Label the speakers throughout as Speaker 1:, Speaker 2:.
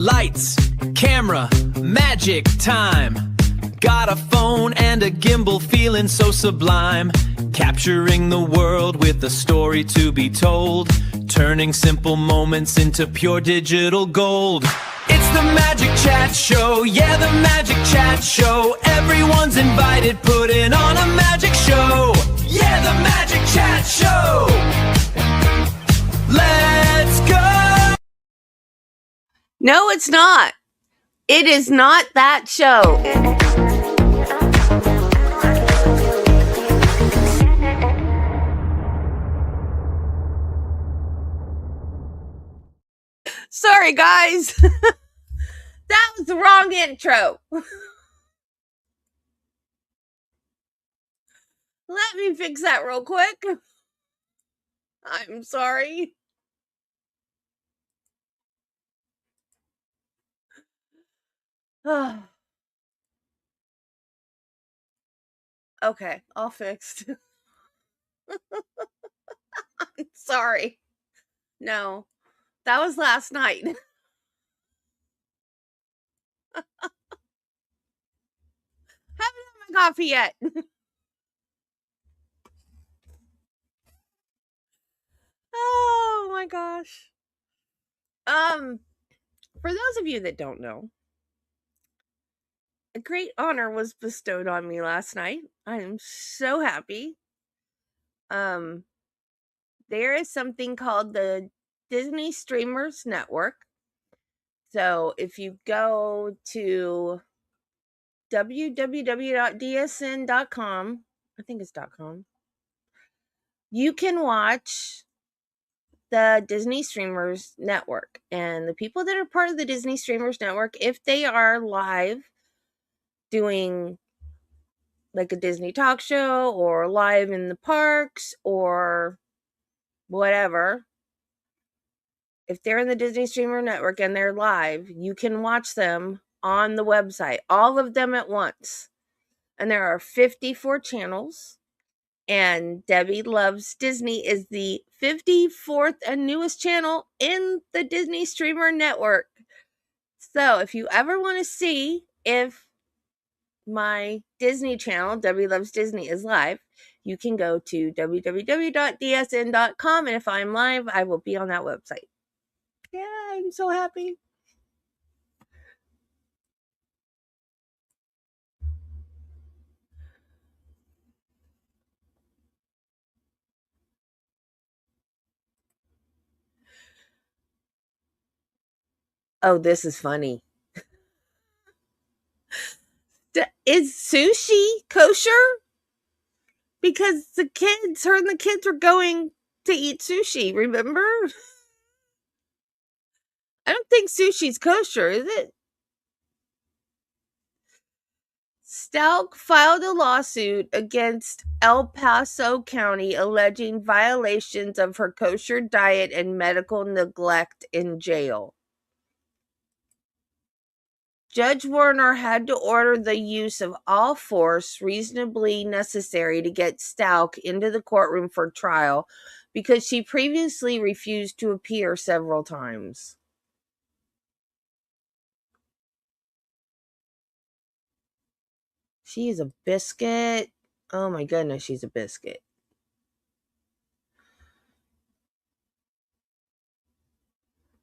Speaker 1: Lights, camera, magic time. Got a phone and a gimbal feeling so sublime. Capturing the world with a story to be told. Turning simple moments into pure digital gold. It's the Magic Chat Show, yeah, the Magic Chat Show. Everyone's invited, putting on a magic show. Yeah, the Magic Chat Show. Let's go.
Speaker 2: No, it's not. It is not that show. Sorry, guys. That was the wrong intro. Let me fix that real quick. I'm sorry. Okay, all fixed. I'm sorry. No, that was last night. Haven't had my coffee yet. Oh my gosh. For those of you that don't know, a great honor was bestowed on me last night. I am so happy. There is something called the Disney Streamers Network. So if you go to www.dsn.com, I think it's .com, you can watch the Disney Streamers Network. And the people that are part of the Disney Streamers Network, if they are live doing like a Disney talk show or live in the parks or whatever, if they're in the Disney Streamer Network and they're live, you can watch them on the website, all of them at once. And there are 54 channels. And Debbie Loves Disney is the 54th and newest channel in the Disney Streamer Network. So if you ever want to see if my Disney channel, Debbie Loves Disney, is live, you can go to www.dsn.com. And if I'm live, I will be on that website. Yeah, I'm so happy. Oh, this is funny. Is sushi kosher? Because her and the kids were going to eat sushi, remember? I don't think sushi's kosher, is it? Stauch filed a lawsuit against El Paso County alleging violations of her kosher diet and medical neglect in jail. Judge Warner had to order the use of all force reasonably necessary to get Stauch into the courtroom for trial because she previously refused to appear several times. She is a biscuit. Oh my goodness, she's a biscuit.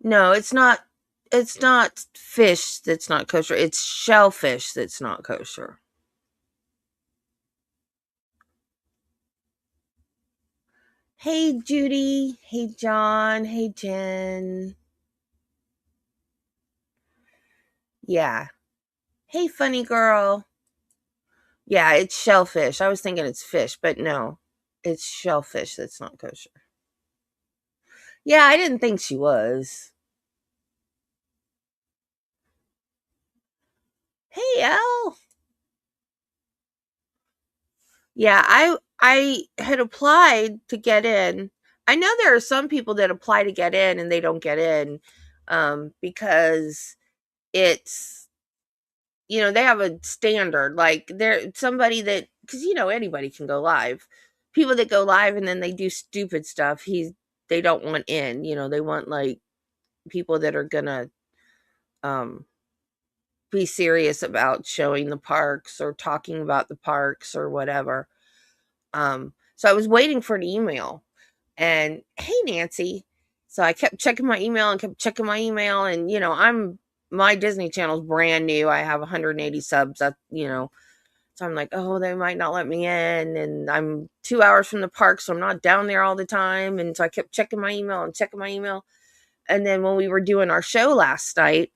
Speaker 2: No, it's not fish that's not kosher. It's shellfish that's not kosher. Hey, Judy. Hey, John. Hey, Jen. Yeah. Hey, funny girl. Yeah, it's shellfish. I was thinking it's fish, but no. It's shellfish that's not kosher. Yeah, I didn't think she was. Hey, Elle. Yeah, I had applied to get in. I know there are some people that apply to get in and they don't get in because it's, they have a standard. Like somebody that, because anybody can go live. People that go live and then they do stupid stuff, they don't want in. They want like people that are gonna be serious about showing the parks or talking about the parks or whatever. So I was waiting for an email, and hey, Nancy. So I kept checking my email and kept checking my email, and my Disney Channel's brand new. I have 180 subs. So I'm like, oh, they might not let me in, and I'm 2 hours from the park, so I'm not down there all the time. And so I kept checking my email and checking my email. And then when we were doing our show last night,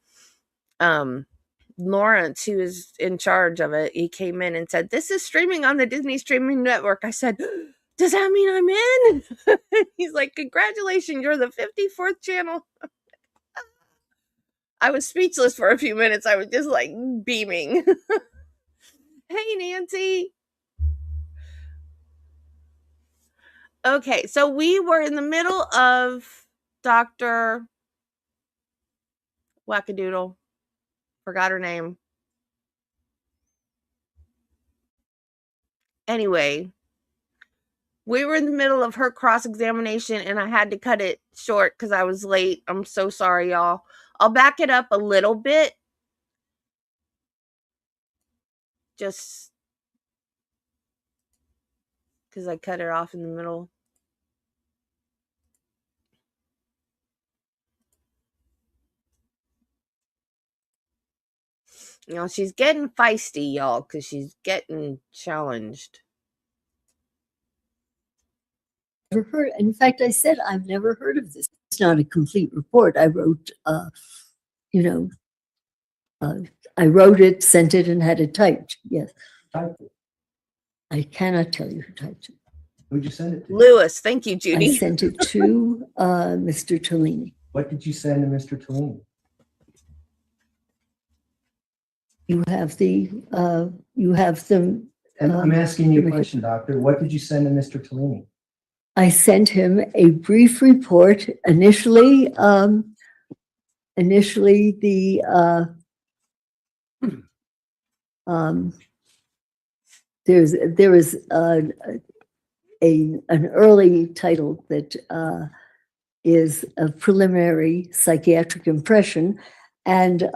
Speaker 2: Lawrence, who is in charge of it, he came in and said, "This is streaming on the Disney streaming network." I said, "Does that mean I'm in?" He's like, "Congratulations, you're the 54th channel." I was speechless for a few minutes. I was just like beaming. Hey, Nancy. Okay, so we were in the middle of Dr. Wackadoodle. Forgot her name. Anyway, we were in the middle of her cross-examination, and I had to cut it short because I was late. I'm so sorry, y'all. I'll back it up a little bit. Just because I cut it off in the middle. She's getting feisty, y'all, because she's getting challenged.
Speaker 3: Never heard. In fact, I said I've never heard of this. It's not a complete report. I wrote, I wrote it, sent it, and had it typed. Yes.
Speaker 4: Typed it.
Speaker 3: I cannot tell you who typed it.
Speaker 4: Who'd you send it to?
Speaker 2: Lewis. Thank you, Judy.
Speaker 3: I sent it to Mr. Tellini.
Speaker 4: What did you send to Mr. Tellini?
Speaker 3: You have the,
Speaker 4: And I'm asking you a question, Doctor. What did you send to Mr. Tellini?
Speaker 3: I sent him a brief report. Initially, there was an early title that is a preliminary psychiatric impression, and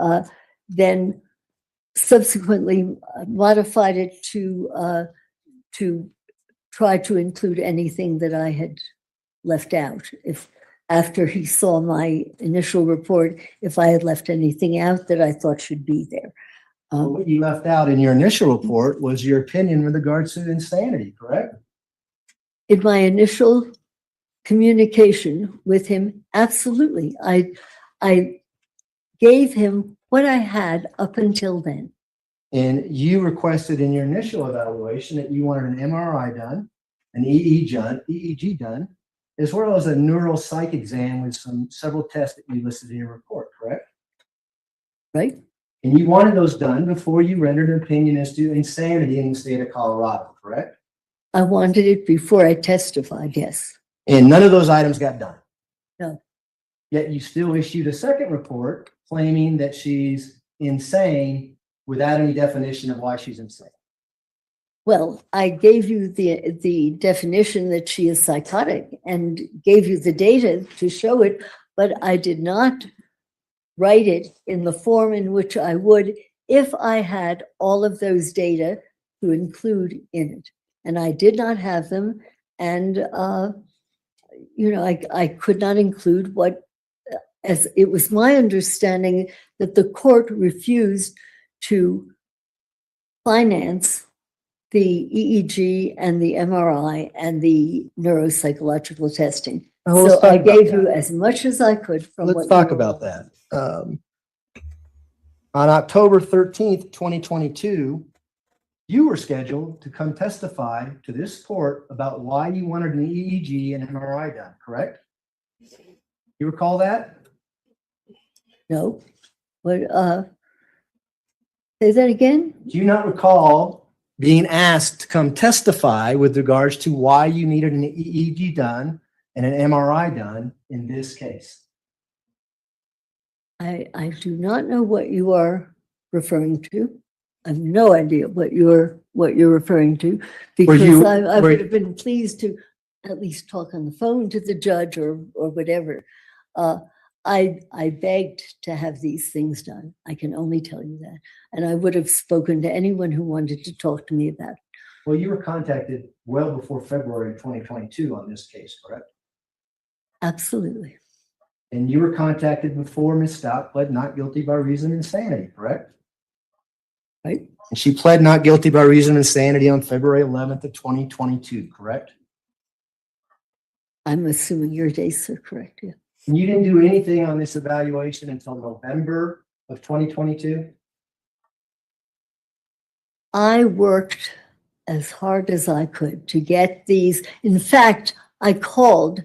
Speaker 3: then subsequently modified it to try to include anything that I had left out. If after he saw my initial report, if I had left anything out that I thought should be there.
Speaker 4: Well, what you left out in your initial report was your opinion with regards to insanity, correct?
Speaker 3: In my initial communication with him, absolutely. I gave him what I had up until then.
Speaker 4: And you requested in your initial evaluation that you wanted an MRI done, an EEG done, as well as a neuropsych exam with several tests that you listed in your report, correct?
Speaker 3: Right.
Speaker 4: And you wanted those done before you rendered an opinion as to insanity in the state of Colorado, correct?
Speaker 3: I wanted it before I testified, yes.
Speaker 4: And none of those items got done.
Speaker 3: No.
Speaker 4: Yet you still issued a second report claiming that she's insane without any definition of why she's insane.
Speaker 3: Well, I gave you the definition that she is psychotic and gave you the data to show it, but I did not write it in the form in which I would if I had all of those data to include in it. And I did not have them. And, I could not include what, as it was my understanding that the court refused to finance the EEG and the MRI and the neuropsychological testing. So I gave you as much as I could from what.
Speaker 4: Let's talk about that. On October 13th, 2022, you were scheduled to come testify to this court about why you wanted an EEG and MRI done, correct? You recall that?
Speaker 3: No, but say that again?
Speaker 4: Do you not recall being asked to come testify with regards to why you needed an EEG done and an MRI done in this case?
Speaker 3: I do not know what you are referring to. I have no idea what you're referring to, because I would have been pleased to at least talk on the phone to the judge or whatever. I begged to have these things done. I can only tell you that. And I would have spoken to anyone who wanted to talk to me about it.
Speaker 4: Well, you were contacted well before February of 2022 on this case, correct?
Speaker 3: Absolutely.
Speaker 4: And you were contacted before Ms. Stauch pled not guilty by reason of insanity, correct?
Speaker 3: Right.
Speaker 4: And she pled not guilty by reason of insanity on February 11th of 2022, correct?
Speaker 3: I'm assuming your dates are correct. Yeah.
Speaker 4: And you didn't do anything on this evaluation until November of 2022?
Speaker 3: I worked as hard as I could to get these. In fact, I called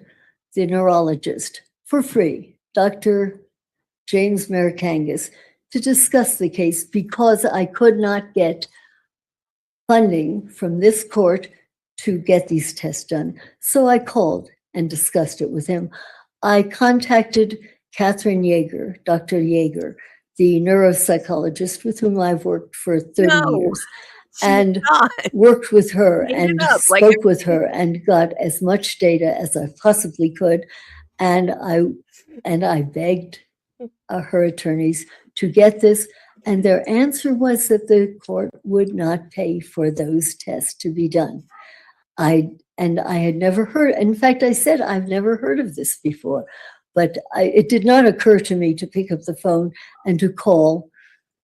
Speaker 3: the neurologist for free, Dr. James Marikangas, to discuss the case because I could not get funding from this court to get these tests done. So I called and discussed it with him. I contacted Catherine Yeager, Dr. Yeager, the neuropsychologist with whom I've worked for 30 years, and worked with her and spoke with her and got as much data as I possibly could. And I begged her attorneys to get this. And their answer was that the court would not pay for those tests to be done. I had never heard, in fact, I said, I've never heard of this before, but it did not occur to me to pick up the phone and to call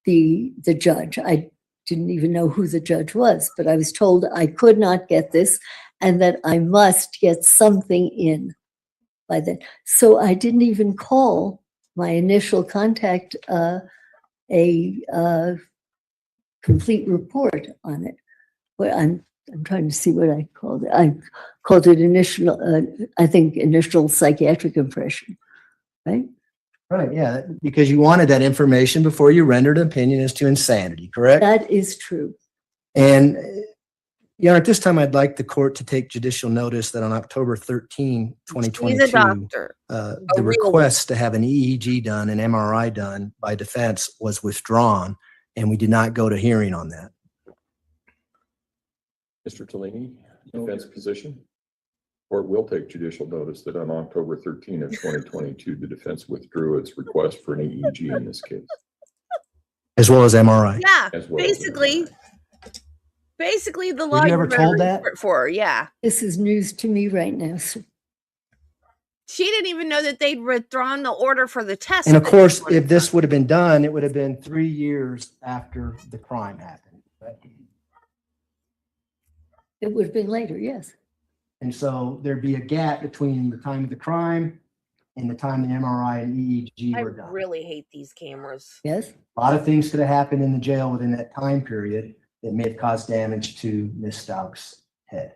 Speaker 3: the judge. I didn't even know who the judge was, but I was told I could not get this and that I must get something in by then. So I didn't even call my initial contact a complete report on it. But I'm trying to see what I called it. I called it initial psychiatric impression, right?
Speaker 4: Right, yeah, because you wanted that information before you rendered an opinion as to insanity, correct?
Speaker 3: That is true.
Speaker 4: And, at this time, I'd like the court to take judicial notice that on October 13, 2022,
Speaker 2: He's a doctor.
Speaker 4: The request to have an EEG done, an MRI done by defense was withdrawn, and we did not go to hearing on that.
Speaker 5: Mr. Tellini, defense position? Court will take judicial notice that on October 13 of 2022, the defense withdrew its request for an EEG in this case.
Speaker 4: As well as MRI.
Speaker 2: Yeah,
Speaker 5: As well as
Speaker 2: basically the
Speaker 4: Were
Speaker 2: law
Speaker 4: you ever told that?
Speaker 2: for her, yeah.
Speaker 3: This is news to me right now. So
Speaker 2: She didn't even know that they'd withdrawn the order for the test.
Speaker 4: And of course, if this would have been done, it would have been 3 years after the crime happened. Right?
Speaker 3: it would have been later, yes.
Speaker 4: And so there'd be a gap between the time of the crime and the time the MRI and EEG
Speaker 2: I
Speaker 4: were done.
Speaker 2: really hate these cameras.
Speaker 3: Yes.
Speaker 4: A lot of things could have happened in the jail within that time period that may have caused damage to Ms. Stauch's head.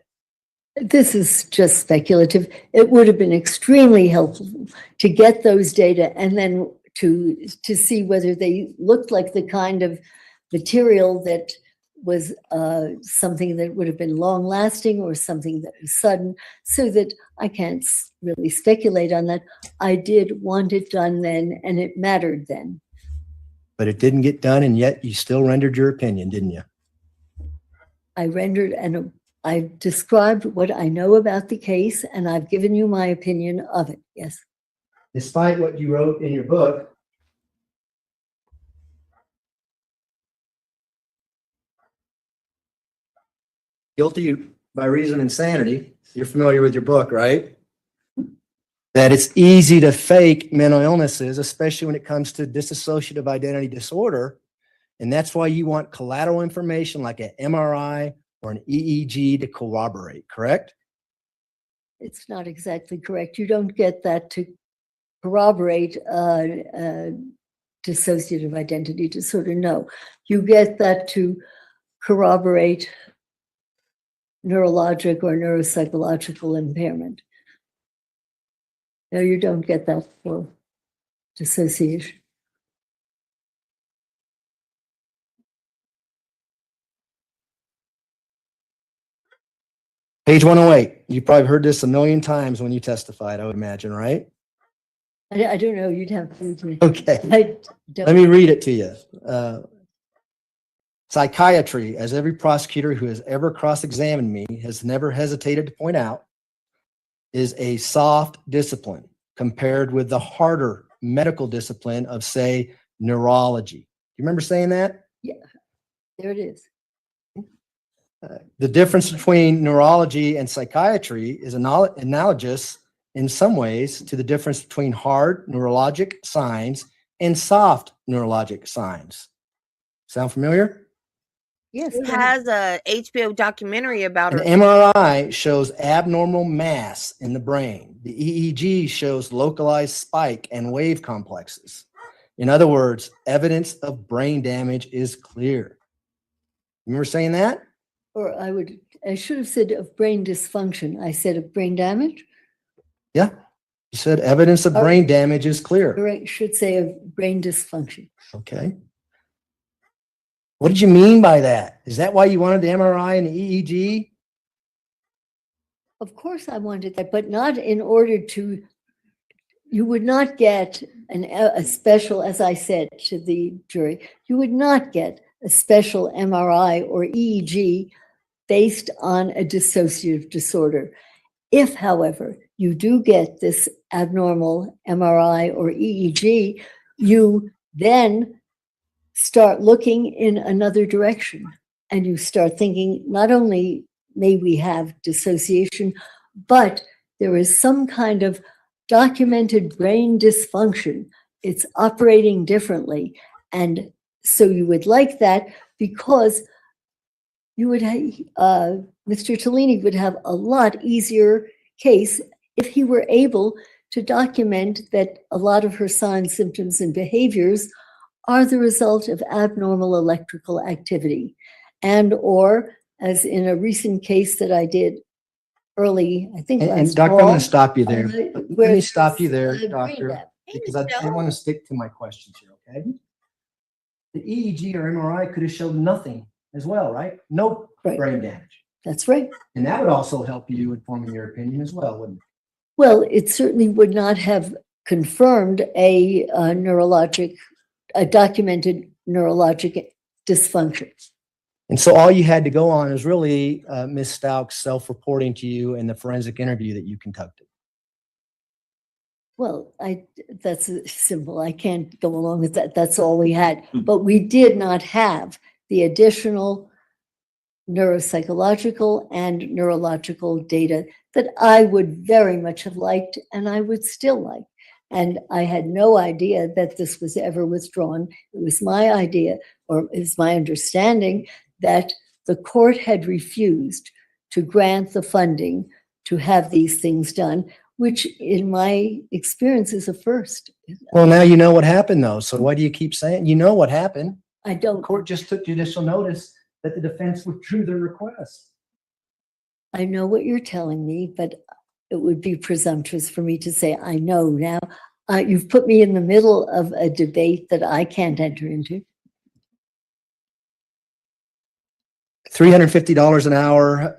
Speaker 3: This is just speculative. It would have been extremely helpful to get those data and then to see whether they looked like the kind of material that was something that would have been long lasting or something that was sudden, so that I can't really speculate on that. I did want it done then, and it mattered then.
Speaker 4: But it didn't get done, and yet you still rendered your opinion, didn't you?
Speaker 3: I rendered, and I've described what I know about the case, and I've given you my opinion of it, yes.
Speaker 4: Despite what you wrote in your book, guilty by reason of insanity. You're familiar with your book, right? That it's easy to fake mental illnesses, especially when it comes to dissociative identity disorder. And that's why you want collateral information like an MRI or an EEG to corroborate, correct?
Speaker 3: It's not exactly correct. You don't get that to corroborate dissociative identity disorder. No, you get that to corroborate neurologic or neuropsychological impairment. No, you don't get that for dissociation.
Speaker 4: Page 108. You probably heard this a million times when you testified, I would imagine, right?
Speaker 3: I don't know. You'd have to.
Speaker 4: Okay.
Speaker 3: I don't.
Speaker 4: Let me read it to you. Psychiatry, as every prosecutor who has ever cross-examined me has never hesitated to point out, is a soft discipline compared with the harder medical discipline of, say, neurology. You remember saying that?
Speaker 3: There it is.
Speaker 4: The difference between neurology and psychiatry is analogous in some ways to the difference between hard neurologic signs and soft neurologic signs. Sound familiar?
Speaker 3: Yes.
Speaker 2: It has a HBO documentary about
Speaker 4: An
Speaker 2: her.
Speaker 4: MRI shows abnormal mass in the brain. The EEG shows localized spike and wave complexes. In other words, evidence of brain damage is clear. You remember saying that?
Speaker 3: Or I should have said of brain dysfunction. I said of brain damage.
Speaker 4: Yeah. You said evidence of brain damage is clear.
Speaker 3: Correct. Should say of brain dysfunction.
Speaker 4: Okay. What did you mean by that? Is that why you wanted the MRI and the EEG?
Speaker 3: Of course I wanted that, but not in order to, you would not get a special, as I said to the jury, you would not get a special MRI or EEG based on a dissociative disorder. If, however, you do get this abnormal MRI or EEG, you then start looking in another direction and you start thinking, not only may we have dissociation, but there is some kind of documented brain dysfunction. It's operating differently. And so you would like that because you would have, Mr. Tellini would have a lot easier case if he were able to document that a lot of her signs, symptoms, and behaviors are the result of abnormal electrical activity. And or, as in a recent case that I did early, I think last
Speaker 4: And Doctor, I'm
Speaker 3: fall,
Speaker 4: going to stop you there.
Speaker 3: where
Speaker 4: Let me stop you there,
Speaker 3: there's,
Speaker 4: Doctor,
Speaker 3: brain
Speaker 4: because I want to stick to my questions here, okay? The EEG or MRI could have showed nothing as well, right? No
Speaker 3: Right.
Speaker 4: brain damage.
Speaker 3: That's right.
Speaker 4: And that would also help you in forming your opinion as well, wouldn't it?
Speaker 3: Well, it certainly would not have confirmed a documented neurologic dysfunction.
Speaker 4: And so all you had to go on is really Ms. Stauch's self-reporting to you in the forensic interview that you conducted.
Speaker 3: Well, that's simple. I can't go along with that. That's all we had. But we did not have the additional neuropsychological and neurological data that I would very much have liked and I would still like. And I had no idea that this was ever withdrawn. It was my idea, or it was my understanding, that the court had refused to grant the funding to have these things done, which in my experience is a first.
Speaker 4: Well, now you know what happened, though. So why do you keep saying, you know what happened?
Speaker 3: I
Speaker 4: The
Speaker 3: don't,
Speaker 4: court just took judicial notice that the defense withdrew their request.
Speaker 3: I know what you're telling me, but it would be presumptuous for me to say, I know now. You've put me in the middle of a debate that I can't enter into.
Speaker 4: $350 an hour.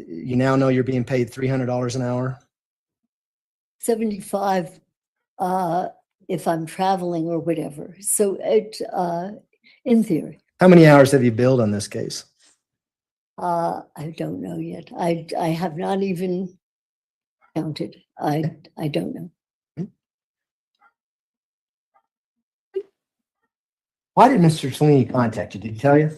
Speaker 4: You now know you're being paid $300 an hour.
Speaker 3: 75 if I'm traveling or whatever. So in theory,
Speaker 4: How many hours have you billed on this case?
Speaker 3: I don't know yet. I have not even counted. I don't know.
Speaker 4: Why did Mr. Tellini contact you? Did he tell you?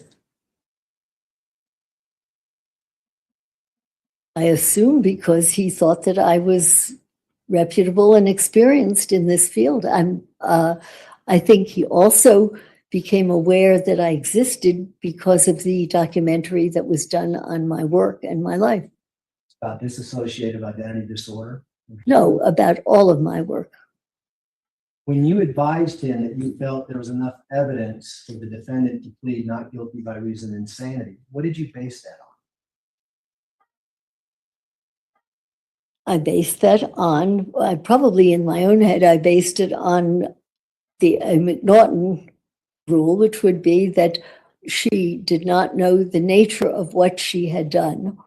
Speaker 3: I assume because he thought that I was reputable and experienced in this field. I think he also became aware that I existed because of the documentary that was done on my work and my life.
Speaker 4: About dissociative identity disorder.
Speaker 3: No, about all of my work.
Speaker 4: When you advised him that you felt there was enough evidence for the defendant to plead not guilty by reason of insanity, what did you base that on?
Speaker 3: I based that on, probably in my own head, I based it on the McNaughton rule, which would be that she did not know the nature of what she had done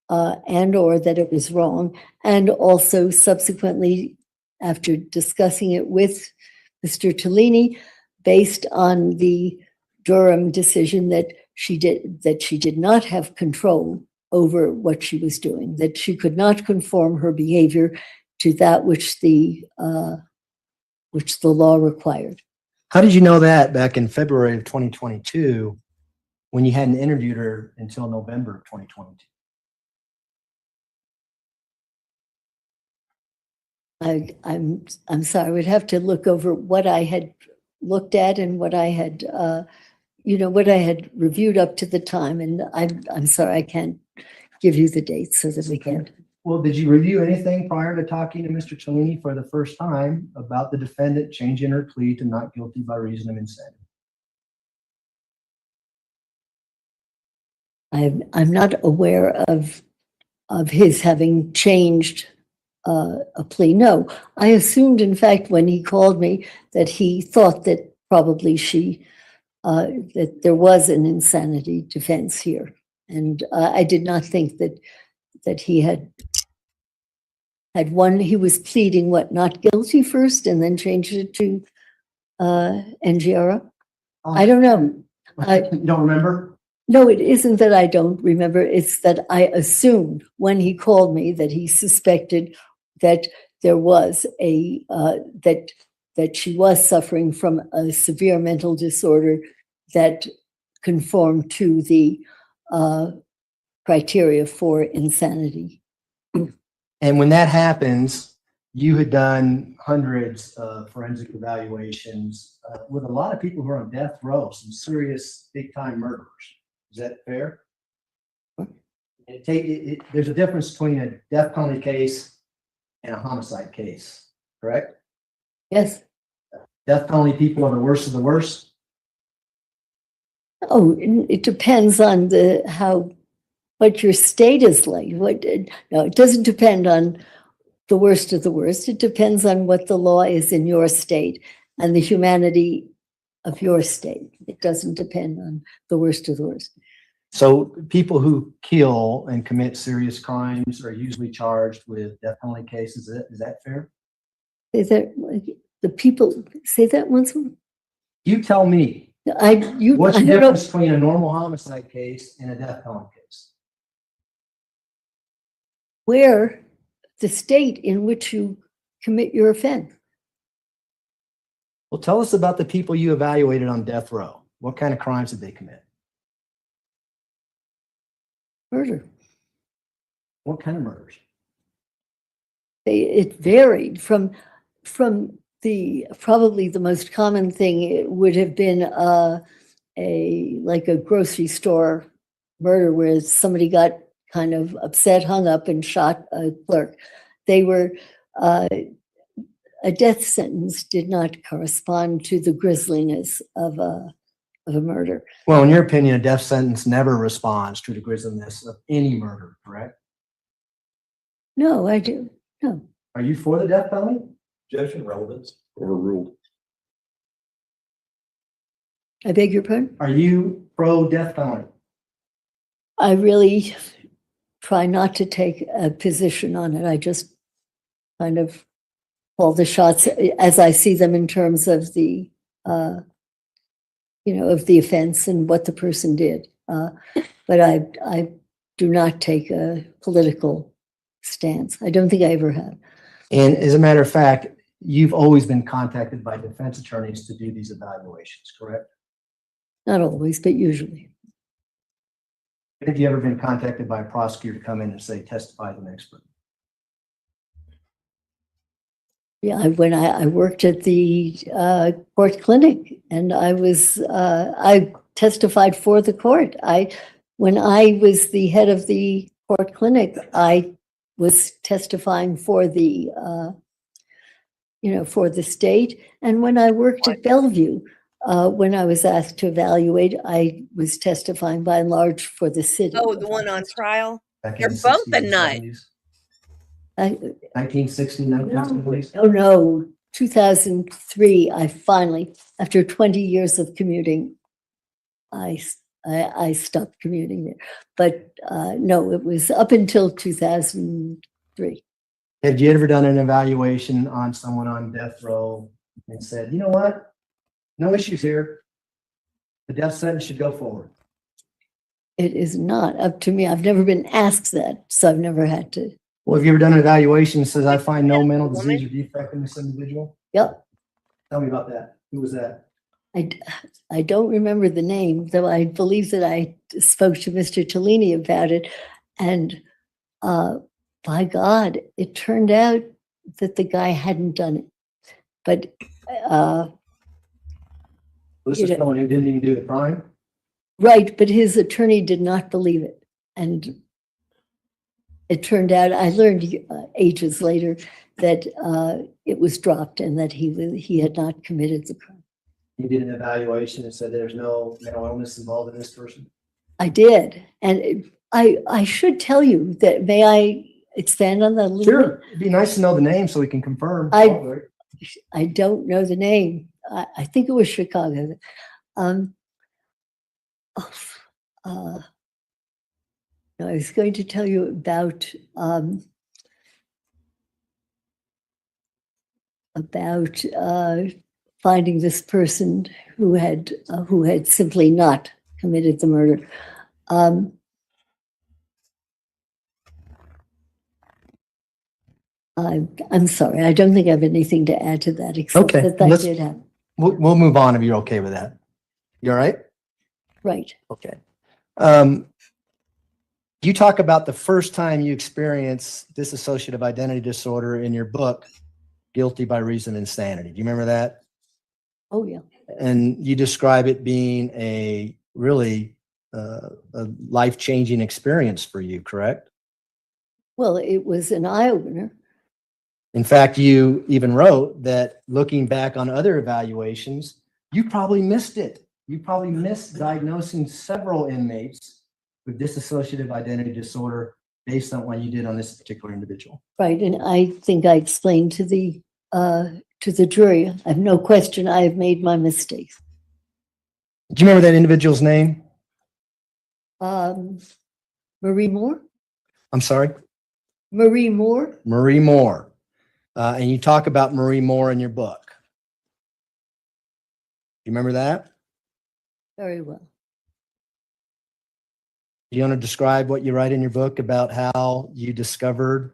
Speaker 3: and or that it was wrong. And also subsequently, after discussing it with Mr. Tellini, based on the Durham decision that she did not have control over what she was doing, that she could not conform her behavior to that which the which the law required.
Speaker 4: How did you know that back in February of 2022 when you hadn't interviewed her until November of 2022?
Speaker 3: I'm sorry, I would have to look over what I had looked at and what I had, what I had reviewed up to the time. And I'm sorry, I can't give you the dates so that we can.
Speaker 4: Well, did you review anything prior to talking to Mr. Cellini for the first time about the defendant changing her plea to not guilty by reason of insanity?
Speaker 3: I'm not aware of his having changed a plea. No, I assumed, in fact, when he called me, that he thought that probably that there was an insanity defense here, and I did not think that he had one. He was pleading not guilty first, and then changed it to NGRA. I don't know.
Speaker 4: You don't remember?
Speaker 3: No, it isn't that I don't remember. It's that I assumed when he called me that he suspected that there was that she was suffering from a severe mental disorder that conformed to the criteria for insanity.
Speaker 4: And when that happens, you had done hundreds of forensic evaluations with a lot of people who are on death row, some serious big-time murderers. Is that fair? There's a difference between a death penalty case and a homicide case, correct?
Speaker 3: Yes.
Speaker 4: Death penalty people are the worst of the worst.
Speaker 3: Oh, it depends on what your state is like. No, it doesn't depend on the worst of the worst. It depends on what the law is in your state and the humanity of your state. It doesn't depend on the worst of the worst.
Speaker 4: So people who kill and commit serious crimes are usually charged with death penalty cases. Is that fair?
Speaker 3: Is that the people say that once?
Speaker 4: You tell me. What's
Speaker 3: I
Speaker 4: the
Speaker 3: don't
Speaker 4: difference
Speaker 3: know.
Speaker 4: between a normal homicide case and a death penalty case?
Speaker 3: Where the state in which you commit your offense.
Speaker 4: Well, tell us about the people you evaluated on death row. What kind of crimes did they commit?
Speaker 3: Murder.
Speaker 4: What kind of murders?
Speaker 3: It varied from probably the most common thing. It would have been like a grocery store murder where somebody got kind of upset, hung up, and shot a clerk. They were a death sentence did not correspond to the grisliness of a murder.
Speaker 4: Well, in your opinion, a death sentence never responds to the grisliness of any murder, correct?
Speaker 3: No, I do. No.
Speaker 4: Are you for the death penalty?
Speaker 5: Objection, relevance, overruled.
Speaker 3: I beg your pardon?
Speaker 4: Are you pro death penalty?
Speaker 3: I really try not to take a position on it. I just kind of call the shots as I see them in terms of the of the offense and what the person did. But I do not take a political stance. I don't think I ever have.
Speaker 4: And as a matter of fact, you've always been contacted by defense attorneys to do these evaluations, correct?
Speaker 3: Not always, but usually.
Speaker 4: Have you ever been contacted by a prosecutor to come in and say, testify as an expert?
Speaker 3: Yeah, when I worked at the court clinic, and I testified for the court. When I was the head of the court clinic, I was testifying for the for the state. And when I worked at Bellevue, when I was asked to evaluate, I was testifying by and large for the city.
Speaker 2: Oh, the one on trial?
Speaker 4: Back
Speaker 2: You're
Speaker 4: in the
Speaker 2: both
Speaker 4: 60s
Speaker 2: a
Speaker 4: and
Speaker 2: nut.
Speaker 4: 70s?
Speaker 3: I,
Speaker 4: 1960, 1970s?
Speaker 3: oh no, 2003, I finally, after 20 years of commuting, I stopped commuting there. But no, it was up until 2003.
Speaker 4: Have you ever done an evaluation on someone on death row and said, you know what? No issues here. The death sentence should go forward.
Speaker 3: It is not up to me. I've never been asked that, so I've never had to.
Speaker 4: Well, have you ever done an evaluation that says, I find no mental disease or defect in this individual?
Speaker 3: Yep.
Speaker 4: Tell me about that. Who was that?
Speaker 3: I don't remember the name, though I believe that I spoke to Mr. Tellini about it. And by God, it turned out that the guy hadn't done it. But
Speaker 4: This
Speaker 3: You
Speaker 4: is
Speaker 3: know-
Speaker 4: someone who didn't even do the crime.
Speaker 3: right, but his attorney did not believe it. And it turned out, I learned ages later that it was dropped and that he had not committed the crime.
Speaker 4: You did an evaluation and said there's no mental illness involved in this person.
Speaker 3: I did. And I should tell you that, may I expand on that a little bit?
Speaker 4: Sure. It'd be nice to know the name so we can confirm.
Speaker 3: I don't know the name. I think it was Chicago. No, I was going to tell you about finding this person who had simply not committed the murder. I'm sorry, I don't think I have anything to add to that, except
Speaker 4: Okay,
Speaker 3: that
Speaker 4: let's-
Speaker 3: did happen.
Speaker 4: We'll move on if you're okay with that. You all right?
Speaker 3: Right.
Speaker 4: Okay. You talk about the first time you experienced dissociative identity disorder in your book, Guilty by Reason of Insanity. Do you remember that?
Speaker 3: Oh, yeah.
Speaker 4: And you describe it being a really a life-changing experience for you, correct?
Speaker 3: Well, it was an eye-opener.
Speaker 4: In fact, you even wrote that looking back on other evaluations, you probably missed it. You probably missed diagnosing several inmates with dissociative identity disorder based on what you did on this particular individual.
Speaker 3: Right, and I think I explained to the jury, I have no question I have made my mistakes.
Speaker 4: Do you remember that individual's name?
Speaker 3: Marie Moore?
Speaker 4: I'm sorry?
Speaker 3: Marie Moore?
Speaker 4: Marie Moore. And you talk about Marie Moore in your book. You remember that?
Speaker 3: Very well.
Speaker 4: Do you want to describe what you write in your book about how you discovered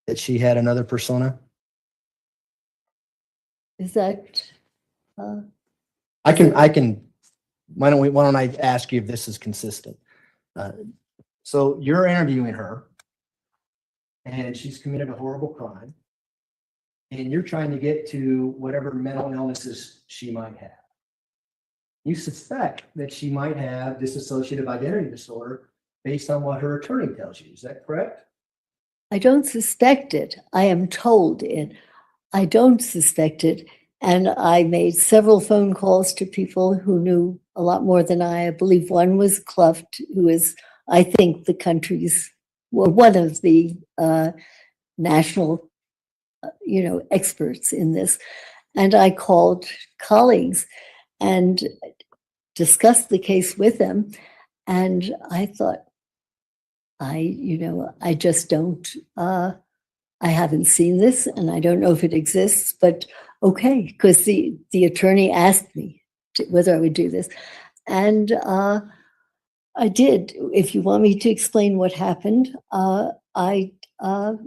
Speaker 4: that she had another persona?
Speaker 3: Is that,
Speaker 4: I can, why don't I ask you if this is consistent? So you're interviewing her and she's committed a horrible crime and you're trying to get to whatever mental illnesses she might have. You suspect that she might have dissociative identity disorder based on what her attorney tells you. Is that correct?
Speaker 3: I don't suspect it. I am told it. I don't suspect it. And I made several phone calls to people who knew a lot more than I believe one was Cluft, who is, I think, the country's, well, one of the national, experts in this. And I called colleagues and discussed the case with them. And I thought, I just don't, I haven't seen this and I don't know if it exists, but okay, because the attorney asked me whether I would do this. And I did. If you want me to explain what happened,
Speaker 4: Let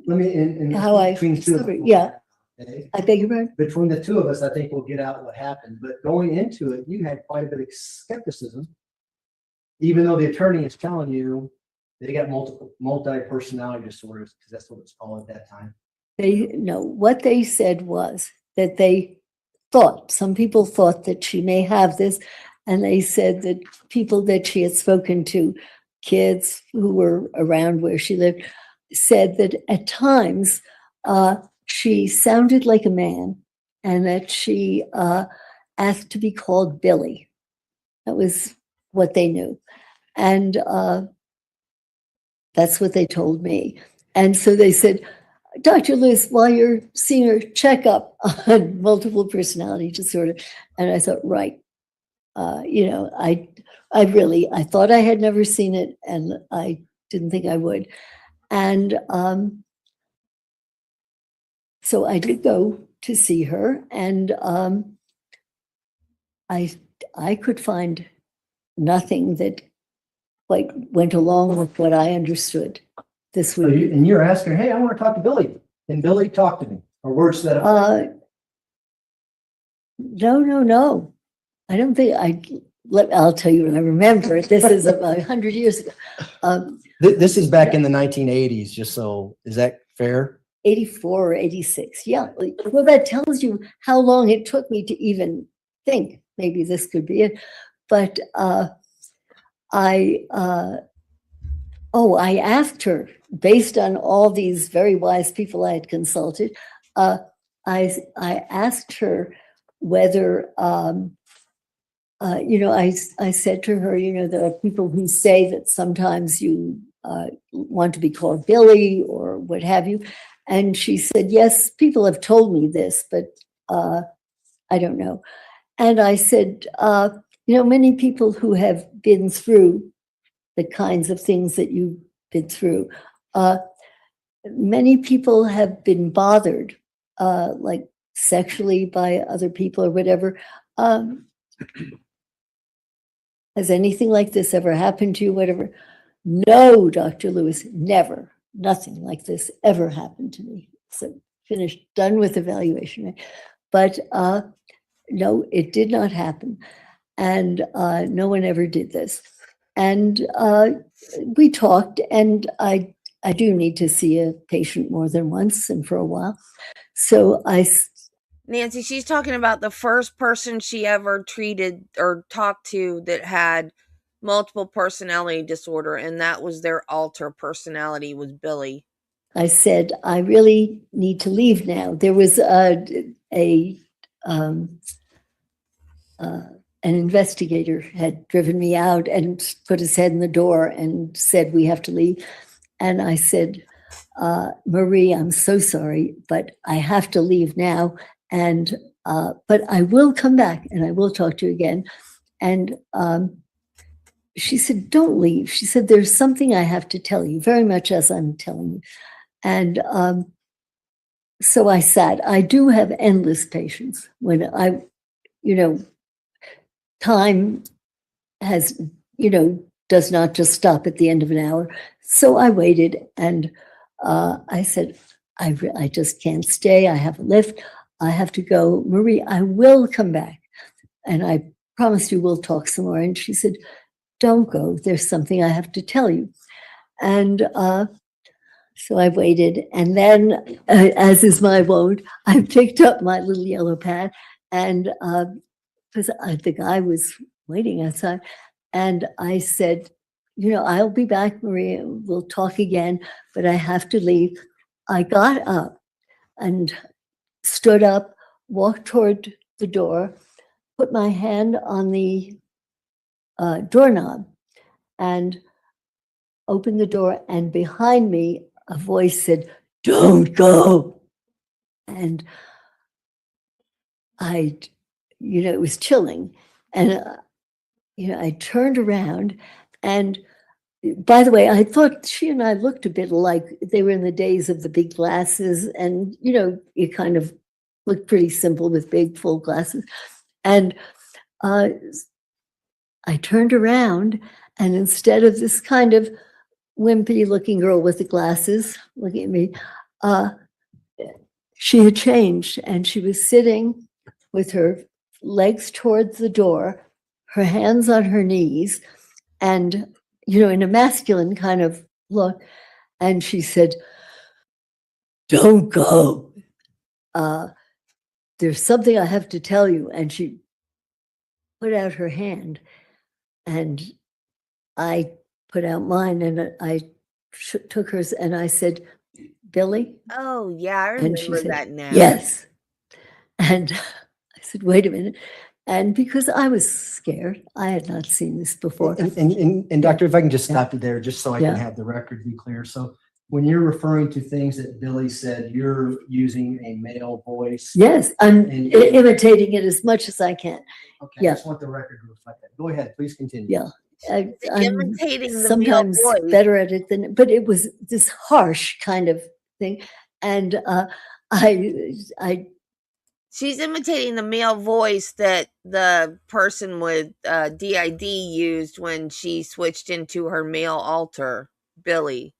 Speaker 4: me,
Speaker 3: how I
Speaker 4: between two of
Speaker 3: discovered,
Speaker 4: us,
Speaker 3: yeah.
Speaker 4: okay?
Speaker 3: I beg your pardon?
Speaker 4: Between the two of us, I think we'll get out what happened. But going into it, you had quite a bit of skepticism, even though the attorney is telling you they got multi-personality disorders, because that's what it's called at that time.
Speaker 3: What they said was that they thought, some people thought that she may have this, and they said that people that she had spoken to, kids who were around where she lived, said that at times she sounded like a man and that she asked to be called Billy. That was what they knew. And that's what they told me. And so they said, Dr. Lewis, while you're seeing her, check up on multiple personality disorder. And I thought, right. I thought I had never seen it and I didn't think I would. And so I did go to see her and I could find nothing that quite went along with what I understood this
Speaker 4: So
Speaker 3: week.
Speaker 4: and you're asking, hey, I want to talk to Billy. And Billy, talk to me. Or words that
Speaker 3: No. I don't think I'll tell you what I remember. This is about 100 years ago.
Speaker 4: This is back in the 1980s, just so, is that fair?
Speaker 3: 84 or 86. Yeah. Well, that tells you how long it took me to even think maybe this could be it. But I asked her, based on all these very wise people I had consulted, I asked her whether, I said to her, there are people who say that sometimes you want to be called Billy or what have you. And she said, yes, people have told me this, but I don't know. And I said, many people who have been through the kinds of things that you've been through, many people have been bothered, like sexually by other people or whatever. Has anything like this ever happened to you, whatever? No, Dr. Lewis, never. Nothing like this ever happened to me. So finished, done with evaluation. Right? But no, it did not happen. And no one ever did this. And we talked, and I do need to see a patient more than once and for a while. So
Speaker 2: Nancy, she's talking about the first person she ever treated or talked to that had multiple personality disorder, and that was their alter personality, was Billy.
Speaker 3: I said, I really need to leave now. There was an investigator had driven me out and put his head in the door and said, we have to leave. And I said, Marie, I'm so sorry, but I have to leave now. And, but I will come back and I will talk to you again. And she said, don't leave. She said, there's something I have to tell you, very much as I'm telling you. And so I sat. I do have endless patience when time has, does not just stop at the end of an hour. So I waited and I said, I just can't stay. I have a lift. I have to go. Marie, I will come back. And I promised you we'll talk some more. And she said, don't go. There's something I have to tell you. And so I waited. And then, as is my wont, I picked up my little yellow pad. And because the guy was waiting outside. And I said, I'll be back, Maria. We'll talk again, but I have to leave. I got up and stood up, walked toward the door, put my hand on the doorknob and opened the door. And behind me, a voice said, don't go. And it was chilling. And, I turned around and, by the way, I thought she and I looked a bit alike. They were in the days of the big glasses and, you kind of looked pretty simple with big full glasses. And I turned around and instead of this kind of wimpy looking girl with the glasses looking at me, she had changed and she was sitting with her legs towards the door, her hands on her knees, and in a masculine kind of look. And she said, don't go. There's something I have to tell you. And she put out her hand and I put out mine and I took hers and I said, Billy?
Speaker 2: Oh, yeah, I
Speaker 3: And she
Speaker 2: remember
Speaker 3: said,
Speaker 2: that now.
Speaker 3: yes. And I said, wait a minute. And because I was scared, I had not seen this before.
Speaker 4: And Doctor, if I can just stop you there, just so I
Speaker 3: Yeah.
Speaker 4: can have the record be clear. So when you're referring to things that Billy said, you're using a male voice.
Speaker 3: Yes, I'm
Speaker 4: And-
Speaker 3: imitating it as much as I can.
Speaker 4: Okay,
Speaker 3: Yeah.
Speaker 4: I just want the record to reflect that. Go ahead, please continue.
Speaker 3: Yeah. I'm
Speaker 2: Imitating the
Speaker 3: sometimes
Speaker 2: male voice.
Speaker 3: better at it than, but it was this harsh kind of thing. And I
Speaker 2: She's imitating the male voice that the person with DID used when she switched into her male alter, Billy.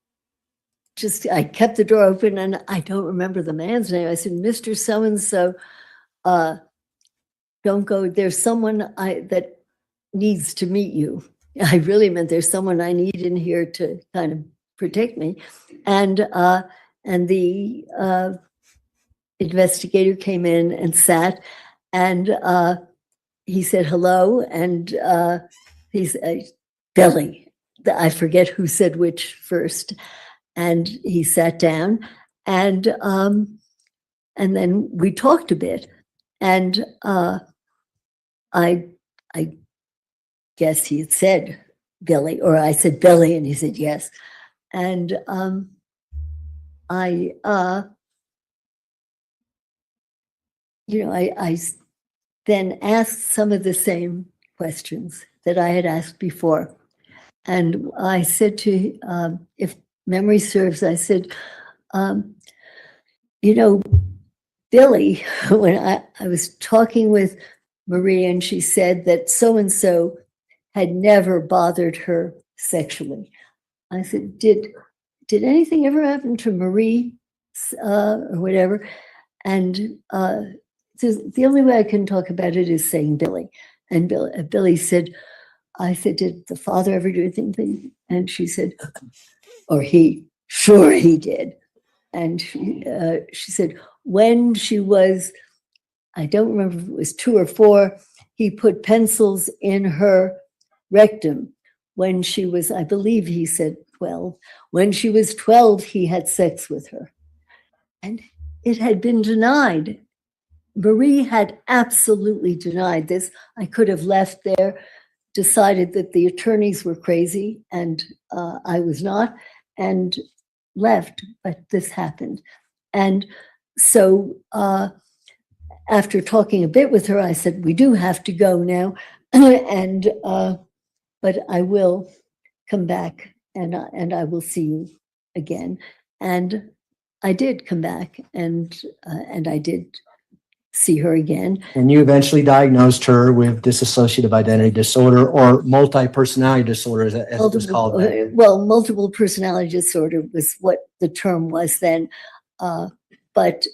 Speaker 3: I kept the door open and I don't remember the man's name. I said, Mr. So-and-so, don't go. There's someone that needs to meet you. I really meant there's someone I need in here to kind of protect me. And the investigator came in and sat, and he said hello, and he said, Billy. I forget who said which first. And he sat down, and then we talked a bit. And I guess he had said Billy, or I said Billy, and he said yes. And I then asked some of the same questions that I had asked before. And I said to, if memory serves, I said, Billy, when I was talking with Marie, and she said that so-and-so had never bothered her sexually. I said, did anything ever happen to Marie or whatever? And the only way I can talk about it is saying Billy. And Billy said, I said, did the father ever do anything? And she said, or he, sure he did. And she said, when she was, I don't remember if it was 2 or 4, he put pencils in her rectum. When she was, I believe he said 12. When she was 12, he had sex with her. And it had been denied. Marie had absolutely denied this. I could have left there, decided that the attorneys were crazy, and I was not, and left, but this happened. And so after talking a bit with her, I said, we do have to go now, and but I will come back, and I will see you again. And I did come back, and I did see her again.
Speaker 4: And you eventually diagnosed her with dissociative identity disorder, or multi-personality disorder, as it was called then.
Speaker 3: Well, multiple personality disorder was what the term was then. But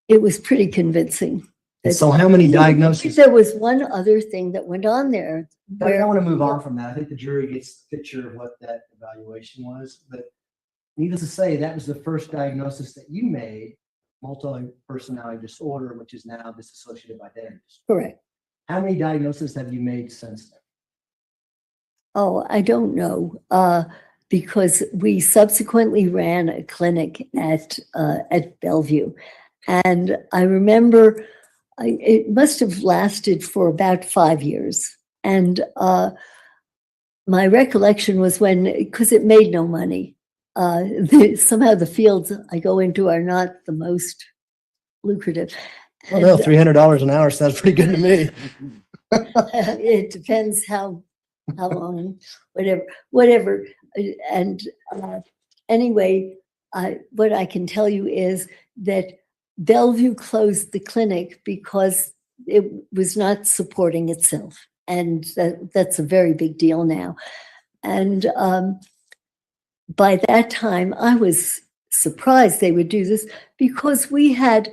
Speaker 3: it was pretty convincing.
Speaker 4: So how many diagnoses?
Speaker 3: There was one other thing that went on there.
Speaker 4: I want to move on from that. I think the jury gets the picture of what that evaluation was. But needless to say, that was the first diagnosis that you made, multi-personality disorder, which is now dissociative identity disorder.
Speaker 3: Correct.
Speaker 4: How many diagnoses have you made since then?
Speaker 3: Oh, I don't know. Because we subsequently ran a clinic at Bellevue. And I remember it must have lasted for about 5 years. And my recollection was because it made no money. Somehow the fields I go into are not the most lucrative.
Speaker 4: Well, no, $300 an hour sounds pretty good to me.
Speaker 3: It depends how long, whatever. And anyway, what I can tell you is that Bellevue closed the clinic because it was not supporting itself. And that's a very big deal now. And by that time, I was surprised they would do this, because we had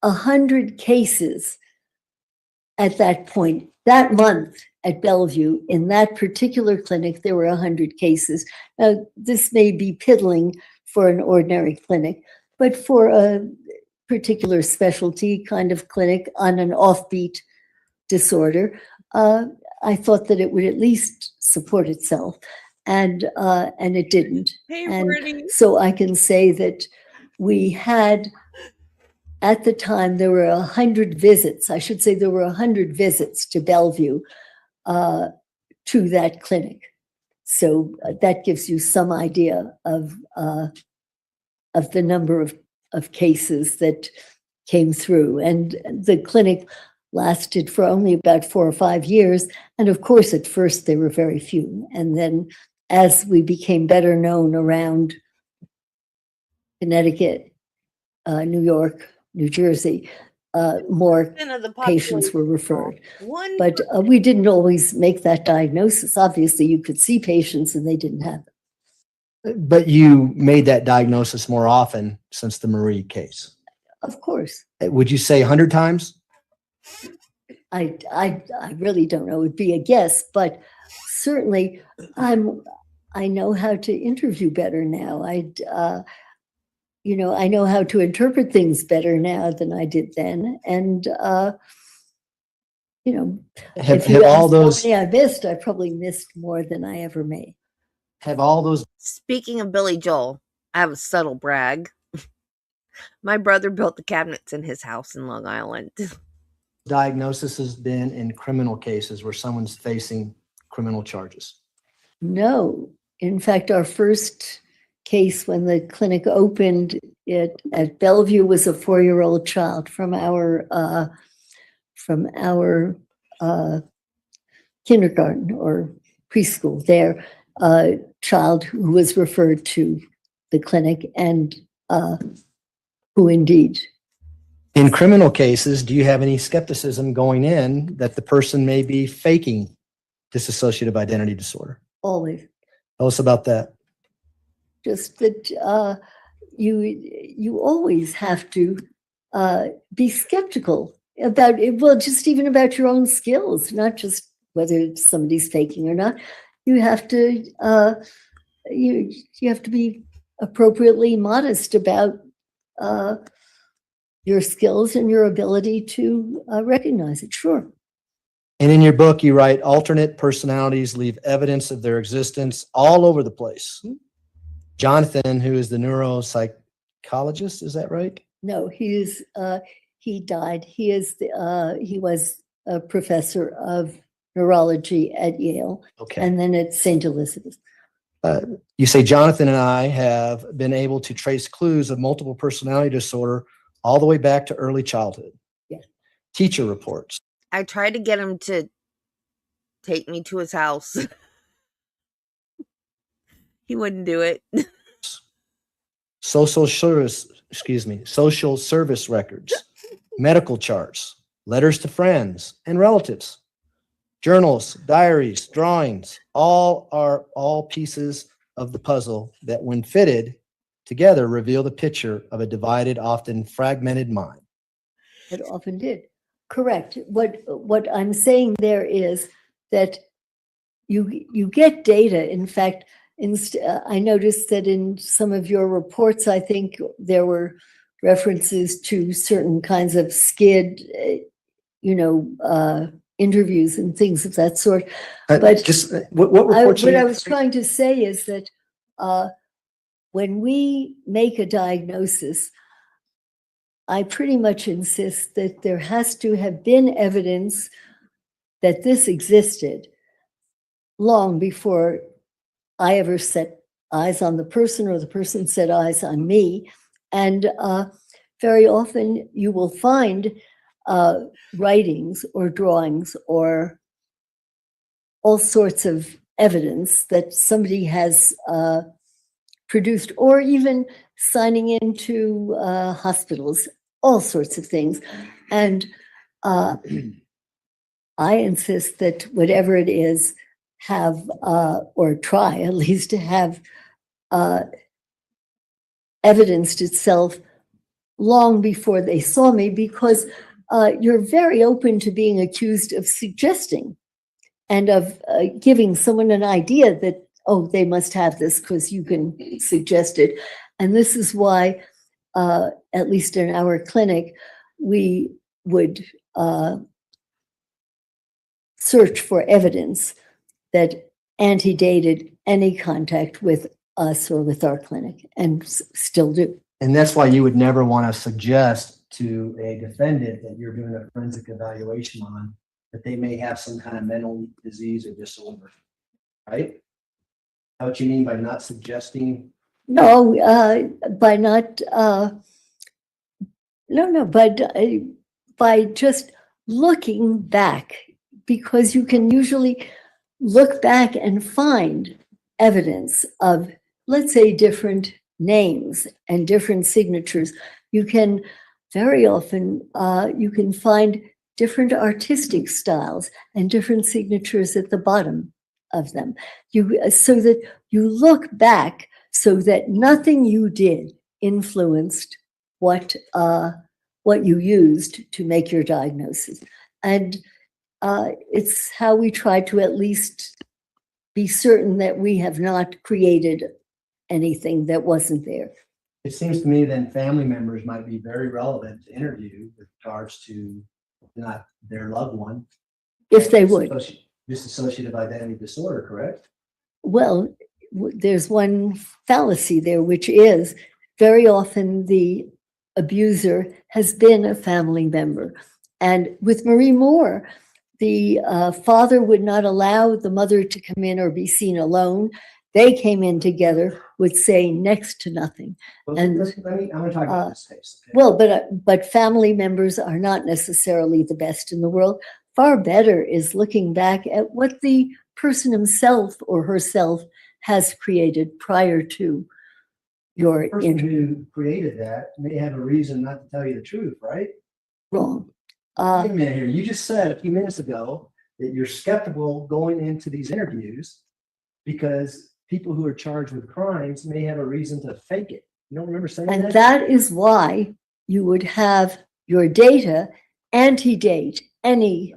Speaker 3: 100 cases at that point. That month at Bellevue, in that particular clinic, there were 100 cases. Now, this may be piddling for an ordinary clinic, but for a particular specialty kind of clinic on an offbeat disorder, I thought that it would at least support itself, and it didn't.
Speaker 2: Hey,
Speaker 3: And
Speaker 2: Bernie.
Speaker 3: so I can say that we had, at the time, there were 100 visits. I should say there were 100 visits to Bellevue to that clinic. So that gives you some idea of the number of cases that came through. And the clinic lasted for only about 4 or 5 years. And of course, at first there were very few. And then as we became better known around Connecticut, New York, New Jersey, more
Speaker 2: Of the
Speaker 3: patients were
Speaker 2: population.
Speaker 3: referred.
Speaker 2: One
Speaker 3: But we didn't always make that diagnosis. Obviously, you could see patients and they didn't have it.
Speaker 4: But you made that diagnosis more often since the Marie case.
Speaker 3: Of course.
Speaker 4: Would you say 100 times?
Speaker 3: I really don't know. It would be a guess, but certainly I know how to interview better now. You know, I know how to interpret things better now than I did then. And, you know, if you
Speaker 4: Have all
Speaker 3: asked how
Speaker 4: those,
Speaker 3: many I missed, I probably missed more than I ever made.
Speaker 4: have all those
Speaker 2: Speaking of Billy Joel, I have a subtle brag. My brother built the cabinets in his house in Long Island.
Speaker 4: diagnoses has been in criminal cases where someone's facing criminal charges?
Speaker 3: No. In fact, our first case when the clinic opened it at Bellevue was a 4-year-old child from our kindergarten or preschool there, a child who was referred to the clinic and who indeed.
Speaker 4: In criminal cases, do you have any skepticism going in that the person may be faking dissociative identity disorder?
Speaker 3: Always.
Speaker 4: Tell us about that.
Speaker 3: Just that you always have to be skeptical about it. Well, just even about your own skills, not just whether somebody's faking or not. You have to you have to be appropriately modest about your skills and your ability to recognize it. Sure.
Speaker 4: And in your book, you write alternate personalities leave evidence of their existence all over the place. Jonathan, who is the neuropsychologist, is that right?
Speaker 3: No, he died. He was a professor of neurology at Yale
Speaker 4: Okay.
Speaker 3: and then at St. Elizabeth.
Speaker 4: You say Jonathan and I have been able to trace clues of multiple personality disorder all the way back to early childhood.
Speaker 3: Yeah.
Speaker 4: Teacher reports.
Speaker 2: I tried to get him to take me to his house. He wouldn't do it.
Speaker 4: Social service records, medical charts, letters to friends and relatives, journals, diaries, drawings, all pieces of the puzzle that when fitted together reveal the picture of a divided, often fragmented mind.
Speaker 3: It often did. Correct. What I'm saying there is that you get data. In fact, I noticed that in some of your reports, I think there were references to certain kinds of SCID, interviews and things of that sort. But
Speaker 4: just what reports?
Speaker 3: what I was trying to say is that when we make a diagnosis, I pretty much insist that there has to have been evidence that this existed long before I ever set eyes on the person or the person set eyes on me. And very often you will find writings or drawings or all sorts of evidence that somebody has produced, or even signing into hospitals, all sorts of things. And I insist that whatever it is, have or try at least to have evidenced itself long before they saw me, because you're very open to being accused of suggesting and of giving someone an idea that, oh, they must have this because you can suggest it. And this is why, at least in our clinic, we would search for evidence that antedated any contact with us or with our clinic, and still do.
Speaker 4: And that's why you would never want to suggest to a defendant that you're doing a forensic evaluation on that they may have some kind of mental disease or disorder, right? How what you mean by not suggesting?
Speaker 3: No, by not, but by just looking back, because you can usually look back and find evidence of, let's say, different names and different signatures. You can very often, you can find different artistic styles and different signatures at the bottom of them. So that you look back so that nothing you did influenced what what you used to make your diagnosis. And it's how we try to at least be certain that we have not created anything that wasn't there.
Speaker 4: It seems to me then family members might be very relevant to interview with regards to not their loved one.
Speaker 3: If they would.
Speaker 4: Dissociative identity disorder, correct?
Speaker 3: Well, there's one fallacy there, which is very often the abuser has been a family member. And with Marie Moore, the father would not allow the mother to come in or be seen alone. They came in together, would say next to nothing.
Speaker 4: Well,
Speaker 3: And,
Speaker 4: I'm gonna talk about this case. Okay?
Speaker 3: Well, but family members are not necessarily the best in the world. Far better is looking back at what the person himself or herself has created prior to your
Speaker 4: The person who created that may have a reason not to tell you the truth, right?
Speaker 3: wrong.
Speaker 4: Wait a minute here. You just said a few minutes ago that you're skeptical going into these interviews because people who are charged with crimes may have a reason to fake it. You don't remember saying
Speaker 3: And
Speaker 4: that?
Speaker 3: that is why you would have your data antedate any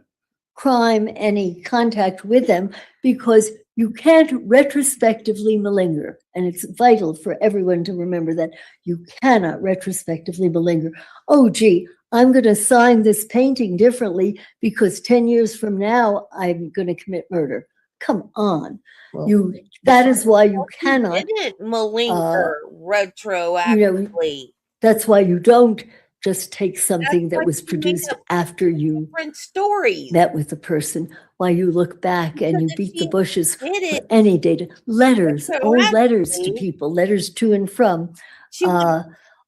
Speaker 3: crime, any contact with them, because you can't retrospectively malinger. And it's vital for everyone to remember that you cannot retrospectively malinger. Oh, gee, I'm going to sign this painting differently because 10 years from now, I'm going to commit murder. Come on.
Speaker 4: Well,
Speaker 3: That is why you
Speaker 2: He
Speaker 3: cannot,
Speaker 2: didn't malinger retroactively.
Speaker 3: that's why you don't just take something
Speaker 2: That's
Speaker 3: that
Speaker 2: why
Speaker 3: was
Speaker 2: you make
Speaker 3: produced
Speaker 2: up
Speaker 3: after you
Speaker 2: different stories.
Speaker 3: met with the person, while you look back and you
Speaker 2: Because if
Speaker 3: beat the
Speaker 2: he
Speaker 3: bushes
Speaker 2: did
Speaker 3: for
Speaker 2: it
Speaker 3: any data, letters, old letters to
Speaker 2: retroactively,
Speaker 3: people, letters to and from,
Speaker 2: she would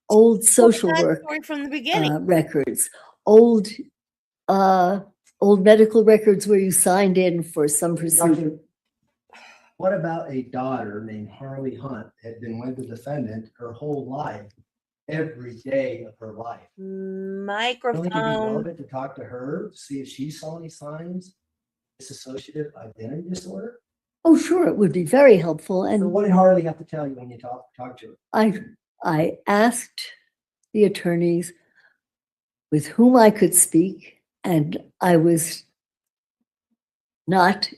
Speaker 3: old
Speaker 2: told
Speaker 3: social
Speaker 2: that
Speaker 3: work
Speaker 2: story from the beginning.
Speaker 3: records, old medical records where you signed in for some procedure.
Speaker 4: what about a daughter named Harley Hunt that had been with the defendant her whole life, every day of her life? Don't think it'd be
Speaker 2: Microphone.
Speaker 4: relevant to talk to her, to see if she saw any signs of dissociative identity disorder?
Speaker 3: Oh, sure, it would be very helpful.
Speaker 4: So
Speaker 3: And
Speaker 4: what did Harley have to tell you when you talk to her?
Speaker 3: I asked the attorneys with whom I could speak, and I was not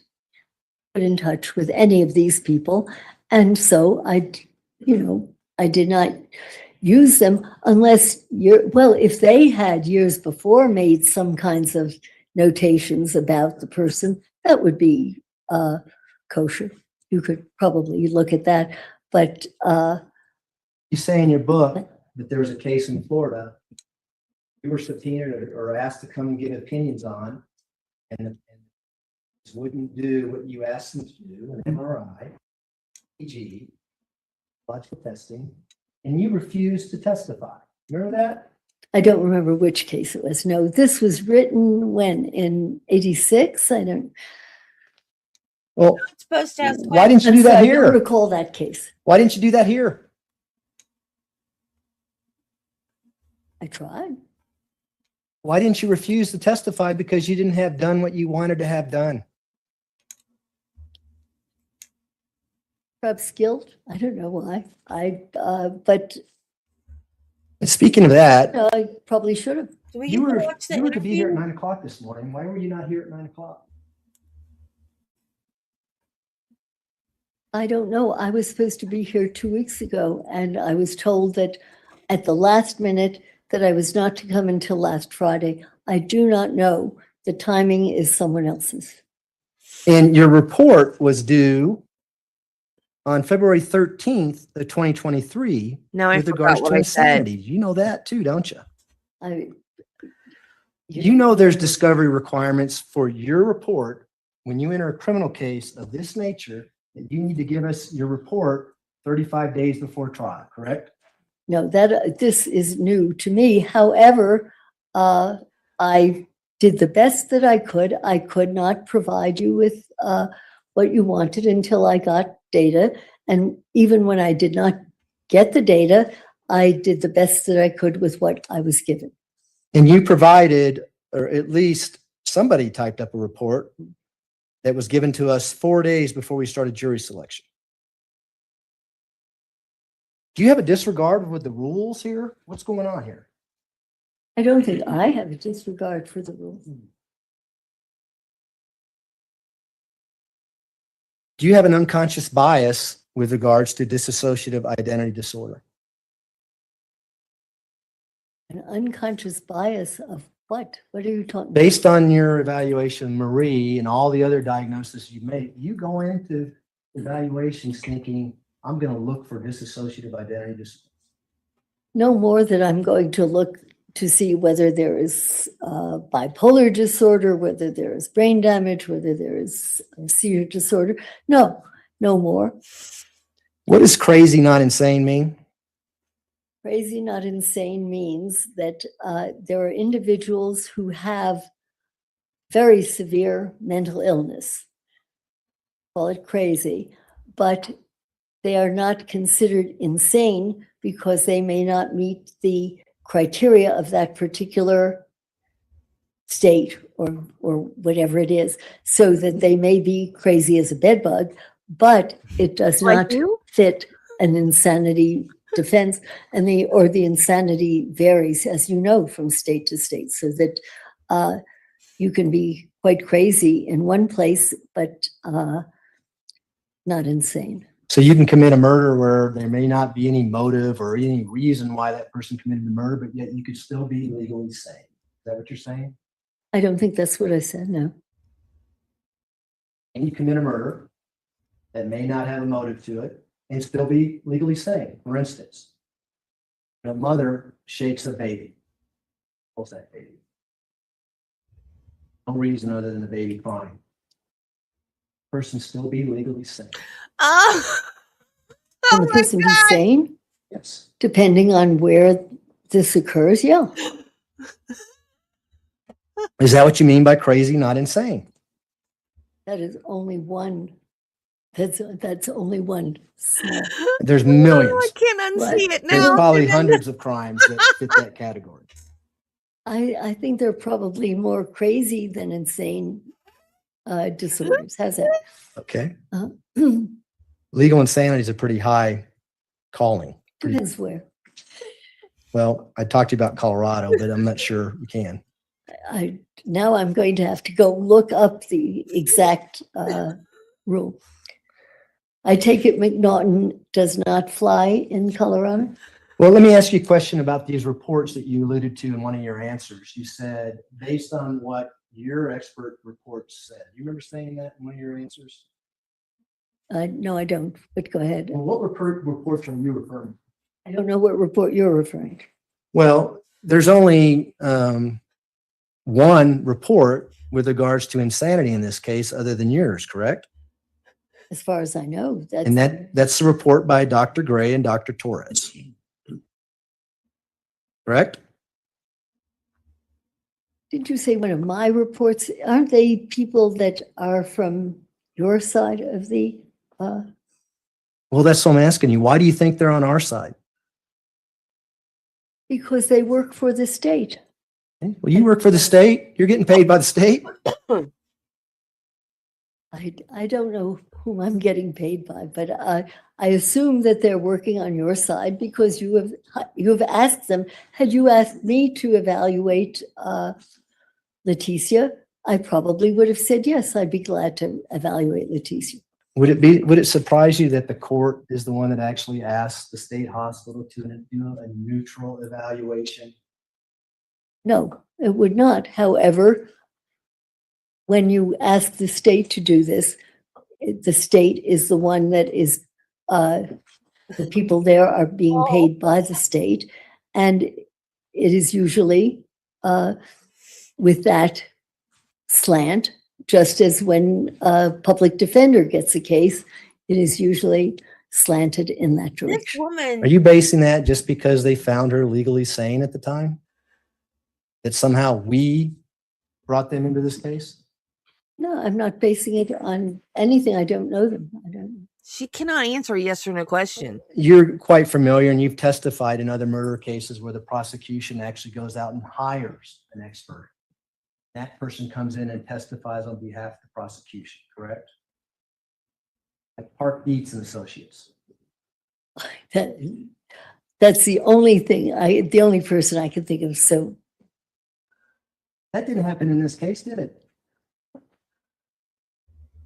Speaker 3: put in touch with any of these people. And so I did not use them unless if they had years before made some kinds of notations about the person, that would be kosher. You could probably look at that. But
Speaker 4: You say in your book that there was a case in Florida you were subpoenaed or asked to come and give opinions on, and wouldn't do what you asked them to do, an MRI, EG, logical testing, and you refused to testify. Remember that?
Speaker 3: I don't remember which case it was. No, this was written when, in 86? I don't.
Speaker 4: Well,
Speaker 2: It's supposed to have
Speaker 4: why didn't you do that
Speaker 3: I don't
Speaker 4: here?
Speaker 3: recall that case.
Speaker 4: Why didn't you do that here?
Speaker 3: I tried.
Speaker 4: Why didn't you refuse to testify? Because you didn't have done what you wanted to have done.
Speaker 3: Perhaps guilt. I don't know why. But
Speaker 4: And speaking of that,
Speaker 3: I probably should have.
Speaker 2: Do we
Speaker 4: you
Speaker 2: get to
Speaker 4: were
Speaker 2: watch the
Speaker 4: you were to be here at
Speaker 2: interview?
Speaker 4: 9:00 this morning. Why were you not here at 9:00?
Speaker 3: I don't know. I was supposed to be here 2 weeks ago, and I was told that at the last minute that I was not to come until last Friday. I do not know. The timing is someone else's.
Speaker 4: And your report was due on February 13th of 2023
Speaker 2: No, I
Speaker 4: with
Speaker 2: forgot
Speaker 4: regards
Speaker 2: what
Speaker 4: to
Speaker 2: I said.
Speaker 4: insanity. You know that too, don't you?
Speaker 3: I,
Speaker 4: You know there's discovery requirements for your report when you enter a criminal case of this nature, that you need to give us your report 35 days before trial, correct?
Speaker 3: No, this is new to me. However, I did the best that I could. I could not provide you with what you wanted until I got data. And even when I did not get the data, I did the best that I could with what I was given.
Speaker 4: And you provided, or at least somebody typed up a report that was given to us 4 days before we started jury selection. Do you have a disregard with the rules here? What's going on here?
Speaker 3: I don't think I have a disregard for the rules.
Speaker 4: Do you have an unconscious bias with regards to dissociative identity disorder?
Speaker 3: An unconscious bias of what? What are you talking about?
Speaker 4: Based on your evaluation, Marie, and all the other diagnoses you made, you go into evaluations thinking, I'm going to look for dissociative identity disorder.
Speaker 3: No more than I'm going to look to see whether there is bipolar disorder, whether there is brain damage, whether there is a seizure disorder. No, no more.
Speaker 4: What does crazy, not insane mean?
Speaker 3: Crazy, not insane means that there are individuals who have very severe mental illness. Call it crazy, but they are not considered insane because they may not meet the criteria of that particular state or whatever it is, so that they may be crazy as a bedbug, but it does
Speaker 2: Like
Speaker 3: not
Speaker 2: you?
Speaker 3: fit an insanity defense, and the insanity varies, as you know, from state to state, so that you can be quite crazy in one place, but not insane.
Speaker 4: So you can commit a murder where there may not be any motive or any reason why that person committed the murder, but yet you could still be legally sane. Is that what you're saying?
Speaker 3: I don't think that's what I said, no.
Speaker 4: And you commit a murder that may not have a motive to it and still be legally sane. For instance, a mother shakes a baby. What's that baby? No reason other than the baby crying. Person still be legally sane.
Speaker 2: Oh,
Speaker 3: Can the
Speaker 2: my
Speaker 3: person be
Speaker 2: God.
Speaker 3: sane?
Speaker 4: Yes.
Speaker 3: Depending on where this occurs, yeah.
Speaker 4: Is that what you mean by crazy, not insane?
Speaker 3: That is only one. That's only one small.
Speaker 4: There's
Speaker 2: Oh,
Speaker 4: millions.
Speaker 2: I can't unsee
Speaker 3: Right.
Speaker 2: it
Speaker 4: There's
Speaker 2: now.
Speaker 4: probably hundreds of crimes that fit that category.
Speaker 3: I think they're probably more crazy than insane disorders. How's that?
Speaker 4: Okay.
Speaker 3: Uh,
Speaker 4: Legal insanity is a pretty high calling.
Speaker 3: Depends where.
Speaker 4: Well, I talked to you about Colorado, but I'm not sure you can.
Speaker 3: Now I'm going to have to go look up the exact rule. I take it McNaughton does not fly in Colorado?
Speaker 4: Well, let me ask you a question about these reports that you alluded to in one of your answers. You said, based on what your expert reports said. You remember saying that in one of your answers?
Speaker 3: No, I don't, but go ahead.
Speaker 4: Well, what reports are you referring to?
Speaker 3: I don't know what report you're referring to.
Speaker 4: Well, there's only one report with regards to insanity in this case other than yours, correct?
Speaker 3: As far as I know,
Speaker 4: And that's the report by Dr. Gray and Dr. Torres. Correct?
Speaker 3: Did you say one of my reports? Aren't they people that are from your side of the?
Speaker 4: Well, that's what I'm asking you. Why do you think they're on our side?
Speaker 3: Because they work for the state.
Speaker 4: Okay. Well, you work for the state. You're getting paid by the state.
Speaker 3: I don't know whom I'm getting paid by, but I assume that they're working on your side because you have asked them. Had you asked me to evaluate Letecia, I probably would have said yes. I'd be glad to evaluate Letecia.
Speaker 4: Would it surprise you that the court is the one that actually asked the state hospital to do a neutral evaluation?
Speaker 3: No, it would not. However, when you ask the state to do this, the state is the one that is, the people there are being paid by the state. And it is usually with that slant, just as when a public defender gets a case, it is usually slanted in that
Speaker 2: This
Speaker 3: direction.
Speaker 2: woman.
Speaker 4: Are you basing that just because they found her legally sane at the time? That somehow we brought them into this case?
Speaker 3: No, I'm not basing it on anything. I don't know them. I don't.
Speaker 2: She cannot answer a yes or no question.
Speaker 4: You're quite familiar and you've testified in other murder cases where the prosecution actually goes out and hires an expert. That person comes in and testifies on behalf of the prosecution, correct? Like Park Dietz and Associates.
Speaker 3: That's the only thing the only person I can think of. So
Speaker 4: That didn't happen in this case, did it?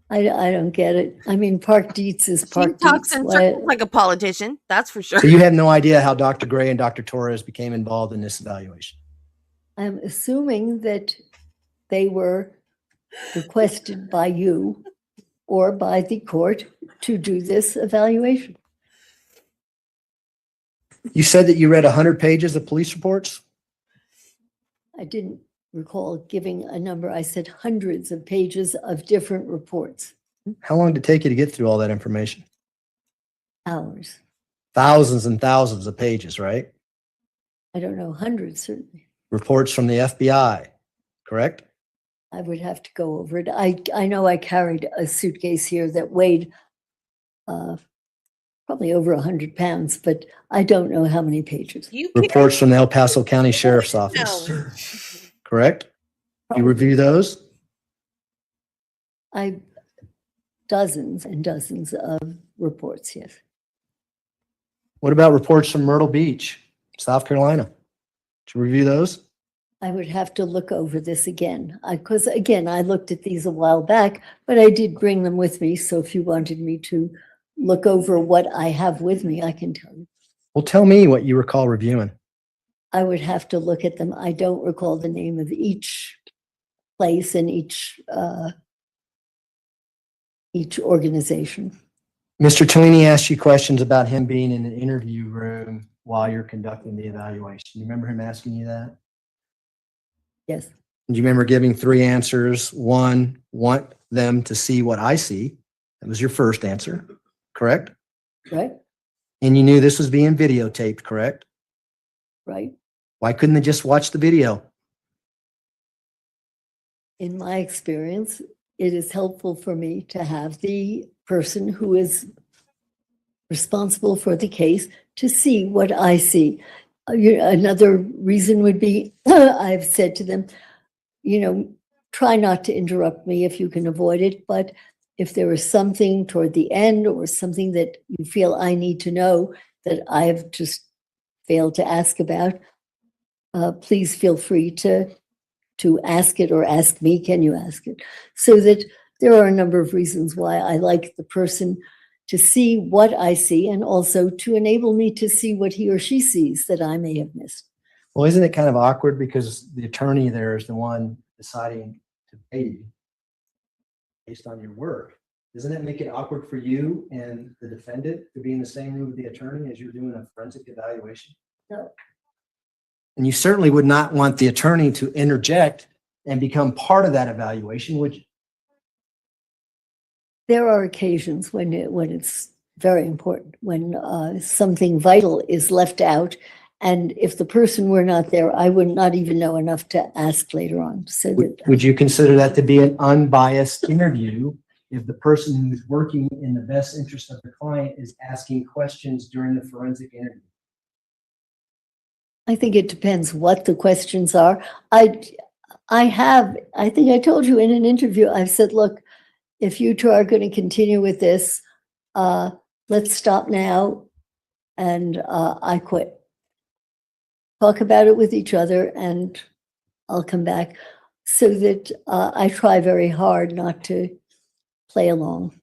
Speaker 3: I don't get it. I mean, Park Dietz is
Speaker 2: She
Speaker 3: Park
Speaker 2: talks
Speaker 3: Dietz.
Speaker 2: in
Speaker 3: Why-
Speaker 2: circles like a politician, that's for sure.
Speaker 4: So you have no idea how Dr. Gray and Dr. Torres became involved in this evaluation?
Speaker 3: I'm assuming that they were requested by you or by the court to do this evaluation.
Speaker 4: You said that you read 100 pages of police reports?
Speaker 3: I didn't recall giving a number. I said hundreds of pages of different reports,
Speaker 4: How long did it take you to get through all that information?
Speaker 3: hours.
Speaker 4: Thousands and thousands of pages, right?
Speaker 3: I don't know, hundreds certainly.
Speaker 4: Reports from the FBI, correct?
Speaker 3: I would have to go over it. I know I carried a suitcase here that weighed probably over 100 pounds, but I don't know how many pages.
Speaker 2: You can't
Speaker 4: Reports from the El Paso County Sheriff's Office,
Speaker 2: know.
Speaker 4: correct? You review those?
Speaker 3: Dozens and dozens of reports, yes.
Speaker 4: What about reports from Myrtle Beach, South Carolina? Did you review those?
Speaker 3: I would have to look over this again, because again, I looked at these a while back, but I did bring them with me. So if you wanted me to look over what I have with me, I can tell you.
Speaker 4: Well, tell me what you recall reviewing.
Speaker 3: I would have to look at them. I don't recall the name of each place and each organization.
Speaker 4: Mr. Tellini asked you questions about him being in an interview room while you're conducting the evaluation. You remember him asking you that?
Speaker 3: Yes,
Speaker 4: Do you remember giving 3 answers? 1, want them to see what I see. That was your first answer, correct?
Speaker 3: right,
Speaker 4: And you knew this was being videotaped, correct?
Speaker 3: right.
Speaker 4: Why couldn't they just watch the video?
Speaker 3: In my experience, it is helpful for me to have the person who is responsible for the case to see what I see. Another reason would be, I've said to them, try not to interrupt me if you can avoid it, but if there is something toward the end or something that you feel I need to know that I have just failed to ask about, please feel free to ask it or ask me, can you ask it? So that there are a number of reasons why I like the person to see what I see and also to enable me to see what he or she sees that I may have missed.
Speaker 4: Well, isn't it kind of awkward because the attorney there is the one deciding to pay you based on your work? Doesn't it make it awkward for you and the defendant to be in the same room with the attorney as you're doing a forensic evaluation?
Speaker 3: No.
Speaker 4: And you certainly would not want the attorney to interject and become part of that evaluation, would you?
Speaker 3: There are occasions when it's very important, when something vital is left out. And if the person were not there, I would not even know enough to ask later on. So
Speaker 4: Would you consider that to be an unbiased interview if the person who's working in the best interest of the client is asking questions during the forensic interview?
Speaker 3: I think it depends what the questions are. I think I told you in an interview, I've said, look, if you two are going to continue with this, let's stop now and I quit. Talk about it with each other and I'll come back, so that I try very hard not to play along.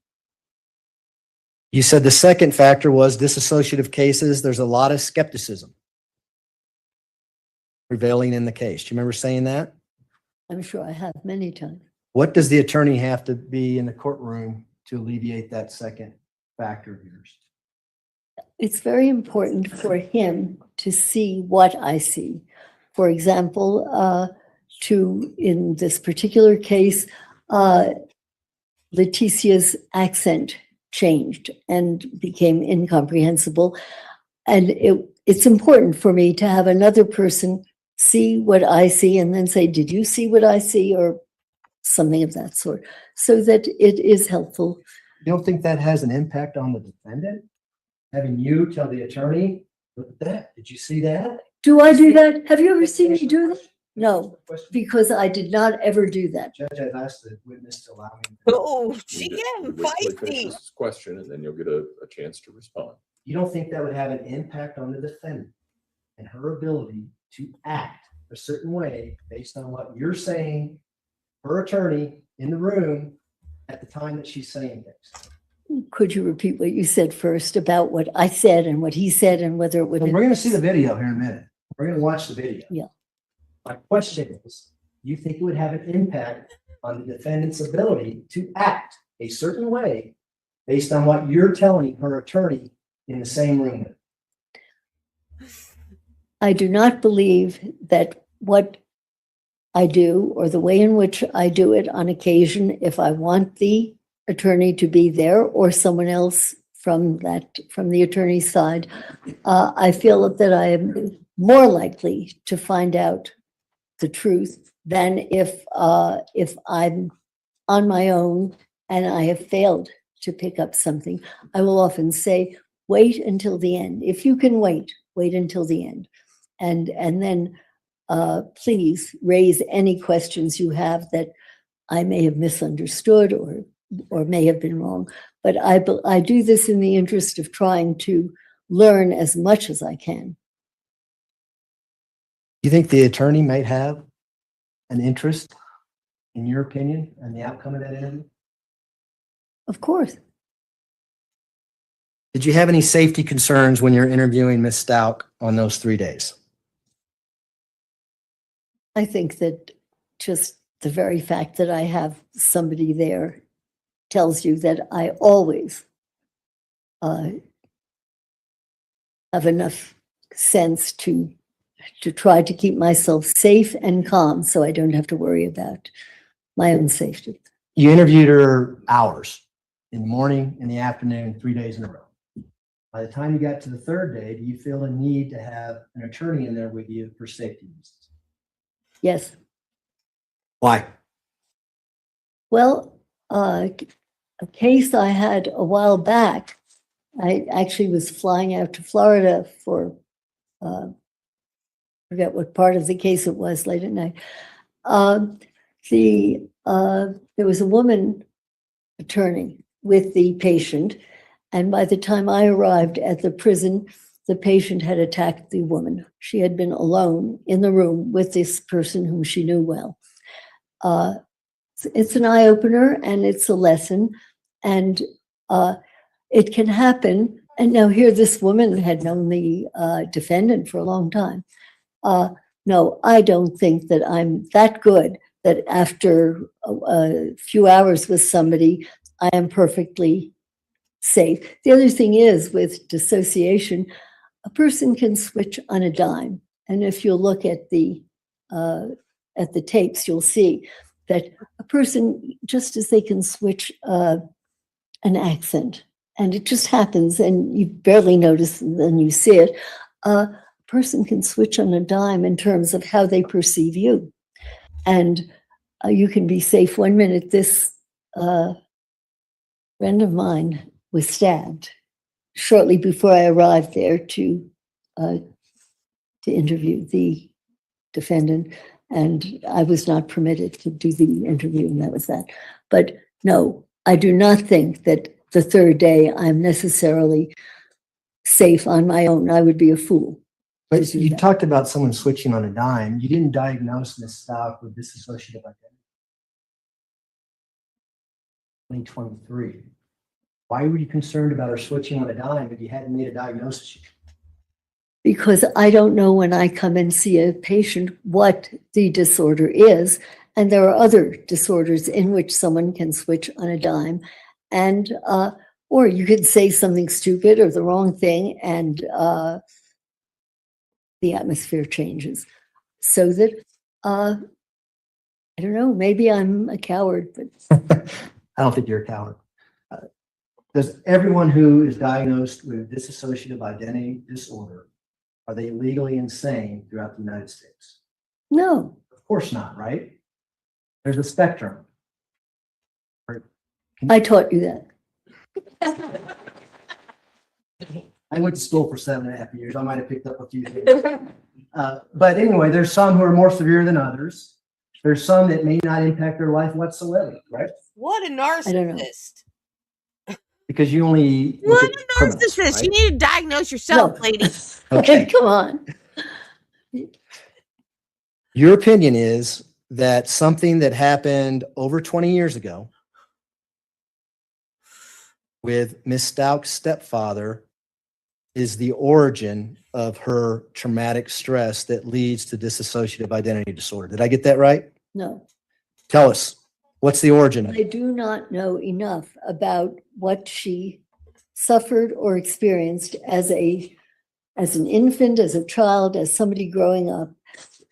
Speaker 4: You said the second factor was disassociative cases. There's a lot of skepticism prevailing in the case. Do you remember saying that?
Speaker 3: I'm sure I have many times.
Speaker 4: What does the attorney have to be in the courtroom to alleviate that second factor of yours?
Speaker 3: It's very important for him to see what I see. For example, in this particular case, Letecia's accent changed and became incomprehensible. And it's important for me to have another person see what I see and then say, did you see what I see? Or something of that sort, so that it is helpful.
Speaker 4: You don't think that has an impact on the defendant? Having you tell the attorney, look at that, did you see that?
Speaker 3: Do I do that? Have you ever seen me do that? No, because I did not ever do that.
Speaker 4: Judge, I've asked the witness to allow me.
Speaker 2: Oh, she
Speaker 5: You
Speaker 2: getting
Speaker 5: wait till he finishes
Speaker 2: feisty.
Speaker 5: his question, and then you'll get a chance to respond.
Speaker 4: You don't think that would have an impact on the defendant and her ability to act a certain way based on what you're saying, her attorney in the room at the time that she's saying things.
Speaker 3: Could you repeat what you said first about what I said and what he said and whether it would?
Speaker 4: Well, we're going to see the video here in a minute. We're going to watch the video.
Speaker 3: Yeah.
Speaker 4: My question is, do you think it would have an impact on the defendant's ability to act a certain way based on what you're telling her attorney in the same room?
Speaker 3: I do not believe that what I do or the way in which I do it on occasion, if I want the attorney to be there or someone else from the attorney's side, I feel that I am more likely to find out the truth than if I'm on my own and I have failed to pick up something. I will often say, wait until the end. If you can wait until the end. And then please raise any questions you have that I may have misunderstood or may have been wrong. But I do this in the interest of trying to learn as much as I can.
Speaker 4: Do you think the attorney might have an interest, in your opinion, in the outcome of that interview?
Speaker 3: Of course.
Speaker 4: Did you have any safety concerns when you're interviewing Ms. Stauch on those 3 days?
Speaker 3: I think that just the very fact that I have somebody there tells you that I always have enough sense to try to keep myself safe and calm so I don't have to worry about my own safety.
Speaker 4: You interviewed her hours, in the morning, in the afternoon, 3 days in a row. By the time you got to the third day, do you feel a need to have an attorney in there with you for safety reasons?
Speaker 3: Yes.
Speaker 4: Why?
Speaker 3: Well, a case I had a while back, I actually was flying out to Florida for, I forget what part of the case it was, late at night. There was a woman attorney with the patient, and by the time I arrived at the prison, the patient had attacked the woman. She had been alone in the room with this person whom she knew well. It's an eye-opener and it's a lesson, and it can happen. And now here this woman had known the defendant for a long time. No, I don't think that I'm that good that after a few hours with somebody, I am perfectly safe. The other thing is with dissociation, a person can switch on a dime. And if you look at the tapes, you'll see that a person, just as they can switch an accent, and it just happens and you barely notice and then you see it, a person can switch on a dime in terms of how they perceive you. And you can be safe 1 minute. This friend of mine was stabbed shortly before I arrived there to interview the defendant, and I was not permitted to do the interview, and that was that. But no, I do not think that the third day I'm necessarily safe on my own. I would be a fool.
Speaker 4: But you talked about someone switching on a dime. You didn't diagnose Ms. Stauch with dissociative identity. 2023. Why were you concerned about her switching on a dime if you hadn't made a diagnosis yet?
Speaker 3: Because I don't know when I come and see a patient what the disorder is. And there are other disorders in which someone can switch on a dime. And, or you could say something stupid or the wrong thing and the atmosphere changes. So that, I don't know, maybe I'm a coward, but.
Speaker 4: I don't think you're a coward. Does everyone who is diagnosed with dissociative identity disorder, are they legally insane throughout the United States?
Speaker 3: No.
Speaker 4: Of course not, right? There's a spectrum.
Speaker 3: I taught you that.
Speaker 4: I went to school for 7.5 years. I might have picked up a few things. But anyway, there's some who are more severe than others. There's some that may not impact their life whatsoever, right?
Speaker 2: What a
Speaker 3: I don't know.
Speaker 2: narcissist.
Speaker 4: Because you only
Speaker 2: What
Speaker 4: look
Speaker 2: a
Speaker 4: at criminals,
Speaker 2: narcissist.
Speaker 4: right?
Speaker 2: You need to diagnose yourself,
Speaker 3: No.
Speaker 2: lady.
Speaker 4: Okay.
Speaker 3: Come on.
Speaker 4: Your opinion is that something that happened over 20 years ago with Miss Stauch's stepfather is the origin of her traumatic stress that leads to dissociative identity disorder. Did I get that right?
Speaker 3: No,
Speaker 4: Tell us, what's the origin of
Speaker 3: I
Speaker 4: it?
Speaker 3: do not know enough about what she suffered or experienced as an infant, as a child, as somebody growing up,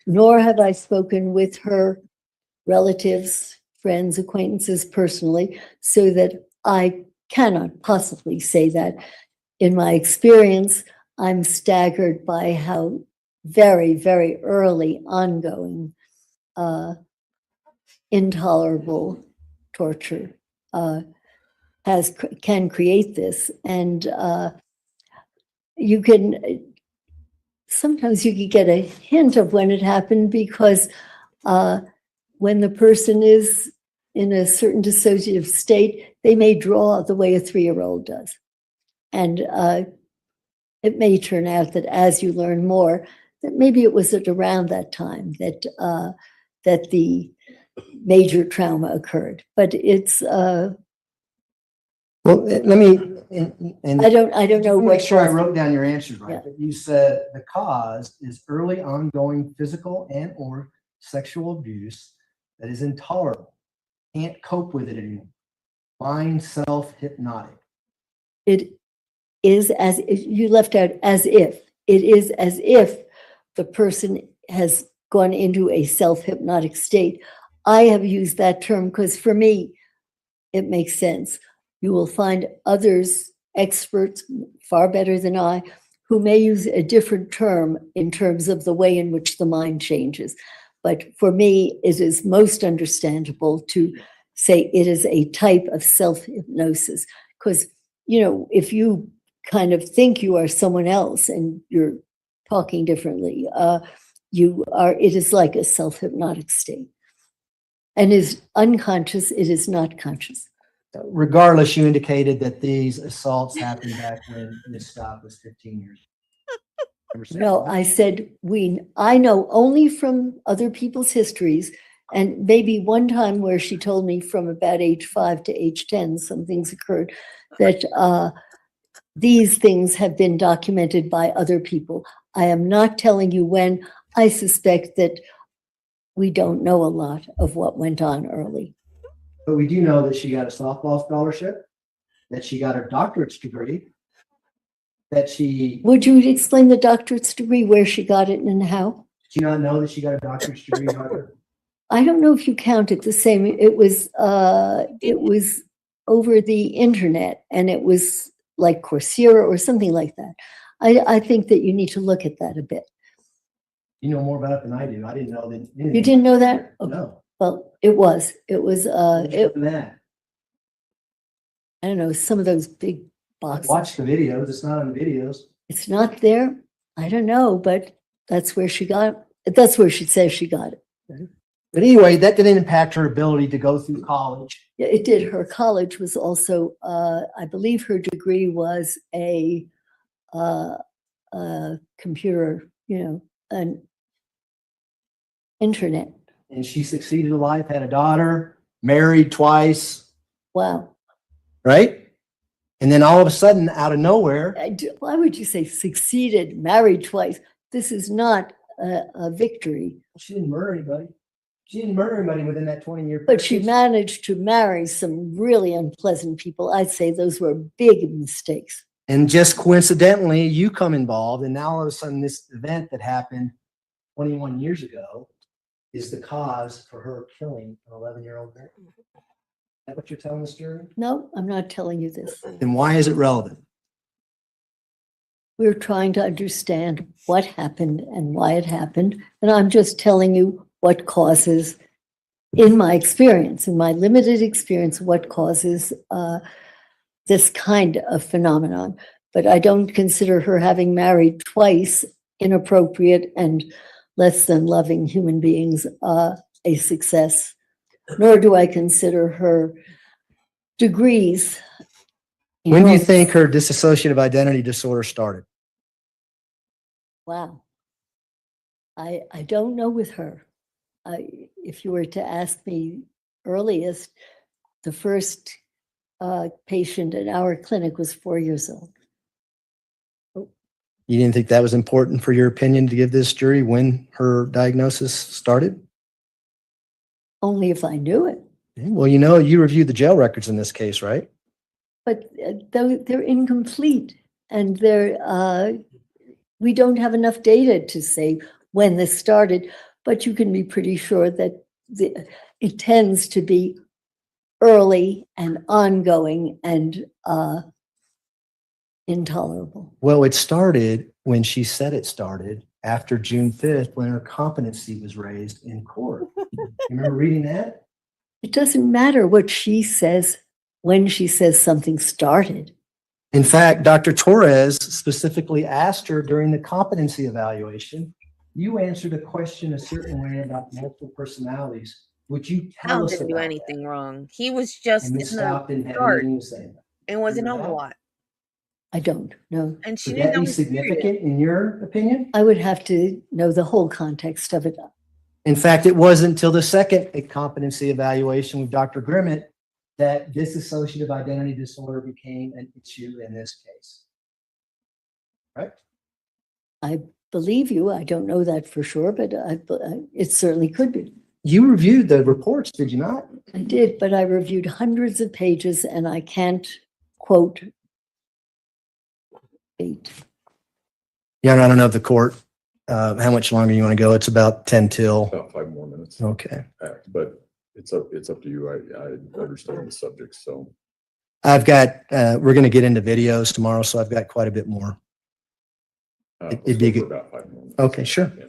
Speaker 3: nor have I spoken with her relatives, friends, acquaintances personally, so that I cannot possibly say that. In my experience, I'm staggered by how very, very early ongoing intolerable torture can create this. And you can sometimes you can get a hint of when it happened, because when the person is in a certain dissociative state, they may draw the way a 3-year-old does. And it may turn out that as you learn more, that maybe it was at around that time that that the major trauma occurred. But it's
Speaker 4: Well, let me, and
Speaker 3: I don't know
Speaker 4: make
Speaker 3: what
Speaker 4: sure I
Speaker 3: caused it.
Speaker 4: wrote down your answers right.
Speaker 3: Yeah.
Speaker 4: But you said the cause is early ongoing physical and or sexual abuse that is intolerable, can't cope with it anymore. Mind self-hypnotic.
Speaker 3: It is as if you left out as if. It is as if the person has gone into a self-hypnotic state. I have used that term because for me, it makes sense. You will find others, experts far better than I, who may use a different term in terms of the way in which the mind changes. But for me, it is most understandable to say it is a type of self-hypnosis. Because, you know, if you kind of think you are someone else and you're talking differently, it is like a self-hypnotic state. And is unconscious, it is not conscious.
Speaker 4: Regardless, you indicated that these assaults happened back when Miss Stauch was 15 years old.
Speaker 3: No, I said I know only from other people's histories, and maybe one time where she told me from about age 5 to age 10, some things occurred, that these things have been documented by other people. I am not telling you when. I suspect that we don't know a lot of what went on early.
Speaker 4: But we do know that she got a softball scholarship, that she got her doctorate's degree, that she,
Speaker 3: Would you explain the doctorate's degree, where she got it and how?
Speaker 4: do you not know that she got a doctorate's degree? Doctor?
Speaker 3: I don't know if you count it the same. It was over the internet, and it was like Coursera or something like that. I think that you need to look at that a bit.
Speaker 4: You know more about it than I do. I didn't know that.
Speaker 3: You didn't know that? Okay.
Speaker 4: No.
Speaker 3: Well, it was
Speaker 4: That.
Speaker 3: I don't know, some of those big boxes.
Speaker 4: Watch the videos. It's not on the videos.
Speaker 3: It's not there. I don't know, but that's where she got it. That's where she says she got it.
Speaker 4: But anyway, that didn't impact her ability to go through college.
Speaker 3: Yeah, it did. Her college was also, I believe her degree was a computer, an internet.
Speaker 4: And she succeeded in life, had a daughter, married twice,
Speaker 3: Wow.
Speaker 4: right? And then all of a sudden, out of nowhere,
Speaker 3: Why would you say succeeded, married twice? This is not a victory.
Speaker 4: she didn't murder anybody. She didn't murder anybody within that 20-year period.
Speaker 3: But she managed to marry some really unpleasant people. I'd say those were big mistakes.
Speaker 4: And just coincidentally, you come involved, and now all of a sudden, this event that happened 21 years ago is the cause for her killing an 11-year-old girl. Is that what you're telling us, jury?
Speaker 3: No, I'm not telling you this.
Speaker 4: Then why is it relevant?
Speaker 3: We're trying to understand what happened and why it happened. And I'm just telling you what causes, in my experience, in my limited experience, what causes this kind of phenomenon. But I don't consider her having married twice inappropriate and less than loving human beings a success, nor do I consider her degrees.
Speaker 4: When do you think her dissociative identity disorder started?
Speaker 3: Wow. I don't know with her. if you were to ask me earliest, the first patient at our clinic was 4 years old.
Speaker 4: You didn't think that was important for your opinion to give this jury when her diagnosis started?
Speaker 3: Only if I knew it.
Speaker 4: Well, you know, you reviewed the jail records in this case, right?
Speaker 3: But they're incomplete, and we don't have enough data to say when this started, but you can be pretty sure that it tends to be early and ongoing and intolerable.
Speaker 4: Well, it started when she said it started after June 5th, when her competency was raised in court. You remember reading that?
Speaker 3: It doesn't matter what she says when she says something started.
Speaker 4: In fact, Dr. Torres specifically asked her during the competency evaluation, you answered a question a certain way about multiple personalities. Would you tell
Speaker 2: Al
Speaker 4: us
Speaker 2: didn't do
Speaker 4: about
Speaker 2: anything
Speaker 4: that?
Speaker 2: wrong. He was just
Speaker 4: And
Speaker 2: in
Speaker 4: Ms.
Speaker 2: the
Speaker 4: Stauch didn't have
Speaker 2: start
Speaker 4: anything to say about it.
Speaker 2: and wasn't
Speaker 4: Remember
Speaker 2: home a
Speaker 4: that?
Speaker 2: lot.
Speaker 3: I don't know.
Speaker 2: And she
Speaker 4: Would
Speaker 2: didn't
Speaker 4: that
Speaker 2: know
Speaker 4: be
Speaker 2: his period.
Speaker 4: significant in your opinion?
Speaker 3: I would have to know the whole context of it.
Speaker 4: In fact, it wasn't until the second competency evaluation with Dr. Grimmett that dissociative identity disorder became an issue in this case. Right?
Speaker 3: I believe you. I don't know that for sure, but it certainly could be.
Speaker 4: You reviewed the reports, did you not?
Speaker 3: I did, but I reviewed hundreds of pages and I can't quote 8.
Speaker 4: Yeah, I don't know if the court, how much longer you want to go. It's about 10 till.
Speaker 5: About 5 more minutes.
Speaker 4: Okay.
Speaker 5: But it's up to you. I understand the subject, so.
Speaker 4: I've got, we're going to get into videos tomorrow, so I've got quite a bit more. It'd
Speaker 5: let's
Speaker 4: be
Speaker 5: go for
Speaker 4: good.
Speaker 5: about 5 more minutes.
Speaker 4: Okay, sure.
Speaker 5: Yeah.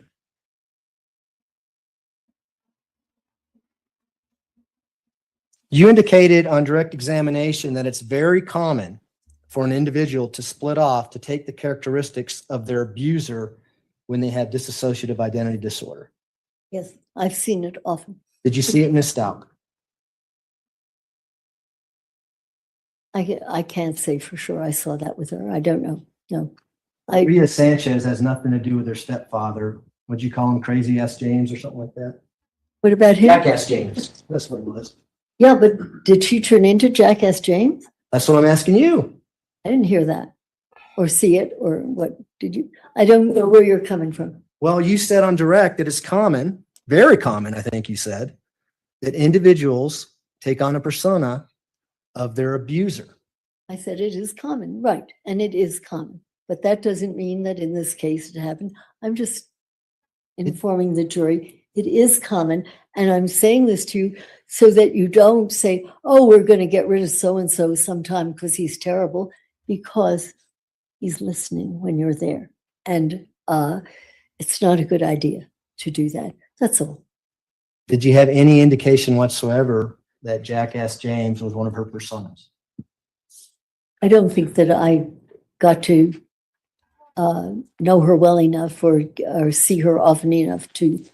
Speaker 4: You indicated on direct examination that it's very common for an individual to split off to take the characteristics of their abuser when they have dissociative identity disorder.
Speaker 3: Yes, I've seen it often.
Speaker 4: Did you see it, Ms. Stauch?
Speaker 3: I can't say for sure I saw that with her. I don't know. No. I
Speaker 4: Rita Sanchez has nothing to do with her stepfather. Would you call him Crazy Ass James or something like that?
Speaker 3: What about him?
Speaker 4: Jackass James. That's what it was.
Speaker 3: Yeah, but did she turn into Jackass James?
Speaker 4: That's what I'm asking you.
Speaker 3: I didn't hear that or see it or what did you? I don't know where you're coming from.
Speaker 4: Well, you said on direct that it's common, very common, I think you said, that individuals take on a persona of their abuser.
Speaker 3: I said it is common, right? And it is common, but that doesn't mean that in this case it happened. I'm just informing the jury it is common, and I'm saying this to you so that you don't say, "Oh, we're going to get rid of so and so sometime because he's terrible," because he's listening when you're there, and it's not a good idea to do that. That's all.
Speaker 4: Did you have any indication whatsoever that Jackass James was one of her personas?
Speaker 3: I don't think that I got to know her well enough or see her often enough to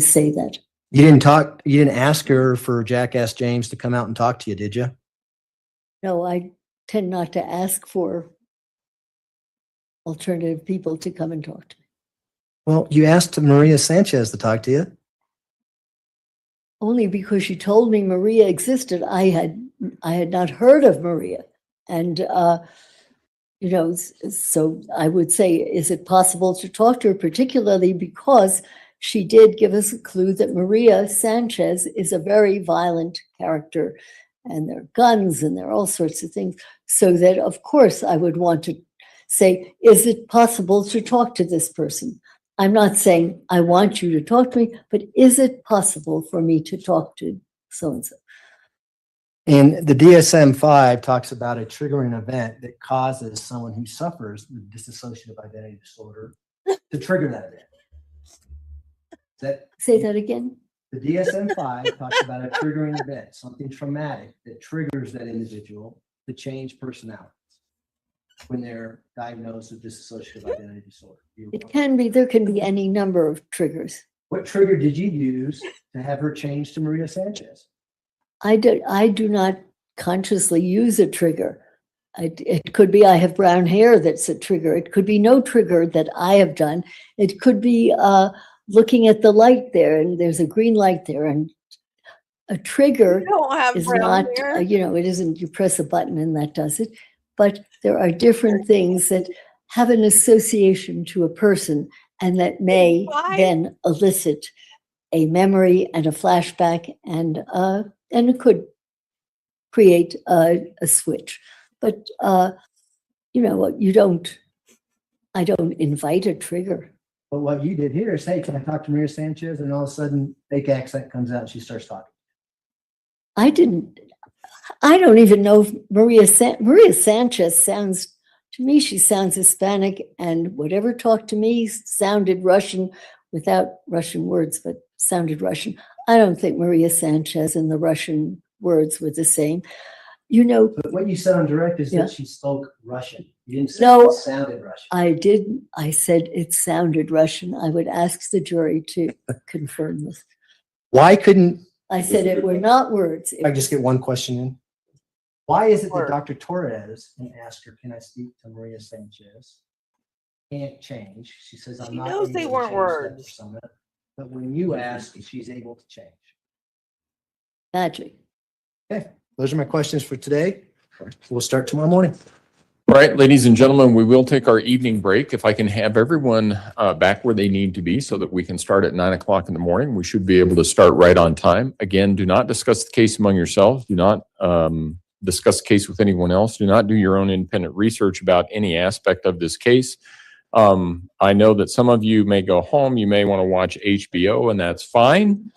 Speaker 3: say that.
Speaker 4: You didn't ask her for Jackass James to come out and talk to you, did you?
Speaker 3: No, I tend not to ask for alternative people to come and talk to me.
Speaker 4: Well, you asked Maria Sanchez to talk to you.
Speaker 3: Only because she told me Maria existed. I had not heard of Maria. And, so I would say, is it possible to talk to her, particularly because she did give us a clue that Maria Sanchez is a very violent character, and there are guns and there are all sorts of things. So that, of course, I would want to say, is it possible to talk to this person? I'm not saying I want you to talk to me, but is it possible for me to talk to so-and-so?
Speaker 4: And the DSM-5 talks about a triggering event that causes someone who suffers with dissociative identity disorder to trigger that event.
Speaker 3: Say that again.
Speaker 4: The DSM-5 talks about a triggering event, something traumatic that triggers that individual to change personality when they're diagnosed with dissociative identity disorder.
Speaker 3: There can be any number of triggers.
Speaker 4: What trigger did you use to have her change to Maria Sanchez?
Speaker 3: I do not consciously use a trigger. It could be I have brown hair that's a trigger. It could be no trigger that I have done. It could be looking at the light there, and there's a green light there, and a trigger
Speaker 2: don't have
Speaker 3: is
Speaker 2: brown
Speaker 3: not,
Speaker 2: hair.
Speaker 3: it isn't you press a button and that does it. But there are different things that have an association to a person and that may
Speaker 2: Why?
Speaker 3: then elicit a memory and a flashback, and it could create a switch. But you know what, I don't invite a trigger.
Speaker 4: But what you did here is, hey, can I talk to Maria Sanchez? And all of a sudden, fake accent comes out and she starts talking.
Speaker 3: I don't even know if Maria Sanchez sounds, to me, she sounds Hispanic, and whatever talked to me sounded Russian without Russian words, but sounded Russian. I don't think Maria Sanchez and the Russian words were the same. You know,
Speaker 4: But what you said on direct is
Speaker 3: Yeah.
Speaker 4: that she spoke Russian. You didn't say
Speaker 3: No.
Speaker 4: it sounded Russian.
Speaker 3: I didn't. I said it sounded Russian. I would ask the jury to confirm this.
Speaker 4: Why couldn't
Speaker 3: I said it were not words.
Speaker 4: I just get one question in? Why is it that
Speaker 2: Word.
Speaker 4: Dr. Torres, and asked her, can I speak to Maria Sanchez? Can't change. She says, I'm
Speaker 2: She
Speaker 4: not.
Speaker 2: knows
Speaker 4: able
Speaker 2: they
Speaker 4: to
Speaker 2: weren't
Speaker 4: change that
Speaker 2: words.
Speaker 4: persona. But when you ask, she's able to change.
Speaker 3: Magic.
Speaker 4: Okay, those are my questions for today. We'll start tomorrow morning.
Speaker 5: All right, ladies and gentlemen, we will take our evening break. If I can have everyone back where they need to be so that we can start at 9 o'clock in the morning, we should be able to start right on time. Again, do not discuss the case among yourselves. Do not discuss the case with anyone else. Do not do your own independent research about any aspect of this case. I know that some of you may go home. You may want to watch HBO, and that's fine.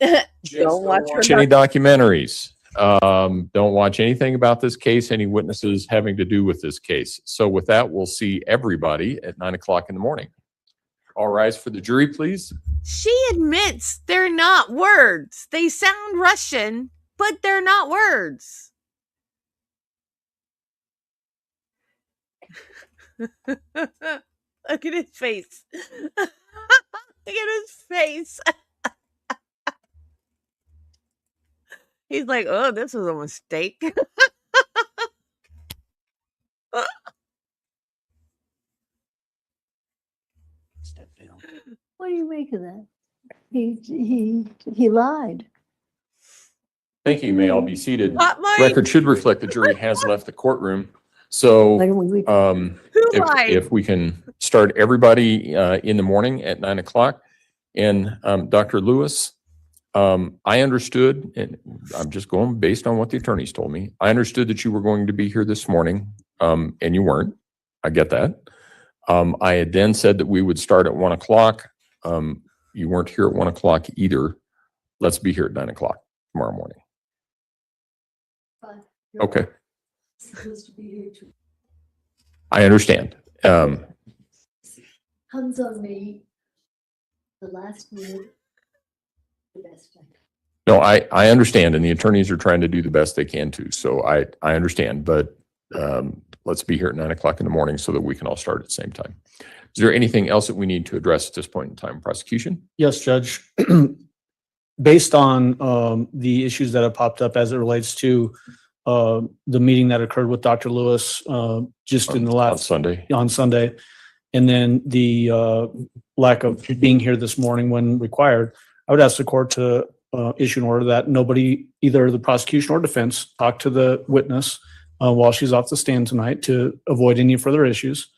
Speaker 2: Don't watch
Speaker 5: Any documentaries. Don't watch anything about this case, any witnesses having to do with this case. So with that, we'll see everybody at 9 o'clock in the morning. All rise for the jury, please.
Speaker 2: She admits they're not words. They sound Russian, but they're not words. Look at his face. Look at his face. He's like, oh, this was a mistake.
Speaker 3: What do you make of that? He lied.
Speaker 5: Thank you. You may all be seated.
Speaker 2: Hot mic.
Speaker 5: Record should reflect the jury has left the courtroom. So
Speaker 3: Why don't we leave?
Speaker 2: Who lied?
Speaker 5: if we can start everybody in the morning at 9 o'clock. And Dr. Lewis, I understood, and I'm just going based on what the attorneys told me. I understood that you were going to be here this morning, and you weren't. I get that. I had then said that we would start at 1 o'clock. You weren't here at 1 o'clock either. Let's be here at 9 o'clock tomorrow morning. Okay.
Speaker 3: Supposed to be here too.
Speaker 5: I understand.
Speaker 3: Comes on me. The last word. The best I can.
Speaker 5: No, I understand, and the attorneys are trying to do the best they can too. So I understand, but let's be here at 9 o'clock in the morning so that we can all start at the same time. Is there anything else that we need to address at this point in time, prosecution?
Speaker 6: Yes, Judge. Based on the issues that have popped up as it relates to the meeting that occurred with Dr. Lewis just in the
Speaker 5: On
Speaker 6: last
Speaker 5: Sunday?
Speaker 6: on Sunday, and then the lack of being here this morning when required, I would ask the court to issue an order that nobody, either the prosecution or defense, talk to the witness while she's off the stand tonight to avoid any further issues.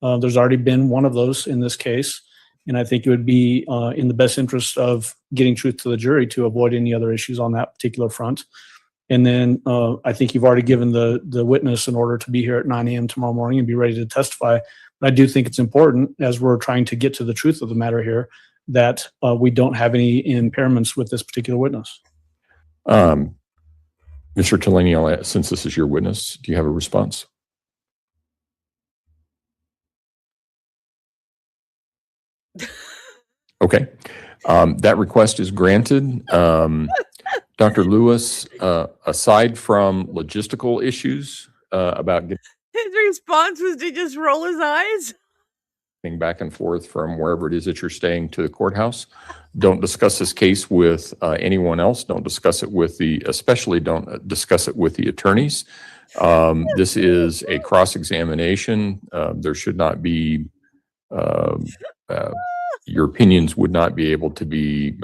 Speaker 6: There's already been one of those in this case, and I think it would be in the best interest of getting truth to the jury to avoid any other issues on that particular front. And then I think you've already given the witness an order to be here at 9 a.m. tomorrow morning and be ready to testify. But I do think it's important, as we're trying to get to the truth of the matter here, that we don't have any impairments with this particular witness.
Speaker 5: Mr. Tellini, since this is your witness, do you have a response? Okay. That request is granted. Dr. Lewis, aside from logistical issues about
Speaker 2: His response was to just roll his eyes.
Speaker 5: getting back and forth from wherever it is that you're staying to the courthouse, don't discuss this case with anyone else. Don't discuss it with especially don't discuss it with the attorneys. This is a cross-examination. There should not be your opinions would not be able to be,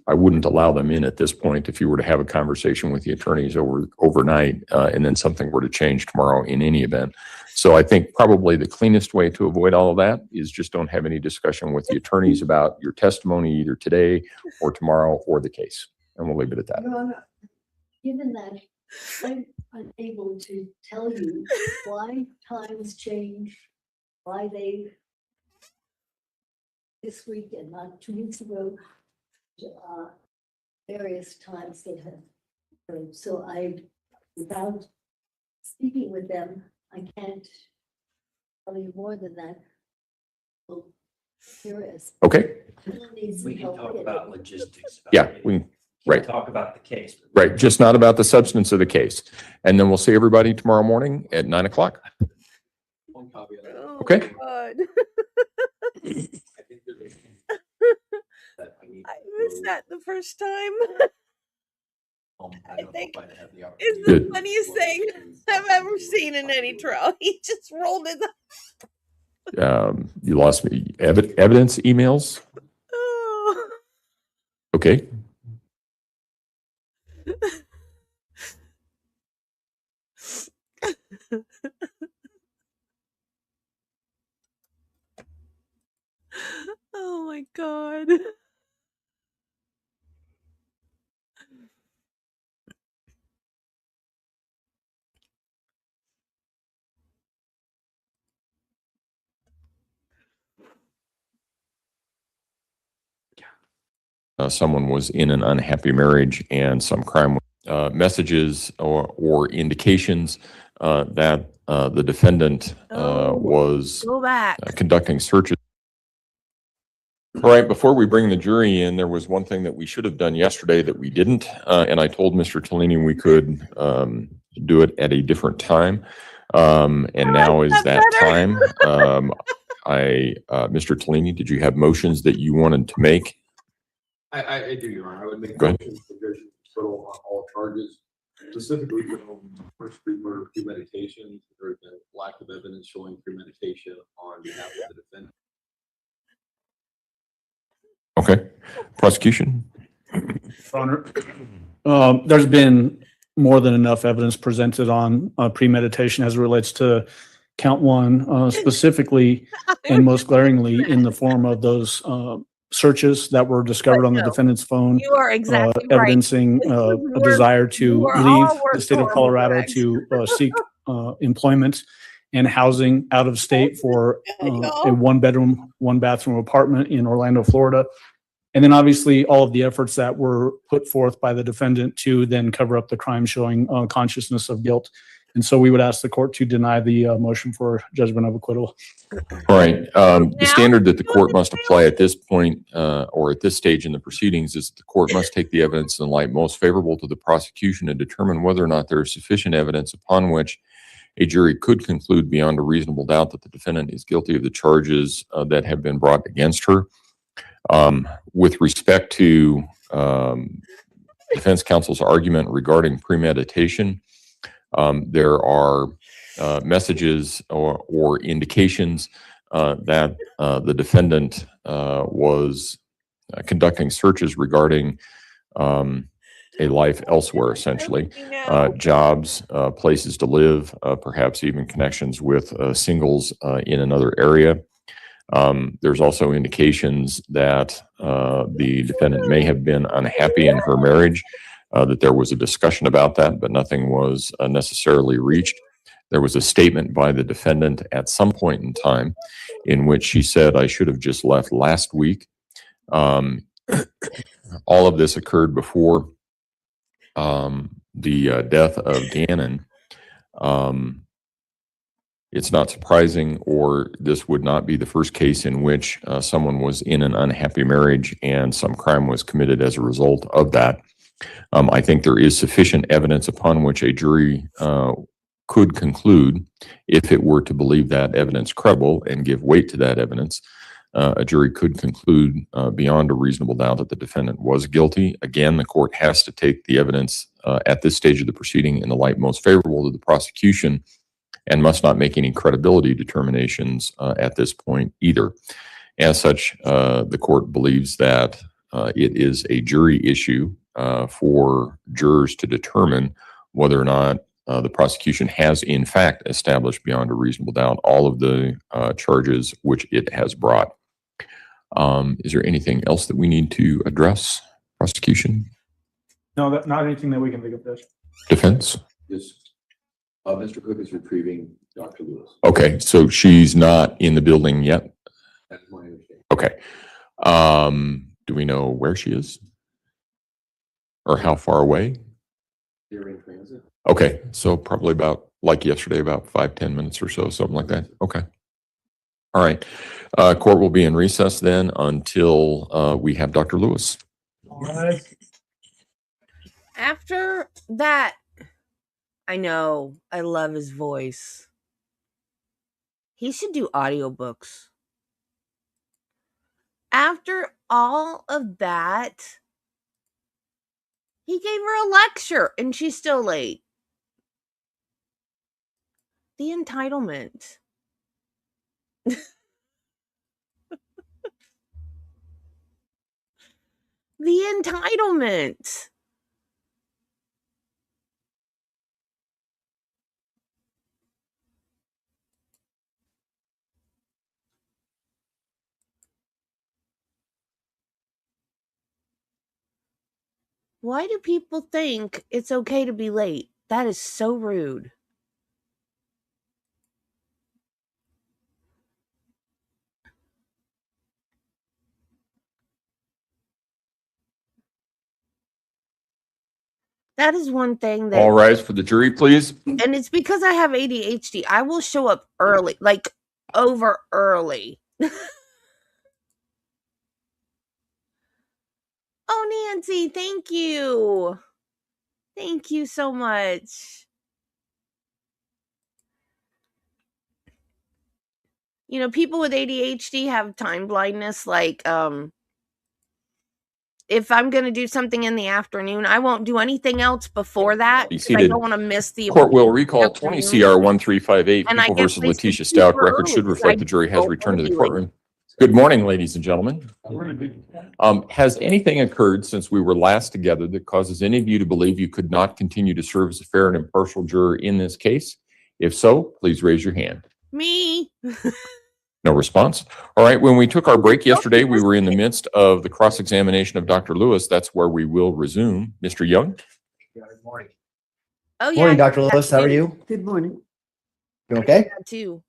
Speaker 5: I wouldn't allow them in at this point if you were to have a conversation with the attorneys overnight, and then something were to change tomorrow in any event. So I think probably the cleanest way to avoid all of that is just don't have any discussion with the attorneys about your testimony either today or tomorrow or the case. And we'll leave it at that.
Speaker 3: Your Honor, given that I'm unable to tell you why times change, why they this week and not 2 weeks ago, various times that have occurred. So without speaking with them, I can't tell you more than that. Well, here is.
Speaker 5: Okay.
Speaker 7: We can talk about logistics.
Speaker 5: Yeah, we can. Right.
Speaker 7: Talk about the case.
Speaker 5: Right. Just not about the substance of the case. And then we'll see everybody tomorrow morning at 9 o'clock.
Speaker 2: Oh,
Speaker 5: Okay.
Speaker 2: God. I missed that the first time. I think it's the
Speaker 5: Good.
Speaker 2: funniest thing I've ever seen in any trial. He just rolled in the.
Speaker 5: You lost me. Evidence emails.
Speaker 2: Oh.
Speaker 5: Okay.
Speaker 2: Oh my God.
Speaker 5: Someone was in an unhappy marriage and some crime messages or indications that the defendant was
Speaker 2: Go back.
Speaker 5: conducting searches. All right, before we bring the jury in, there was one thing that we should have done yesterday that we didn't, and I told Mr. Tellini we could do it at a different time, and now is that time. Mr. Tellini, did you have motions that you wanted to make?
Speaker 8: I do, Your Honor. I would make
Speaker 5: Go ahead.
Speaker 8: motions for judgment of acquittal on all charges, specifically first degree murder premeditation. There has been lack of evidence showing premeditation on behalf of the defendant.
Speaker 5: Okay, prosecution.
Speaker 6: Your Honor, there's been more than enough evidence presented on premeditation as it relates to count one, specifically and most glaringly in the form of those searches that were discovered on the defendant's phone,
Speaker 2: You are exactly right.
Speaker 6: evidencing a desire to
Speaker 2: you are
Speaker 6: leave
Speaker 2: all
Speaker 6: the state of
Speaker 2: horribly
Speaker 6: Colorado
Speaker 2: correct.
Speaker 6: to seek employment and housing out of state for a 1-bedroom, 1-bathroom apartment in Orlando, Florida. And then obviously all of the efforts that were put forth by the defendant to then cover up the crime, showing consciousness of guilt. And so we would ask the court to deny the motion for judgment of acquittal.
Speaker 5: All right. The standard that the court must apply at this point or at this stage in the proceedings is that the court must take the evidence in the light most favorable to the prosecution and determine whether or not there is sufficient evidence upon which a jury could conclude beyond a reasonable doubt that the defendant is guilty of the charges that have been brought against her. With respect to defense counsel's argument regarding premeditation, there are messages or indications that the defendant was conducting searches regarding a life elsewhere, essentially, jobs, places to live, perhaps even connections with singles in another area. There's also indications that the defendant may have been unhappy in her marriage, that there was a discussion about that, but nothing was necessarily reached. There was a statement by the defendant at some point in time in which she said, "I should have just left last week." All of this occurred before the death of Gannon. It's not surprising, or this would not be the first case in which someone was in an unhappy marriage and some crime was committed as a result of that. I think there is sufficient evidence upon which a jury could conclude, if it were to believe that evidence credible and give weight to that evidence, a jury could conclude beyond a reasonable doubt that the defendant was guilty. Again, the court has to take the evidence at this stage of the proceeding in the light most favorable to the prosecution and must not make any credibility determinations at this point either. As such, the court believes that it is a jury issue for jurors to determine whether or not the prosecution has in fact established beyond a reasonable doubt all of the charges which it has brought. Is there anything else that we need to address? Prosecution?
Speaker 6: No, not anything that we can think of, Judge.
Speaker 5: Defense?
Speaker 8: Yes. Mr. Cook is retrieving Dr. Lewis.
Speaker 5: Okay, so she's not in the building yet?
Speaker 8: That's my understanding.
Speaker 5: Okay. Do we know where she is? Or how far away?
Speaker 8: They're in transit.
Speaker 5: Okay, so probably about, like yesterday, about 5-10 minutes or so, something like that. Okay. All right. Court will be in recess then until we have Dr. Lewis.
Speaker 2: After that, I know, I love his voice. He should do audiobooks. After all of that, he gave her a lecture and she's still late. The entitlement. The entitlement. Why do people think it's okay to be late? That is so rude. That is one thing that,
Speaker 5: All rise for the jury, please.
Speaker 2: and it's because I have ADHD. I will show up early, like over early. Oh, Nancy, thank you. Thank you so much. You know, people with ADHD have time blindness. Like, if I'm going to do something in the afternoon, I won't do anything else before that.
Speaker 5: Be
Speaker 2: 'cause I
Speaker 5: seated.
Speaker 2: don't want to miss the
Speaker 5: Court will recall 20
Speaker 2: afternoon.
Speaker 5: CR 1358,
Speaker 2: And I
Speaker 5: People
Speaker 2: get
Speaker 5: versus
Speaker 2: placed
Speaker 5: Leticia
Speaker 2: super
Speaker 5: Stauch. Record
Speaker 2: early
Speaker 5: should
Speaker 2: because
Speaker 5: reflect
Speaker 2: I
Speaker 5: the jury has
Speaker 2: don't
Speaker 5: returned to
Speaker 2: wanna
Speaker 5: the
Speaker 2: be late.
Speaker 5: courtroom. Good morning, ladies and gentlemen. Has anything occurred since we were last together that causes any of you to believe you could not continue to serve as a fair and impartial juror in this case? If so, please raise your hand.
Speaker 2: Me.
Speaker 5: No response. All right. When we took our break yesterday, we were in the midst of the cross-examination of Dr. Lewis. That's where we will resume. Mr. Young?
Speaker 4: Good morning.
Speaker 2: Oh, yeah.
Speaker 4: Morning,
Speaker 2: I
Speaker 4: Dr.
Speaker 2: did
Speaker 4: Lewis.
Speaker 2: that
Speaker 4: How are
Speaker 2: too.
Speaker 4: you?
Speaker 3: Good morning.
Speaker 4: You
Speaker 2: I
Speaker 4: okay?
Speaker 2: did that too.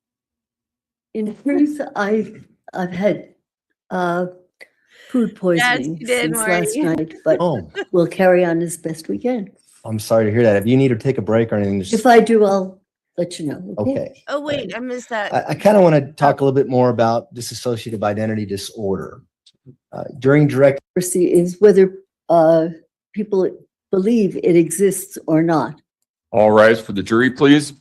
Speaker 3: In truth, I've had food poisoning
Speaker 2: you did,
Speaker 3: since last
Speaker 2: Marty.
Speaker 3: night, but
Speaker 4: Oh,
Speaker 3: we'll carry on as best we can.
Speaker 4: I'm sorry to hear that. If you need to take a break or anything, just,
Speaker 3: If I do, I'll let you know.
Speaker 4: okay.
Speaker 2: Oh, wait, I missed that.
Speaker 4: I kind of want to talk a little bit more about dissociative identity disorder. During direct,
Speaker 3: Controversy is whether people believe it exists or not.
Speaker 5: All rise for the jury, please.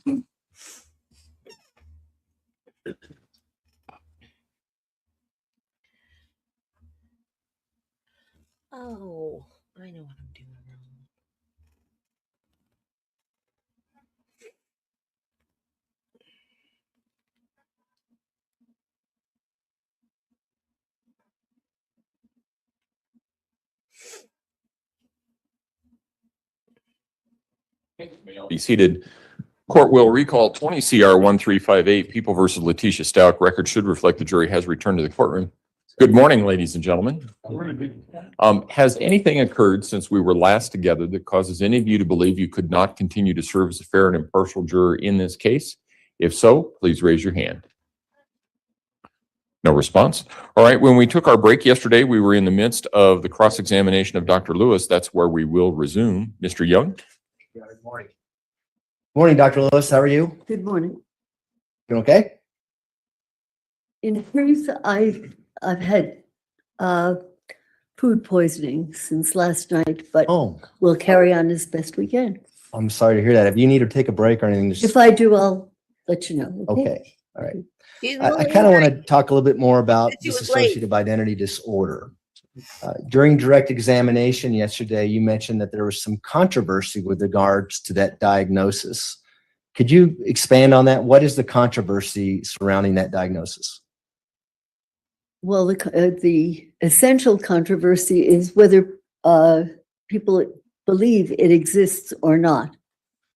Speaker 2: Oh, I know what I'm doing wrong.
Speaker 5: Be seated. Court will recall 20 CR 1358, People versus Leticia Stauch. Record should reflect the jury has returned to the courtroom. Good morning, ladies and gentlemen. Has anything occurred since we were last together that causes any of you to believe you could not continue to serve as a fair and impartial juror in this case? If so, please raise your hand. No response. All right. When we took our break yesterday, we were in the midst of the cross-examination of Dr. Lewis. That's where we will resume. Mr. Young?
Speaker 4: good morning. Morning, Dr. Lewis. How are you?
Speaker 3: Good morning.
Speaker 4: You okay?
Speaker 3: In truth, I've had food poisoning since last night, but
Speaker 4: Oh,
Speaker 3: we'll carry on as best we can.
Speaker 4: I'm sorry to hear that. If you need to take a break or anything, just,
Speaker 3: If I do, I'll let you know.
Speaker 4: okay. All right.
Speaker 2: She's
Speaker 4: I
Speaker 2: really
Speaker 4: kind of want
Speaker 2: nice.
Speaker 4: to talk a little bit more about
Speaker 2: She was late.
Speaker 4: dissociative identity disorder. During direct examination yesterday, you mentioned that there was some controversy with regards to that diagnosis. Could you expand on that? What is the controversy surrounding that diagnosis?
Speaker 3: Well, the essential controversy is whether people believe it exists or not.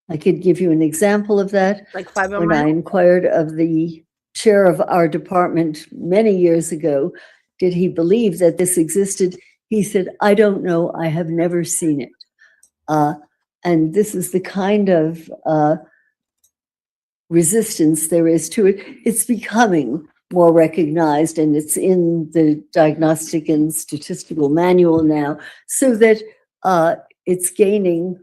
Speaker 3: I could give you an example of that.
Speaker 2: Like
Speaker 3: When I
Speaker 2: fibromyalgia.
Speaker 3: inquired of the chair of our department many years ago, did he believe that this existed? He said, I don't know, I have never seen it. And this is the kind of resistance there is to it. It's becoming more recognized, and it's in the Diagnostic and Statistical Manual now, so that it's gaining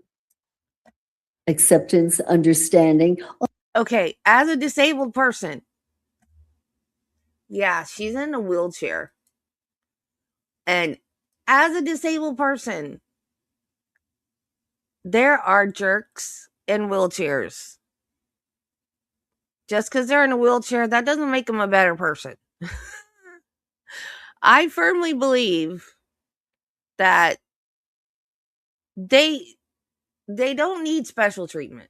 Speaker 3: acceptance, understanding.
Speaker 2: Okay, as a disabled person, yeah, she's in a wheelchair. And as a disabled person, there are jerks in wheelchairs. Just because they're in a wheelchair, that doesn't make them a better person. I firmly believe that they don't need special treatment.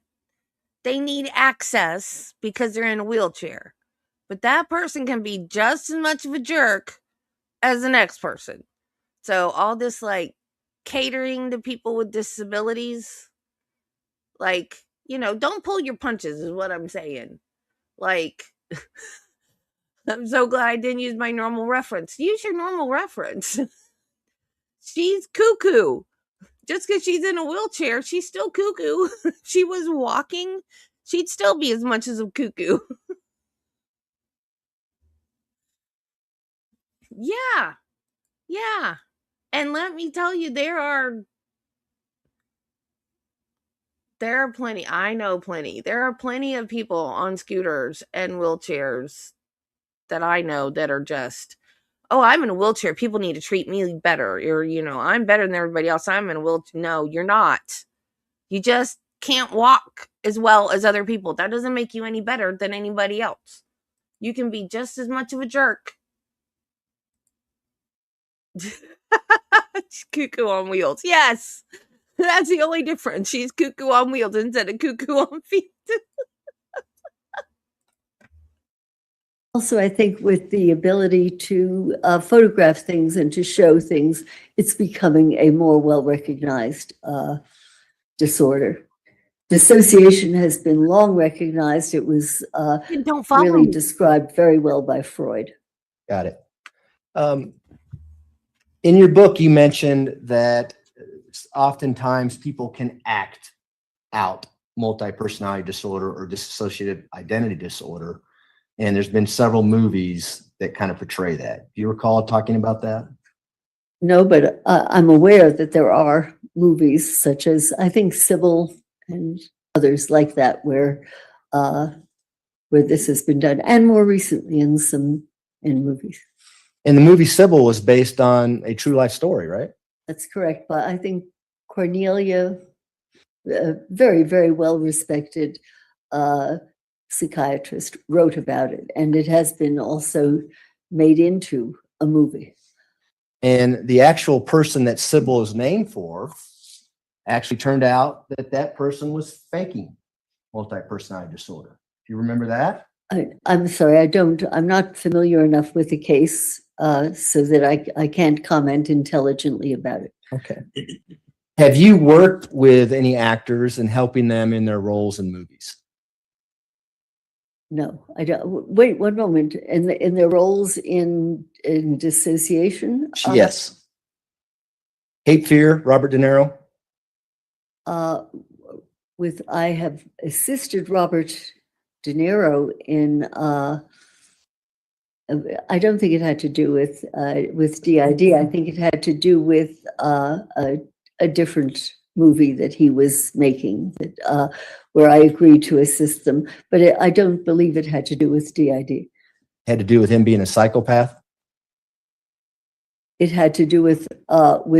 Speaker 2: They need access because they're in a wheelchair. But that person can be just as much of a jerk as the next person. So all this like catering to people with disabilities, like, don't pull your punches is what I'm saying. Like, I'm so glad I didn't use my normal reference. Use your normal reference. She's cuckoo. Just because she's in a wheelchair, she's still cuckoo. If she was walking, she'd still be as much as a cuckoo. Yeah. Yeah. And let me tell you, there are plenty. I know plenty. There are plenty of people on scooters and wheelchairs that I know that are just, oh, I'm in a wheelchair. People need to treat me better. Or, I'm better than everybody else. I'm in a wheelchair. No, you're not. You just can't walk as well as other people. That doesn't make you any better than anybody else. You can be just as much of a jerk. Cuckoo on wheels. Yes. That's the only difference. She's cuckoo on wheels instead of cuckoo on feet.
Speaker 3: Also, I think with the ability to photograph things and to show things, it's becoming a more well-recognized disorder. Dissociation has been long recognized. It was
Speaker 2: Don't follow
Speaker 3: really
Speaker 2: me.
Speaker 3: described very well by Freud.
Speaker 4: Got it. In your book, you mentioned that oftentimes people can act out multi-personality disorder or dissociative identity disorder. And there's been several movies that kind of portray that. Do you recall talking about that?
Speaker 3: No, but I'm aware that there are movies such as, I think, Sybil and others like that, where this has been done, and more recently in movies.
Speaker 4: And the movie Sybil was based on a true life story, right?
Speaker 3: That's correct. But I think Cornelia, very, very well respected psychiatrist, wrote about it, and it has been also made into a movie.
Speaker 4: And the actual person that Sybil is named for actually turned out that person was faking multi-personality disorder. Do you remember that?
Speaker 3: I'm sorry, I'm not familiar enough with the case so that I can't comment intelligently about it.
Speaker 4: Okay. Have you worked with any actors and helping them in their roles in movies?
Speaker 3: No, I don't. Wait one moment. In their roles in dissociation?
Speaker 4: Yes. Cape Fear, Robert De Niro?
Speaker 3: I have assisted Robert De Niro in, I don't think it had to do with DID. I think it had to do with a different movie that he was making that where I agreed to assist them, but I don't believe it had to do with DID.
Speaker 4: Had to do with him being a psychopath?
Speaker 3: It had to do with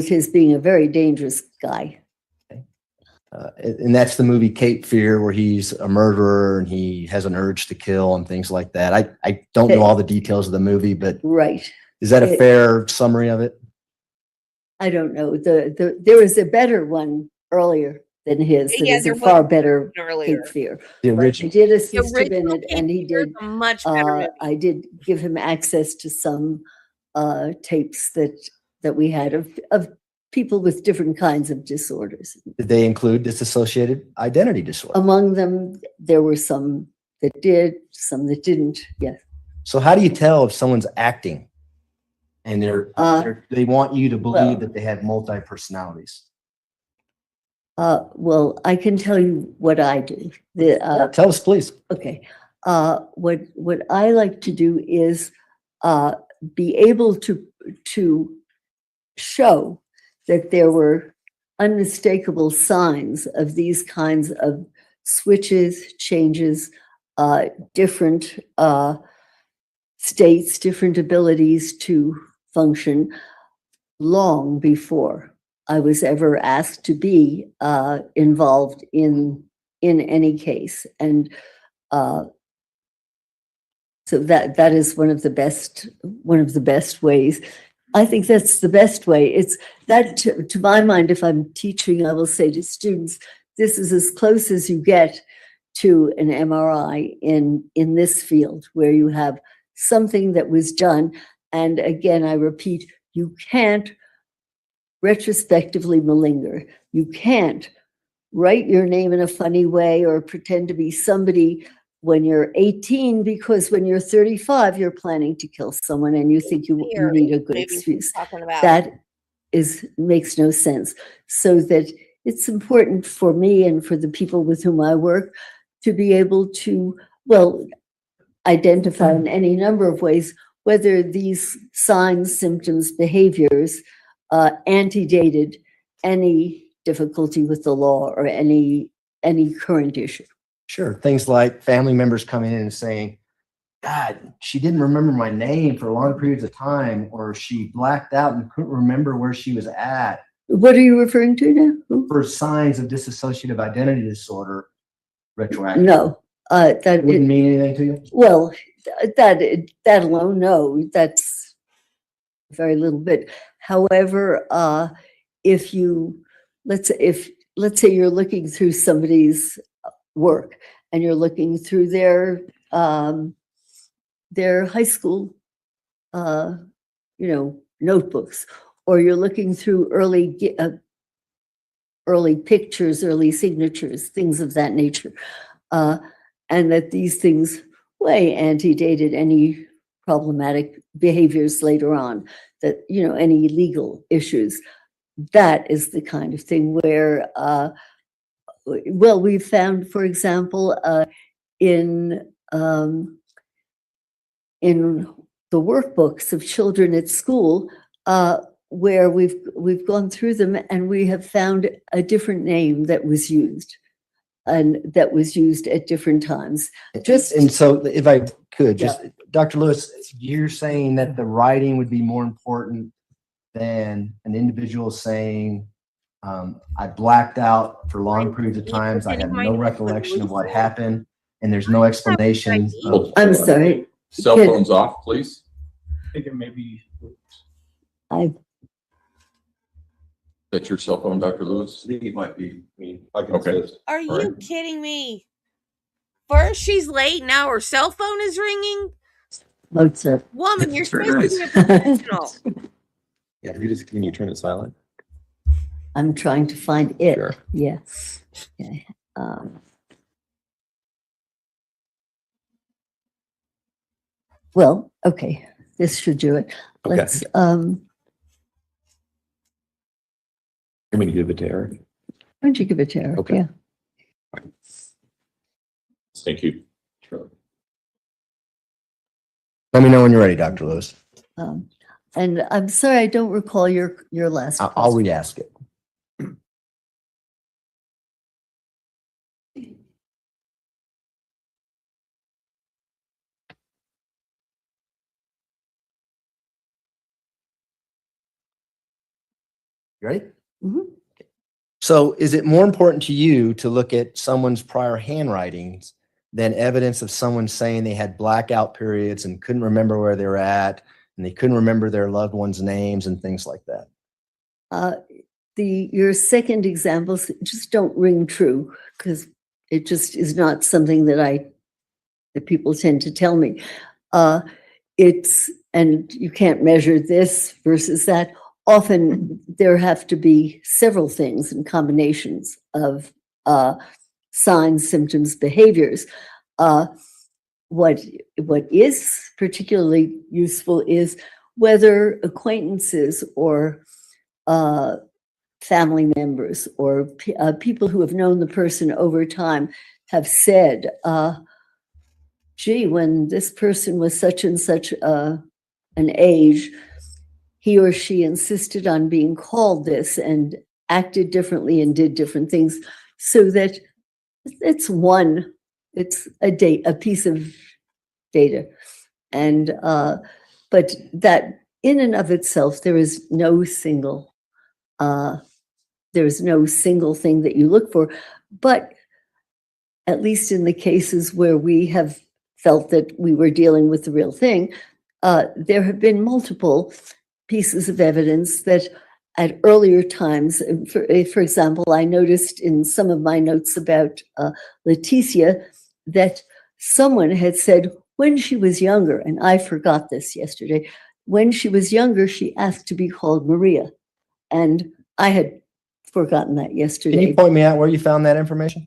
Speaker 3: his being a very dangerous guy.
Speaker 4: And that's the movie Cape Fear, where he's a murderer and he has an urge to kill and things like that. I don't know all the details of the movie, but
Speaker 3: Right.
Speaker 4: is that a fair summary of it?
Speaker 3: I don't know. There was a better one earlier than his. That
Speaker 2: Yeah,
Speaker 3: is
Speaker 2: there
Speaker 3: a far
Speaker 2: was
Speaker 3: better
Speaker 2: earlier.
Speaker 3: Cape Fear.
Speaker 4: The
Speaker 3: But I
Speaker 4: original.
Speaker 3: did assist him in
Speaker 2: original
Speaker 3: it, and he
Speaker 2: Cape Fear
Speaker 3: did.
Speaker 2: is a much better movie.
Speaker 3: I did give him access to some tapes that we had of people with different kinds of disorders.
Speaker 4: Did they include dissociative identity disorder?
Speaker 3: Among them, there were some that did, some that didn't. Yes.
Speaker 4: So how do you tell if someone's acting and they want you to believe
Speaker 3: well-
Speaker 4: that they have multi-personalities?
Speaker 3: Well, I can tell you what I do.
Speaker 4: Tell us, please.
Speaker 3: Okay. What I like to do is be able to show that there were unmistakable signs of these kinds of switches, changes, different states, different abilities to function long before I was ever asked to be involved in any case. And so that is one of the best ways. I think that's the best way. It's that to my mind, if I'm teaching, I will say to students, this is as close as you get to an MRI in this field, where you have something that was done. And again, I repeat, you can't retrospectively malinger. You can't write your name in a funny way or pretend to be somebody when you're 18, because when you're 35, you're planning to kill someone and you think you need a good excuse. That makes no sense. So that it's important for me and for the people with whom I work to be able to, well, identify in any number of ways whether these signs, symptoms, behaviors antedated any difficulty with the law or any current issue.
Speaker 4: Sure. Things like family members coming in and saying, God, she didn't remember my name for long periods of time, or she blacked out and couldn't remember where she was at.
Speaker 3: What are you referring to now?
Speaker 4: For signs of dissociative identity disorder, retroactive.
Speaker 3: No, that
Speaker 4: Wouldn't mean anything to you?
Speaker 3: well, that alone, no, that's very little bit. However, if you let's say you're looking through somebody's work and you're looking through their high school notebooks, or you're looking through early pictures, early signatures, things of that nature, and that these things way antedated any problematic behaviors later on, that any legal issues. That is the kind of thing where well, we found, for example, in the workbooks of children at school, where we've gone through them and we have found a different name that was used, and that was used at different times.
Speaker 4: And so, if I could, Dr. Lewis, you're saying that the writing would be more important than an individual saying, I blacked out for long periods of times. I have no recollection of what happened, and there's no explanation.
Speaker 3: I'm sorry.
Speaker 5: Cell phones off, please.
Speaker 6: I think it may be.
Speaker 5: That's your cell phone, Dr. Lewis?
Speaker 8: I think it might be, I can
Speaker 5: Okay.
Speaker 8: assist.
Speaker 2: Are you
Speaker 5: Right.
Speaker 2: kidding me? First she's late, now her cell phone is ringing.
Speaker 3: Mozart.
Speaker 2: Woman, you're
Speaker 5: That's very
Speaker 2: supposed to be a professional.
Speaker 8: Yeah, can you turn it silent?
Speaker 3: I'm trying to find it.
Speaker 5: Sure.
Speaker 3: Yes. Okay. Well, okay, this should do it.
Speaker 8: Okay.
Speaker 3: Let's,
Speaker 8: Let me give it to Eric.
Speaker 3: why don't you give it to Eric?
Speaker 8: Okay.
Speaker 3: Yeah.
Speaker 5: Thank you. Sure.
Speaker 4: Let me know when you're ready, Dr. Lewis.
Speaker 3: And I'm sorry, I don't recall your last.
Speaker 4: I'll
Speaker 3: question.
Speaker 4: re-ask it. You ready?
Speaker 3: Mhm.
Speaker 4: So is it more important to you to look at someone's prior handwritings than evidence of someone saying they had blackout periods and couldn't remember where they were at, and they couldn't remember their loved ones' names and things like that?
Speaker 3: Your second examples just don't ring true, because it just is not something that people tend to tell me. It's and you can't measure this versus that. Often there have to be several things and combinations of signs, symptoms, behaviors. What is particularly useful is whether acquaintances or family members or people who have known the person over time have said, gee, when this person was such and such an age, he or she insisted on being called this and acted differently and did different things, so that it's a piece of data. And but that in and of itself, there is no single thing that you look for. But at least in the cases where we have felt that we were dealing with the real thing, there have been multiple pieces of evidence that at earlier times, for example, I noticed in some of my notes about Letecia that someone had said when she was younger, and I forgot this yesterday, when she was younger, she asked to be called Maria. And I had forgotten that
Speaker 4: Can
Speaker 3: yesterday.
Speaker 4: you point me out where you found that information?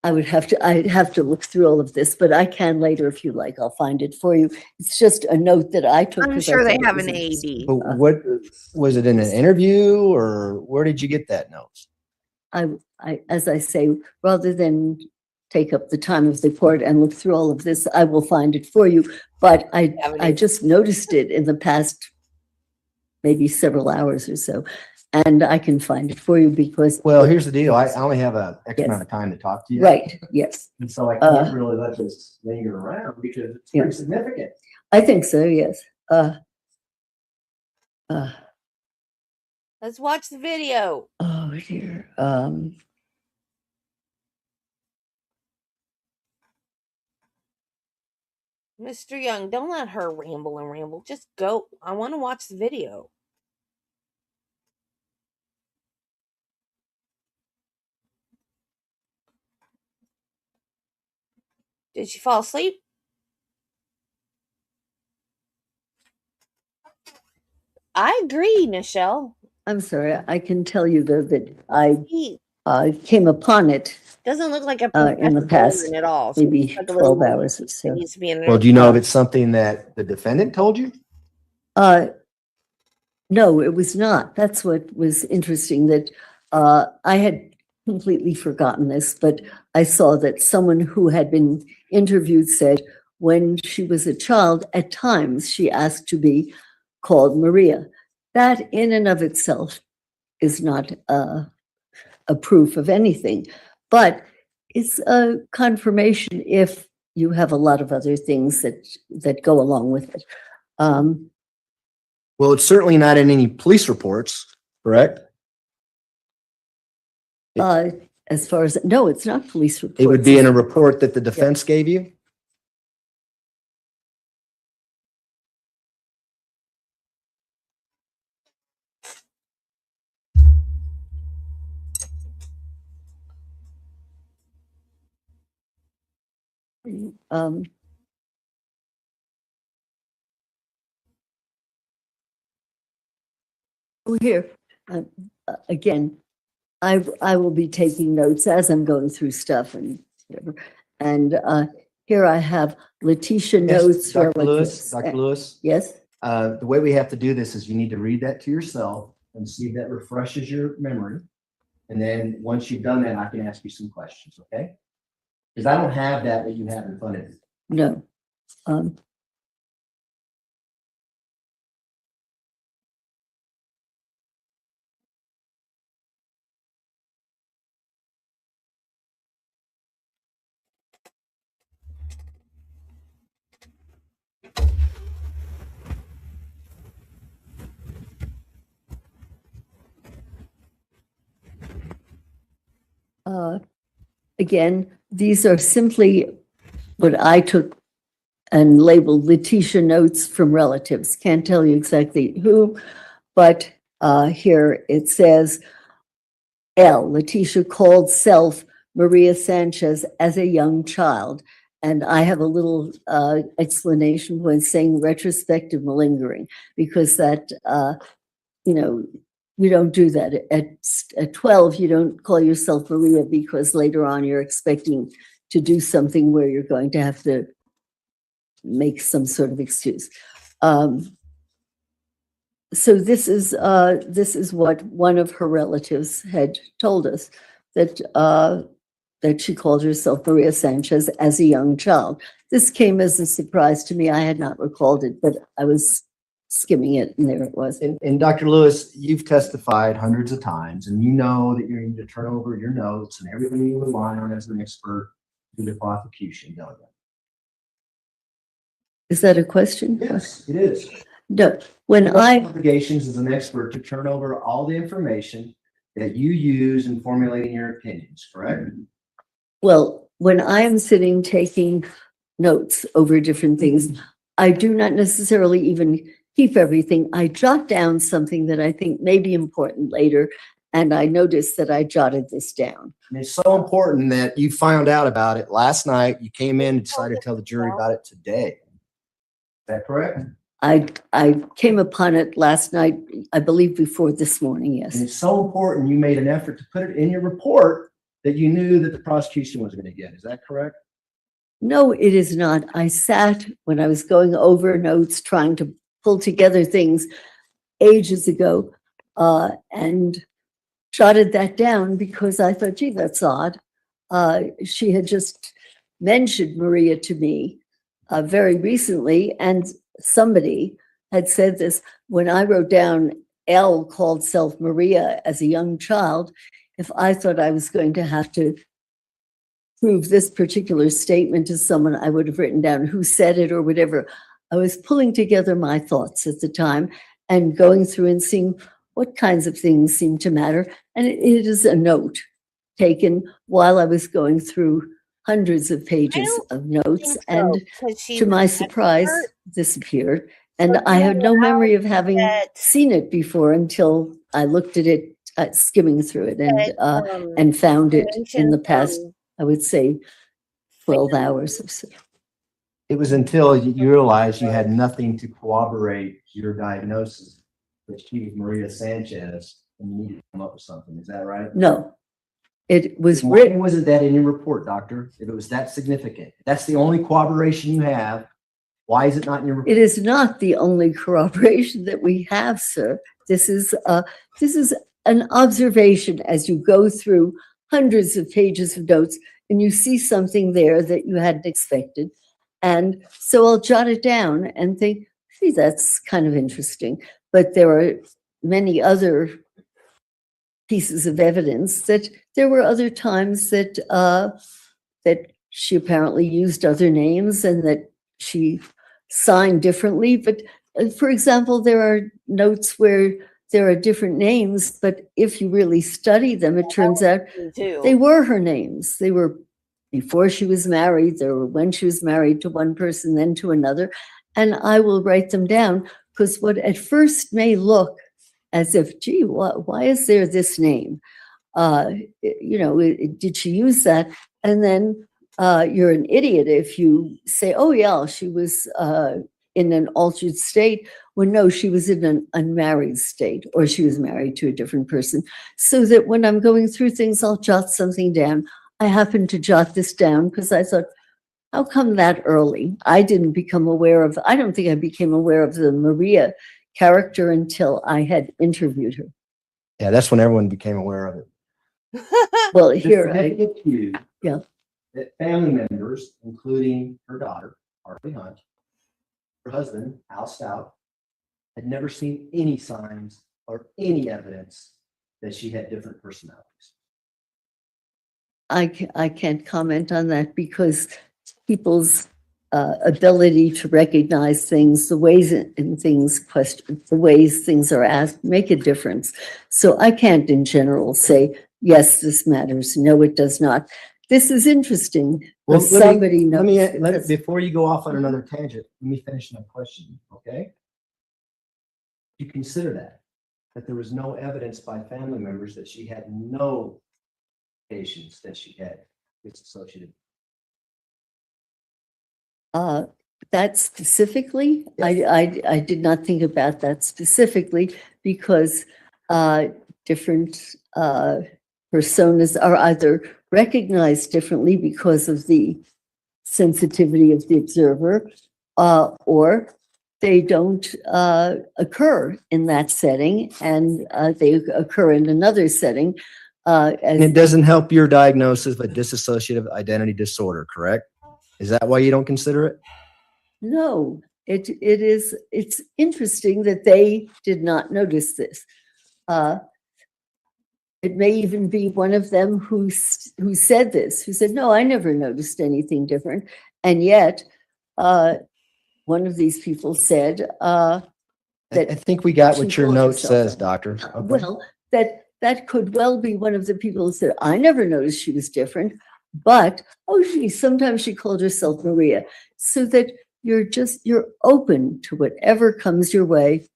Speaker 3: I'd have to look through all of this, but I can later if you like. I'll find it for you. It's just a note that I took.
Speaker 2: I'm
Speaker 3: 'cause I
Speaker 2: sure they
Speaker 3: thought it
Speaker 2: have
Speaker 3: was
Speaker 2: an
Speaker 3: interesting.
Speaker 2: AED.
Speaker 4: But what was it, in an interview, or where did you get that note?
Speaker 3: As I say, rather than take up the time of the court and look through all of this, I will find it for you. But I just noticed it in the past maybe several hours or so, and I can find it for you because.
Speaker 4: Well, here's the deal. I only have a X amount of time to talk to you.
Speaker 3: Right, yes,
Speaker 4: And so I can't really let this linger around because it's pretty significant.
Speaker 3: I think so, yes.
Speaker 2: Let's watch the video.
Speaker 3: Oh dear.
Speaker 2: Mr. Young, don't let her ramble and ramble. Just go. I want to watch the video. Did she fall asleep? I agree, Nichelle.
Speaker 3: I'm sorry, I can tell you though that
Speaker 2: He
Speaker 3: came upon it
Speaker 2: doesn't look like a
Speaker 3: in the
Speaker 2: professional
Speaker 3: past
Speaker 2: woman at all.
Speaker 3: maybe
Speaker 2: She's like a little
Speaker 3: 12 hours or
Speaker 2: that
Speaker 3: so.
Speaker 2: needs to be in
Speaker 4: Well, do you know if it's something that the defendant told you?
Speaker 3: No, it was not. That's what was interesting, that I had completely forgotten this, but I saw that someone who had been interviewed said when she was a child, at times she asked to be called Maria. That in and of itself is not a proof of anything, but it's a confirmation if you have a lot of other things that go along with it.
Speaker 4: Well, it's certainly not in any police reports, correct?
Speaker 3: As far as, no, it's not police reports.
Speaker 4: It would be in a report that the defense gave you?
Speaker 3: Here, again, I will be taking notes as I'm going through stuff and whatever. And here I have Letecia
Speaker 4: Yes,
Speaker 3: notes.
Speaker 4: Dr. Lewis,
Speaker 3: relatives.
Speaker 4: Dr. Lewis,
Speaker 3: Yes,
Speaker 4: the way we have to do this is you need to read that to yourself and see if that refreshes your memory. And then once you've done that, I can ask you some questions, okay? Because I don't have that you have in front of you.
Speaker 3: no. Again, these are simply what I took and labeled Letecia notes from relatives. Can't tell you exactly who, but here it says, Letecia called self Maria Sanchez as a young child And I have a little explanation when saying retrospective malingering, because that, you know, you don't do that. At 12, you don't call yourself Maria because later on you're expecting to do something where you're going to have to make some sort of excuse. So this is what one of her relatives had told us, that that she called herself Maria Sanchez as a young child. This came as a surprise to me. I had not recalled it, but I was skimming it, and there it was.
Speaker 4: And Dr. Lewis, you've testified hundreds of times, and you know that you need to turn over your notes and everything you rely on as an expert to the prosecution, don't you?
Speaker 3: Is that a question?
Speaker 4: Yes, it is.
Speaker 3: No, when
Speaker 4: You have
Speaker 3: I,
Speaker 4: obligations as an expert to turn over all the information that you use in formulating your opinions, correct?
Speaker 3: well, when I am sitting taking notes over different things, I do not necessarily even keep everything. I jot down something that I think may be important later, and I noticed that I jotted this down.
Speaker 4: And it's so important that you found out about it last night. You came in and decided to tell the jury about it today. Is that correct?
Speaker 3: I came upon it last night, I believe before this morning,
Speaker 4: And
Speaker 3: yes.
Speaker 4: it's so important you made an effort to put it in your report that you knew that the prosecution was going to get. Is that correct?
Speaker 3: No, it is not. I sat when I was going over notes, trying to pull together things ages ago, and jotted that down because I thought, gee, that's odd. She had just mentioned Maria to me very recently, and somebody had said this when I wrote down L called self Maria as a young child. If I thought I was going to have to prove this particular statement to someone, I would have written down who said it or whatever. I was pulling together my thoughts at the time and going through and seeing what kinds of things seem to matter. And it is a note taken while I was going through hundreds of pages of notes. And to my surprise, this appeared. And I had no memory of having seen it before until I looked at it, skimming through it, and found it in the past, I would say, 12 hours or so.
Speaker 4: It was until you realized you had nothing to corroborate your diagnosis that she was Maria Sanchez and you needed to come up with something. Is that right?
Speaker 3: No, it was
Speaker 4: Why
Speaker 3: written.
Speaker 4: wasn't that in your report, doctor? If it was that significant, that's the only corroboration you have. Why is it not in your report?
Speaker 3: It is not the only corroboration that we have, sir. This is an observation as you go through hundreds of pages of notes and you see something there that you hadn't expected. And so I'll jot it down and think, see, that's kind of interesting. But there are many other pieces of evidence that there were other times that that she apparently used other names and that she signed differently. But for example, there are notes where there are different names, but if you really study them, it turns out they were her names. They were before she was married, they were when she was married to one person, then to another. And I will write them down because what at first may look as if, gee, why is there this name? You know, did she use that? And then you're an idiot if you say, oh yeah, she was in an altered state, when no, she was in an unmarried state, or she was married to a different person. So that when I'm going through things, I'll jot something down. I happened to jot this down because I thought, how come that early? I didn't become aware of, I don't think I became aware of the Maria character until I had interviewed her.
Speaker 4: Yeah, that's when everyone became aware of it.
Speaker 3: Well, here,
Speaker 4: Yeah. That family members, including her daughter, Hartley Hunt, her husband, Al Stout, had never seen any signs or any evidence that she had different personalities.
Speaker 3: I can't comment on that because people's ability to recognize things, the ways in things the ways things are asked make a difference. So I can't in general say, yes, this matters. No, it does not. This is interesting.
Speaker 4: Well,
Speaker 3: Somebody knows.
Speaker 4: Before you go off on another tangent, let me finish my question, okay? You consider that there was no evidence by family members that she had no patients that she had disassociative
Speaker 3: That specifically, I did not think about that specifically because different personas are either recognized differently because of the sensitivity of the observer, or they don't occur in that setting, and they occur in another setting.
Speaker 4: And it doesn't help your diagnosis of dissociative identity disorder, correct? Is that why you don't consider it?
Speaker 3: No, it's interesting that they did not notice this. It may even be one of them who said this, who said, no, I never noticed anything different. And yet, one of these people said,
Speaker 4: I think we got what
Speaker 3: she
Speaker 4: your
Speaker 3: told
Speaker 4: note
Speaker 3: herself
Speaker 4: says,
Speaker 3: that.
Speaker 4: doctor. Okay.
Speaker 3: well, that could well be one of the people who said, I never noticed she was different, but, oh, sometimes she called herself Maria. So that you're open to whatever comes your way.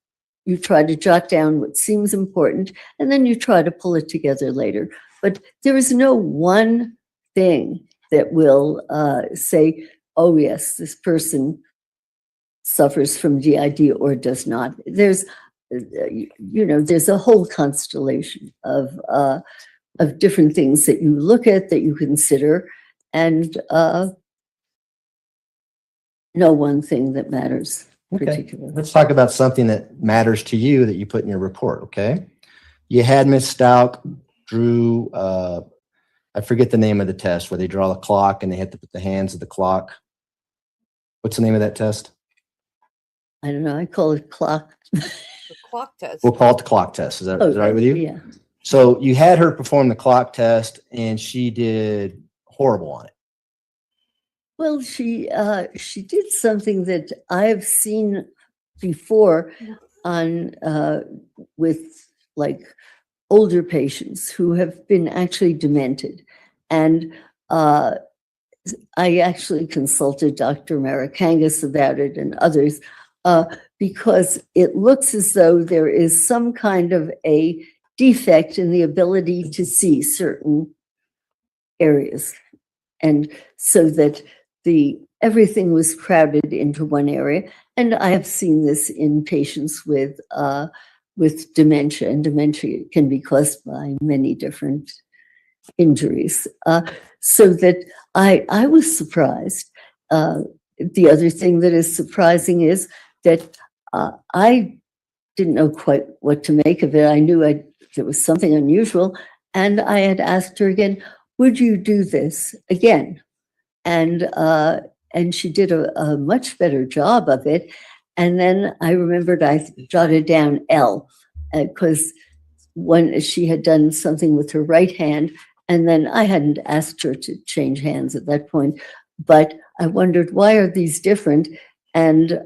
Speaker 3: You try to jot down what seems important, and then you try to pull it together later. But there is no one thing that will say, oh, yes, this person suffers from DID or does not. There's, there's a whole constellation of different things that you look at, that you consider, and no one thing that matters.
Speaker 4: Okay, let's talk about something that matters to you that you put in your report, okay? You had Miss Stauch drew, I forget the name of the test, where they draw the clock and they have to put the hands of the clock. What's the name of that test?
Speaker 3: I don't know, I call it clock.
Speaker 2: The clock test.
Speaker 4: We'll call it the clock test. Is that all right with you?
Speaker 3: Yeah.
Speaker 4: So you had her perform the clock test and she did horrible on it.
Speaker 3: Well, she did something that I've seen before on with like older patients who have been actually demented, and I actually consulted Dr. Marikangas about it and others because it looks as though there is some kind of a defect in the ability to see certain areas, and so that everything was crowded into one area. And I have seen this in patients with dementia, and dementia can be caused by many different injuries. So that I was surprised. The other thing that is surprising is that I didn't know quite what to make of it. I knew there was something unusual, and I had asked her again, would you do this again? And she did a much better job of it. And then I remembered I jotted down L because when she had done something with her right hand, and then I hadn't asked her to change hands at that point, but I wondered, why are these different? And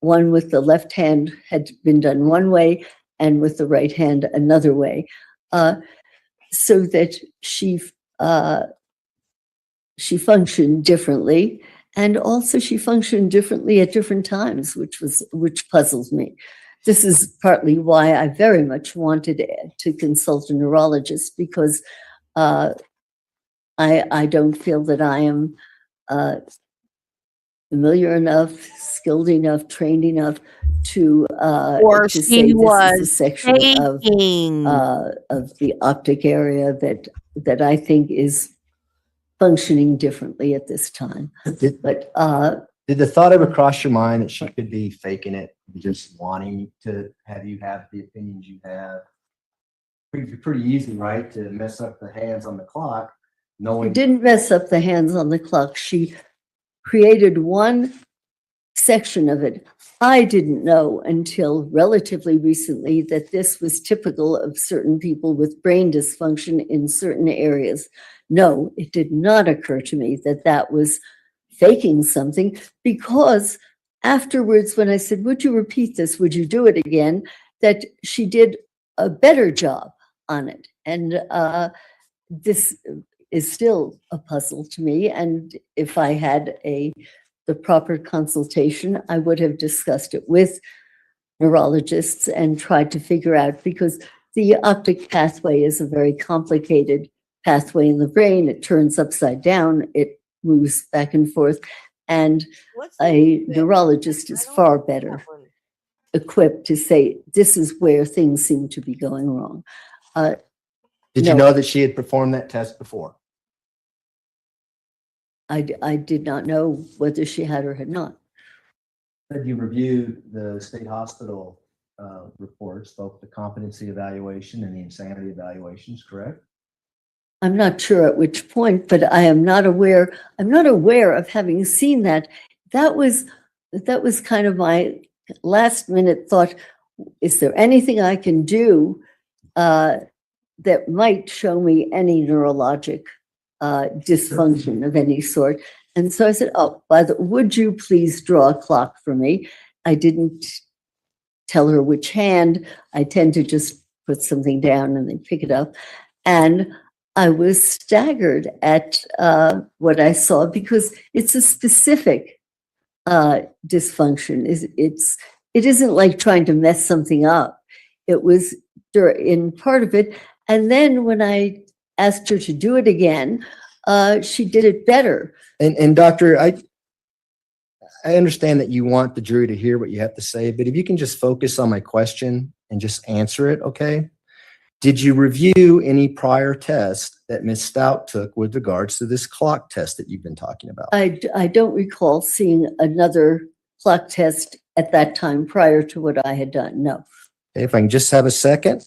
Speaker 3: one with the left hand had been done one way, and with the right hand another way, so that she functioned differently, and also she functioned differently at different times, which puzzles me. This is partly why I very much wanted to consult a neurologist, because I don't feel that I am familiar enough, skilled enough, trained enough to
Speaker 2: Or
Speaker 3: to
Speaker 2: she
Speaker 3: say this is a
Speaker 2: was
Speaker 3: section of
Speaker 2: faking.
Speaker 3: the optic area that I think is functioning differently at this time. But
Speaker 4: Did the thought ever cross your mind that she could be faking it, just wanting to have you have the opinions you have? It'd be pretty easy, right, to mess up the hands on the clock,
Speaker 3: she
Speaker 4: knowing.
Speaker 3: didn't mess up the hands on the clock. She created one section of it. I didn't know until relatively recently that this was typical of certain people with brain dysfunction in certain areas. No, it did not occur to me that that was faking something, because afterwards, when I said, would you repeat this? Would you do it again? That she did a better job on it. And this is still a puzzle to me. And if I had the proper consultation, I would have discussed it with neurologists and tried to figure out, because the optic pathway is a very complicated pathway in the brain. It turns upside down, it moves back and forth. And
Speaker 2: What's
Speaker 3: a
Speaker 2: the-
Speaker 3: neurologist is
Speaker 2: I don't
Speaker 3: far
Speaker 2: know
Speaker 3: better
Speaker 2: that one.
Speaker 3: equipped to say, this is where things seem to be going wrong.
Speaker 4: Did you
Speaker 3: No.
Speaker 4: know that she had performed that test before?
Speaker 3: I did not know whether she had or had not.
Speaker 4: Had you reviewed the state hospital reports, both the competency evaluation and the insanity evaluations, correct?
Speaker 3: I'm not sure at which point, but I'm not aware of having seen that. That was kind of my last minute thought. Is there anything I can do that might show me any neurologic dysfunction of any sort? And so I said, oh, would you please draw a clock for me? I didn't tell her which hand. I tend to just put something down and then pick it up. And I was staggered at what I saw, because it's a specific dysfunction. It isn't like trying to mess something up. It was in part of it. And then when I asked her to do it again, she did it better.
Speaker 4: And doctor, I understand that you want the jury to hear what you have to say, but if you can just focus on my question and just answer it, okay? Did you review any prior tests that Ms. Stout took with regards to this clock test that you've been talking about?
Speaker 3: I don't recall seeing another clock test at that time prior to what I had done. No.
Speaker 4: Okay, if I can just have a second.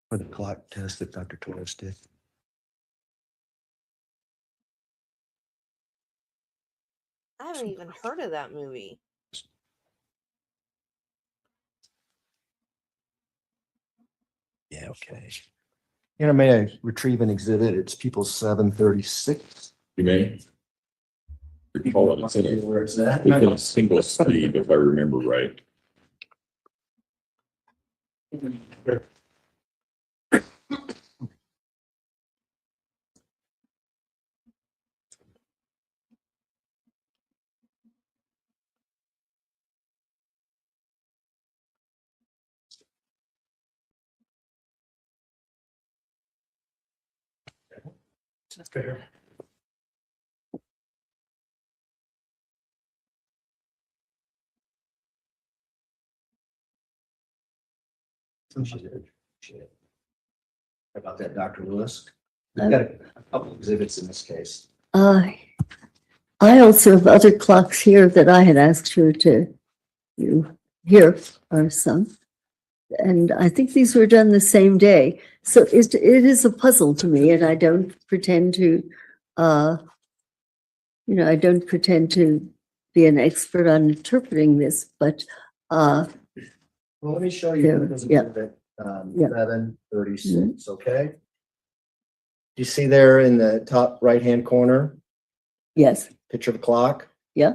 Speaker 4: For the clock test that Dr. Torres did.
Speaker 2: I haven't even heard of that movie.
Speaker 4: Yeah, okay. Here, may I retrieve an exhibit? It's People's 736.
Speaker 5: You may. Recall it. It's in a-
Speaker 4: Where it's at.
Speaker 5: it's in a single sleeve, if I remember right.
Speaker 6: That's fair.
Speaker 4: She did. How about that, Dr. Lewis? We've got a couple exhibits in this case.
Speaker 3: I also have other clocks here that I had asked her to do. Here are some. And I think these were done the same day. So it is a puzzle to me, and I don't pretend to, I don't pretend to be an expert on interpreting this, but
Speaker 4: Well, let me show you.
Speaker 3: There,
Speaker 4: this
Speaker 3: yeah.
Speaker 4: exhibit,
Speaker 3: Yeah.
Speaker 4: 736, okay? You see there in the top right-hand corner,
Speaker 3: yes,
Speaker 4: picture of a clock?
Speaker 3: yeah.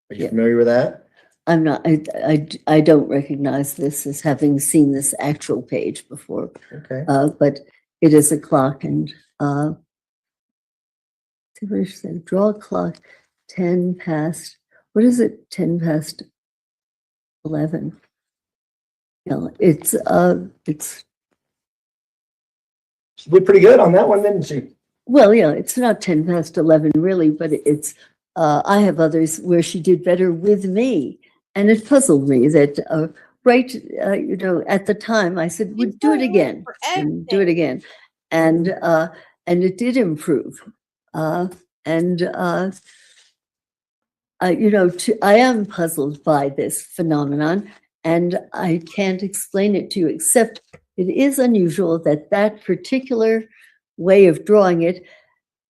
Speaker 4: Are you
Speaker 3: Yeah.
Speaker 4: familiar with that?
Speaker 3: I'm not, I don't recognize this as having seen this actual page before,
Speaker 4: Okay.
Speaker 3: but it is a clock, and draw a clock 10 past, what is it? 10 past 11. No, it's
Speaker 4: She did pretty good on that one, didn't she?
Speaker 3: well, yeah, it's not 10 past 11 really, but it's, I have others where she did better with me. And it puzzled me that, at the time I said,
Speaker 2: You
Speaker 3: would do it
Speaker 2: gotta
Speaker 3: again,
Speaker 2: look for
Speaker 3: and do it
Speaker 2: everything.
Speaker 3: again. And it did improve. I am puzzled by this phenomenon, and I can't explain it to you, except it is unusual that that particular way of drawing it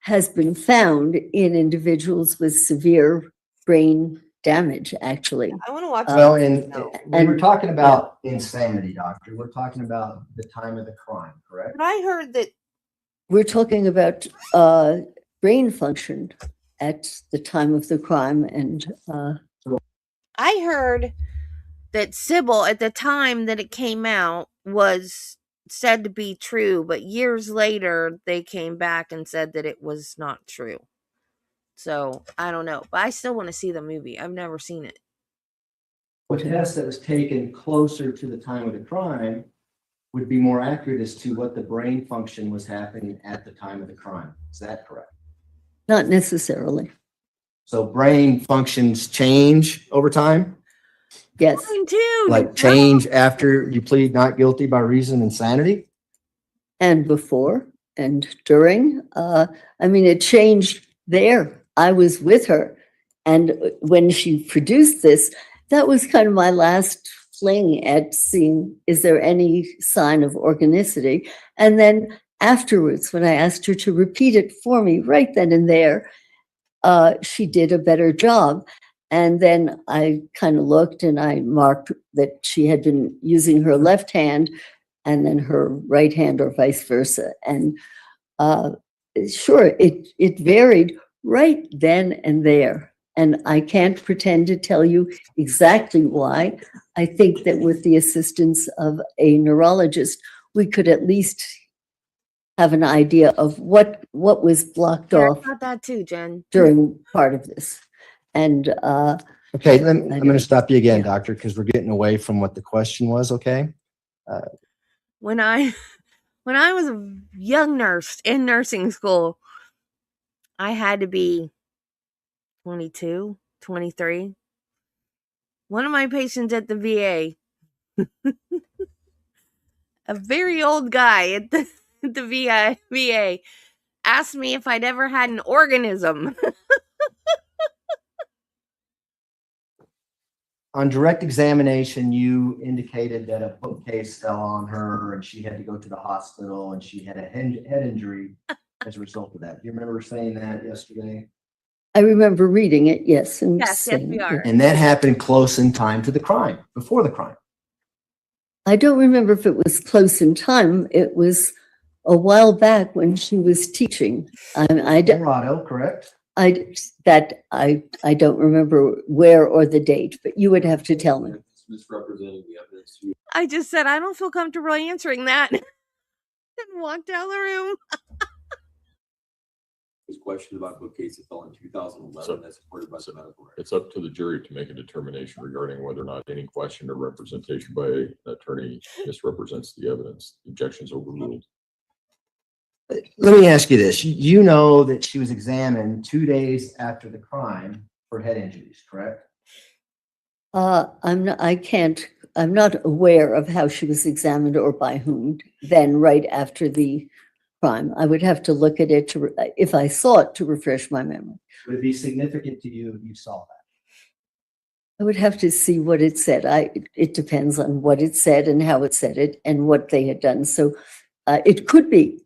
Speaker 3: has been found in individuals with severe brain damage, actually.
Speaker 2: I want to watch
Speaker 4: Well,
Speaker 2: that
Speaker 4: and
Speaker 2: now.
Speaker 4: we were talking about insanity, doctor. We're talking about the time of the crime, correct?
Speaker 2: But I heard that
Speaker 3: We're talking about brain function. at the time of the crime. And
Speaker 2: I heard that Sybil, at the time that it came out, was said to be true, but years later they came back and said that it was not true. So I don't know, but I still want to see the movie. I've never seen it.
Speaker 4: A test that was taken closer to the time of the crime would be more accurate as to what the brain function was happening at the time of the crime. Is that correct?
Speaker 3: not necessarily.
Speaker 4: So brain functions change over time,
Speaker 3: Yes.
Speaker 2: Mine too.
Speaker 4: like change after you plead not guilty by reason of insanity?
Speaker 3: And before and during, I mean, it changed there. I was with her. And when she produced this, that was kind of my last fling at seeing, is there any sign of organicity? And then afterwards, when I asked her to repeat it for me right then and there, she did a better job. And then I kind of looked and I marked that she had been using her left hand and then her right hand or vice versa. And sure, it varied right then and there. And I can't pretend to tell you exactly why. I think that with the assistance of a neurologist, we could at least have an idea of what was blocked
Speaker 2: Yeah, I
Speaker 3: off
Speaker 2: thought that too, Jen.
Speaker 3: during part of this. And
Speaker 4: Okay, I'm going to stop you again,
Speaker 3: Yeah.
Speaker 4: doctor, because we're getting away from what the question was, okay?
Speaker 2: When I was a young nurse in nursing school, I had to be 22, 23. One of my patients at the VA, a very old guy at the VA, asked me if I'd ever had an organism.
Speaker 4: On direct examination, you indicated that a bookcase fell on her and she had to go to the hospital and she had a head injury as a result of that. Do you remember saying that yesterday?
Speaker 3: I remember reading it, yes. And
Speaker 2: Yes,
Speaker 3: saying
Speaker 2: we
Speaker 3: it.
Speaker 2: are.
Speaker 4: And that happened close in time to the crime, before the crime.
Speaker 3: I don't remember if it was close in time. It was a while back when she was teaching. I
Speaker 4: Colorado, correct?
Speaker 3: don't remember where or the date, but you would have to tell me.
Speaker 8: It's misrepresenting the evidence.
Speaker 2: I just said, I don't feel comfortable answering that. And walked out of the room.
Speaker 8: This question about bookcase that fell in 2011, that's supported by the medical record.
Speaker 5: It's up to the jury to make a determination regarding whether or not any question or representation by an attorney misrepresents the evidence. Objections overruled.
Speaker 4: Let me ask you this. You know that she was examined 2 days after the crime for head injuries, correct?
Speaker 3: I'm not aware of how she was examined or by whom then right after the crime. I would have to look at it if I saw it, to refresh my memory.
Speaker 4: Would it be significant to you if you saw that?
Speaker 3: I would have to see what it said. It depends on what it said and how it said it and what they had done. So it could be.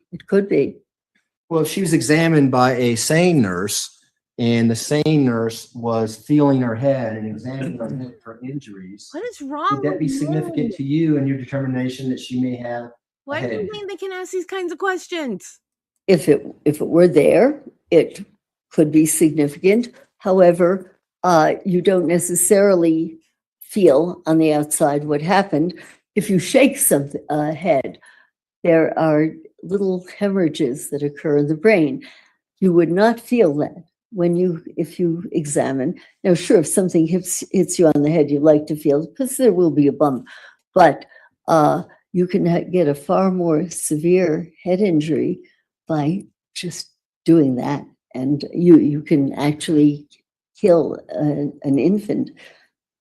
Speaker 4: Well, if she was examined by a sane nurse and the sane nurse was feeling her head and examining her head for injuries,
Speaker 2: What is wrong
Speaker 4: would that be
Speaker 2: with
Speaker 4: significant
Speaker 2: you?
Speaker 4: to you and your determination that she may have?
Speaker 2: Why do you think they can ask these kinds of questions?
Speaker 3: If it were there, it could be significant. However, you don't necessarily feel on the outside what happened. If you shake something head, there are little hemorrhages that occur in the brain. You would not feel that if you examine. Now, sure, if something hits you on the head, you like to feel, because there will be a bump, but you can get a far more severe head injury by just doing that. And you can actually kill an infant,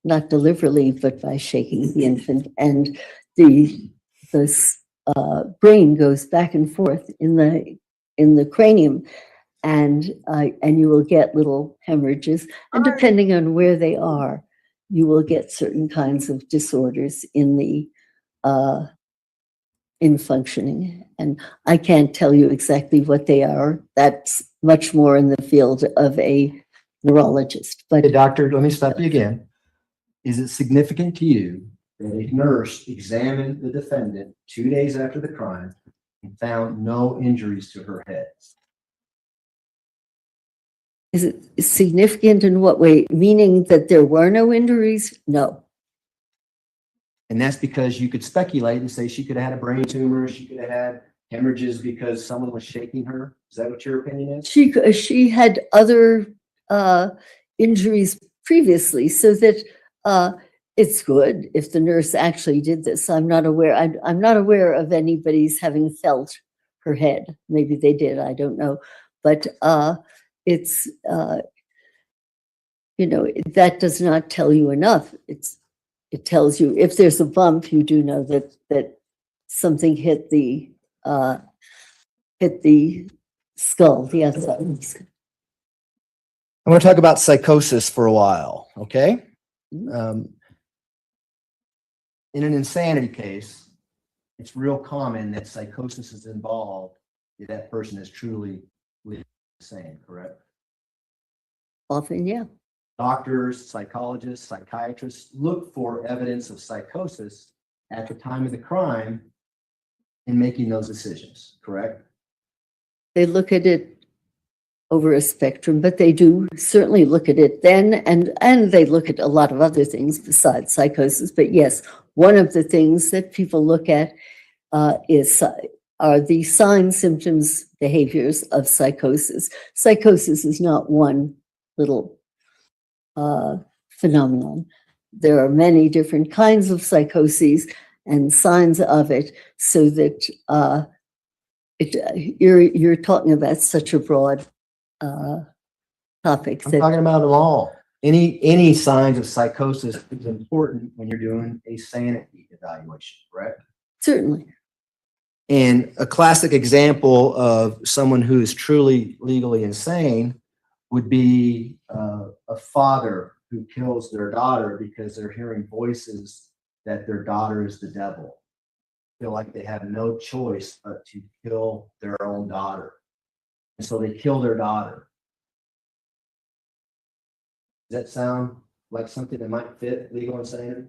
Speaker 3: not deliberately, but by shaking the infant. And the brain goes back and forth in the cranium, and you will get little hemorrhages. And depending on where they are, you will get certain kinds of disorders in functioning. And I can't tell you exactly what they are. That's much more in the field of a neurologist. But
Speaker 4: Hey, doctor, let me stop you again. Is it significant to you that a nurse examined the defendant 2 days after the crime and found no injuries to her head?
Speaker 3: Is it significant in what way? Meaning that there were no injuries? No.
Speaker 4: And that's because you could speculate and say she could have had a brain tumor, she could have had hemorrhages because someone was shaking her. Is that what your opinion is?
Speaker 3: She had other injuries previously, so that it's good if the nurse actually did this. I'm not aware. I'm not aware of anybody's having felt her head. Maybe they did. I don't know. But it's that does not tell you enough. It tells you if there's a bump, you do know that something hit the skull, the outside.
Speaker 4: I want to talk about psychosis for a while, okay? In an insanity case, it's real common that psychosis is involved if that person is truly insane, correct?
Speaker 3: Often, yeah.
Speaker 4: Doctors, psychologists, psychiatrists look for evidence of psychosis at the time of the crime in making those decisions, correct?
Speaker 3: They look at it over a spectrum, but they do certainly look at it then, and they look at a lot of other things besides psychosis. But yes, one of the things that people look at are the signs, symptoms, behaviors of psychosis. Psychosis is not one little phenomenon. There are many different kinds of psychoses and signs of it, so that you're talking about such a broad topic.
Speaker 4: I'm talking about them all. Any signs of psychosis is important when you're doing a sanity evaluation, correct?
Speaker 3: Certainly.
Speaker 4: And a classic example of someone who is truly legally insane would be a father who kills their daughter because they're hearing voices that their daughter is the devil. Feel like they have no choice but to kill their own daughter. And so they kill their daughter. Does that sound like something that might fit legal insanity?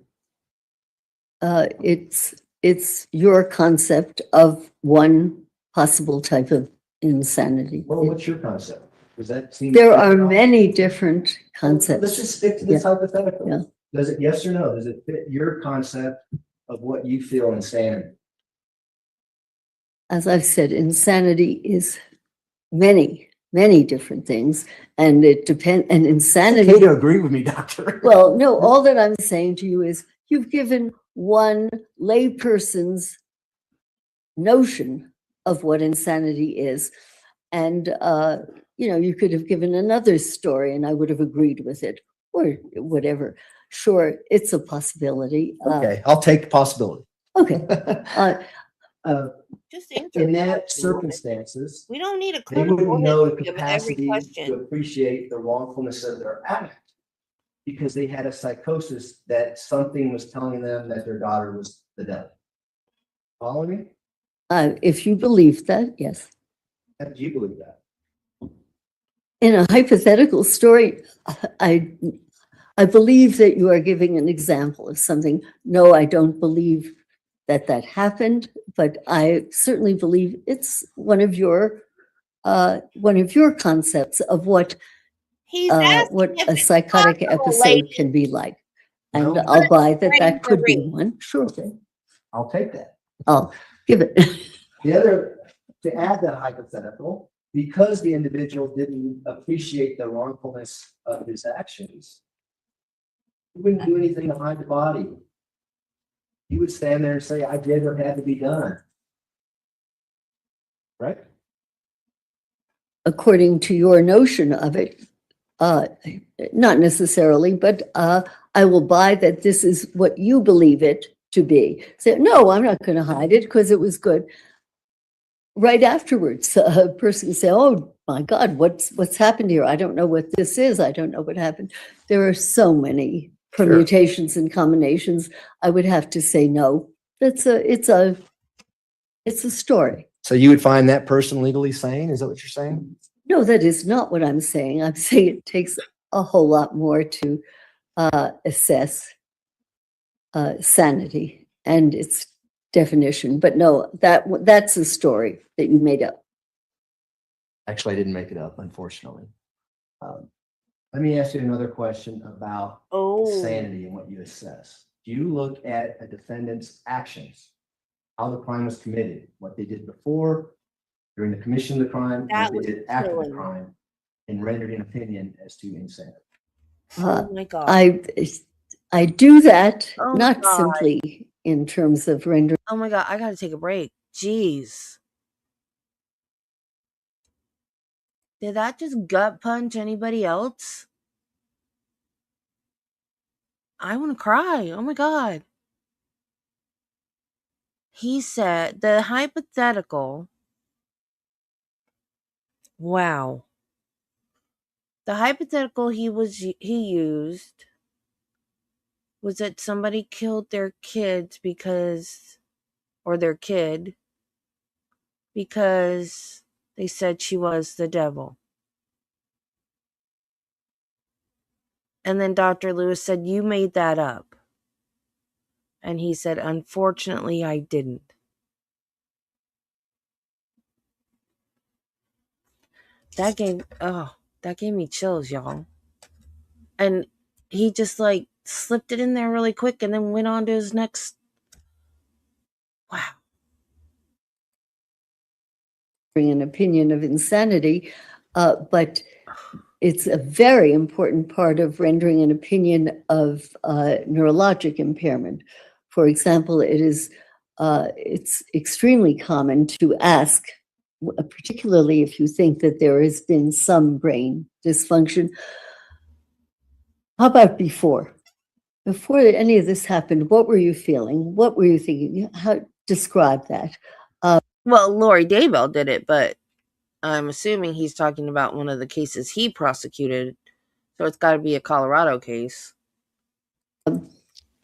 Speaker 3: It's your concept of one possible type of insanity.
Speaker 4: Well, what's your concept? Does that seem?
Speaker 3: There are many different concepts.
Speaker 4: Let's just stick to this hypothetical.
Speaker 3: Yeah.
Speaker 4: Does it, yes or no? Does it fit your concept of what you feel insanity?
Speaker 3: As I've said, insanity is many, many different things, and it depends. And insanity.
Speaker 4: It's okay to agree with me, doctor.
Speaker 3: Well, no, all that I'm saying to you is you've given one layperson's notion of what insanity is. And, you could have given another story and I would have agreed with it or whatever. Sure, it's a possibility.
Speaker 4: Okay, I'll take the possibility.
Speaker 3: Okay.
Speaker 2: Just answer
Speaker 4: In
Speaker 2: the
Speaker 4: that
Speaker 2: question.
Speaker 4: circumstances,
Speaker 2: We don't need a
Speaker 4: they
Speaker 2: clinical
Speaker 4: wouldn't know the
Speaker 2: history of every
Speaker 4: capacity to
Speaker 2: question.
Speaker 4: appreciate the wrongfulness of their act because they had a psychosis that something was telling them that their daughter was the devil. Follow me?
Speaker 3: If you believe that, yes.
Speaker 4: How do you believe that?
Speaker 3: In a hypothetical story, I believe that you are giving an example of something. No, I don't believe that happened, but I certainly believe it's one of your concepts of what
Speaker 2: He's asking
Speaker 3: what
Speaker 2: if
Speaker 3: a
Speaker 2: it's
Speaker 3: psychotic
Speaker 2: possible,
Speaker 3: episode
Speaker 2: lady.
Speaker 3: can be like. And
Speaker 4: No.
Speaker 3: I'll buy that
Speaker 2: Ready
Speaker 3: that
Speaker 2: for
Speaker 3: could be
Speaker 2: read.
Speaker 3: one. Sure.
Speaker 4: I'll take that.
Speaker 3: I'll give it.
Speaker 4: The other, to add that hypothetical, because the individual didn't appreciate the wrongfulness of his actions, he wouldn't do anything to hide the body. He would stand there and say, I did what had to be done. Right?
Speaker 3: According to your notion of it, not necessarily, but I will buy that this is what you believe it to be. Say, no, I'm not going to hide it because it was good. Right afterwards, a person can say, oh my God, what's happened here? I don't know what this is. I don't know what happened. There are so many permutations and combinations. I would have to say no. It's a story.
Speaker 4: So you would find that person legally sane? Is that what you're saying?
Speaker 3: No, that is not what I'm saying. I'm saying it takes a whole lot more to assess sanity and its definition. But no, that's a story that you made up.
Speaker 4: Actually, I didn't make it up, unfortunately. Let me ask you another question about
Speaker 2: Oh,
Speaker 4: sanity and what you assess. Do you look at a defendant's actions, how the crime was committed, what they did before, during the commission of the crime,
Speaker 2: That
Speaker 4: what
Speaker 2: was
Speaker 4: they did after the
Speaker 2: killing.
Speaker 4: crime, and rendered an opinion as to insanity?
Speaker 3: Uh,
Speaker 2: oh my God.
Speaker 3: I do that
Speaker 2: Oh
Speaker 3: not
Speaker 2: God.
Speaker 3: simply in terms of rendering
Speaker 2: Oh my God. I got to take a break. Jeez. Did that just gut punch anybody else? I want to cry. Oh my God. He said the hypothetical. Wow. The hypothetical he used was that somebody killed their kids or their kid because they said she was the devil. And then Dr. Lewis said, "You made that up." And he said, "Unfortunately, I didn't." That gave me chills, y'all. And he just like slipped it in there really quick and then went on to his next. Wow.
Speaker 3: an opinion of insanity, but it's a very important part of rendering an opinion of neurologic impairment. For example, it's extremely common to ask, particularly if you think that there has been some brain dysfunction, how about before? Before any of this happened, what were you feeling? What were you thinking? How describe that?
Speaker 2: Well, Lori Daybell did it, but I'm assuming he's talking about one of the cases he prosecuted. So it's got to be a Colorado case.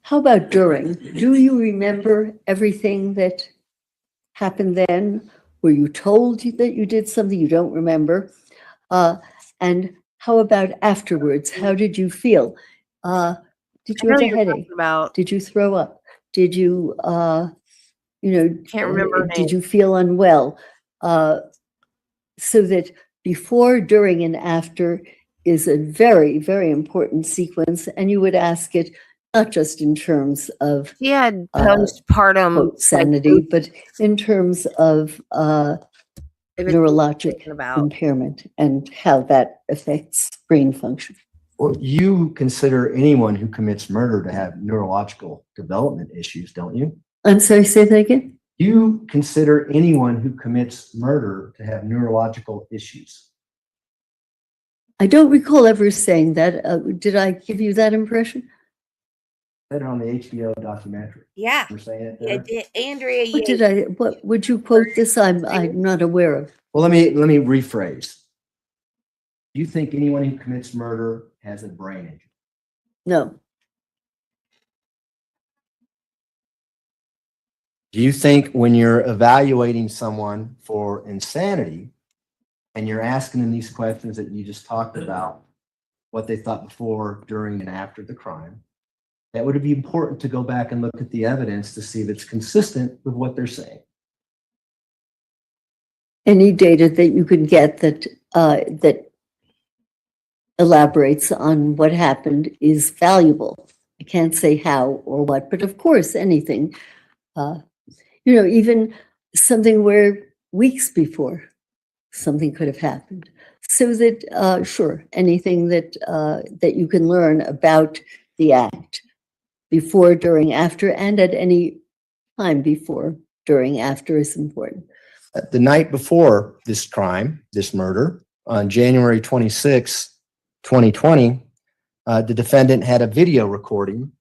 Speaker 3: How about during? Do you remember everything that happened then? Were you told that you did something you don't remember? And how about afterwards? How did you feel? Did you have a headache?
Speaker 2: About
Speaker 3: Did you throw up? Did you,
Speaker 2: Can't remember her
Speaker 3: did
Speaker 2: name.
Speaker 3: you feel unwell? So that before, during, and after is a very, very important sequence. And you would ask it not just in terms of
Speaker 2: He had postpartum
Speaker 3: quote, sanity, but in terms of neurologic impairment and how that affects brain function.
Speaker 4: Well, you consider anyone who commits murder to have neurological development issues, don't you?
Speaker 3: I'm sorry, say that again?
Speaker 4: You consider anyone who commits murder to have neurological issues.
Speaker 3: I don't recall ever saying that. Did I give you that impression?
Speaker 4: Said it on the HBO documentary.
Speaker 2: Yeah.
Speaker 4: You're saying it
Speaker 2: Yeah,
Speaker 4: there?
Speaker 2: Andrea
Speaker 3: What
Speaker 2: Yates.
Speaker 3: what would you quote this? I'm not aware of.
Speaker 4: Well, let me rephrase. Do you think anyone who commits murder has a brain injury?
Speaker 3: No.
Speaker 4: Do you think when you're evaluating someone for insanity and you're asking them these questions that you just talked about, what they thought before, during, and after the crime, that would be important to go back and look at the evidence to see if it's consistent with what they're saying?
Speaker 3: Any data that you can get that that elaborates on what happened is valuable. I can't say how or what, but of course, anything. Even something where weeks before something could have happened. So that, sure, anything that that you can learn about the act before, during, after, and at any time before, during, after is important.
Speaker 4: The night before this crime, this murder, on January 26, 2020, the defendant had a video recording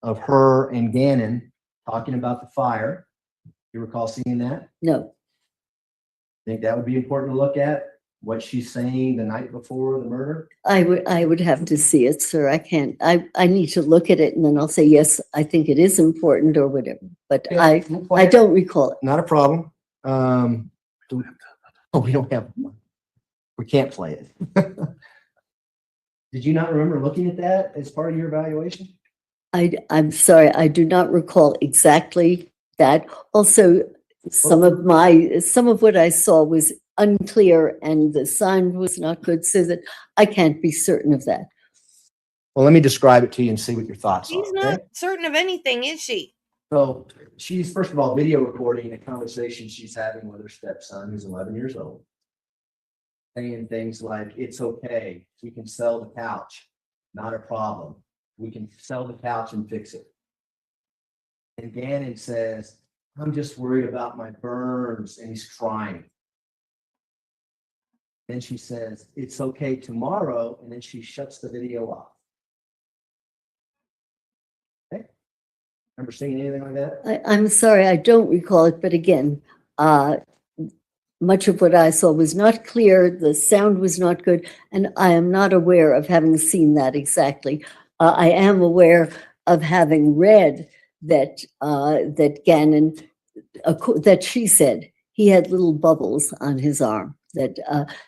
Speaker 4: of her and Gannon talking about the fire. You recall seeing that?
Speaker 3: No.
Speaker 4: Think that would be important to look at? What she's saying the night before the murder?
Speaker 3: I would have to see it, sir. I can't. I need to look at it and then I'll say, yes, I think it is important or whatever. But
Speaker 4: Okay,
Speaker 3: I don't recall it.
Speaker 4: Not a problem. We don't have, we can't play it. Did you not remember looking at that as part of your evaluation?
Speaker 3: I'm sorry, I do not recall exactly that. Also, some of what I saw was unclear and the sound was not good, so that I can't be certain of that.
Speaker 4: Well, let me describe it to you and see what your thoughts
Speaker 2: She's
Speaker 4: are.
Speaker 2: not
Speaker 4: Okay?
Speaker 2: certain of anything, is she?
Speaker 4: So she's, first of all, video recording a conversation she's having with her stepson, who's 11 years old. Saying things like, it's okay, we can sell the couch, not a problem. We can sell the couch and fix it. And Gannon says, I'm just worried about my burns, and he's crying. Then she says, it's okay tomorrow, and then she shuts the video off. Okay? Remember seeing anything like that?
Speaker 3: I'm sorry, I don't recall it, but again, much of what I saw was not clear, the sound was not good, and I am not aware of having seen that exactly. I am aware of having read that that Gannon, that she said he had little bubbles on his arm. That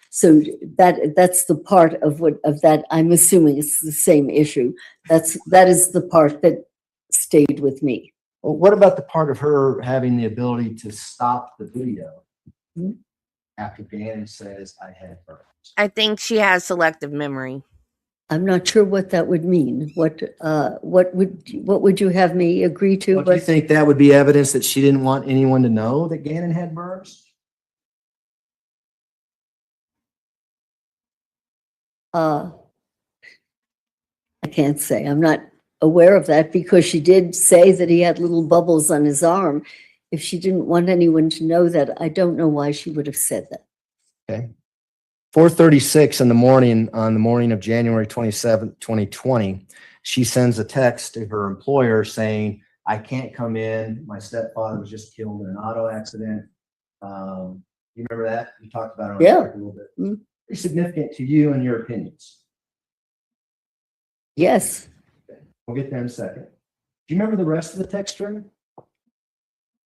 Speaker 3: so that's the part of that I'm assuming it's the same issue. That is the part that stayed with me.
Speaker 4: Well, what about the part of her having the ability to stop the video after Gannon says, I had burns?
Speaker 2: I think she has selective memory.
Speaker 3: I'm not sure what that would mean. What would you have me agree to?
Speaker 4: Well, do you think that would be evidence that she didn't want anyone to know that Gannon had burns?
Speaker 3: I can't say. I'm not aware of that because she did say that he had little bubbles on his arm. If she didn't want anyone to know that, I don't know why she would have said that.
Speaker 4: Okay. 4:36 in the morning, on the morning of January 27th, 2020, she sends a text to her employer saying, I can't come in. My stepfather was just killed in an auto accident. You remember that? We talked about it on
Speaker 3: Yeah.
Speaker 4: a little bit. Pretty significant to you and your opinions.
Speaker 3: Yes,
Speaker 4: We'll get there in a second. Do you remember the rest of the text string?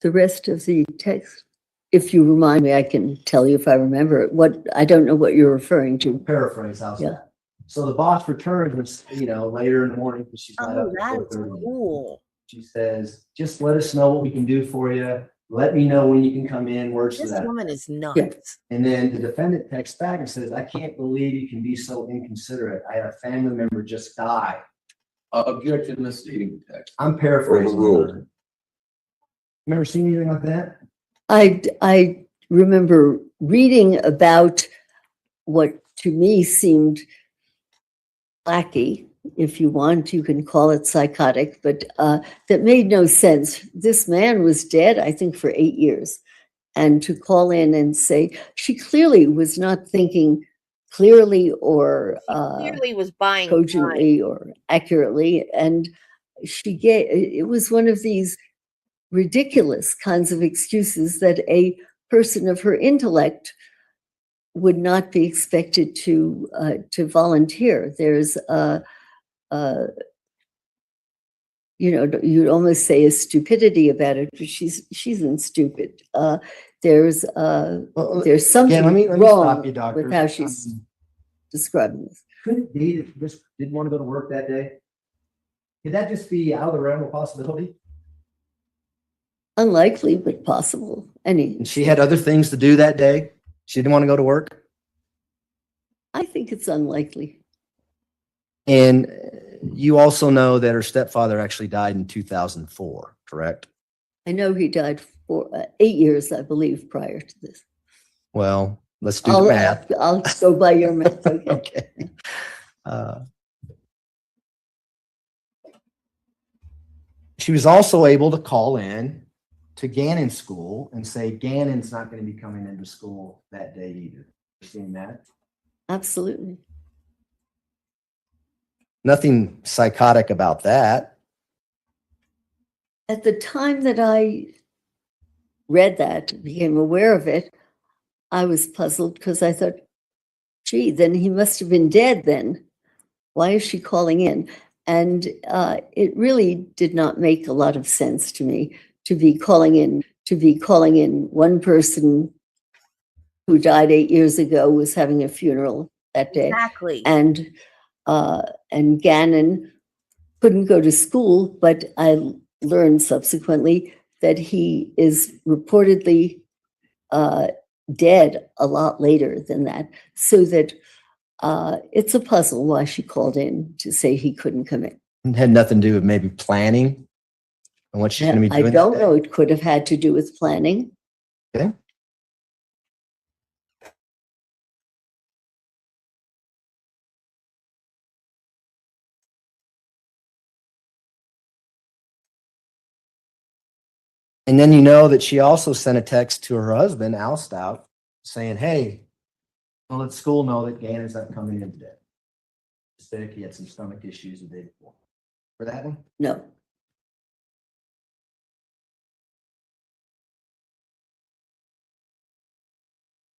Speaker 3: the rest of the text, if you remind me, I can tell you if I remember it. I don't know what you're referring to.
Speaker 4: Paraphrase, how's
Speaker 3: Yeah.
Speaker 4: that? So the boss returns, later in the morning because she's not up
Speaker 2: Oh,
Speaker 4: at
Speaker 2: that's
Speaker 4: 4:30.
Speaker 2: cool.
Speaker 4: She says, just let us know what we can do for you. Let me know when you can come in. Words to
Speaker 2: This
Speaker 4: that.
Speaker 2: woman is nuts.
Speaker 4: And then the defendant texts back and says, I can't believe you can be so inconsiderate. I had a family member just die.
Speaker 8: Objection, misstating the text.
Speaker 4: I'm paraphrasing.
Speaker 8: Overruled.
Speaker 4: Remember seeing anything like that?
Speaker 3: I remember reading about what to me seemed lackey, if you want, you can call it psychotic, but that made no sense. This man was dead, I think, for 8 years. And to call in and say, she clearly was not thinking clearly or
Speaker 2: Clearly was buying time.
Speaker 3: cogently or accurately. And it was one of these ridiculous kinds of excuses that a person of her intellect would not be expected to volunteer. There's you'd almost say a stupidity about it, but she's isn't stupid. There's something
Speaker 4: let me
Speaker 3: wrong
Speaker 4: stop you, doctor.
Speaker 3: with how she's describing this.
Speaker 4: Could it be that she just didn't want to go to work that day? Could that just be out of the realm of possibility?
Speaker 3: Unlikely, but possible.
Speaker 4: And she had other things to do that day? She didn't want to go to work?
Speaker 3: I think it's unlikely.
Speaker 4: And you also know that her stepfather actually died in 2004, correct?
Speaker 3: I know he died for 8 years, I believe, prior to this.
Speaker 4: Well, let's do the math.
Speaker 3: I'll go by your math. Okay.
Speaker 4: Okay. She was also able to call in to Gannon's school and say Gannon's not going to be coming into school that day either. You seen that?
Speaker 3: Absolutely.
Speaker 4: Nothing psychotic about that.
Speaker 3: At the time that I read that, became aware of it, I was puzzled because I thought, gee, then he must have been dead then. Why is she calling in? And it really did not make a lot of sense to me to be calling in one person who died 8 years ago was having a funeral that day.
Speaker 2: Exactly.
Speaker 3: And Gannon couldn't go to school, but I learned subsequently that he is reportedly dead a lot later than that. So that it's a puzzle why she called in to say he couldn't come in.
Speaker 4: It had nothing to do with maybe planning and what she's going to be
Speaker 3: I
Speaker 4: doing.
Speaker 3: don't
Speaker 4: that
Speaker 3: know.
Speaker 4: day.
Speaker 3: It could have had to do with planning.
Speaker 4: Okay. And then you know that she also sent a text to her husband, Al Stout, saying, hey, I'll let school know that Gannon's not coming in today. Sick, he had some stomach issues the day before. For that one?
Speaker 3: No.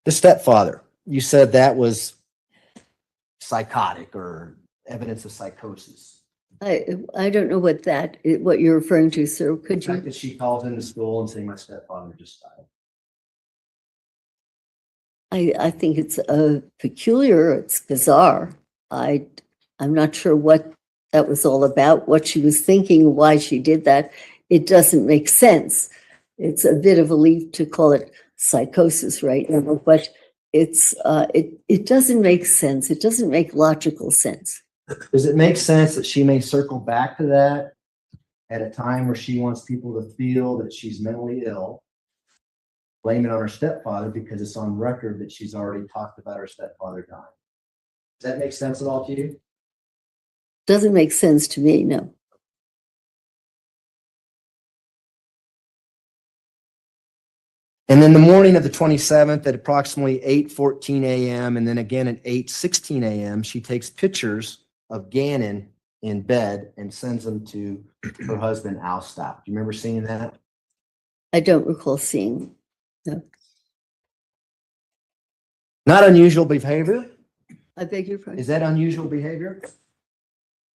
Speaker 4: The stepfather, you said that was psychotic or evidence of psychosis.
Speaker 3: I don't know what what you're referring to, sir.
Speaker 4: The
Speaker 3: Could
Speaker 4: fact
Speaker 3: you?
Speaker 4: that she calls into school and saying my stepfather just died.
Speaker 3: I think it's peculiar. It's bizarre. I'm not sure what that was all about, what she was thinking, why she did that. It doesn't make sense. It's a bit of a leap to call it psychosis right now, but it doesn't make sense. It doesn't make logical sense.
Speaker 4: Does it make sense that she may circle back to that at a time where she wants people to feel that she's mentally ill, blame it on her stepfather because it's on record that she's already talked about her stepfather dying? Does that make sense at all to you?
Speaker 3: Doesn't make sense to me, no.
Speaker 4: And then the morning of the 27th at approximately 8:14 a.m. and then again at 8:16 a.m., she takes pictures of Gannon in bed and sends them to her husband, Al Stout. Do you remember seeing that?
Speaker 3: I don't recall seeing. No.
Speaker 4: Not unusual behavior.
Speaker 3: I beg your pardon?
Speaker 4: Is that unusual behavior?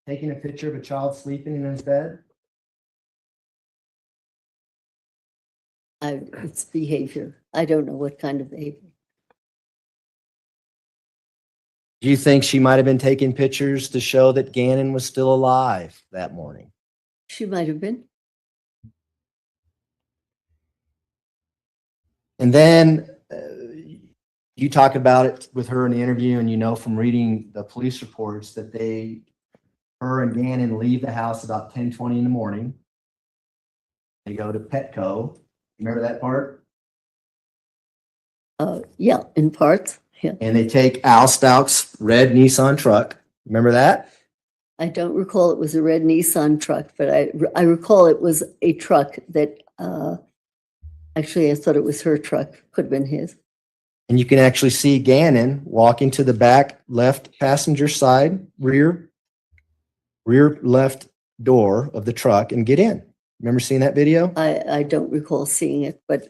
Speaker 4: Taking a picture of a child sleeping in his bed?
Speaker 3: It's behavior. I don't know what kind of behavior.
Speaker 4: Do you think she might have been taking pictures to show that Gannon was still alive that morning?
Speaker 3: She might have been.
Speaker 4: And then you talk about it with her in the interview, and you know from reading the police reports that her and Gannon leave the house about 10:20 in the morning. They go to Petco. Remember that part?
Speaker 3: Yeah, in parts. Yeah.
Speaker 4: And they take Al Stout's red Nissan truck. Remember that?
Speaker 3: I don't recall it was a red Nissan truck, but I recall it was a truck that actually I thought it was her truck. Could have been his.
Speaker 4: And you can actually see Gannon walking to the back left passenger side, rear left door of the truck and get in. Remember seeing that video?
Speaker 3: I don't recall seeing it, but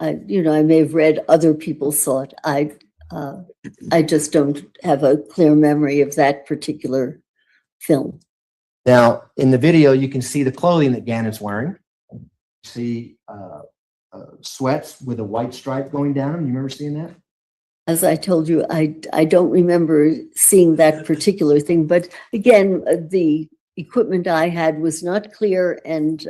Speaker 3: I may have read other people saw it. I just don't have a clear memory of that particular film.
Speaker 4: Now, in the video, you can see the clothing that Gannon's wearing. See sweats with a white stripe going down them. You remember seeing that?
Speaker 3: As I told you, I don't remember seeing that particular thing. But again, the equipment I had was not clear, and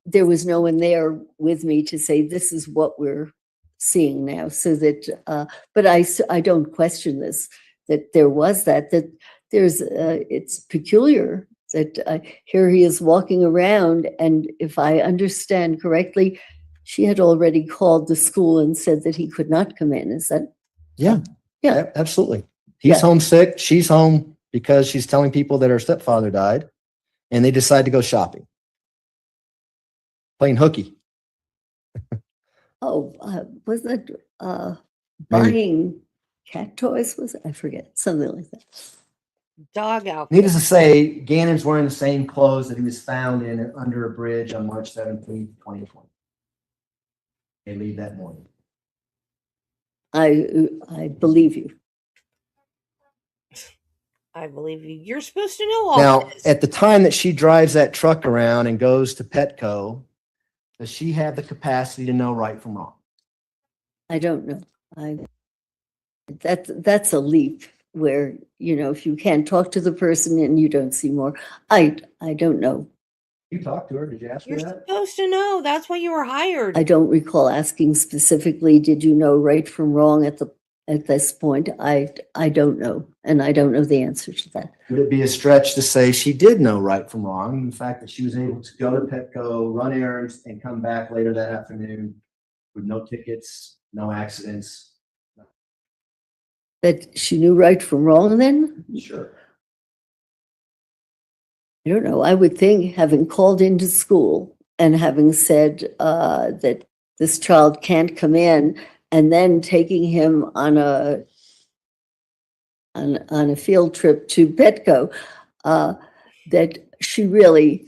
Speaker 3: there was no one there with me to say this is what we're seeing now. So that, but I don't question this, that there was that there's it's peculiar that here he is walking around, and if I understand correctly, she had already called the school and said that he could not come in. Is that?
Speaker 4: Yeah.
Speaker 3: Yeah.
Speaker 4: Absolutely. He's
Speaker 3: Yeah.
Speaker 4: homesick. She's home because she's telling people that her stepfather died, and they decide to go shopping. Playing hooky.
Speaker 3: Oh, was that
Speaker 4: Maybe.
Speaker 3: buying cat toys? Was it? I forget, something like that.
Speaker 2: Dog outfit.
Speaker 4: Needless to say, Gannon's wearing the same clothes that he was found in under a bridge on March 17th, 2020. They leave that morning.
Speaker 3: I believe you.
Speaker 2: I believe you. You're supposed to know all
Speaker 4: Now,
Speaker 2: this.
Speaker 4: at the time that she drives that truck around and goes to Petco, does she have the capacity to know right from wrong?
Speaker 3: I don't know. That's a leap where, if you can't talk to the person and you don't see more. I don't know.
Speaker 4: You talked to her. Did you ask her
Speaker 2: You're
Speaker 4: that?
Speaker 2: supposed to know. That's why you were hired.
Speaker 3: I don't recall asking specifically, did you know right from wrong at this point? I don't know, and I don't know the answer to that.
Speaker 4: Would it be a stretch to say she did know right from wrong? The fact that she was able to go to Petco, run errands, and come back later that afternoon with no tickets, no accidents.
Speaker 3: That she knew right from wrong then?
Speaker 4: Sure.
Speaker 3: I don't know. I would think, having called into school and having said that this child can't come in, and then taking him on a field trip to Petco, that she really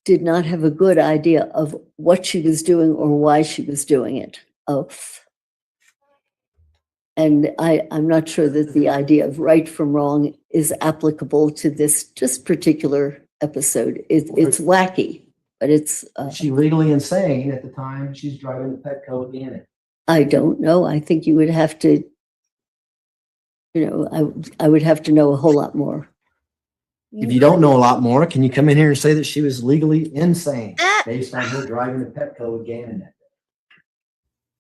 Speaker 3: did not have a good idea of what she was doing or why she was doing it. And I'm not sure that the idea of right from wrong is applicable to this just particular episode. It's wacky, but it's.
Speaker 4: Is she legally insane at the time she's driving the Petco again?
Speaker 3: I don't know. I think you would have to, I would have to know a whole lot more.
Speaker 4: If you don't know a lot more, can you come in here and say that she was legally insane based on her driving the Petco again?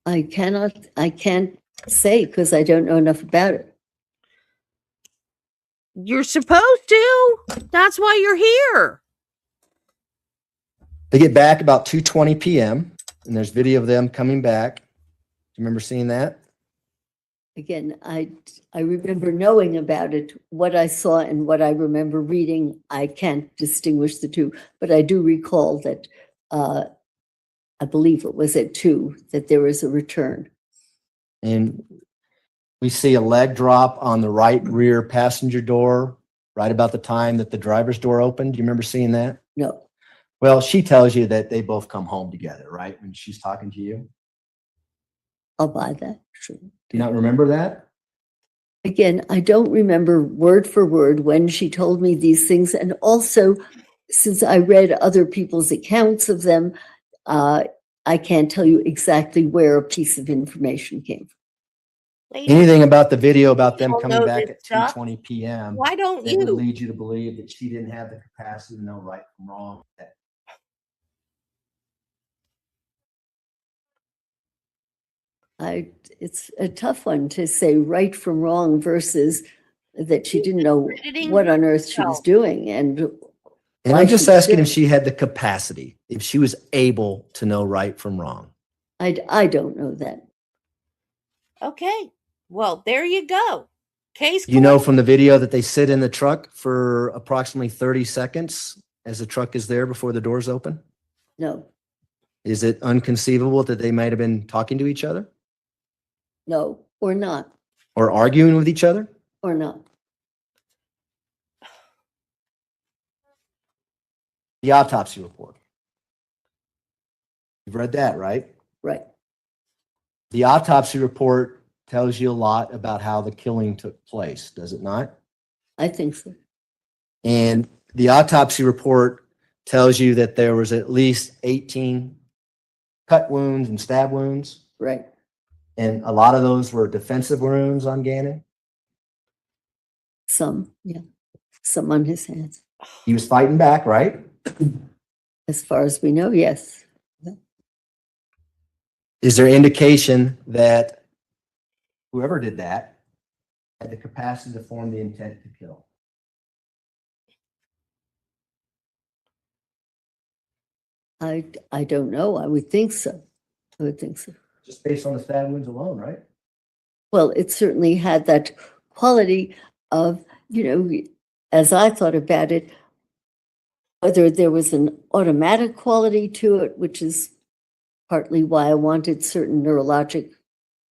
Speaker 3: I can't say because I don't know enough about it.
Speaker 2: You're supposed to. That's why you're here.
Speaker 4: They get back about 2:20 p.m. and there's video of them coming back. Do you remember seeing that?
Speaker 3: Again, I remember knowing about it. What I saw and what I remember reading, I can't distinguish the two, but I do recall that I believe it was at 2 that there was a return.
Speaker 4: And we see a leg drop on the right rear passenger door right about the time that the driver's door opened. Do you remember seeing that?
Speaker 3: No,
Speaker 4: Well, she tells you that they both come home together, right? When she's talking to you.
Speaker 3: I'll buy that. Sure.
Speaker 4: Do you not remember that?
Speaker 3: Again, I don't remember word for word when she told me these things. And also, since I read other people's accounts of them, I can't tell you exactly where a piece of information came from.
Speaker 2: Lady,
Speaker 4: Anything about the video about them
Speaker 2: don't
Speaker 4: coming
Speaker 2: know
Speaker 4: back
Speaker 2: this
Speaker 4: at
Speaker 2: stuff.
Speaker 4: 2:20 p.m.
Speaker 2: why don't
Speaker 4: that would
Speaker 2: you?
Speaker 4: lead you to believe that she didn't have the capacity to know right from wrong.
Speaker 3: It's a tough one to say right from wrong versus that she didn't know
Speaker 2: Crediting
Speaker 3: what on earth she was
Speaker 2: herself.
Speaker 3: doing. And
Speaker 4: And
Speaker 3: why
Speaker 4: I'm just
Speaker 3: she
Speaker 4: asking if
Speaker 3: should.
Speaker 4: she had the capacity, if she was able to know right from wrong.
Speaker 3: I don't know that.
Speaker 2: Okay. Well, there you go. Case
Speaker 4: You know
Speaker 2: closed.
Speaker 4: from the video that they sit in the truck for approximately 30 seconds as the truck is there before the doors open?
Speaker 3: No,
Speaker 4: Is it unconceivable that they might have been talking to each other
Speaker 3: no, or not,
Speaker 4: or arguing with each other?
Speaker 3: or not.
Speaker 4: The autopsy report. You've read that, right?
Speaker 3: Right.
Speaker 4: The autopsy report tells you a lot about how the killing took place, does it not?
Speaker 3: I think so.
Speaker 4: And the autopsy report tells you that there was at least 18 cut wounds and stab wounds.
Speaker 3: Right.
Speaker 4: And a lot of those were defensive wounds on Gannon.
Speaker 3: Some, yeah. Some on his hands.
Speaker 4: He was fighting back, right?
Speaker 3: As far as we know, yes.
Speaker 4: Is there indication that whoever did that had the capacity to form the intent to kill?
Speaker 3: I don't know. I would think so. I would think so.
Speaker 4: Just based on the stab wounds alone, right?
Speaker 3: Well, it certainly had that quality of, as I thought about it, whether there was an automatic quality to it, which is partly why I wanted certain neurologic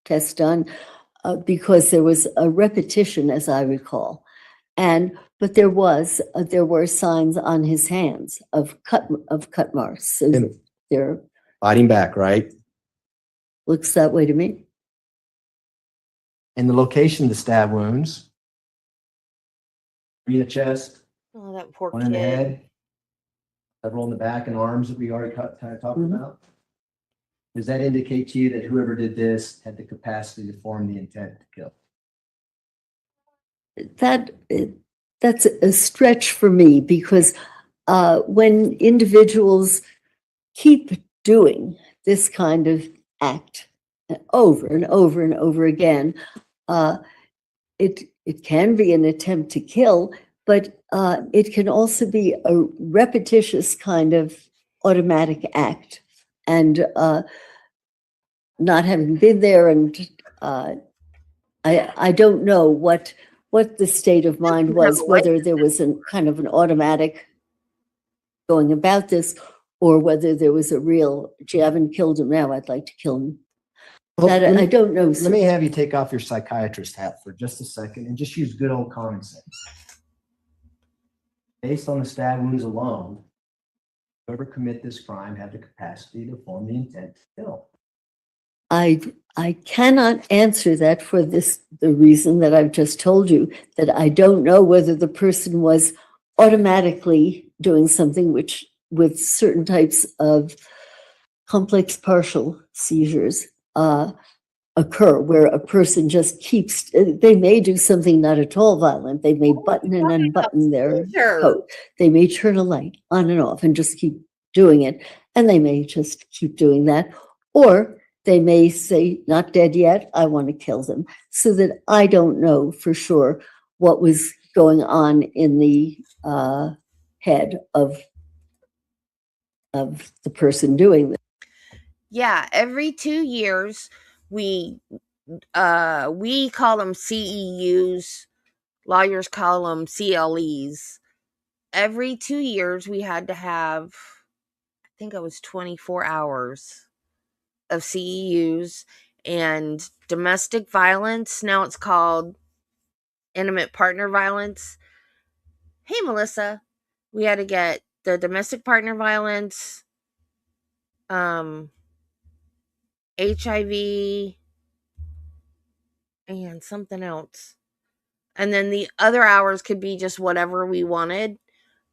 Speaker 3: tests done, because there was a repetition, as I recall. But there were signs on his hands of cut marks. So
Speaker 4: And
Speaker 3: there
Speaker 4: fighting back, right?
Speaker 3: looks that way to me.
Speaker 4: And the location of the stab wounds. Three in the chest,
Speaker 2: Oh, that poor
Speaker 4: one in the
Speaker 2: kid.
Speaker 4: head, several in the back and arms that we already talked about. Does that indicate to you that whoever did this had the capacity to form the intent to kill?
Speaker 3: That's a stretch for me because when individuals keep doing this kind of act over and over and over again, it can be an attempt to kill, but it can also be a repetitious kind of automatic act. And not having been there, and I don't know what the state of mind was, whether there was a kind of an automatic going about this, or whether there was a real, gee, I haven't killed him now, I'd like to kill him.
Speaker 4: Well,
Speaker 3: That
Speaker 4: let
Speaker 3: I
Speaker 4: me-
Speaker 3: don't know.
Speaker 4: Let me have you take off your psychiatrist hat for just a second and just use good old common sense. Based on the stab wounds alone, whoever commit this crime had the capacity to form the intent to kill.
Speaker 3: I cannot answer that for the reason that I've just told you, that I don't know whether the person was automatically doing something which, with certain types of complex partial seizures, occur, where a person just keeps, they may do something not at all violent. They may button and unbutton their
Speaker 2: Sure.
Speaker 3: coat. They may turn a light on and off and just keep doing it. And they may just keep doing that. Or they may say, not dead yet, I want to kill them. So that I don't know for sure what was going on in the head of the person doing this.
Speaker 2: Yeah, every 2 years we call them CEUs, lawyers call them CLEs. Every 2 years we had to have, I think it was 24 hours of CEUs. And domestic violence, now it's called intimate partner violence. Hey Melissa, we had to get the domestic partner violence, HIV, and something else. And then the other hours could be just whatever we wanted,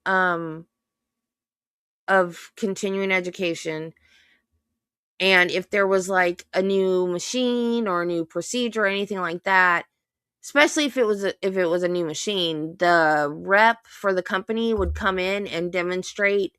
Speaker 2: of continuing education. And if there was like a new machine or a new procedure or anything like that, especially if it was a new machine, the rep for the company would come in and demonstrate,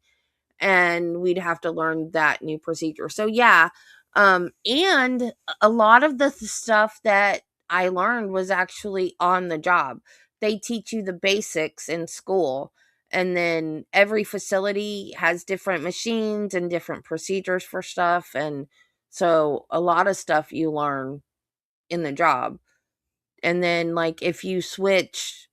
Speaker 2: and we'd have to learn that new procedure. So yeah, and a lot of the stuff that I learned was actually on the job. They teach you the basics in school, and then every facility has different machines and different procedures for stuff, and so a lot of stuff you learn in the job. And then like if you switch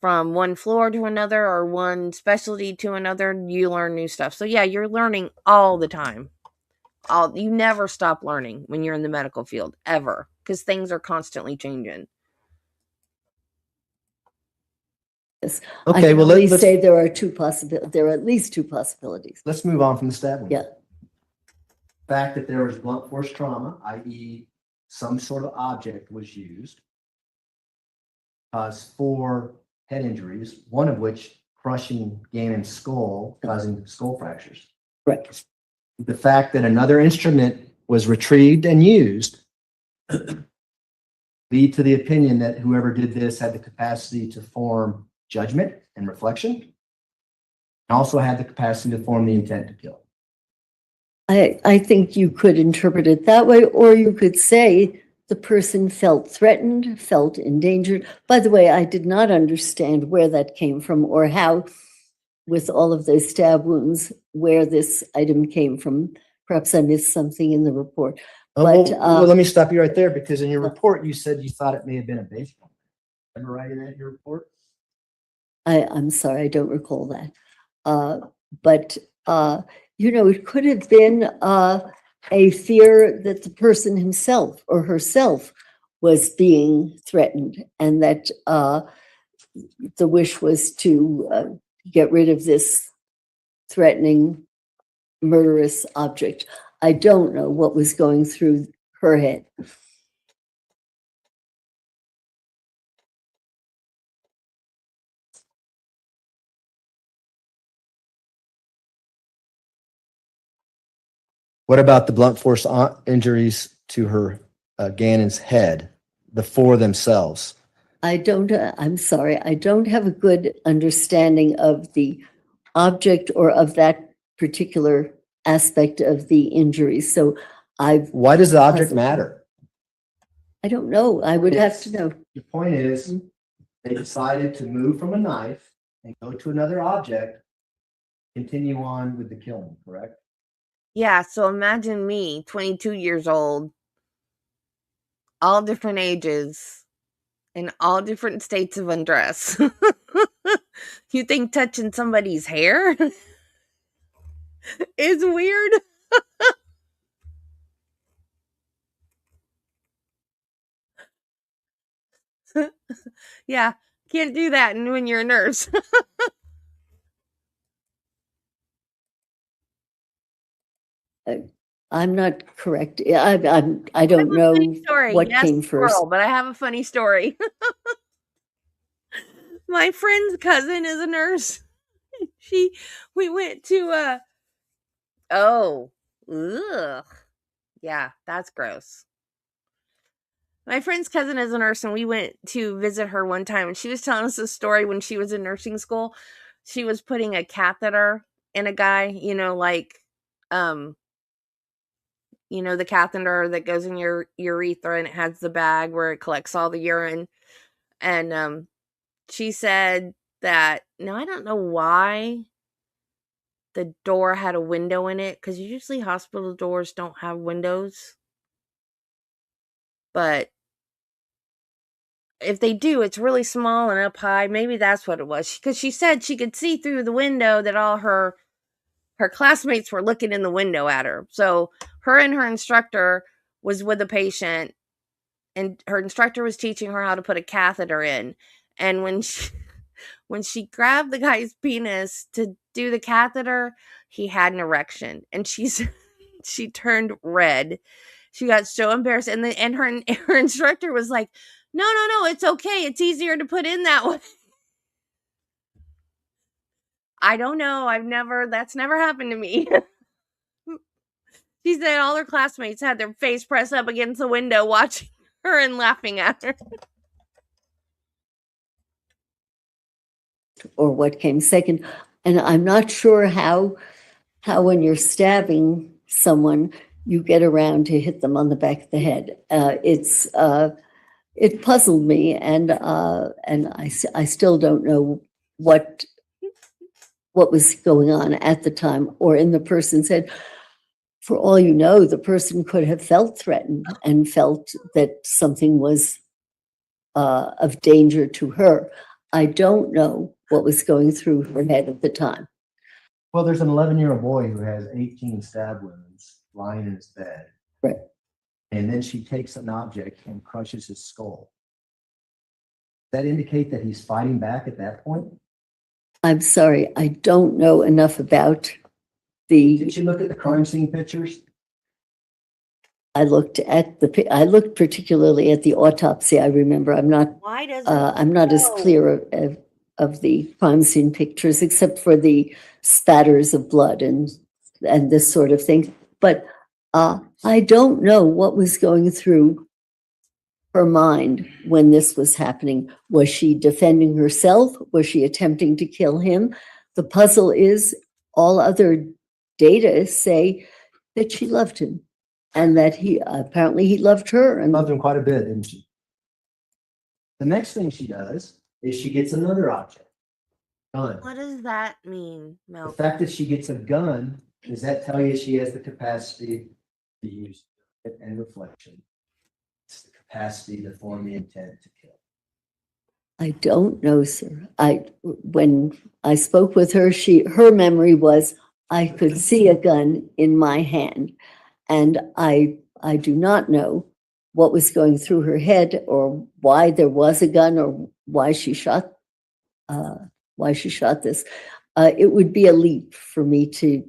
Speaker 2: from one floor to another or one specialty to another, you learn new stuff. So yeah, you're learning all the time. You never stop learning when you're in the medical field, ever, because things are constantly changing.
Speaker 3: I
Speaker 4: Okay,
Speaker 3: can
Speaker 4: well,
Speaker 3: only
Speaker 4: let's,
Speaker 3: say there are there are at least two possibilities.
Speaker 4: let's move on from the stab wound.
Speaker 3: Yeah.
Speaker 4: Fact that there was blunt force trauma, i.e. some sort of object was used, caused 4 head injuries, one of which crushing Gannon's skull, causing skull fractures.
Speaker 3: Right.
Speaker 4: The fact that another instrument was retrieved and used lead to the opinion that whoever did this had the capacity to form judgment and reflection, and also had the capacity to form the intent to kill.
Speaker 3: I think you could interpret it that way, or you could say the person felt threatened, felt endangered. By the way, I did not understand where that came from or how, with all of those stab wounds, where this item came from. Perhaps I missed something in the report. But,
Speaker 4: well, let me stop you right there, because in your report, you said you thought it may have been a baseball. Remember writing that in your report?
Speaker 3: I'm sorry, I don't recall that. But it could have been a fear that the person himself or herself was being threatened, and that the wish was to get rid of this threatening, murderous object. I don't know what was going through her head.
Speaker 4: What about the blunt force injuries to her Gannon's head, the 4 themselves?
Speaker 3: I'm sorry, I don't have a good understanding of the object or of that particular aspect of the injury. So
Speaker 4: Why does the object matter?
Speaker 3: I don't know. I would have to know.
Speaker 4: The point is, they decided to move from a knife and go to another object, continue on with the killing, correct?
Speaker 2: Yeah, so imagine me, 22 years old, all different ages, in all different states of undress. You think touching somebody's hair is weird? Yeah, can't do that when you're a nurse.
Speaker 3: I'm not correct. I don't know
Speaker 2: Funny story.
Speaker 3: what
Speaker 2: Yes,
Speaker 3: came first.
Speaker 2: squirrel, but I have a funny story. My friend's cousin is a nurse. We went to oh, ugh. Yeah, that's gross. My friend's cousin is a nurse, and we went to visit her one time, and she was telling us a story when she was in nursing school. She was putting a catheter in a guy, the catheter that goes in your urethra, and it has the bag where it collects all the urine. And she said that, now I don't know why the door had a window in it, because usually hospital doors don't have windows. But if they do, it's really small and up high. Maybe that's what it was. Because she said she could see through the window that all her classmates were looking in the window at her. So her and her instructor was with a patient, and her instructor was teaching her how to put a catheter in. And when she grabbed the guy's penis to do the catheter, he had an erection, and she turned red. She got so embarrassed, and her instructor was like, no, it's okay. It's easier to put in that way. I don't know. That's never happened to me. She said all her classmates had their face pressed up against the window watching her and laughing at her.
Speaker 3: Or what came second. And I'm not sure how when you're stabbing someone, you get around to hit them on the back of the head. It puzzled me, and I still don't know what was going on at the time or in the person's head. For all you know, the person could have felt threatened and felt that something was of danger to her. I don't know what was going through her head at the time.
Speaker 4: Well, there's an 11-year-old boy who has 18 stab wounds lying in his bed.
Speaker 3: Right.
Speaker 4: And then she takes an object and crushes his skull. Does that indicate that he's fighting back at that point?
Speaker 3: I'm sorry, I don't know enough about the.
Speaker 4: Did you look at the crime scene pictures?
Speaker 3: I looked particularly at the autopsy. I remember. I'm not as clear of the crime scene pictures, except for the spatters of blood and this sort of thing. But I don't know what was going through her mind when this was happening. Was she defending herself? Was she attempting to kill him? The puzzle is all other data say that she loved him, and that he loved her. And
Speaker 4: Loved him quite a bit, didn't she? The next thing she does is she gets another object. Gun.
Speaker 2: What does that mean,
Speaker 4: The
Speaker 2: Mel?
Speaker 4: fact that she gets a gun, does that tell you she has the capacity to use it and reflection? It's the capacity to form the intent to kill.
Speaker 3: I don't know, sir. When I spoke with her, her memory was, I could see a gun in my hand, and I do not know what was going through her head, or why there was a gun, or why she shot this. It would be a leap for me to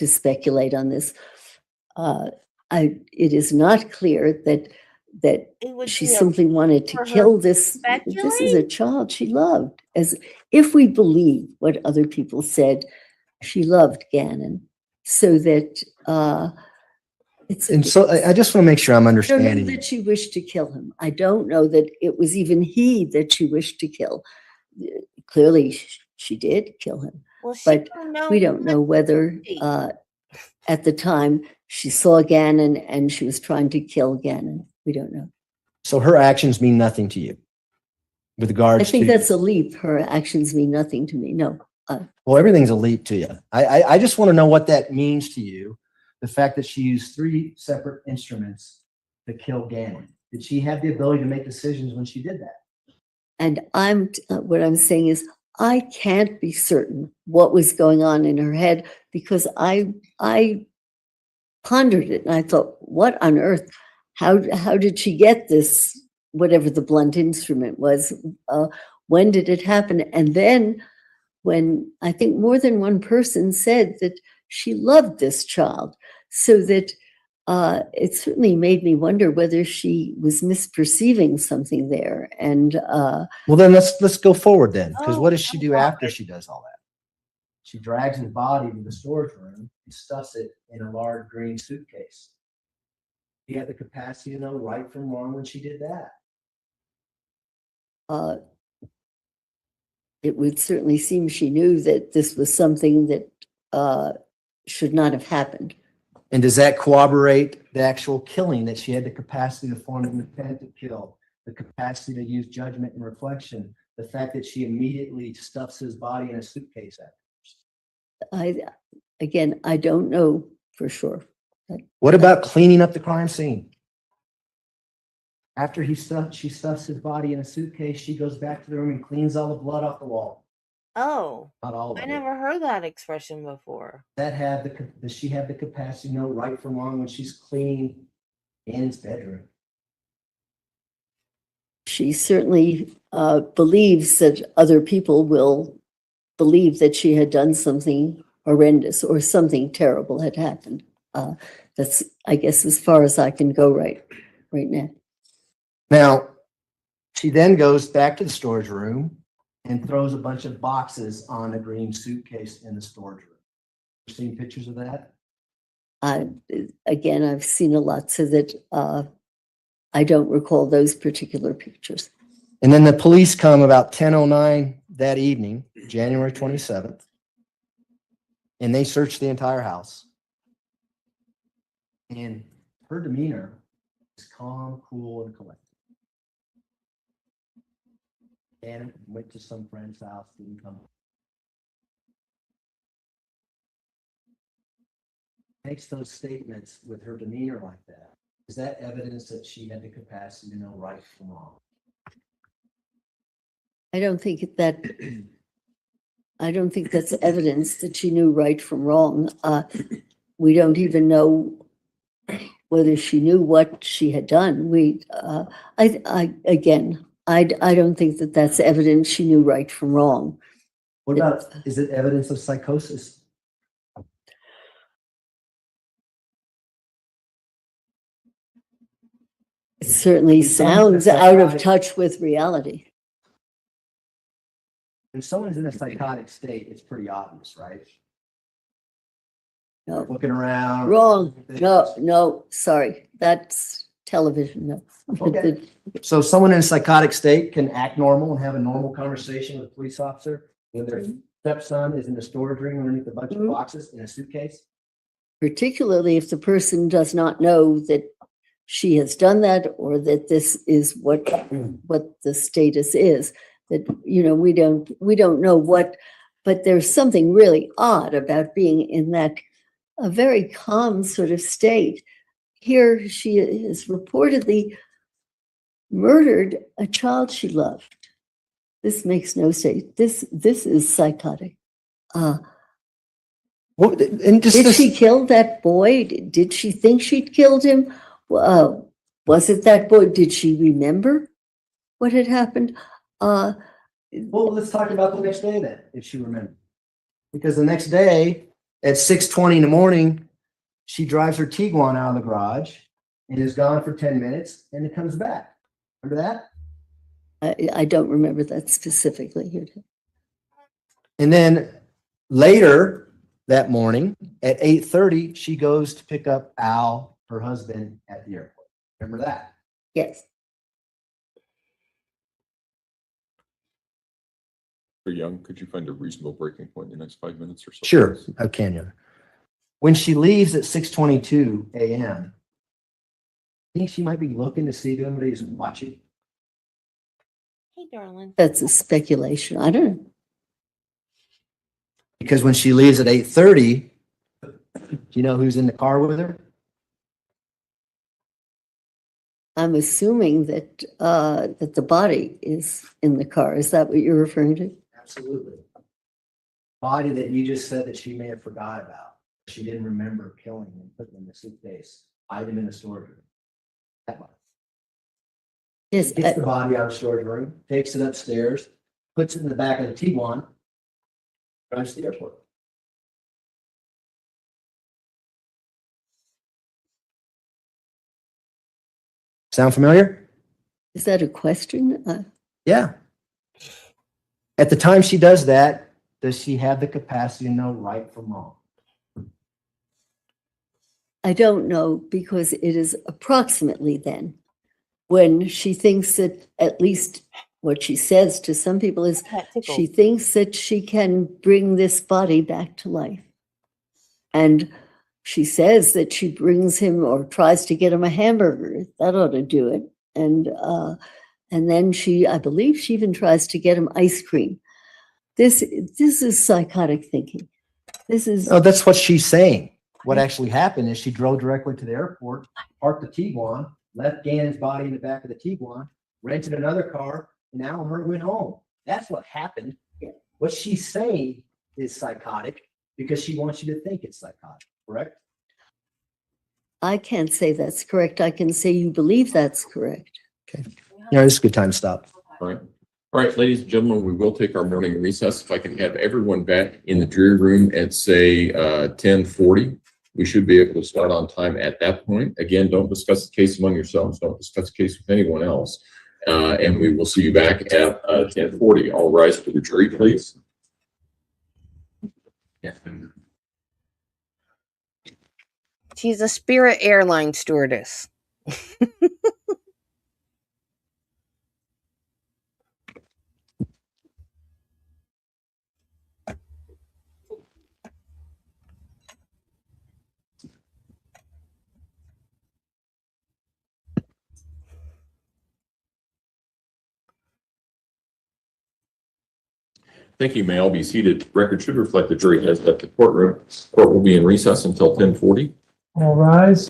Speaker 3: speculate on this. It is not clear that
Speaker 2: It would
Speaker 3: she
Speaker 2: be a
Speaker 3: simply wanted to
Speaker 2: for her
Speaker 3: kill this. This is a child she loved. As if we believe what other people said, she loved Gannon, so that
Speaker 4: And so I just want to make sure I'm
Speaker 3: I don't know
Speaker 4: understanding.
Speaker 3: that she wished to kill him. I don't know that it was even he that she wished to kill. Clearly, she did kill him.
Speaker 2: Well, she
Speaker 3: But
Speaker 2: don't know.
Speaker 3: we don't know whether at the time she saw Gannon and she was trying to kill Gannon. We don't know.
Speaker 4: So her actions mean nothing to you with
Speaker 3: I
Speaker 4: regards
Speaker 3: think
Speaker 4: to,
Speaker 3: that's a leap. Her actions mean nothing to me. No.
Speaker 4: well, everything's a leap to you. I just want to know what that means to you. The fact that she used 3 separate instruments to kill Gannon. Did she have the ability to make decisions when she did that?
Speaker 3: And what I'm saying is I can't be certain what was going on in her head because I pondered it and I thought, what on earth? How did she get this, whatever the blunt instrument was? When did it happen? And then when I think more than one person said that she loved this child, so that it certainly made me wonder whether she was misperceiving something there. And
Speaker 4: Well, then let's go forward then, because
Speaker 2: Oh,
Speaker 4: what does she do
Speaker 2: God.
Speaker 4: after she does all that? She drags his body to the storage room and stuffs it in a large green suitcase. She had the capacity to know right from wrong when she did that.
Speaker 3: it would certainly seem she knew that this was something that should not have happened.
Speaker 4: And does that corroborate the actual killing, that she had the capacity to form an intent to kill, the capacity to use judgment and reflection, the fact that she immediately stuffs his body in a suitcase after?
Speaker 3: I don't know for sure.
Speaker 4: What about cleaning up the crime scene? After she stuffs his body in a suitcase, she goes back to the room and cleans all the blood off the wall.
Speaker 2: Oh,
Speaker 4: Not all of
Speaker 2: I
Speaker 4: it.
Speaker 2: never heard that expression before.
Speaker 4: Does she have the capacity to know right from wrong when she's cleaning Ann's bedroom?
Speaker 3: She certainly believes that other people will believe that she had done something horrendous or something terrible had happened. That's, I guess, as far as I can go right now.
Speaker 4: Now, she then goes back to the storage room and throws a bunch of boxes on a green suitcase in the storage room. You seen pictures of that?
Speaker 3: Again, I've seen a lot, so that I don't recall those particular pictures.
Speaker 4: And then the police come about 10:09 that evening, January 27th, and they search the entire house. And her demeanor is calm, cool, and collected. And went to some friend's house, didn't come. Makes those statements with her demeanor like that. Is that evidence that she had the capacity to know right from wrong?
Speaker 3: I don't think that's evidence that she knew right from wrong. We don't even know whether she knew what she had done. I don't think that that's evidence she knew right from wrong.
Speaker 4: What about, is it evidence of psychosis?
Speaker 3: It certainly
Speaker 4: When someone's
Speaker 3: sounds out of
Speaker 4: psychotic-
Speaker 3: touch with reality.
Speaker 4: When someone's in a psychotic state, it's pretty obvious, right?
Speaker 3: No,
Speaker 4: Looking around.
Speaker 3: wrong. No, sorry. That's television. No.
Speaker 4: Okay. So someone in a psychotic state can act normal and have a normal conversation with a police officer when their stepson is in the storage room underneath a bunch of
Speaker 3: Mhm.
Speaker 4: boxes in a suitcase?
Speaker 3: Particularly if the person does not know that she has done that, or that this is what the status is. That, we don't know what, but there's something really odd about being in that a very calm sort of state. Here she has reportedly murdered a child she loved. This makes no sense. This is psychotic. Did she kill that boy? Did she think she'd killed him? Was it that boy? Did she remember what had happened?
Speaker 4: Well, let's talk about the next day then, if she remembers. Because the next day at 6:20 in the morning, she drives her Tiguan out of the garage and is gone for 10 minutes and it comes back. Remember that?
Speaker 3: I don't remember that specifically here.
Speaker 4: And then later that morning at 8:30, she goes to pick up Al, her husband, at the airport. Remember that?
Speaker 3: Yes.
Speaker 5: So Young, could you find a reasonable breaking point in the next 5 minutes or so?
Speaker 4: Sure, I can. Yeah. When she leaves at 6:22 a.m., I think she might be looking to see if anybody's watching.
Speaker 2: Hey, darling.
Speaker 3: That's a speculation. I don't know.
Speaker 4: Because when she leaves at 8:30, do you know who's in the car with her?
Speaker 3: I'm assuming that that the body is in the car. Is that what you're referring to?
Speaker 4: Absolutely. Body that you just said that she may have forgot about. She didn't remember killing and putting in the suitcase, hiding him in the storage room. That body.
Speaker 3: Yes.
Speaker 4: Gets the body out of the storage room, takes it upstairs, puts it in the back of the Tiguan, drives to the airport. Sound familiar?
Speaker 3: Is that a question?
Speaker 4: Yeah. At the time she does that, does she have the capacity to know right from wrong?
Speaker 3: I don't know, because it is approximately then when she thinks that, at least what she says to some people is, she thinks that she can bring this body back to life. And she says that she brings him or tries to get him a hamburger. That ought to do it. And then I believe she even tries to get him ice cream. This is psychotic thinking. This is.
Speaker 4: Oh, that's what she's saying. What actually happened is she drove directly to the airport, parked the Tiguan, left Gannon's body in the back of the Tiguan, rented another car, and now her went home. That's what happened. What she's saying is psychotic because she wants you to think it's psychotic, correct?
Speaker 3: I can't say that's correct. I can say you believe that's correct.
Speaker 4: Okay. Yeah, this is a good time to stop.
Speaker 5: All right. All right, ladies and gentlemen, we will take our morning recess. If I can have everyone back in the jury room at, say, 10:40, we should be able to start on time at that point. Again, don't discuss the case among yourselves. Don't discuss the case with anyone else. And we will see you back at 10:40. All rise for the jury, please. Yeah.
Speaker 2: She's a Spirit airline stewardess.
Speaker 5: Thank you. May all be seated. Record should reflect the jury has left the courtroom. Court will be in recess until 10:40.
Speaker 9: All rise.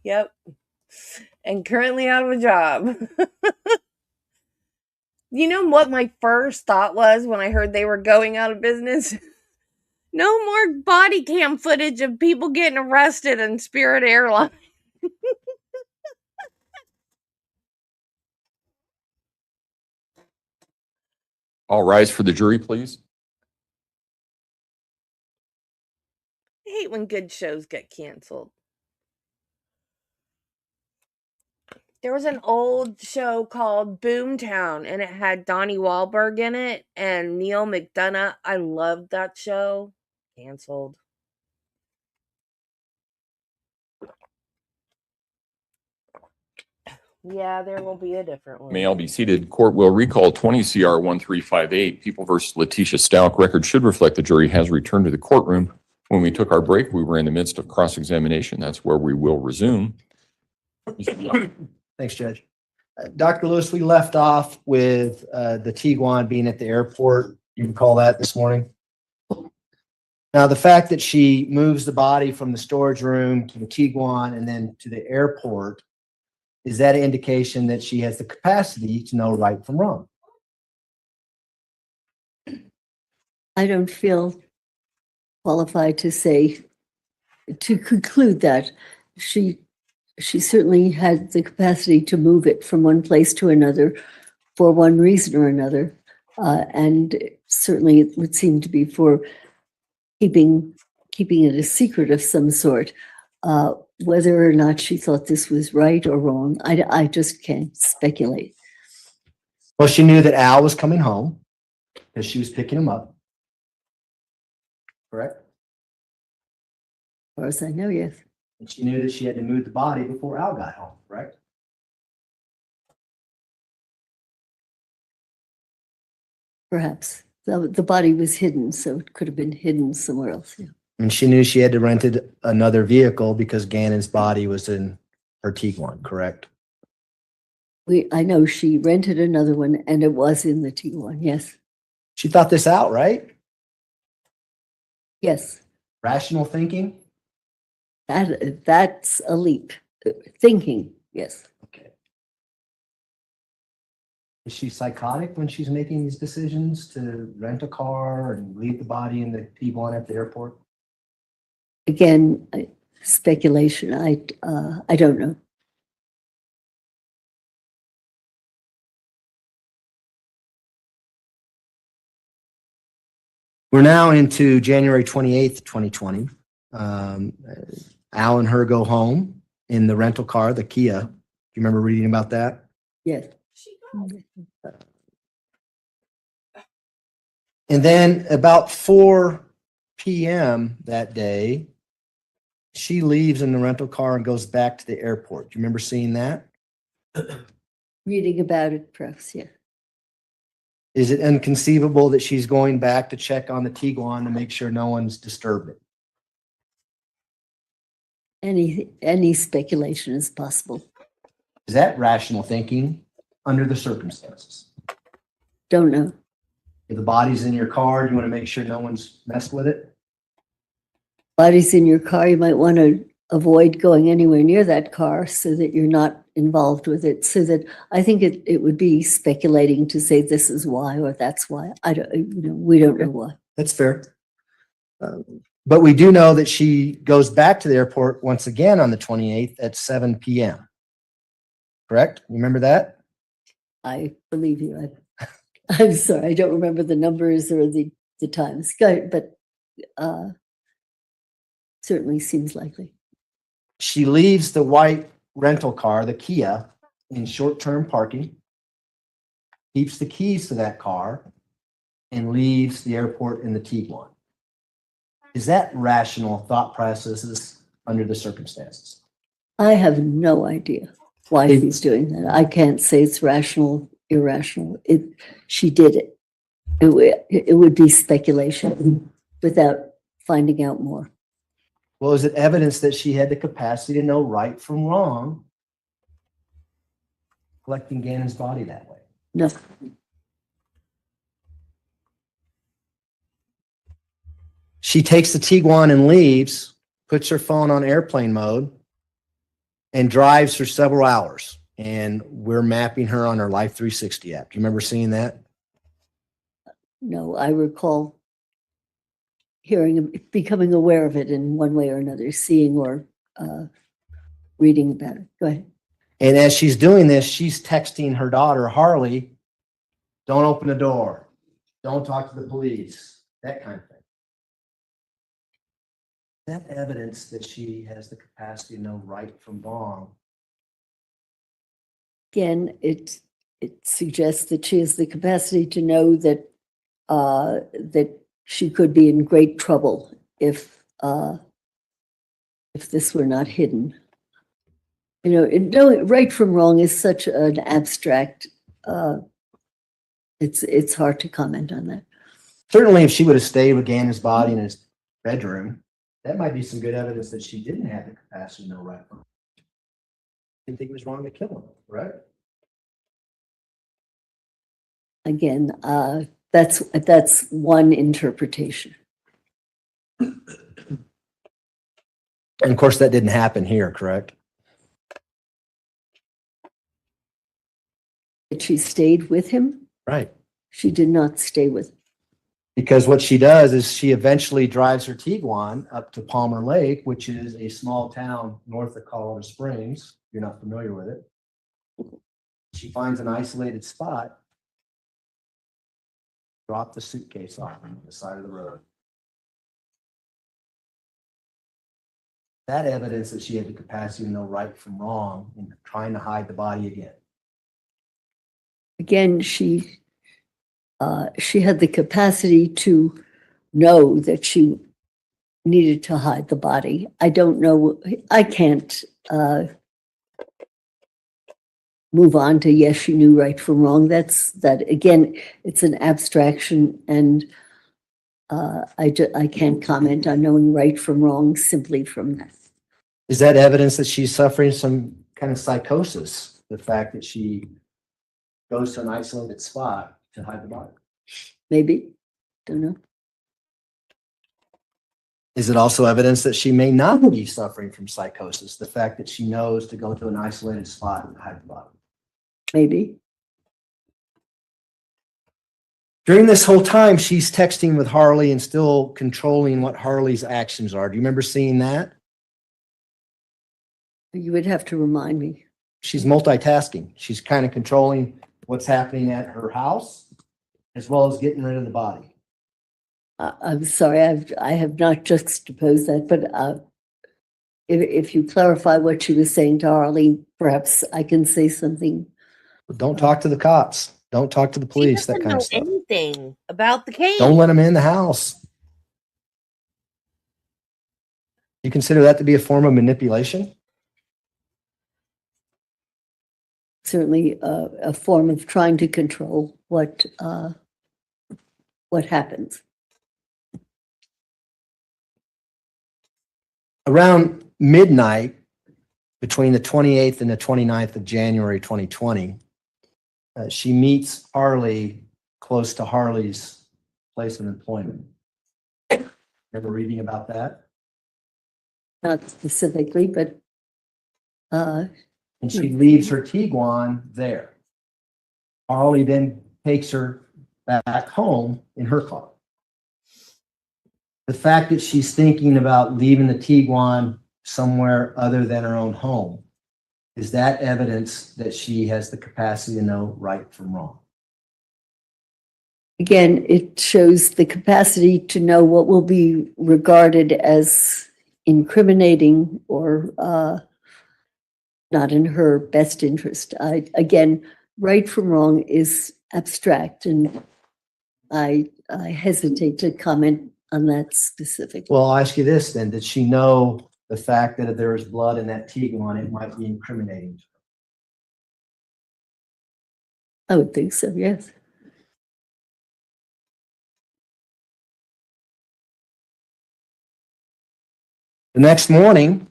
Speaker 2: Yep. And currently out of a job. You know what my first thought was when I heard they were going out of business? No more body cam footage of people getting arrested in Spirit Airlines.
Speaker 5: All rise for the jury, please.
Speaker 2: I hate when good shows get canceled. There was an old show called Boomtown, and it had Donnie Wahlberg in it and Neil McDonough. I loved that show. Canceled. Yeah, there will be a different one.
Speaker 5: May all be seated. Court will recall 20 CR 1358, People versus Letecia Stauch. Record should reflect the jury has returned to the courtroom. When we took our break, we were in the midst of cross-examination. That's where we will resume.
Speaker 4: Thanks, Judge. Dr. Lewis, we left off with the Tiguan being at the airport. You recall that this morning? Now, the fact that she moves the body from the storage room to the Tiguan and then to the airport, is that an indication that she has the capacity to know right from wrong?
Speaker 3: I don't feel qualified to say, to conclude that she certainly had the capacity to move it from one place to another for one reason or another. And certainly it would seem to be for keeping it a secret of some sort. Whether or not she thought this was right or wrong, I just can't speculate.
Speaker 4: Well, she knew that Al was coming home because she was picking him up. Correct?
Speaker 3: As far as I know, yes.
Speaker 4: And she knew that she had to move the body before Al got home, correct?
Speaker 3: Perhaps. The body was hidden, so it could have been hidden somewhere else. Yeah.
Speaker 4: And she knew she had to rent another vehicle because Gannon's body was in her Tiguan, correct?
Speaker 3: I know she rented another one and it was in the T1. Yes.
Speaker 4: She thought this out, right?
Speaker 3: Yes.
Speaker 4: Rational thinking?
Speaker 3: That's a leap. Thinking, yes.
Speaker 4: Okay. Is she psychotic when she's making these decisions to rent a car and leave the body in the T1 at the airport?
Speaker 3: Again, speculation. I don't know.
Speaker 4: We're now into January 28th, 2020. Al and her go home in the rental car, the Kia. Do you remember reading about that?
Speaker 3: Yes.
Speaker 4: And then about 4 p.m. that day, she leaves in the rental car and goes back to the airport. Do you remember seeing that?
Speaker 3: Reading about it, perhaps, yeah.
Speaker 4: Is it inconceivable that she's going back to check on the Tiguan to make sure no one's disturbed it?
Speaker 3: Any speculation is possible.
Speaker 4: Is that rational thinking under the circumstances?
Speaker 3: Don't know.
Speaker 4: If the body's in your car, you want to make sure no one's messed with it?
Speaker 3: Body's in your car, you might want to avoid going anywhere near that car so that you're not involved with it. So that I think it would be speculating to say this is why or that's why. We don't know why.
Speaker 4: That's fair. But we do know that she goes back to the airport once again on the 28th at 7 p.m. Correct? You remember that?
Speaker 3: I believe you. I'm sorry, I don't remember the numbers or the times, but certainly seems likely.
Speaker 4: She leaves the white rental car, the Kia, in short-term parking, keeps the keys to that car, and leaves the airport in the Tiguan. Is that rational thought processes under the circumstances?
Speaker 3: I have no idea why she's doing that. I can't say it's rational, irrational. She did it. It would be speculation without finding out more.
Speaker 4: Well, is it evidence that she had the capacity to know right from wrong, collecting Gannon's body that way?
Speaker 3: No.
Speaker 4: She takes the Tiguan and leaves, puts her phone on airplane mode, and drives for several hours. And we're mapping her on her Life 360 app. Do you remember seeing that?
Speaker 3: No, I recall becoming aware of it in one way or another, seeing or reading about it. Go ahead.
Speaker 4: And as she's doing this, she's texting her daughter, Harley, don't open the door. Don't talk to the police. That kind of thing. That evidence that she has the capacity to know right from wrong.
Speaker 3: Again, it suggests that she has the capacity to know that that she could be in great trouble if this were not hidden. Knowing right from wrong is such an abstract. It's hard to comment on that.
Speaker 4: Certainly, if she would have stayed with Gannon's body in his bedroom, that might be some good evidence that she didn't have the capacity to know right from wrong. Didn't think it was wrong to kill him, right?
Speaker 3: Again, that's one interpretation.
Speaker 4: And of course, that didn't happen here, correct?
Speaker 3: That she stayed with him?
Speaker 4: Right.
Speaker 3: She did not stay with him.
Speaker 4: Because what she does is she eventually drives her Tiguan up to Palmer Lake, which is a small town north of Colorado Springs. You're not familiar with it. She finds an isolated spot, drop the suitcase off on the side of the road. That evidence that she had the capacity to know right from wrong and trying to hide the body again.
Speaker 3: again, she had the capacity to know that she needed to hide the body. I don't know, I can't move on to yes, she knew right from wrong. That again, it's an abstraction, and I can't comment on knowing right from wrong simply from that.
Speaker 4: Is that evidence that she's suffering some kind of psychosis? The fact that she goes to an isolated spot to hide the body?
Speaker 3: Maybe, don't know.
Speaker 4: Is it also evidence that she may not be suffering from psychosis? The fact that she knows to go to an isolated spot and hide the body?
Speaker 3: Maybe.
Speaker 4: During this whole time, she's texting with Harley and still controlling what Harley's actions are. Do you remember seeing that?
Speaker 3: You would have to remind me.
Speaker 4: She's multitasking. She's kind of controlling what's happening at her house as well as getting rid of the body.
Speaker 3: I'm sorry, I have not juxtaposed that, but if you clarify what she was saying to Harley, perhaps I can say something.
Speaker 4: But don't talk to the cops. Don't talk to the police,
Speaker 2: She
Speaker 4: that
Speaker 2: doesn't
Speaker 4: kind
Speaker 2: know
Speaker 4: of stuff.
Speaker 2: anything about the case.
Speaker 4: Don't let them in the house. You consider that to be a form of manipulation?
Speaker 3: Certainly a form of trying to control what happens.
Speaker 4: Around midnight, between the 28th and the 29th of January 2020, she meets Harley close to Harley's place of employment. Ever reading about that?
Speaker 3: Not specifically, but
Speaker 4: And she leaves her Tiguan there. Harley then takes her back home in her car. The fact that she's thinking about leaving the Tiguan somewhere other than her own home, is that evidence that she has the capacity to know right from wrong?
Speaker 3: again, it shows the capacity to know what will be regarded as incriminating or not in her best interest. Again, right from wrong is abstract, and I hesitate to comment on that specifically.
Speaker 4: Well, I'll ask you this then. Did she know the fact that if there was blood in that Tiguan, it might be incriminating to her?
Speaker 3: I would think so, yes.
Speaker 4: The next morning,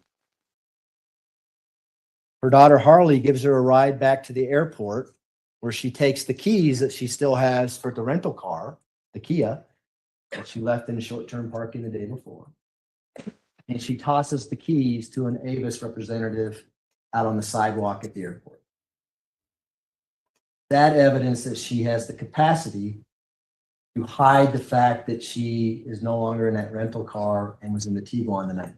Speaker 4: her daughter Harley gives her a ride back to the airport, where she takes the keys that she still has for the rental car, the Kia, that she left in the short-term parking the day before. And she tosses the keys to an Avis representative out on the sidewalk at the airport. That evidence that she has the capacity to hide the fact that she is no longer in that rental car and was in the Tiguan the night.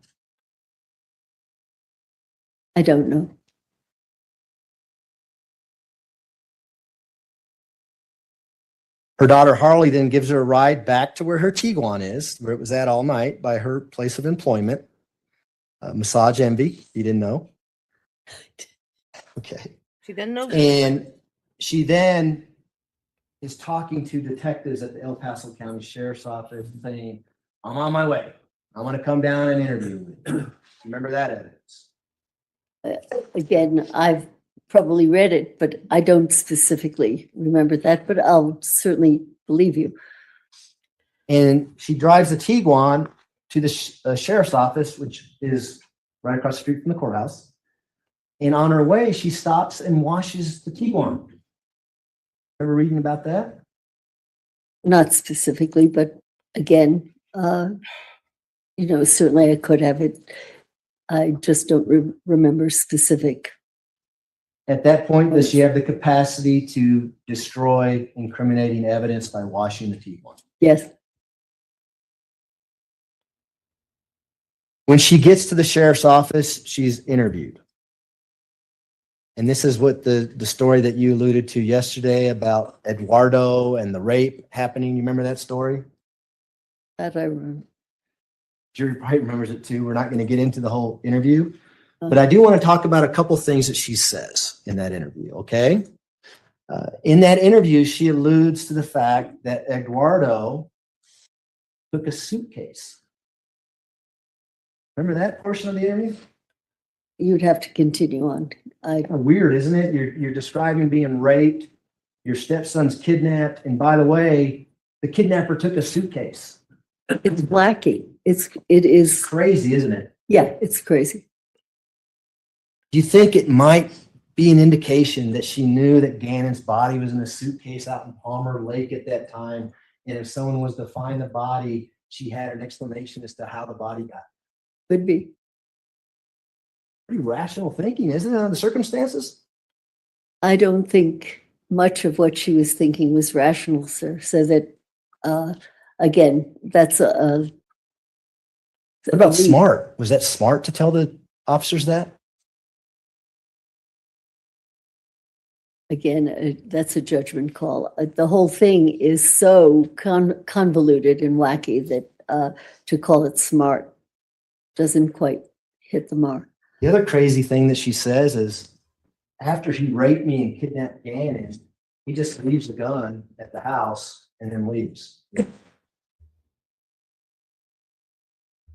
Speaker 3: I don't know.
Speaker 4: Her daughter Harley then gives her a ride back to where her Tiguan is, where it was at all night, by her place of employment. Massage Envy, you didn't know? Okay.
Speaker 2: She doesn't know.
Speaker 4: And she then is talking to detectives at the El Paso County Sheriff's Office saying, I'm on my way. I want to come down and interview with you. Remember that evidence?
Speaker 3: Again, I've probably read it, but I don't specifically remember that, but I'll certainly believe you.
Speaker 4: And she drives the Tiguan to the sheriff's office, which is right across the street from the courthouse. And on her way, she stops and washes the Tiguan. Ever reading about that?
Speaker 3: Not specifically, but again, certainly I could have it. I just don't remember specific.
Speaker 4: At that point, does she have the capacity to destroy incriminating evidence by washing the Tiguan?
Speaker 3: Yes.
Speaker 4: When she gets to the sheriff's office, she's interviewed. And this is what the story that you alluded to yesterday about Eduardo and the rape happening. You remember that story?
Speaker 3: That I remember.
Speaker 4: Jury probably remembers it too. We're not going to get into the whole interview, but I do want to talk about a couple things that she says in that interview, okay? In that interview, she alludes to the fact that Eduardo took a suitcase. Remember that portion of the interview?
Speaker 3: You'd have to continue on.
Speaker 4: Kind of weird, isn't it? You're describing being raped, your stepson's kidnapped, and by the way, the kidnapper took a suitcase.
Speaker 3: It's wacky. It is,
Speaker 4: Crazy, isn't it?
Speaker 3: yeah, it's crazy.
Speaker 4: Do you think it might be an indication that she knew that Gannon's body was in a suitcase out in Palmer Lake at that time? And if someone was to find the body, she had an explanation as to how the body got.
Speaker 3: Could be.
Speaker 4: Pretty rational thinking, isn't it, under the circumstances?
Speaker 3: I don't think much of what she was thinking was rational, sir. So that, again, that's a
Speaker 4: What about
Speaker 3: leap.
Speaker 4: smart? Was that smart to tell the officers that?
Speaker 3: Again, that's a judgment call. The whole thing is so convoluted and wacky that to call it smart doesn't quite hit the mark.
Speaker 4: The other crazy thing that she says is, after he raped me and kidnapped Gannon, he just leaves the gun at the house and then leaves.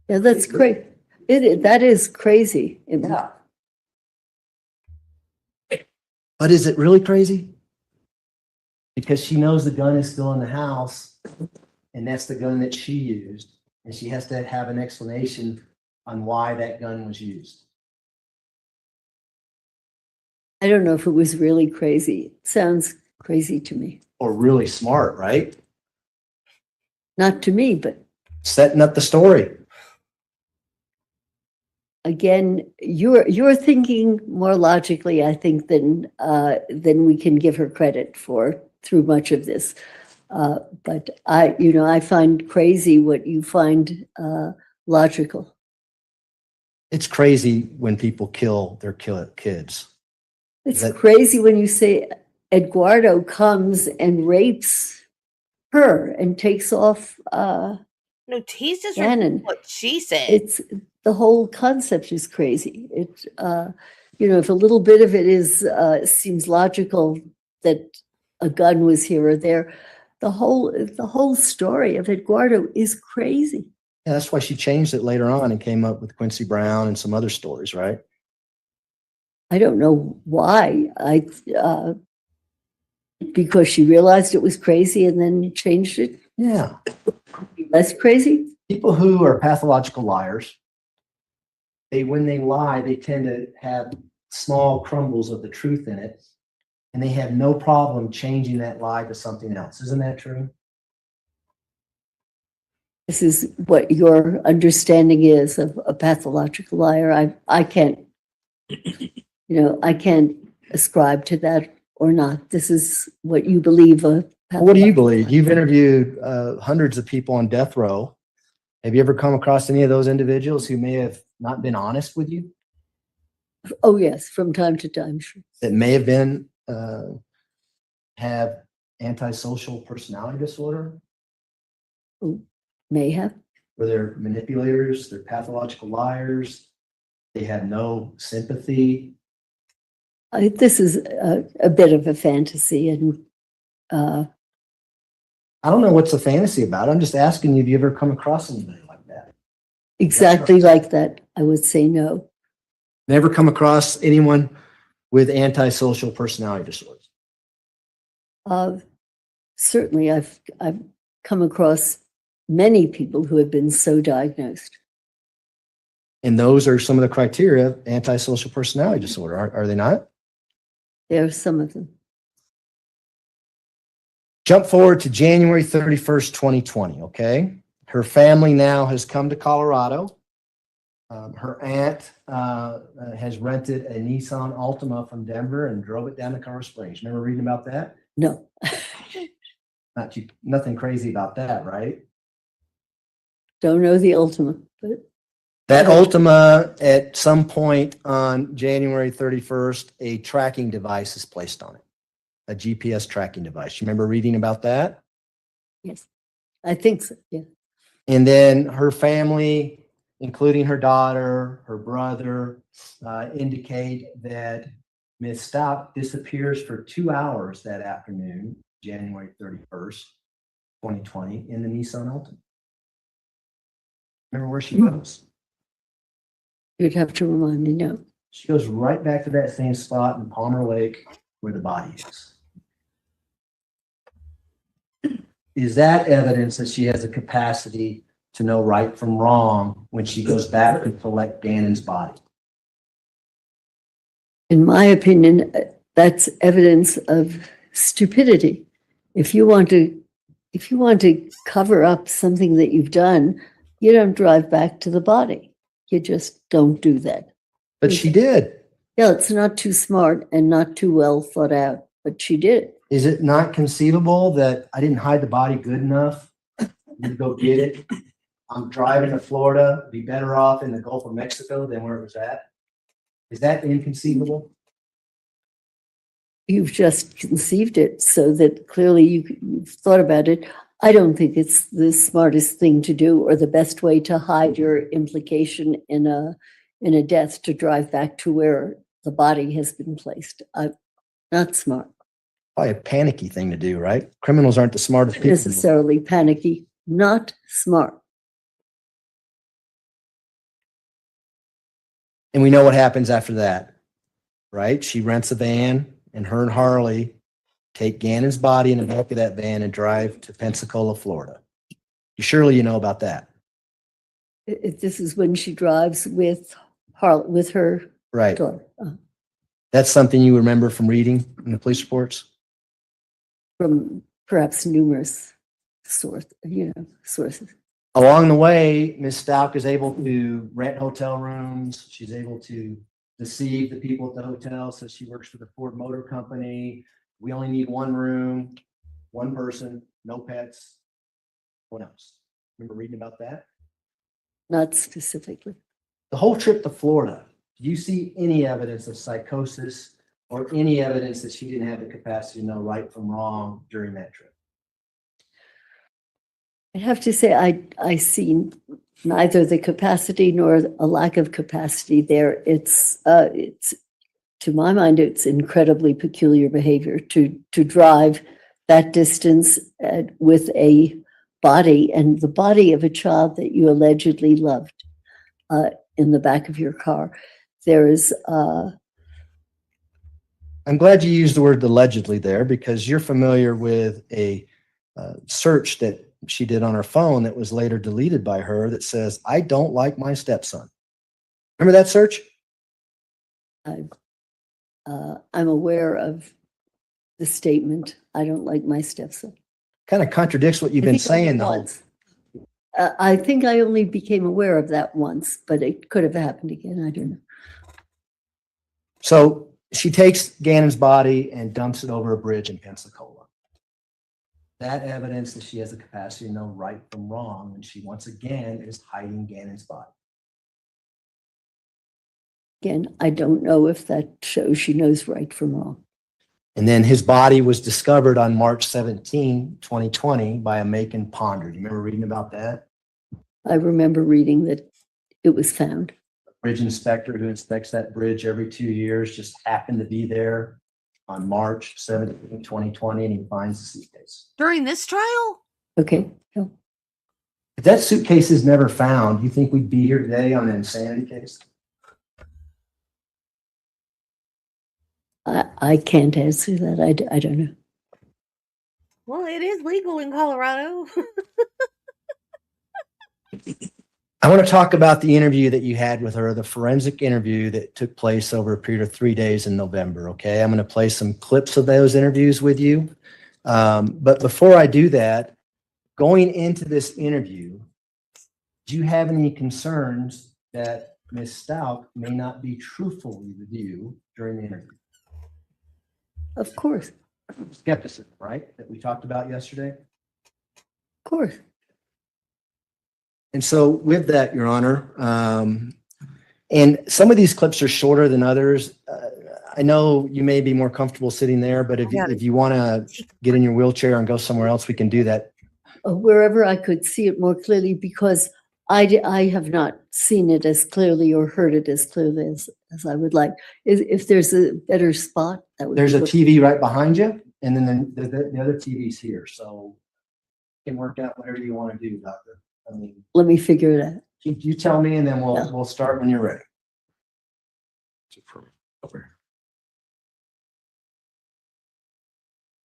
Speaker 3: Yeah, that's great. That is crazy.
Speaker 4: Yeah. But is it really crazy? Because she knows the gun is still in the house, and that's the gun that she used, and she has to have an explanation on why that gun was used.
Speaker 3: I don't know if it was really crazy. It sounds crazy to me.
Speaker 4: Or really smart, right?
Speaker 3: Not to me, but
Speaker 4: Setting up the story.
Speaker 3: again, you're thinking more logically, I think, than we can give her credit for through much of this. But I find crazy what you find logical.
Speaker 4: It's crazy when people kill their kids.
Speaker 3: It's
Speaker 4: That-
Speaker 3: crazy when you say Eduardo comes and rapes her and takes off.
Speaker 2: No, he's just
Speaker 3: Gannon.
Speaker 2: repeating what she said.
Speaker 3: It's the whole concept is crazy. If a little bit of it is seems logical that a gun was here or there, the whole story of Eduardo is crazy.
Speaker 4: Yeah, that's why she changed it later on and came up with Quincy Brown and some other stories, right?
Speaker 3: I don't know why. Because she realized it was crazy and then changed it.
Speaker 4: Yeah.
Speaker 3: Less crazy.
Speaker 4: People who are pathological liars, when they lie, they tend to have small crumbles of the truth in it, and they have no problem changing that lie to something else. Isn't that true?
Speaker 3: This is what your understanding is of a pathological liar. I can't, I can't ascribe to that or not. This is what you believe.
Speaker 4: What do you believe? You've interviewed hundreds of people on death row. Have you ever come across any of those individuals who may have not been honest with you?
Speaker 3: Oh, yes, from time to time, sure.
Speaker 4: That may have been, have antisocial personality disorder,
Speaker 3: May have.
Speaker 4: where they're manipulators, they're pathological liars, they have no sympathy.
Speaker 3: This is a bit of a fantasy, and
Speaker 4: I don't know what's the fantasy about. I'm just asking you, have you ever come across anybody like that?
Speaker 3: exactly like that, I would say no.
Speaker 4: Never come across anyone with antisocial personality disorders?
Speaker 3: Certainly, I've come across many people who have been so diagnosed.
Speaker 4: And those are some of the criteria of antisocial personality disorder, are they not?
Speaker 3: There are some of them.
Speaker 4: Jump forward to January 31st, 2020, okay? Her family now has come to Colorado. Her aunt has rented a Nissan Altima from Denver and drove it down to Colorado Springs. Remember reading about that?
Speaker 3: No,
Speaker 4: Nothing crazy about that, right?
Speaker 3: don't know the ultimate, but
Speaker 4: That Altima, at some point on January 31st, a tracking device is placed on it, a GPS tracking device. You remember reading about that?
Speaker 3: yes, I think so, yeah.
Speaker 4: And then her family, including her daughter, her brother, indicate that Ms. Stauch disappears for 2 hours that afternoon, January 31st, 2020, in the Nissan Altima. Remember where she goes?
Speaker 3: You'd have to remind me, no.
Speaker 4: She goes right back to that same spot in Palmer Lake where the body is. Is that evidence that she has a capacity to know right from wrong when she goes back to collect Gannon's body?
Speaker 3: In my opinion, that's evidence of stupidity. If you want to cover up something that you've done, you don't drive back to the body. You just don't do that.
Speaker 4: But she did.
Speaker 3: Yeah, it's not too smart and not too well thought out, but she did it.
Speaker 4: Is it not conceivable that I didn't hide the body good enough to go get it? I'm driving to Florida, be better off in the Gulf of Mexico than where it was at. Is that inconceivable?
Speaker 3: You've just conceived it so that clearly you've thought about it. I don't think it's the smartest thing to do or the best way to hide your implication in a death, to drive back to where the body has been placed. Not smart.
Speaker 4: Probably a panicky thing to do, right? Criminals aren't the smartest people.
Speaker 3: Necessarily panicky, not smart.
Speaker 4: And we know what happens after that, right? She rents a van, and her and Harley take Gannon's body in the back of that van and drive to Pensacola, Florida. You know about that.
Speaker 3: This is when she drives with her
Speaker 4: Right.
Speaker 3: daughter.
Speaker 4: That's something you remember from reading in the police reports?
Speaker 3: From perhaps numerous sources.
Speaker 4: Along the way, Ms. Stauch is able to rent hotel rooms. She's able to deceive the people at the hotel. So she works for the Ford Motor Company. We only need one room, one person, no pets. What else? Remember reading about that?
Speaker 3: Not specifically.
Speaker 4: The whole trip to Florida, do you see any evidence of psychosis or any evidence that she didn't have the capacity to know right from wrong during that trip?
Speaker 3: I have to say, I see neither the capacity nor a lack of capacity there. It's to my mind, it's incredibly peculiar behavior to drive that distance with a body, and the body of a child that you allegedly loved, in the back of your car. There is.
Speaker 4: I'm glad you used the word allegedly there, because you're familiar with a search that she did on her phone that was later deleted by her that says, "I don't like my stepson." Remember that search?
Speaker 3: I'm aware of the statement, "I don't like my stepson."
Speaker 4: Kind of contradicts what you've
Speaker 3: I
Speaker 4: been
Speaker 3: think only
Speaker 4: saying though.
Speaker 3: once. I think I only became aware of that once, but it could have happened again. I don't know.
Speaker 4: So she takes Gannon's body and dumps it over a bridge in Pensacola. That evidence that she has the capacity to know right from wrong, and she once again is hiding Gannon's body.
Speaker 3: Again, I don't know if that shows she knows right from wrong.
Speaker 4: And then his body was discovered on March 17, 2020 by a Macon ponder. Do you remember reading about that?
Speaker 3: I remember reading that it was found.
Speaker 4: Bridge inspector who inspects that bridge every 2 years just happened to be there on March 17, 2020, and he finds the suitcase.
Speaker 2: During this trial?
Speaker 3: Okay. No.
Speaker 4: If that suitcase is never found, do you think we'd be here today on an insanity case?
Speaker 3: I can't answer that. I don't know.
Speaker 2: Well, it is legal in Colorado.
Speaker 4: I want to talk about the interview that you had with her, the forensic interview that took place over a period of 3 days in November. Okay. I'm going to play some clips of those interviews with you. But before I do that, going into this interview, do you have any concerns that Ms. Stauch may not be truthful with you during the interview?
Speaker 3: Of course.
Speaker 4: Skepticism, right? That we talked about yesterday.
Speaker 3: Of course.
Speaker 4: And so with that, Your Honor, and some of these clips are shorter than others. I know you may be more comfortable sitting there, but if you want to get in your wheelchair and go somewhere else, we can do that.
Speaker 3: Wherever I could see it more clearly, because I have not seen it as clearly or heard it as clearly as I would like. If there's a better spot, that would be
Speaker 4: There's a
Speaker 3: good.
Speaker 4: TV right behind you, and then the other TV's here, so you can work out whatever you want to do, Doctor. I mean,
Speaker 3: Let me figure it out.
Speaker 4: you tell me, and then
Speaker 3: Yeah.
Speaker 4: we'll start when you're ready.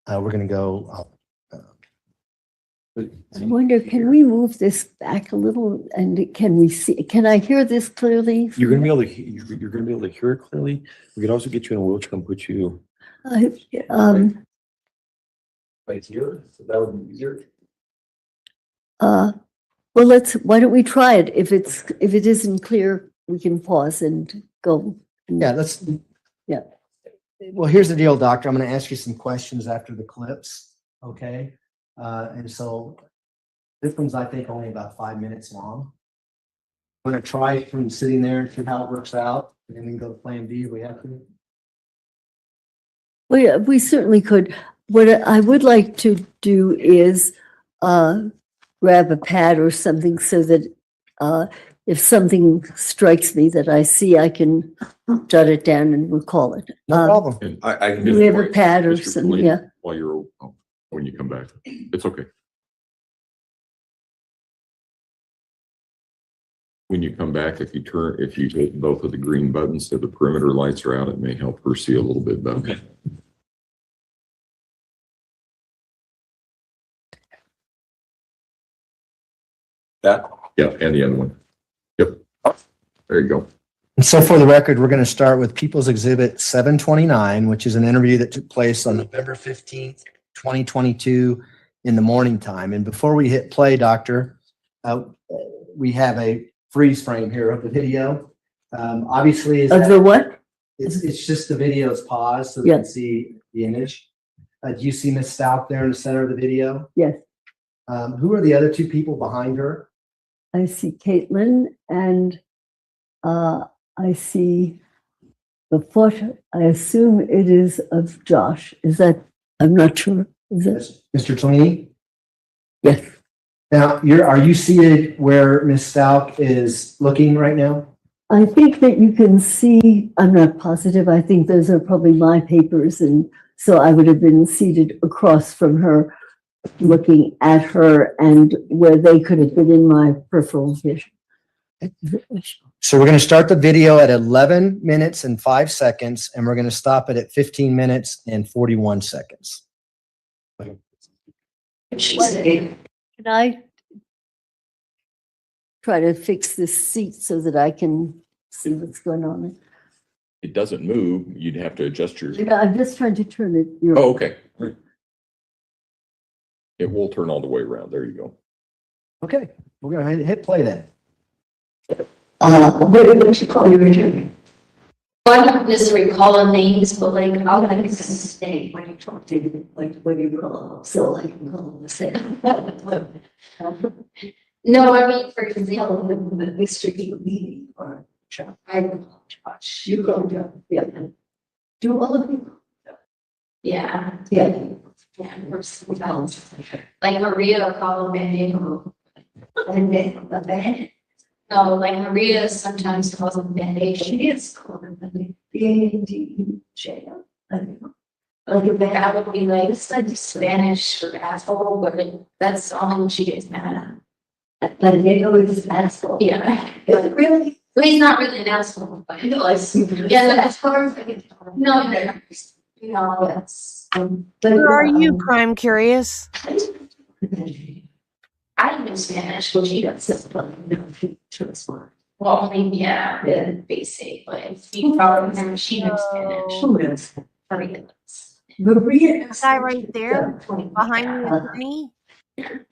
Speaker 4: We're gonna go.
Speaker 3: I wonder, can we move this back a little and can we see, can I hear this clearly?
Speaker 9: You're gonna be able to, you're gonna be able to hear it clearly. We could also get you in a wheelchair and put you right here, so that would be easier.
Speaker 3: Well, why don't we try it? If it isn't clear, we can pause and go.
Speaker 4: Yeah, let's.
Speaker 3: Yeah.
Speaker 4: Well, here's the deal, Doctor. I'm gonna ask you some questions after the clips, okay? And so this one's, I think, only about 5 minutes long. I'm gonna try from sitting there and see how it works out, and then we can go to plan B if we have to.
Speaker 3: Well, yeah, we certainly could. What I would like to do is grab a pad or something so that if something strikes me that I see, I can jot it down and recall it.
Speaker 4: No problem.
Speaker 5: And I can
Speaker 3: Do
Speaker 5: just
Speaker 3: we have a
Speaker 5: wait,
Speaker 3: pad or
Speaker 5: Mr.
Speaker 3: something?
Speaker 5: Flynn,
Speaker 3: Yeah.
Speaker 5: While you're, when you come back. It's okay. When you come back, if you hit both of the green buttons so the perimeter lights are out, it may help her see a little bit better.
Speaker 9: Okay.
Speaker 5: That? Yeah, and the other one. Yep. There you go.
Speaker 4: And so for the record, we're gonna start with People's Exhibit 729, which is an interview that took place on November 15th, 2022 in the morning time. And before we hit play, Doctor, we have a freeze frame here of the video. Obviously,
Speaker 3: Of the what?
Speaker 4: it's just the video's paused so we
Speaker 3: Yeah.
Speaker 4: can see the image. Do you see Miss Stauch there in the center of the video?
Speaker 3: Yes.
Speaker 4: Who are the other two people behind her?
Speaker 3: I see Caitlin and I see the photo. I assume it is of Josh. Is that, I'm not sure. Is that?
Speaker 4: Mr. Tlaney?
Speaker 3: Yes.
Speaker 4: Now, are you seated where Miss Stauch is looking right now?
Speaker 3: I think that you can see, I'm not positive. I think those are probably my papers. And so I would have been seated across from her, looking at her and where they could have been in my peripheral vision.
Speaker 4: So we're going to start the video at 11 minutes and 5 seconds, and we're going to stop it at 15 minutes and 41 seconds.
Speaker 3: Can I try to fix this seat so that I can see what's going on?
Speaker 5: It doesn't move. You'd have to adjust your.
Speaker 3: I'm just trying to turn it.
Speaker 5: Oh, okay. It will turn all the way around. There you go.
Speaker 4: Okay, we're going to hit play then.
Speaker 10: What you call your attorney? Well, I don't necessarily recall the names, but like, I'll have to say when you talk to them, like, what do you call them? So I can call them the same. No, I mean, for example, the Mr. Lee or Chuck, I don't know, Josh, you go down, yeah. Do all of you? Yeah. Yeah. Yeah, we're sometimes, like Maria called me, and then, but then. No, like Maria sometimes calls them Band-Aid. She is called them B-A-N-D-J. Like that would be like, it's like Spanish for asshole, but that's all she gets mad at. But they always asshole. Yeah. Really? Well, he's not really an asshole, but. No, I see. Yeah, that's part of it. No, that's.
Speaker 2: Where are you, Crime Curious?
Speaker 10: I don't know Spanish, well, she does. Well, only, yeah, the basic, but if you probably remember, she knows Spanish.
Speaker 3: Maria.
Speaker 2: Guy right there behind the attorney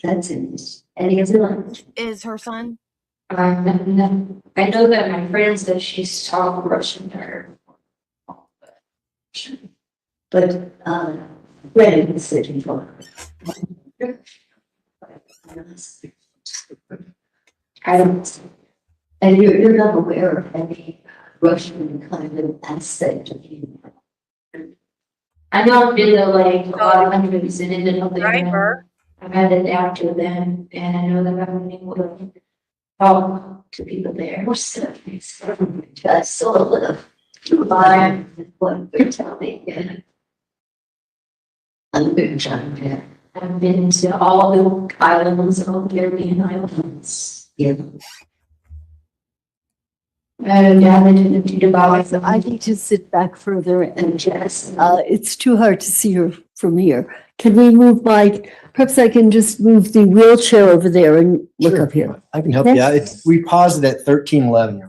Speaker 3: That's in this. Any of them?
Speaker 2: is her son.
Speaker 10: I know that my friend said she's taught Russian to her.
Speaker 3: But, Brandon is sitting for.
Speaker 10: I don't.
Speaker 3: And you're not aware of any Russian kind of aspect of you.
Speaker 10: I know I've been to like a lot of countries and ended up there.
Speaker 2: Driver.
Speaker 10: I've had an actor then, and I know that I'm able to talk to people there. We're just sort of by what they're telling me. I'm been trying to. I've been to all the islands, all the Caribbean islands. Yeah. And I've been to Dubai.
Speaker 3: So I need to sit back further and
Speaker 10: And just,
Speaker 3: it's too hard to see her from here. Can we move perhaps I can just move the wheelchair over there and look
Speaker 4: Sure.
Speaker 3: up here.
Speaker 4: I can help you out. We paused it at 1311.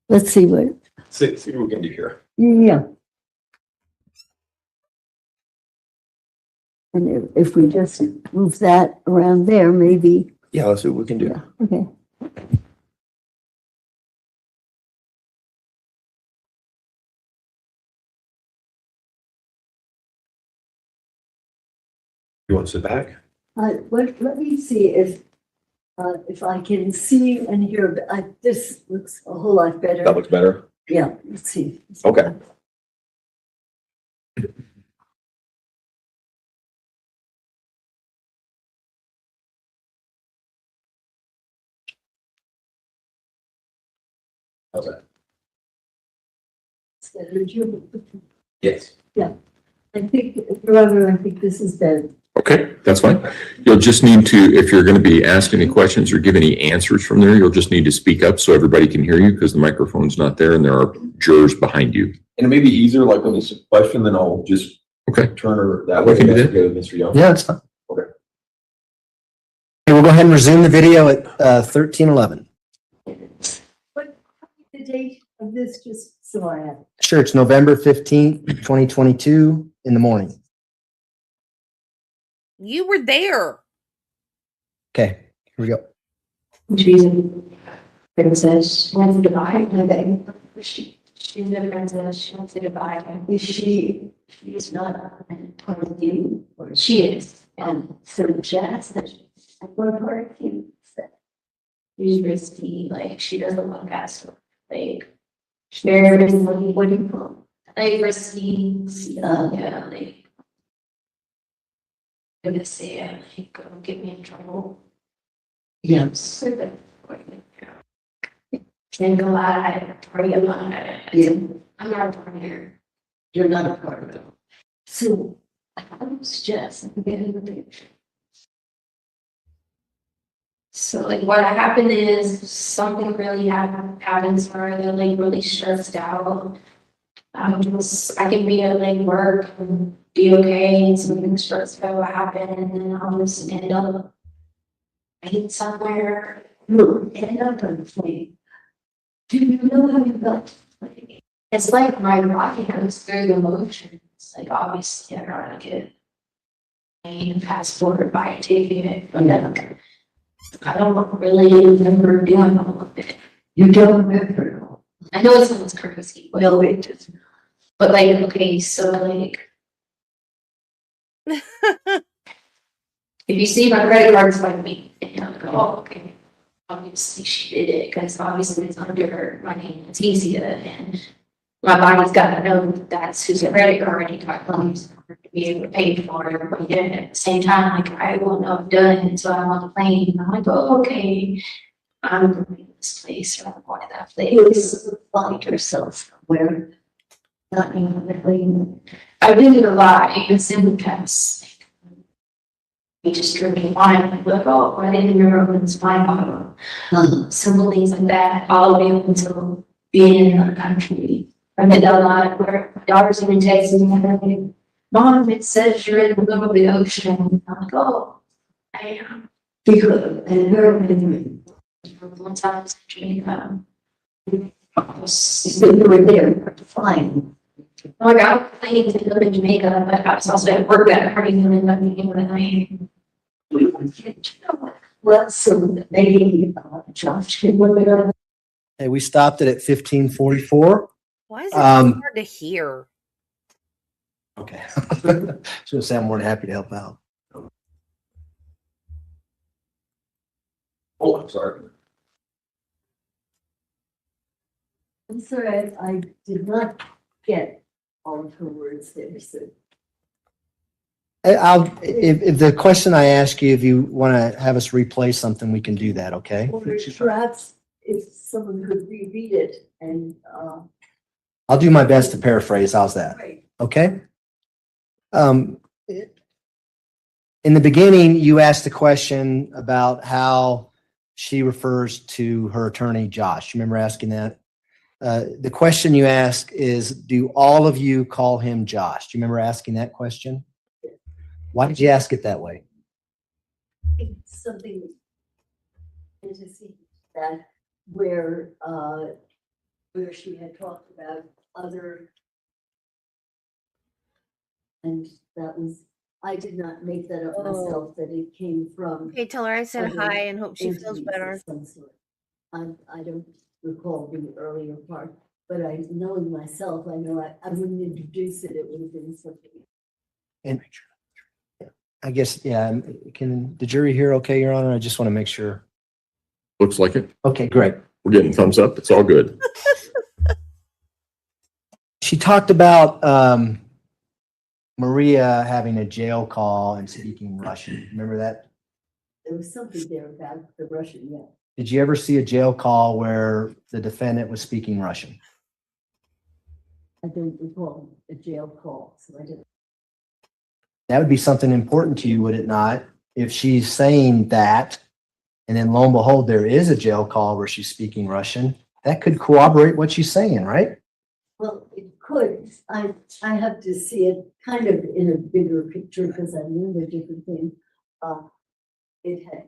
Speaker 3: Let's see what,
Speaker 9: See what we can do here.
Speaker 3: yeah. And if we just move that around there, maybe,
Speaker 9: Yeah, let's see what we can do.
Speaker 3: yeah, okay.
Speaker 9: You want to sit back?
Speaker 3: Let me see if I can see and hear, this looks a whole lot better.
Speaker 9: That looks better.
Speaker 3: Yeah, let's see.
Speaker 9: Okay. How's that? Yes.
Speaker 3: I think, however, I think this is better.
Speaker 5: Okay, that's fine. You'll just need to, if you're going to be asked any questions or give any answers from there, you'll just need to speak up so everybody can hear you because the microphone's not there and there are jurors behind you.
Speaker 9: And it may be easier, like when there's a question, then I'll just
Speaker 5: Okay.
Speaker 9: turn her that
Speaker 5: We
Speaker 9: way.
Speaker 5: can do that.
Speaker 9: Okay with Mr. Young.
Speaker 4: Yeah, it's fine.
Speaker 9: Okay.
Speaker 4: Okay, we'll go ahead and resume the video at 1311.
Speaker 3: What the date of this, just so I have.
Speaker 4: Sure, it's November 15th, 2022 in the morning.
Speaker 2: You were there.
Speaker 4: Okay, here we go.
Speaker 10: she's a princess. She went to Dubai. She's a princess. She went to Dubai.
Speaker 3: Is she's not a part of you? Or
Speaker 10: She is.
Speaker 3: And so Jazz, what part of you is that?
Speaker 10: She's risky. Like, she doesn't look as like, she's very risky.
Speaker 3: What do you call
Speaker 10: Like, risky. Yeah, like, I'm gonna say, like, don't get me in trouble.
Speaker 3: it? Yeah.
Speaker 10: So that, can't go out, pray about it.
Speaker 3: Yeah.
Speaker 10: I'm not a partner.
Speaker 3: You're not a part of it. So I was just getting the picture.
Speaker 10: So like what happened is something really happens where they're like really stressed out. I can be at like work and be okay and something stressful will happen and then I'll just end up right somewhere.
Speaker 3: End up on the plane. Do you know how you got to the plane?
Speaker 10: It's like my body goes through the motions. Like obviously I gotta get a passport, buy a ticket, but then I don't really remember doing all of it.
Speaker 3: You don't remember.
Speaker 10: I know it sounds crazy, but,
Speaker 3: No, it doesn't.
Speaker 10: but like, okay, so like, if you see my credit card's by me, and I'll go, oh, okay, obviously she did it, because obviously it's under my name, it's easy and my body's gotta know that's whose credit card he got loans to be able to pay for it, but then at the same time, like, I won't know I've done it until I'm on the plane, and I'm like, oh, okay, I'm going to this place, or I'm going to that place.
Speaker 3: Find yourself somewhere. Not in the plane.
Speaker 10: I've been to a lot, even in the past. We just drinking wine, like, oh, right in Europe, it's wine bottle. Simple things like that, all the way up until being in another country. I've been to a lot where my daughter's even texting me, like, Mom, it says you're in the middle of the ocean. I'm like, oh, I am.
Speaker 3: Because, and her and
Speaker 10: One time I was in Jamaica.
Speaker 3: so you were there flying.
Speaker 10: Oh, I got a plane to live in Jamaica, but I was also at work at Harding and let me in the night.
Speaker 3: Well, so maybe Josh can look it up.
Speaker 4: Hey, we stopped it at 1544.
Speaker 2: Why is it so
Speaker 4: Um,
Speaker 2: hard to hear?
Speaker 4: Okay. So say I'm more than happy to help out.
Speaker 9: Oh, I'm sorry.
Speaker 3: I'm sorry, I did not get all of her words there, so.
Speaker 4: if the question I ask you, if you want to have us replay something, we can do that, okay?
Speaker 3: Or perhaps if someone could reread it and,
Speaker 4: I'll do my best to paraphrase. How's that?
Speaker 3: right.
Speaker 4: Okay? In the beginning, you asked a question about how she refers to her attorney, Josh. You remember asking that? The question you ask is, do all of you call him Josh? Do you remember asking that question? Why did you ask it that way?
Speaker 3: It's something fantasy that where she had talked about other, and that was, I did not make that up myself, that it came from.
Speaker 2: Okay, tell her I said
Speaker 3: other
Speaker 2: hi and hope she feels
Speaker 3: entities
Speaker 2: better.
Speaker 3: of some sort. I don't recall the earlier part, but knowing myself, I know I wouldn't introduce it, it would have been something.
Speaker 4: And I guess, yeah, can the jury hear okay, Your Honor? I just want to make sure.
Speaker 5: Looks like it.
Speaker 4: Okay, great.
Speaker 5: We're getting thumbs up. It's all good.
Speaker 4: She talked about Maria having a jail call and speaking Russian. Remember that?
Speaker 3: There was something there about the Russian, yeah.
Speaker 4: Did you ever see a jail call where the defendant was speaking Russian?
Speaker 3: I don't recall a jail call, so I didn't.
Speaker 4: That would be something important to you, would it not? If she's saying that, and then lo and behold, there is a jail call where she's speaking Russian, that could corroborate what she's saying, right?
Speaker 3: Well, it could. I have to see it kind of in a bigger picture because I remember different things. It had,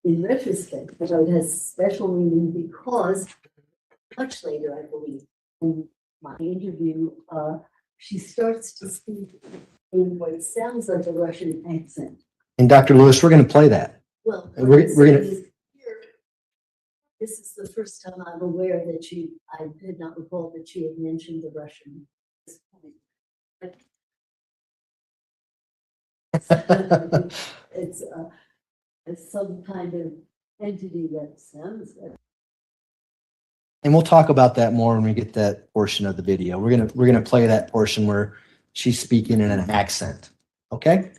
Speaker 3: in retrospect, but it has special meaning because much later, I believe, in my interview, she starts to speak in what sounds like a Russian accent.
Speaker 4: And Dr. Lewis, we're going to play that.
Speaker 3: Well,
Speaker 4: We're gonna-
Speaker 3: this is the first time I'm aware that I did not recall that she had mentioned the Russian at this point. But it's some kind of entity that sounds like.
Speaker 4: And we'll talk about that more when we get that portion of the video. We're gonna play that portion where she's speaking in an accent. Okay?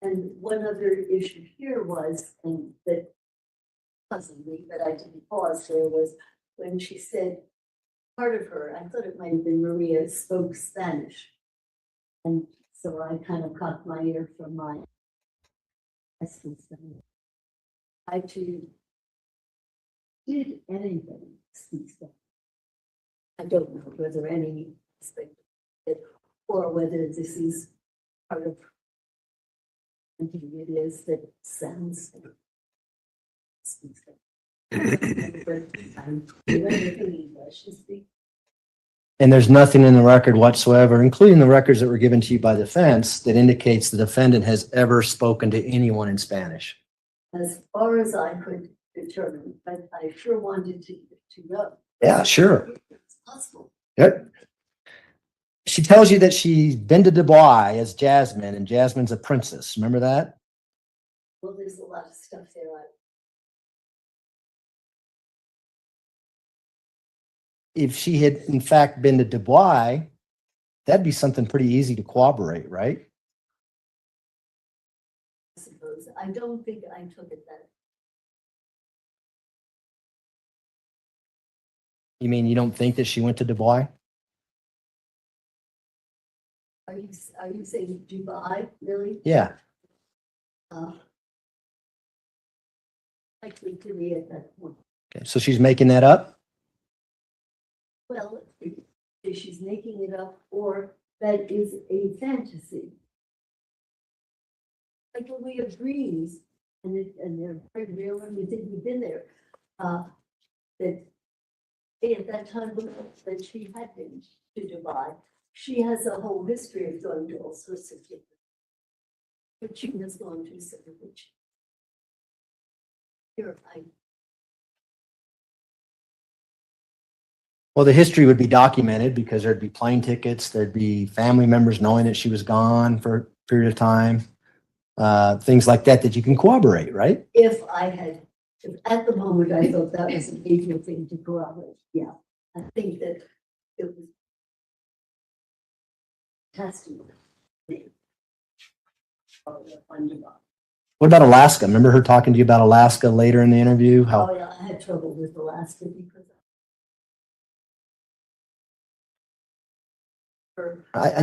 Speaker 3: And one other issue here was, and that puzzled me, but I didn't pause there, was when she said, part of her, I thought it might have been Maria, spoke Spanish. And so I kind of cocked my ear from my. I too did anything speak Spanish. I don't know whether any speak it or whether this is part of something it is that sounds speaks
Speaker 4: And there's nothing in the record whatsoever, including the records that were given to you by defense, that indicates the defendant has ever spoken to anyone in Spanish.
Speaker 3: As far as I could determine, but I sure wanted to know.
Speaker 4: Yeah, sure.
Speaker 3: It's possible.
Speaker 4: Yep. She tells you that she's been to Dubai as Jasmine, and Jasmine's a princess. Remember that?
Speaker 3: Well, there's a lot of stuff there.
Speaker 4: If she had in fact been to Dubai, that'd be something pretty easy to corroborate, right?
Speaker 3: I suppose. I don't think I took it that.
Speaker 4: You mean you don't think that she went to Dubai?
Speaker 3: Are you saying Dubai, really?
Speaker 4: Yeah.
Speaker 3: Likely to be at that point.
Speaker 4: Okay. So she's making that up?
Speaker 3: Well, if she's making it up, or that is a fantasy. Like a way of dreams, and they're very real, and we've been there. That at that time that she had been to Dubai, she has a whole history of going to all sorts of different. But she has gone to some of which. Here,
Speaker 4: Well, the history would be documented because there'd be plane tickets, there'd be family members knowing that she was gone for a period of time, things like that that you can corroborate, right?
Speaker 3: if at the moment I thought that was an easier thing to corroborate, yeah. I think that it was. Testimony.
Speaker 4: What about Alaska? Remember her talking to you about Alaska later in the interview? How
Speaker 3: Oh, yeah, I had trouble with Alaska because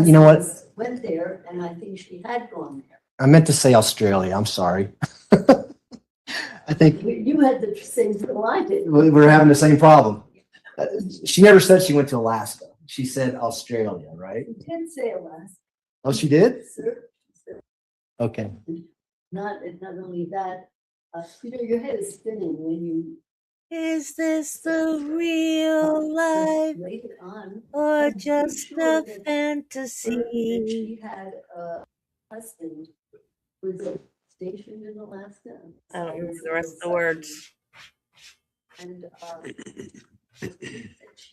Speaker 4: you know what?
Speaker 3: Went there, and I think she had gone there.
Speaker 4: I meant to say Australia. I'm sorry. I think
Speaker 3: You had the same thing I did.
Speaker 4: we're having the same problem. She never said she went to Alaska. She said Australia, right?
Speaker 3: You did say Alaska,
Speaker 4: Oh, she did?
Speaker 3: sir.
Speaker 4: Okay.
Speaker 3: Not only that, your head is spinning when you
Speaker 2: Is this the real life
Speaker 3: later on.
Speaker 2: or
Speaker 3: I'm pretty
Speaker 2: just
Speaker 3: sure
Speaker 2: a
Speaker 3: that
Speaker 2: fantasy?
Speaker 3: she had a husband who was stationed in Alaska.
Speaker 2: I don't remember the rest of the words.
Speaker 3: And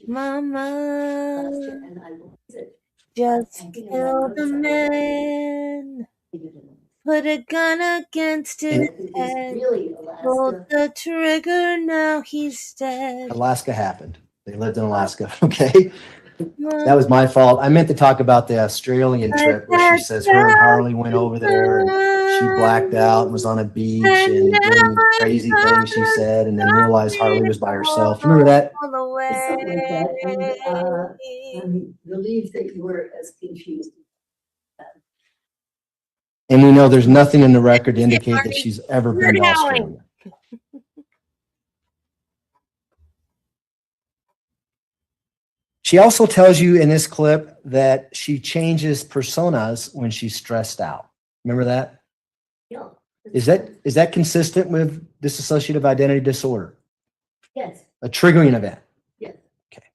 Speaker 2: Mama
Speaker 3: and I said,
Speaker 2: just killed a man, put a gun against his head,
Speaker 3: really
Speaker 2: pulled
Speaker 3: Alaska.
Speaker 2: the trigger, now he's dead.
Speaker 4: Alaska happened. They lived in Alaska. Okay. That was my fault. I meant to talk about the Australian trip where she says her and Harley went over there and she blacked out and was on a beach and doing crazy things, she said, and then realized Harley was by herself. You remember that?
Speaker 2: All the way.
Speaker 3: Something like that. And I'm relieved that you were as confused.
Speaker 4: And we know there's nothing in the record to indicate that she's ever been to Australia. She also tells you in this clip that she changes personas when she's stressed out. Remember that?
Speaker 3: Yeah.
Speaker 4: Is that consistent with dissociative identity disorder?
Speaker 3: Yes,
Speaker 4: A triggering event?
Speaker 3: yes.
Speaker 4: Okay.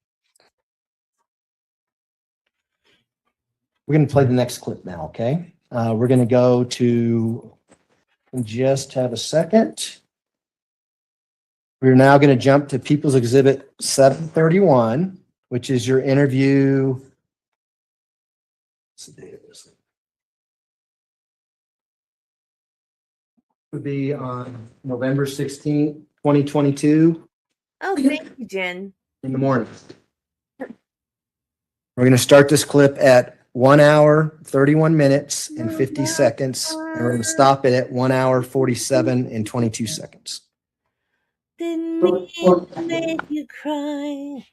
Speaker 4: We're going to play the next clip now, okay? We're going to go to, just have a second. We're now going to jump to People's Exhibit 731, which is your interview. What's the date of this? Would be on November 16th, 2022
Speaker 2: Oh, thank you, Jen.
Speaker 4: in the morning. We're going to start this clip at 1 hour, 31 minutes and 50 seconds. And we're going to stop it at 1 hour, 47 and 22 seconds.
Speaker 2: Didn't mean to make you cry.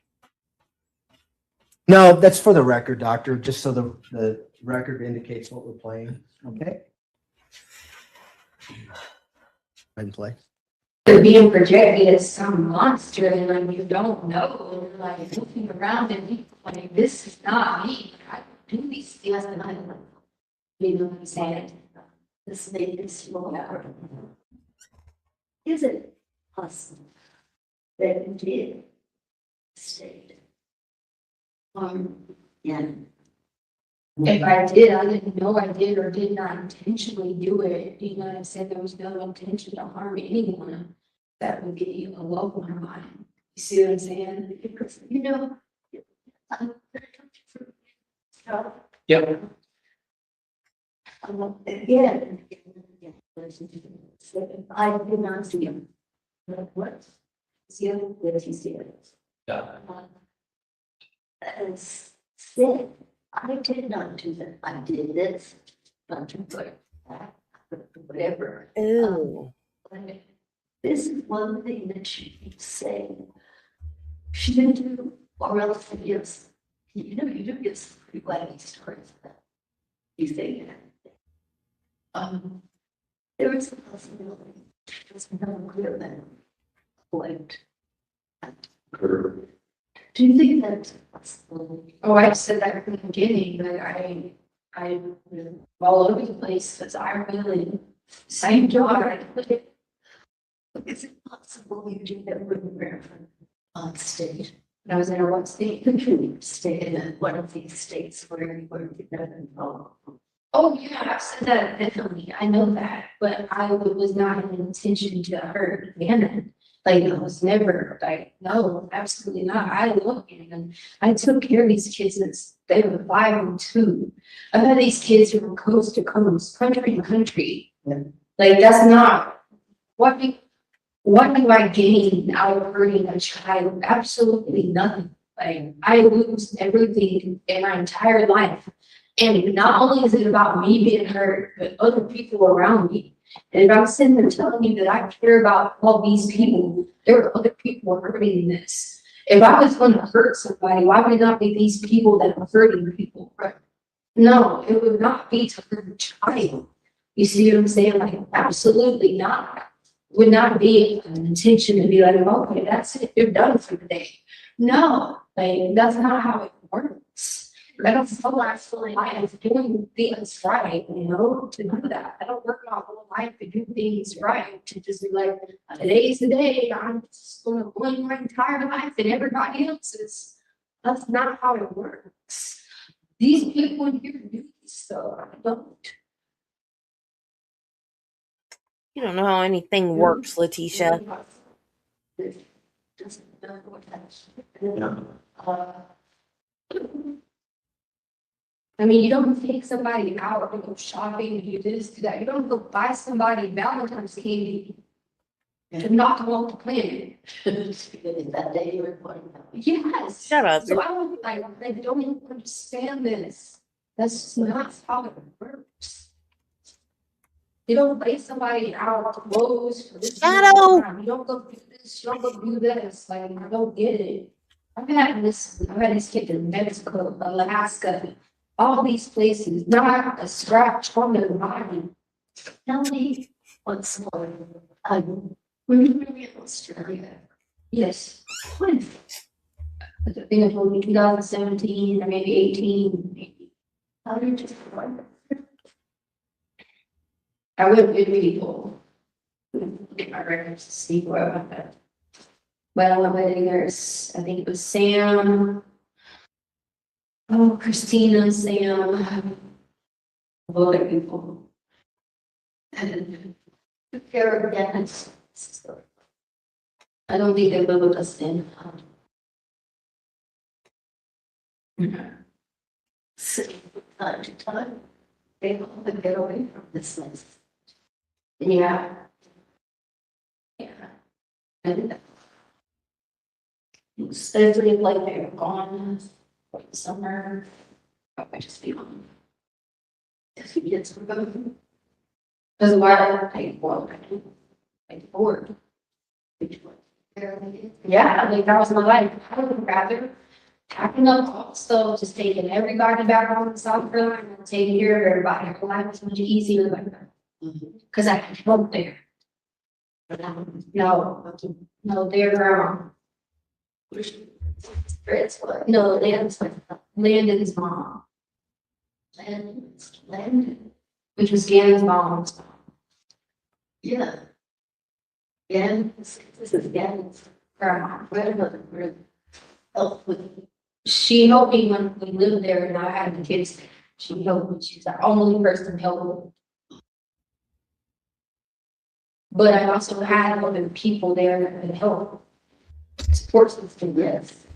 Speaker 4: No, that's for the record, doctor, just so the record indicates what we're playing. Okay? Go ahead and play.
Speaker 10: Being projected as some monster and like you don't know, like looking around and being like, this is not me. I do these things and I don't know. You know what I'm saying?
Speaker 3: This made it slow down. Is it possible that you did stay? Yeah.
Speaker 10: If I did, I didn't know I did or did not intentionally do it. You know what I'm saying? There was no intention to harm anyone. That would be a loved one of mine. You see what I'm saying?
Speaker 3: Because, you know,
Speaker 6: Yep.
Speaker 3: again, I did not see him. What? See him? Yes, he see it. As said, I did not do that. I did this, but whatever.
Speaker 2: Ooh.
Speaker 3: This is one thing that she keeps saying. She didn't do, or else it gives, you know, you do get some pretty wacky stories that you think. There is a possibility. It's not clear that. What? Do you think that's possible?
Speaker 10: Oh, I said that from the beginning, but I all over the place because I really same job.
Speaker 3: Is it possible you did that when you were on stage?
Speaker 10: When I was in a what state?
Speaker 3: Stay in one of these states where you were involved.
Speaker 10: Oh yeah, I've said that definitely. I know that, but I was not an intention to hurt Anna. Like it was never like, no, absolutely not. I love Anna. I took care of these kids since they were 5 and 2. I've had these kids from coast to coast, country to country.
Speaker 3: Yeah.
Speaker 10: Like that's not what do I gain out of hurting a child? Absolutely nothing. Like I lose everything in my entire life. And not only is it about me being hurt, but other people around me. And if I'm sitting there telling you that I care about all these people, there are other people hurting in this. If I was going to hurt somebody, why would it not be these people that are hurting people? No, it would not be to hurt a child. You see what I'm saying? Like, absolutely not. Would not be an intention to be like, okay, that's it, you're done for the day. No, like, that's not how it works. I don't feel actually life doing things right, you know, to do that. I don't work my whole life to do things right, to just be like, today's the day, I'm just gonna blame my entire life and everybody else's. That's not how it works. These people in here do this stuff. I don't.
Speaker 2: You don't know how anything works, Leticia.
Speaker 10: I mean, you don't take somebody out and go shopping, do this, do that. You don't go buy somebody Valentine's candy to knock them off the planet.
Speaker 3: That day you were pointing out.
Speaker 10: Yes.
Speaker 2: Shut up.
Speaker 10: So I don't, I don't even understand this. That's just not how it works. You don't buy somebody out clothes for this.
Speaker 2: Shadow.
Speaker 10: You don't go do this, you don't go do this. Like, I don't get it. I've had this kid in Mexico, Alaska, all these places, not a scratch on their body.
Speaker 3: Tell me what's more.
Speaker 10: When we were in Australia. Yes. When? I think it was 2017 or maybe 18. Maybe.
Speaker 3: How did you find it?
Speaker 10: I went with people. Get my records to see where I went at. But I went with there's, I think it was Sam. Oh, Christina, Sam. Other people. And
Speaker 3: Took care of Dennis.
Speaker 10: I don't think they live with us in.
Speaker 3: Sitting from time to time. They want to get away from this mess.
Speaker 10: Yeah. Yeah. And especially if like they're gone for the summer, I just be on. If you get some of Because why I pay for it, I bored. Yeah, like that was my life. I would rather packing up all the stuff, just taking everybody back home to South Carolina and taking care of everybody. Her life was much easier like that. Cause I could help there. But no, their grandma. No, Landon's mom.
Speaker 3: Landon.
Speaker 10: Which was Gannon's mom's.
Speaker 3: Yeah. This is Gannon's
Speaker 10: Grandma.
Speaker 3: grandmother. Really helped with.
Speaker 10: She helped me when we lived there and I had the kids. She helped me. She's the only person helping. But I also had other people there that could help. Support system, yes.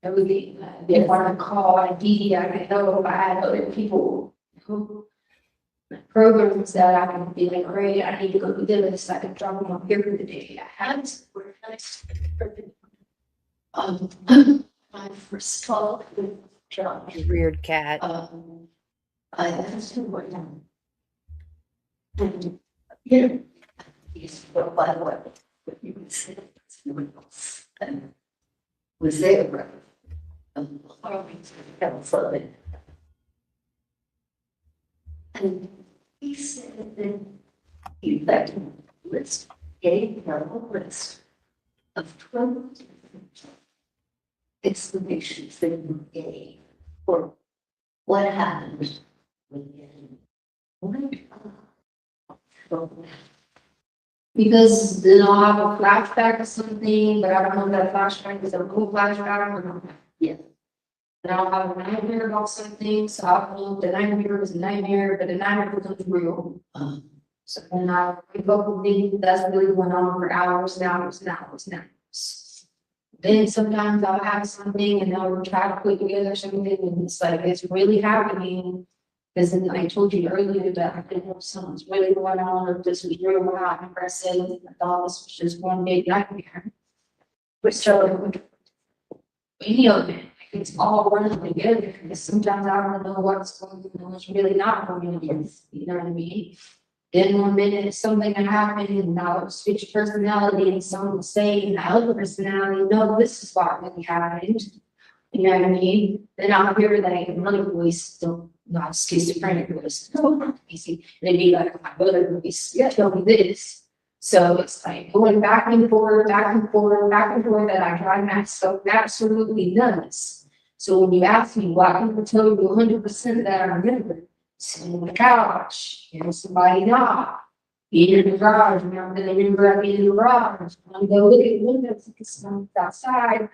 Speaker 10: Everything. If I want to call ID, I could help. I had other people who programs that I could be like, great, I need to go do this. I could drop them up here for the day. I had support.
Speaker 3: My first call with John.
Speaker 2: Weird cat.
Speaker 3: I asked him what time. And, you know, he's, well, by the way, what you would say, someone else, and was there, right? And he said that he left a list, gave her a list of 12 different explanations that he gave for what happened when
Speaker 10: Because then I'll have a flashback or something, but I don't know if that flashback is a real flashback or not.
Speaker 3: Yeah.
Speaker 10: And I'll have a nightmare about something, so I don't know if the nightmare was a nightmare, but the nightmare becomes real. So then I'll wake up and think that's really going on for hours and hours and hours and hours. Then sometimes I'll have something and I'll try to put together something and it's like, it's really happening. Because then I told you earlier that I didn't know if something's really going on, or if this was real or not. And I said, I thought this was just one big nightmare. But so, any of it, it's all running together, because sometimes I don't know what's going on, and what's really not going on, you know what I mean? Then 1 minute it's something that happened, and now it's switch personality, and someone will say, and the other personality, no, this is what really happened. You know what I mean? Then I'll hear like another voice, not schizophrenic voice, and it'd be like my other voice, tell me this. So it's like going back and forth, back and forth, back and forth, that I drive myself absolutely nuts. So when you ask me why people tell you 100% that I remember, sitting on the couch, hearing somebody knock, being in the garage, remember I being in the garage, I'm gonna look at the windows, look at someone outside,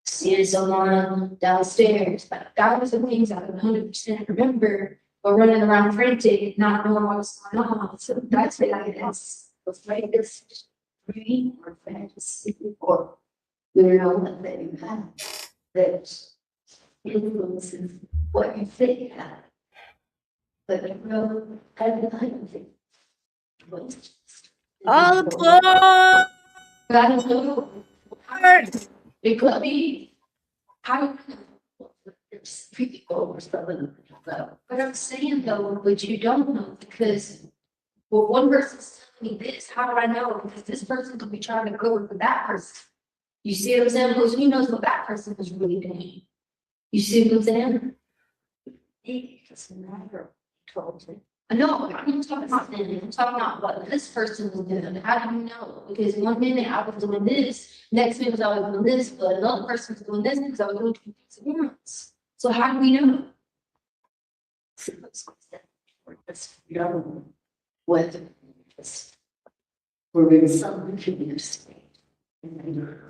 Speaker 10: seeing someone downstairs. But that was the things I could 100% remember, but running around frantic, not knowing what was going on. So that's what I guess was like this dream or fantasy, or you know that you have that influences what you think you have. But you know, I don't think was just
Speaker 2: All applause.
Speaker 10: but I don't know. It could be. I don't know. There's people or something. But I'm saying though, but you don't know, because well, one person's telling me this. How do I know? Because this person could be trying to go with that person. You see what I'm saying? Because who knows what that person is really doing? You see what I'm saying? It doesn't matter. Told me. I know, I'm talking about them. I'm talking about what this person was doing. How do you know? Because 1 minute I was doing this, next minute I was doing this, but another person was doing this because I was doing two things at once. So how do we know? Whether we're in some confused state.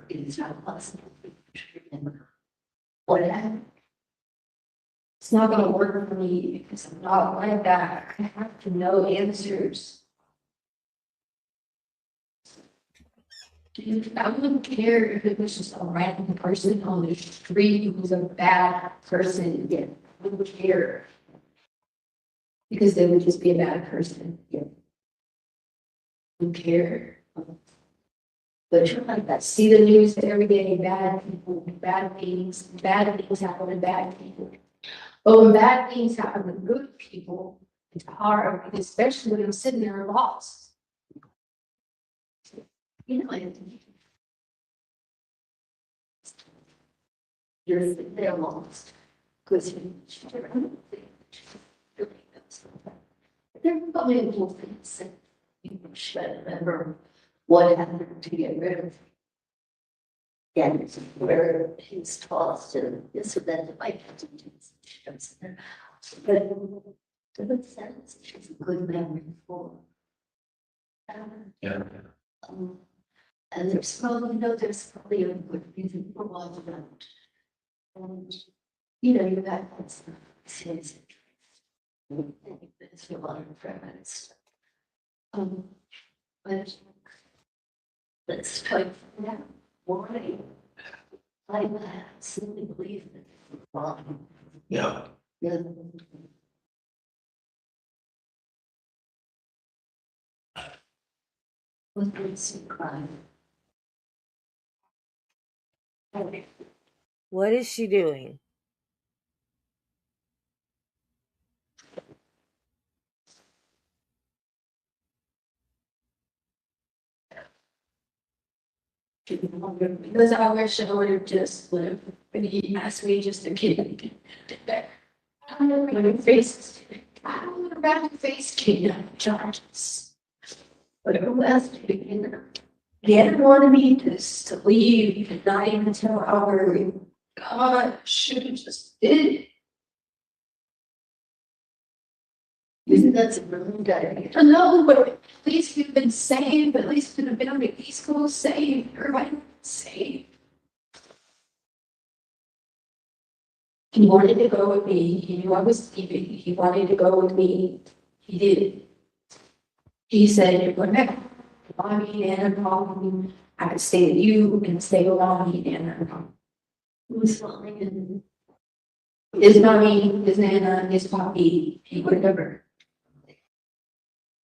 Speaker 10: It's not possible to remember what happened. It's not gonna work for me because I'm not like that. I have to know answers. Dude, I wouldn't care if it was just a random person on the street who was a bad person. Yeah, I wouldn't care. Because they would just be a bad person. Yeah. I don't care. But you're like that. See the news every day, bad people, bad things happen to bad people. But when bad things happen to good people, it's hard, especially when I'm sitting there lost. You know, you're there lost. Because there are probably little things that you should remember what happened to get rid of. And where he's tossed and this or that, it might have to do with it. But the sense she's a good memory for.
Speaker 5: Yeah.
Speaker 10: And there's probably a good reason for why you don't. And you know, you got that stuff. Says it's a lot of friends. But let's try to find out why. I absolutely believe that.
Speaker 5: Yeah.
Speaker 10: Yeah. What is a crime?
Speaker 2: What is she doing?
Speaker 10: Because I wish I would have just lived when he asked me just to get it. I don't know when your face, I don't know about your face came out of charges. But it was, you know, he hadn't wanted me to leave and not even tell how early. God, I should have just did it. Isn't that a really good idea? I know, but at least we've been safe. At least we've been on the East Coast safe. Everybody safe. He wanted to go with me. He knew I was leaving. He wanted to go with me. He did. He said, "You're going back. Mommy and Mom, I could stay with you and stay with Mommy and Mom." Who's falling? His mommy, his nana, his poppy, whatever.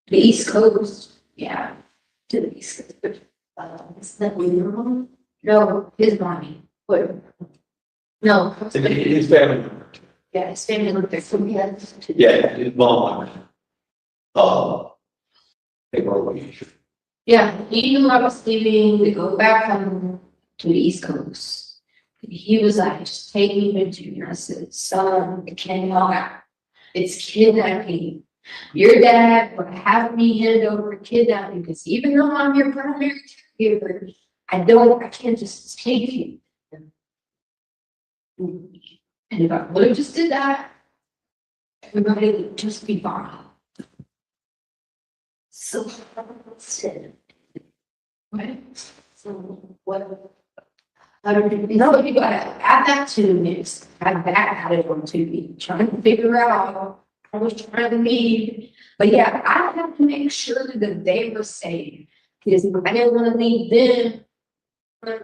Speaker 10: The East Coast, yeah, to the East Coast. Is that your mom? No, his mommy. Whatever. No.
Speaker 8: His family.
Speaker 10: Yeah, his family lived there, so we had.
Speaker 8: Yeah, his mom. They were away.
Speaker 10: Yeah, he knew I was leaving to go back home to the East Coast. He was like, just take me to junior. I said, son, it cannot. It's kidnapping. Your dad would have me hand over kidnapping because even though I'm your primary caregiver, I can't just take you. And if I would have just did that, everybody would just be fine. So I said, what? So what? No, you gotta add that to mix. Add that added on to me, trying to figure out. I was trying to leave, but yeah, I have to make sure that they were safe because I didn't want to leave them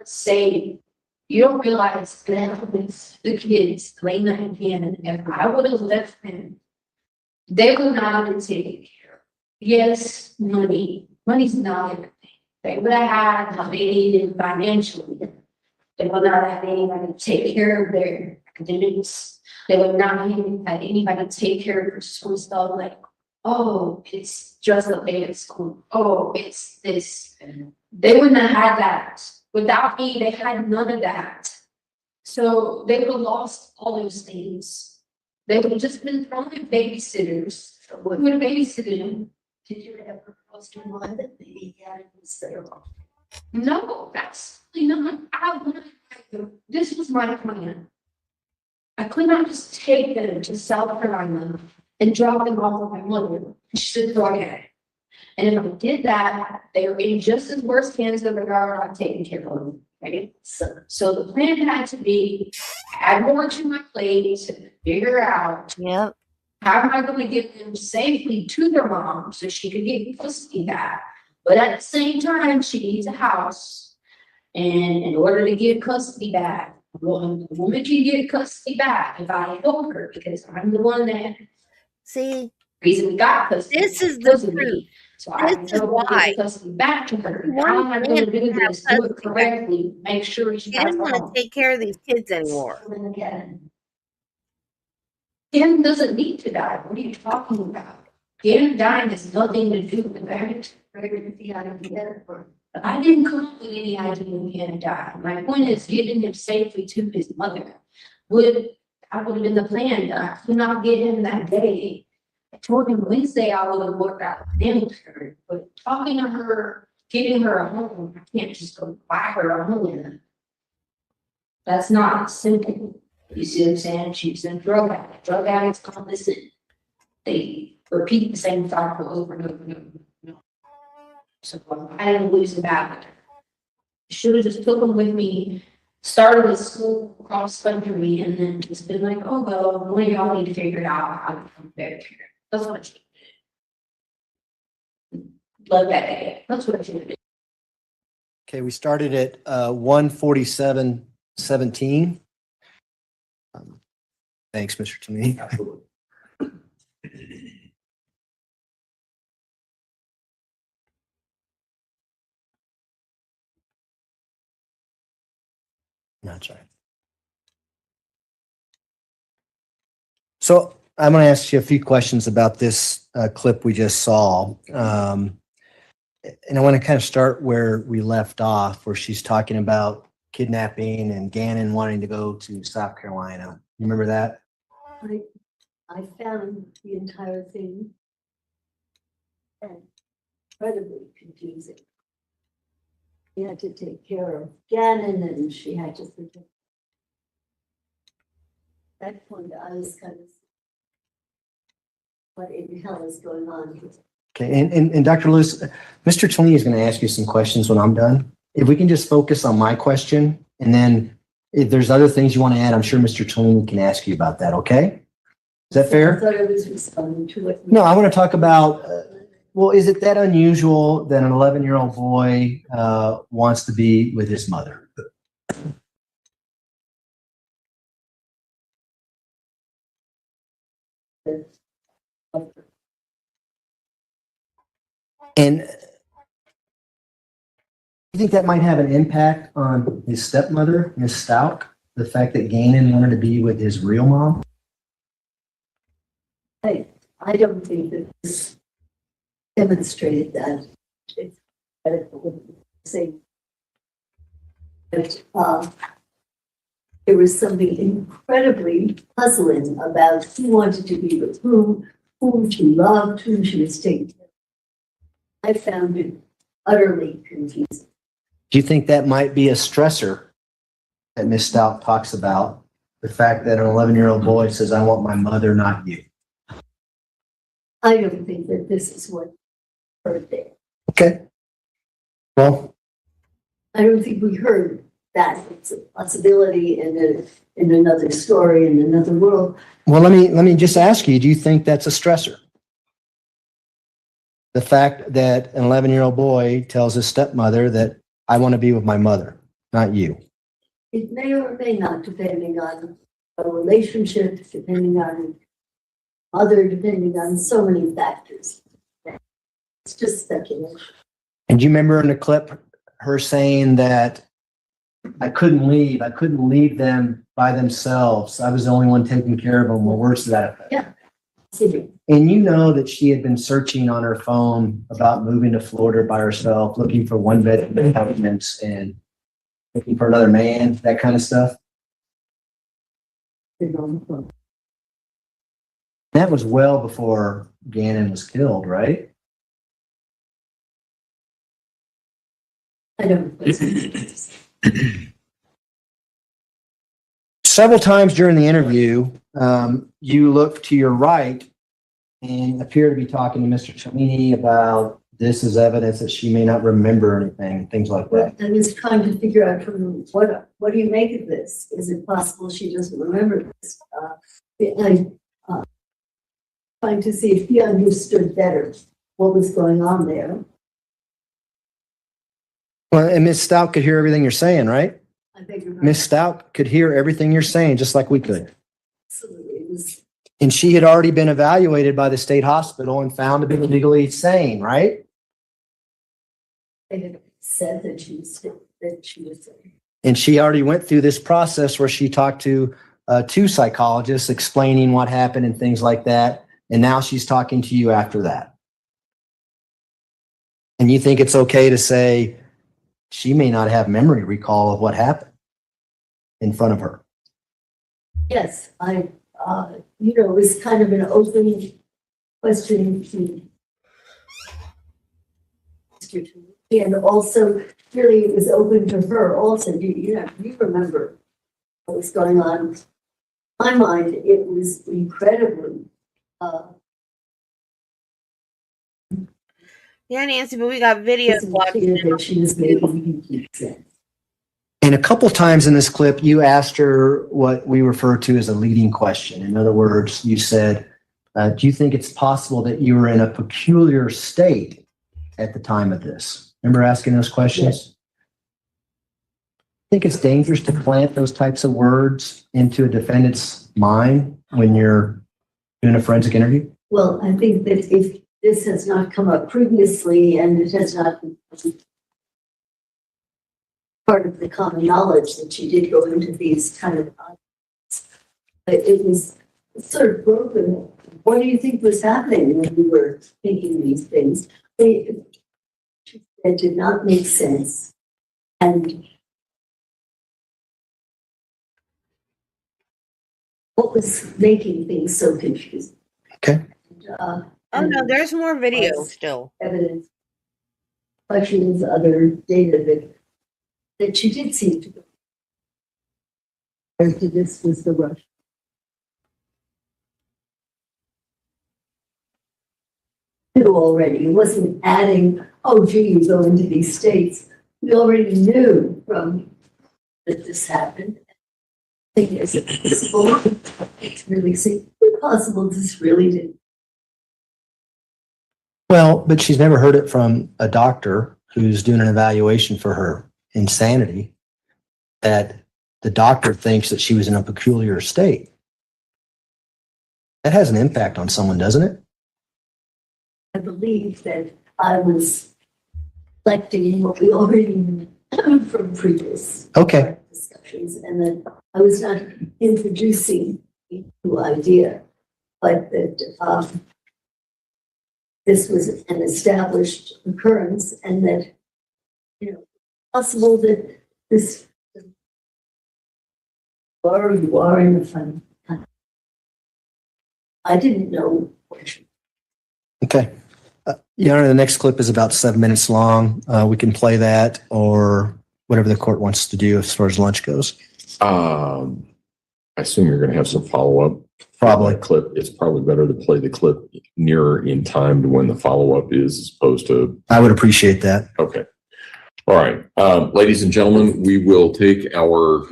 Speaker 10: safe. You don't realize that the kids late night again, if I would have left them, they would not have been taken care of. Yes, money's not everything. They would have had what they needed financially. They would not have anybody to take care of their academics. They would not have had anybody to take care of their school stuff like, oh, it's just a day at school. Oh, it's this. They wouldn't have had that. Without me, they had none of that. So they would have lost all those things. They would have just been thrown in babysitters. Who would have babysitted them? Did you ever post one that maybe had instead of? No, absolutely not. This was my plan. I could not just take them to South Carolina and drop them off with my mother. Should forget. And if I did that, they were in just as worse hands of the guard I'm taking care of them. Right? So the plan had to be add more to my plate to figure out
Speaker 2: Yep.
Speaker 10: how am I going to get them safely to their mom so she could get custody back. But at the same time, she needs a house. And in order to get custody back, a woman can get custody back if I help her because I'm the one that
Speaker 2: See,
Speaker 10: reason we got custody.
Speaker 2: this is
Speaker 10: because
Speaker 2: the
Speaker 10: of me.
Speaker 2: truth.
Speaker 10: So I
Speaker 2: This is
Speaker 10: help her
Speaker 2: why.
Speaker 10: get custody back to her.
Speaker 2: You
Speaker 10: How
Speaker 2: want
Speaker 10: am I
Speaker 2: a
Speaker 10: going
Speaker 2: man
Speaker 10: to
Speaker 2: to
Speaker 10: do
Speaker 2: have
Speaker 10: this? Do it
Speaker 2: custody back.
Speaker 10: correctly. Make sure she
Speaker 2: He
Speaker 10: has
Speaker 2: doesn't
Speaker 10: a
Speaker 2: want
Speaker 10: home.
Speaker 2: to take care of these kids anymore.
Speaker 10: Kim doesn't need to die. What are you talking about? Kim dying has nothing to do with that. I didn't come up with any idea of him dying. My point is getting him safely to his mother. I would have been the plan. I could not get him that day. I told him Wednesday I would have worked out with him, but talking to her, getting her a home, I can't just go buy her a home. That's not simple. You see what I'm saying? She's a drug addict. Drug addicts come listen. They repeat the same cycle over and over and over. So I didn't lose the battle. Should have just took them with me, started the school cross country, and then just been like, oh well, one of y'all need to figure it out how to come better. That's what she did. Love that day. That's what she did.
Speaker 4: Okay, we started at 1:47:17. Thanks, Mr. Toomey.
Speaker 8: Absolutely.
Speaker 4: That's right. So I'm going to ask you a few questions about this clip we just saw. And I want to kind of start where we left off, where she's talking about kidnapping and Gannon wanting to go to South Carolina. You remember that?
Speaker 3: I found the entire thing incredibly confusing. She had to take care of Gannon and she had to forget. At that point, I was kind of, what in hell is going on here?
Speaker 4: Okay, and Dr. Lewis, Mr. Toomey is going to ask you some questions when I'm done. If we can just focus on my question, and then if there's other things you want to add, I'm sure Mr. Toomey can ask you about that, okay? Is that
Speaker 3: I
Speaker 4: fair?
Speaker 3: thought I was responding to it.
Speaker 4: No, I want to talk about, well, is it that unusual that an 11-year-old boy wants to be with his mother? And you think that might have an impact on his stepmother, Miss Stauch, the fact that Gannon wanted to be with his real mom?
Speaker 3: I don't think that this demonstrated that. It's say that there was something incredibly puzzling about who wanted to be with whom she loved, whom she was taking care of. I found it utterly confusing.
Speaker 4: Do you think that might be a stressor that Miss Stout talks about? The fact that an 11-year-old boy says, I want my mother, not you.
Speaker 3: I don't think that this is what heard there.
Speaker 4: Okay. Well,
Speaker 3: I don't think we heard that. It's a possibility in another story, in another world.
Speaker 4: well, let me just ask you, do you think that's a stressor? The fact that an 11-year-old boy tells his stepmother that I want to be with my mother, not you.
Speaker 3: It may or may not, depending on a relationship, depending on mother, depending on so many factors. It's just speculation.
Speaker 4: And do you remember in the clip her saying that I couldn't leave them by themselves. I was the only one taking care of them, or worse to that effect.
Speaker 3: Yeah.
Speaker 4: And you know that she had been searching on her phone about moving to Florida by herself, looking for one-bedroom apartments and looking for another man, that kind of stuff. That was well before Gannon was killed, right?
Speaker 3: I don't.
Speaker 4: Several times during the interview, you look to your right and appear to be talking to Mr. Cellini about this is evidence that she may not remember anything, things like that.
Speaker 3: I was trying to figure out from what do you make of this? Is it possible she doesn't remember this? I'm trying to see if he understood better what was going on there.
Speaker 4: Well, and Miss Stout could hear everything you're saying, right?
Speaker 3: I beg your pardon.
Speaker 4: Miss Stout could hear everything you're saying, just like we could.
Speaker 3: Absolutely. It was,
Speaker 4: And she had already been evaluated by the state hospital and found to be legally sane, right?
Speaker 3: they had said that she was
Speaker 4: And she already went through this process where she talked to two psychologists explaining what happened and things like that. And now she's talking to you after that. And you think it's okay to say she may not have memory recall of what happened in front of her.
Speaker 3: Yes, it was kind of an open question to Mr. Tully. And also, really, it was open to her also. You remember what was going on. In my mind, it was incredibly
Speaker 2: Yeah, Nancy, but we got video.
Speaker 3: clear that she was making complete sense.
Speaker 4: And a couple times in this clip, you asked her what we refer to as a leading question. In other words, you said, do you think it's possible that you were in a peculiar state at the time of this? Remember asking those questions?
Speaker 3: Yes.
Speaker 4: I think it's dangerous to plant those types of words into a defendant's mind when you're doing a forensic interview.
Speaker 3: Well, I think that if this has not come up previously and it has not been part of the common knowledge that she did go into these kind of, it was sort of broken. What do you think was happening when you were thinking these things? It did not make sense. And what was making things so confusing?
Speaker 4: Okay.
Speaker 2: Oh no, there's more video still.
Speaker 3: Evidence, questions, other data that she did seem to go. Or this was the rush. Knew already. It wasn't adding, oh gee, you go into these states. We already knew from that this happened. I think is it possible? It's really possible this really did.
Speaker 4: Well, but she's never heard it from a doctor who's doing an evaluation for her insanity, that the doctor thinks that she was in a peculiar state. That has an impact on someone, doesn't it?
Speaker 3: I believe that I was reflecting what we already knew from previous.
Speaker 4: Okay.
Speaker 3: discussions, and that I was not introducing a new idea, but that this was an established occurrence, and that, you know, possible that this, or you are in the fun. I didn't know what.
Speaker 4: Okay. Your Honor, the next clip is about 7 minutes long. We can play that or whatever the court wants to do as far as lunch goes.
Speaker 5: I assume you're going to have some follow-up.
Speaker 4: Probably.
Speaker 5: Clip. It's probably better to play the clip nearer in time to when the follow-up is as opposed to.
Speaker 4: I would appreciate that.
Speaker 5: Okay. All right. Ladies and gentlemen, we will take our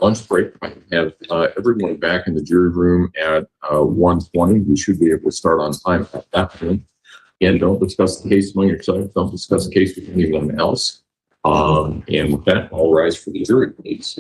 Speaker 5: lunch break. I have everyone back in the jury room at 1:20. We should be able to start on time at that point. Again, don't discuss the case among yourselves. Don't discuss the case with anyone else. And with that, I'll rise for the jury, please.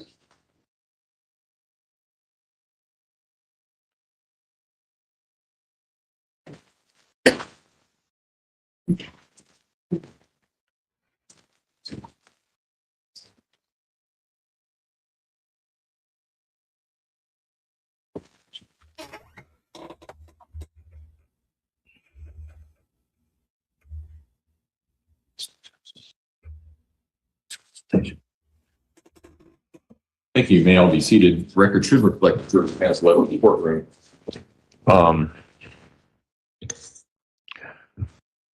Speaker 5: Thank you. You may all be seated. Record should reflect the jury has left the courtroom.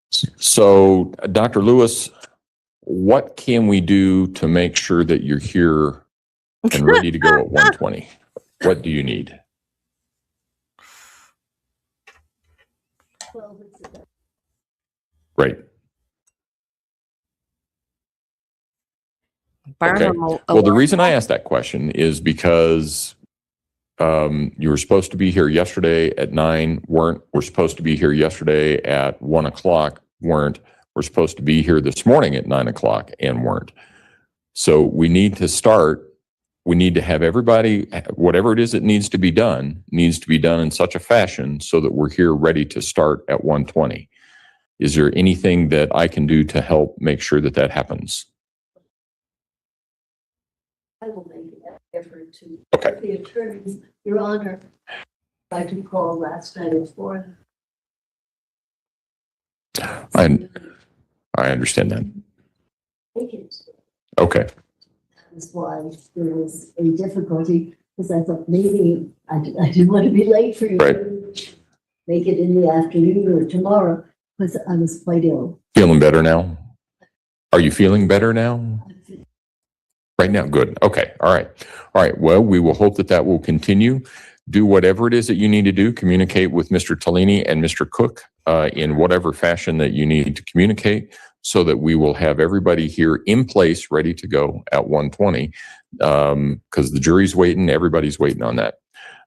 Speaker 5: So, Dr. Lewis, what can we do to make sure that you're here and ready to go at 1:20? What do you need? Right. Okay. Well, the reason I asked that question is because you were supposed to be here yesterday at 9, weren't. We're supposed to be here yesterday at 1 o'clock, weren't. We're supposed to be here this morning at 9 o'clock and weren't. So we need to start. We need to have everybody, whatever it is that needs to be done in such a fashion so that we're here ready to start at 1:20. Is there anything that I can do to help make sure that that happens?
Speaker 3: I will make an effort to.
Speaker 5: Okay.
Speaker 3: The attorneys, Your Honor, I did call last night at 4.
Speaker 5: I understand that.
Speaker 3: Take it.
Speaker 5: Okay.
Speaker 3: That's why there was a difficulty, because I thought maybe I didn't want to be late for you.
Speaker 5: Right.
Speaker 3: Make it in the afternoon or tomorrow, because I was quite ill.
Speaker 5: Feeling better now? Are you feeling better now? Right now? Good. Okay. All right. All right. Well, we will hope that that will continue. Do whatever it is that you need to do. Communicate with Mr. Tellini and Mr. Cook in whatever fashion that you need to communicate so that we will have everybody here in place ready to go at 1:20 because the jury's waiting. Everybody's waiting on that.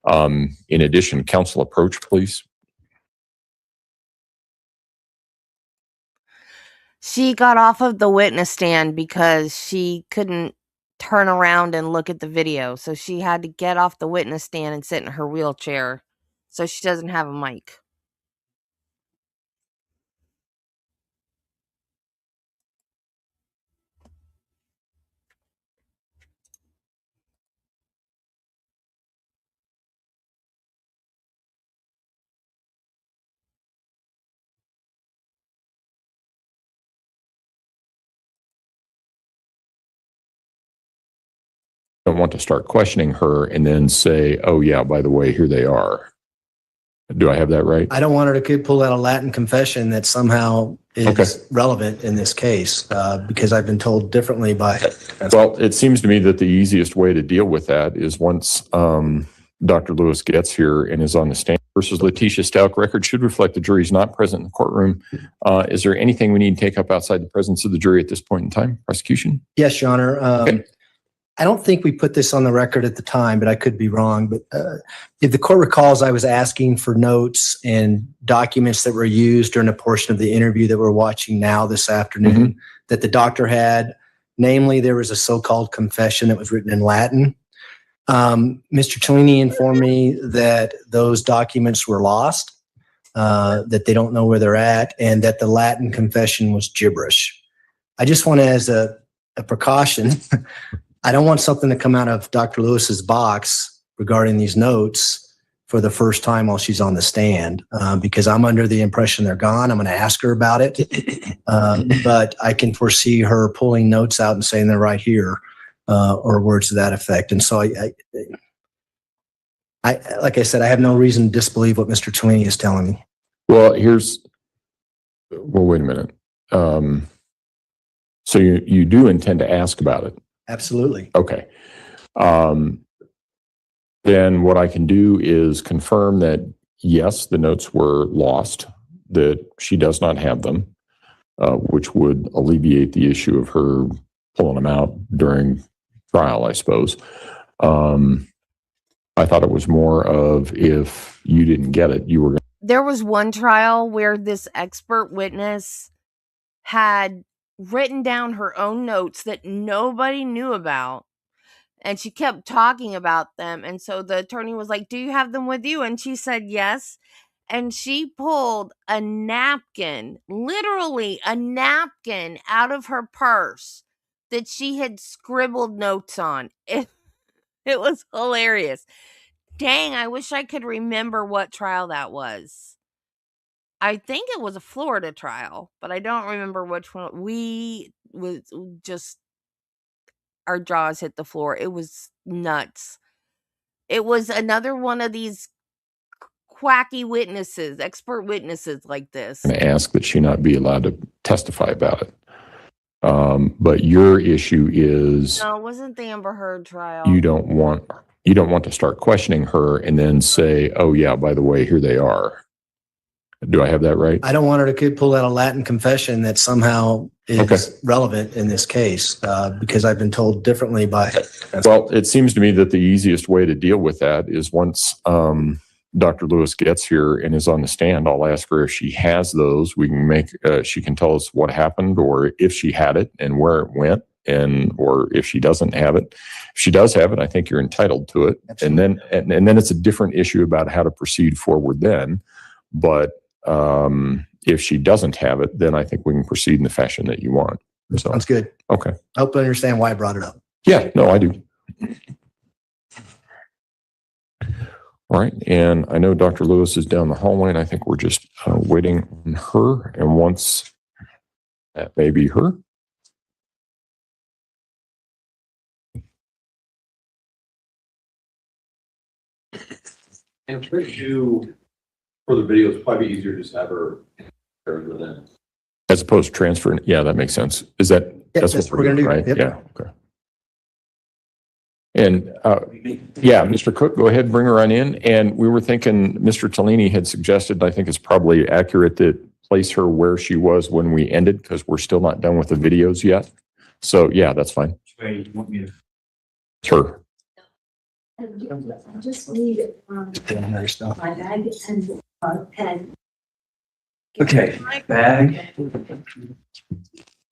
Speaker 5: In addition, counsel approach, please.
Speaker 2: She got off of the witness stand because she couldn't turn around and look at the video. So she had to get off the witness stand and sit in her wheelchair. So she doesn't have a mic.
Speaker 5: Don't want to start questioning her and then say, oh yeah, by the way, here they are. Do I have that right?
Speaker 4: I don't want her to pull out a Latin confession that somehow is relevant in this case because I've been told differently by.
Speaker 5: Well, it seems to me that the easiest way to deal with that is once Dr. Lewis gets here and is on the stand. FIRST Letecia Stauch record should reflect the jury is not present in the courtroom. Is there anything we need to take up outside the presence of the jury at this point in time? Prosecution?
Speaker 4: Yes, Your Honor.
Speaker 5: Okay.
Speaker 4: I don't think we put this on the record at the time, but I could be wrong. But if the court recalls, I was asking for notes and documents that were used during a portion of the interview that we're watching now this afternoon that the doctor had. Namely, there was a so-called confession that was written in Latin. Mr. Tellini informed me that those documents were lost, that they don't know where they're at, and that the Latin confession was gibberish. I just want to, as a precaution, I don't want something to come out of Dr. Lewis's box regarding these notes for the first time while she's on the stand, because I'm under the impression they're gone. I'm going to ask her about it. But I can foresee her pulling notes out and saying they're right here, or words to that effect. And so I like I said, I have no reason to disbelieve what Mr. Tolini is telling me.
Speaker 5: Well, wait a minute. So you do intend to ask about it?
Speaker 4: Absolutely.
Speaker 5: Okay. Then what I can do is confirm that, yes, the notes were lost, that she does not have them, which would alleviate the issue of her pulling them out during trial, I suppose. I thought it was more of, if you didn't get it, you were going
Speaker 2: There was one trial where this expert witness had written down her own notes that nobody knew about, and she kept talking about them. And so the attorney was like, "Do you have them with you?" And she said yes. And she pulled a napkin, literally a napkin, out of her purse that she had scribbled notes on. It was hilarious. Dang, I wish I could remember what trial that was. I think it was a Florida trial, but I don't remember which one. We was just, our jaws hit the floor. It was nuts. It was another one of these quacky witnesses, expert witnesses like this.
Speaker 5: to ask that she not be allowed to testify about it. But your issue is
Speaker 2: No, it wasn't the Amber Heard trial.
Speaker 5: you don't want to start questioning her and then say, "Oh yeah, by the way, here they are." Do I have that right?
Speaker 4: I don't want her to pull out a Latin confession that somehow is relevant in this case, because I've been told differently by.
Speaker 5: Well, it seems to me that the easiest way to deal with that is once Dr. Lewis gets here and is on the stand, I'll ask her if she has those. We can she can tell us what happened, or if she had it and where it went, or if she doesn't have it. If she does have it, I think you're entitled to it.
Speaker 4: Absolutely.
Speaker 5: And then it's a different issue about how to proceed forward then. But if she doesn't have it, then I think we can proceed in the fashion that you want. So
Speaker 4: Sounds good.
Speaker 5: okay.
Speaker 4: I hope I understand why I brought it up.
Speaker 5: Yeah, no, I do. All right, and I know Dr. Lewis is down the hallway, and I think we're just waiting on her. And once that may be her.
Speaker 8: And for you, for the video, it's probably easier to just have her than that.
Speaker 5: As opposed to transferring, yeah, that makes sense. Is that,
Speaker 4: Yep, that's what we're gonna do.
Speaker 5: right?
Speaker 4: Yep.
Speaker 5: Yeah, okay. And, yeah, Mr. Cook, go ahead, bring her on in. And we were thinking, Mr. Tolini had suggested, I think it's probably accurate, that place her where she was when we ended, because we're still not done with the videos yet. So, yeah, that's fine.
Speaker 7: Wait, you want me to?
Speaker 5: Sure.
Speaker 10: I just need
Speaker 4: Other stuff.
Speaker 10: my bag and pen.
Speaker 7: Okay, bag.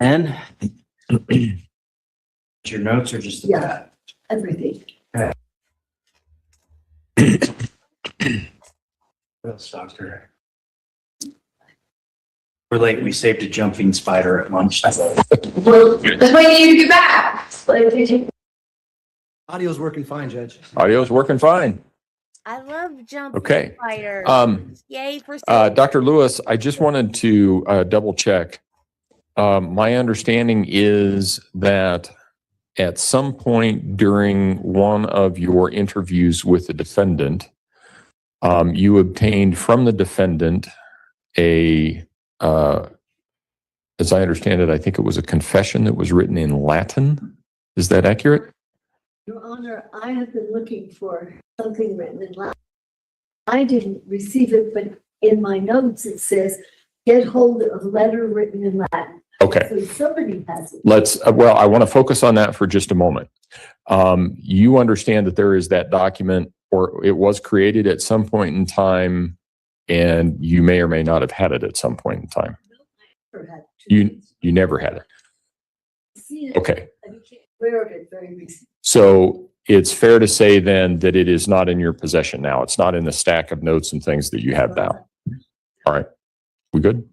Speaker 7: And your notes are just the
Speaker 10: Yeah.
Speaker 7: pad.
Speaker 10: Everything.
Speaker 7: What else, doctor? We're late. We saved a jumping spider at lunch.
Speaker 10: Well, that's why you need to get back.
Speaker 4: Audio's working fine, Judge.
Speaker 5: Audio's working fine.
Speaker 2: I love jumping
Speaker 5: Okay.
Speaker 2: spiders. Yay for
Speaker 5: Dr. Lewis, I just wanted to double check. My understanding is that at some point during one of your interviews with the defendant, you obtained from the defendant as I understand it, I think it was a confession that was written in Latin. Is that accurate?
Speaker 3: Your Honor, I have been looking for something written in Latin. I didn't receive it, but in my notes it says, get hold of a letter written in Latin.
Speaker 5: Okay.
Speaker 3: So somebody has it.
Speaker 5: Let's, well, I want to focus on that for just a moment. You understand that there is that document, or it was created at some point in time, and you may or may not have had it at some point in time. You never had it. Okay.
Speaker 3: I became aware of it very recently.
Speaker 5: So it's fair to say then that it is not in your possession now. It's not in the stack of notes and things that you have now. All right. We good?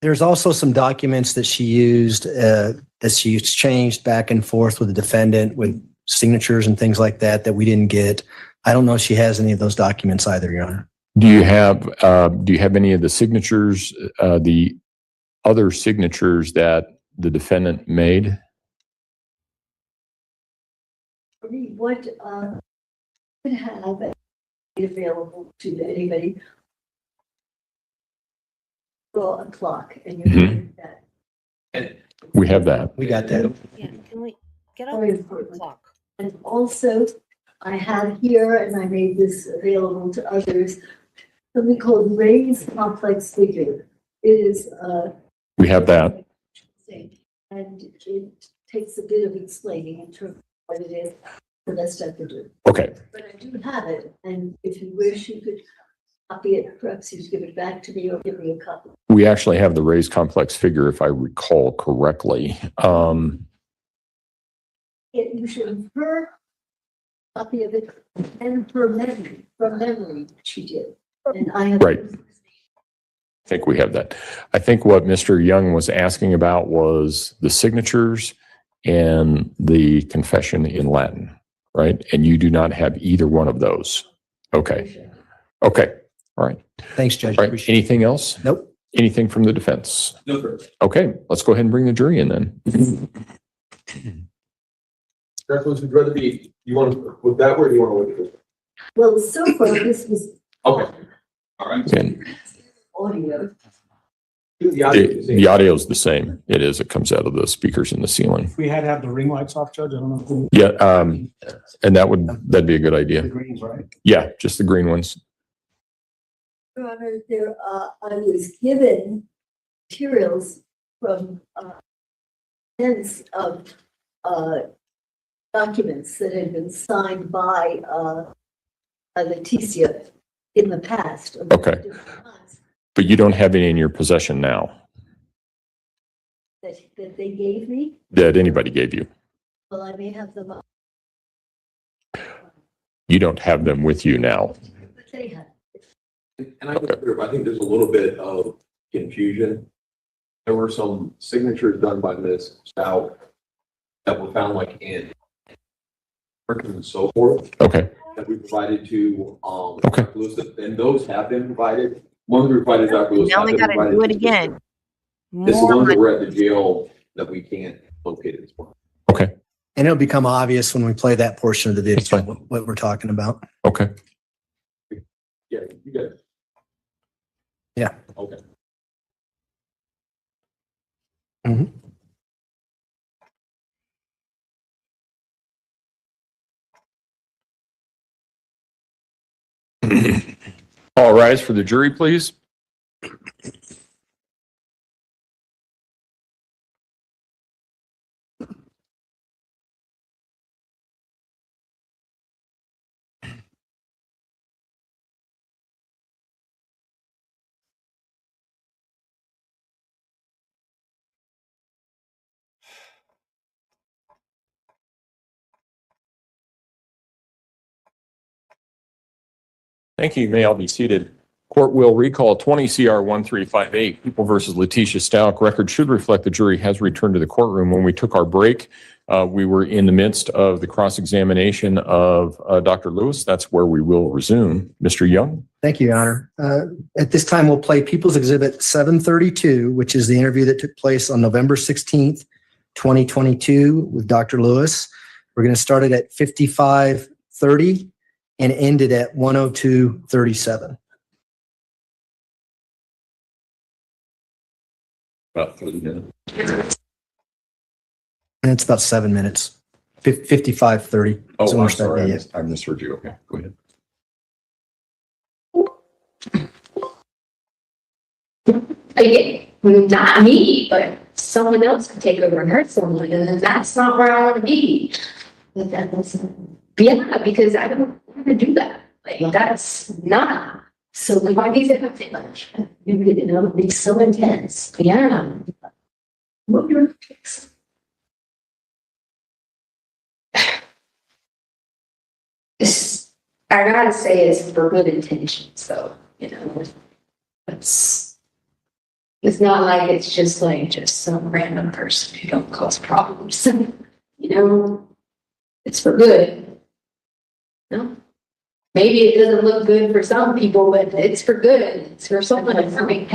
Speaker 4: There's also some documents that she used, that she exchanged back and forth with the defendant with signatures and things like that, that we didn't get. I don't know if she has any of those documents either, Your Honor.
Speaker 5: Do you have any of the signatures, the other signatures that the defendant made?
Speaker 3: What could have it available to anybody? Draw a clock and you
Speaker 5: Mhm.
Speaker 3: that.
Speaker 5: We have that.
Speaker 4: We got that.
Speaker 2: Yeah, can we get off
Speaker 3: Very
Speaker 2: the
Speaker 3: important.
Speaker 2: clock?
Speaker 3: And also, I have here, and I made this available to others, something called Ray's complex figure. It is
Speaker 5: We have that.
Speaker 3: and it takes a bit of explaining in terms of what it is, the best I could do.
Speaker 5: Okay.
Speaker 3: But I do have it, and if you wish, you could copy it, perhaps you give it back to me or give me a copy.
Speaker 5: We actually have the raised complex figure, if I recall correctly.
Speaker 3: You should her copy of it and her memory, from memory, she did. And I have.
Speaker 5: Right. I think we have that. I think what Mr. Young was asking about was the signatures and the confession in Latin, right? And you do not have either one of those. Okay. Okay. All right.
Speaker 4: Thanks, Judge.
Speaker 5: All right.
Speaker 4: Appreciate it.
Speaker 5: Anything else?
Speaker 4: Nope.
Speaker 5: Anything from the defense?
Speaker 8: No, sir.
Speaker 5: Okay. Let's go ahead and bring the jury in then.
Speaker 8: Judge, would you rather be, you want to, with that word, you want to look at this?
Speaker 3: Well, so far, this was.
Speaker 8: Okay. All right.
Speaker 5: And
Speaker 3: Audio.
Speaker 5: the audio is the same. It is. It comes out of the speakers in the ceiling.
Speaker 6: If we had to have the ring lights off, Judge, I don't know.
Speaker 5: Yeah. And that'd be a good
Speaker 4: The
Speaker 5: idea.
Speaker 4: greens, right?
Speaker 5: Yeah. Just the green ones.
Speaker 3: Your Honor, I was given materials from tens of documents that had been signed by Letecia in the past.
Speaker 5: Okay. But you don't have any in your possession now
Speaker 3: That they gave me.
Speaker 5: that anybody gave you.
Speaker 3: Well, I may have them.
Speaker 5: You don't have them with you now.
Speaker 3: But they have.
Speaker 8: And I think there's a little bit of confusion. There were some signatures done by Ms. Stauch that were found like in and so forth
Speaker 5: Okay.
Speaker 8: that we provided to,
Speaker 5: Okay.
Speaker 8: Dr. Lewis, and those have been provided. One we provided to Dr. Lewis.
Speaker 2: Now we
Speaker 8: have been
Speaker 2: gotta
Speaker 8: provided
Speaker 2: do it
Speaker 8: to the
Speaker 2: again.
Speaker 8: district. It's the
Speaker 2: More
Speaker 8: ones that
Speaker 2: money.
Speaker 8: were at the jail that we can't locate at this point.
Speaker 5: Okay.
Speaker 4: And it'll become obvious when we play that portion of the
Speaker 5: That's
Speaker 4: video,
Speaker 5: fine.
Speaker 4: what we're talking about.
Speaker 5: Okay.
Speaker 8: Yeah, you got it.
Speaker 4: Yeah.
Speaker 8: Okay.
Speaker 5: All rise for the jury, please. Thank you. You may all be seated. Court will recall 20 CR 1358, People versus Letecia Stauch. Record should reflect the jury has returned to the courtroom. When we took our break, we were in the midst of the cross-examination of Dr. Lewis. That's where we will resume. Mr. Young?
Speaker 4: Thank you, Your Honor. At this time, we'll play People's Exhibit 732, which is the interview that took place on November 16th, 2022 with Dr. Lewis. We're going to start it at 55:30 and end it at 102:37.
Speaker 5: About 30 minutes.
Speaker 4: And it's about 7 minutes. 55:30.
Speaker 5: Oh,
Speaker 4: So
Speaker 5: I'm
Speaker 4: we're starting-
Speaker 5: sorry.
Speaker 4: yeah.
Speaker 5: I misheard you. Okay, go ahead.
Speaker 10: Again, not me, but someone else could take over and hurt someone, and then that's not where I want to be. But that's, yeah, because I don't want to do that. Like, that's not. So why these are nothing much? You know, it's so intense. Yeah. What your I gotta say it's for good intention, so, you know, it's It's not like it's just some random person who don't cause problems. You know, it's for good. No? Maybe it doesn't look good for some people, but it's for good. It's for someone for me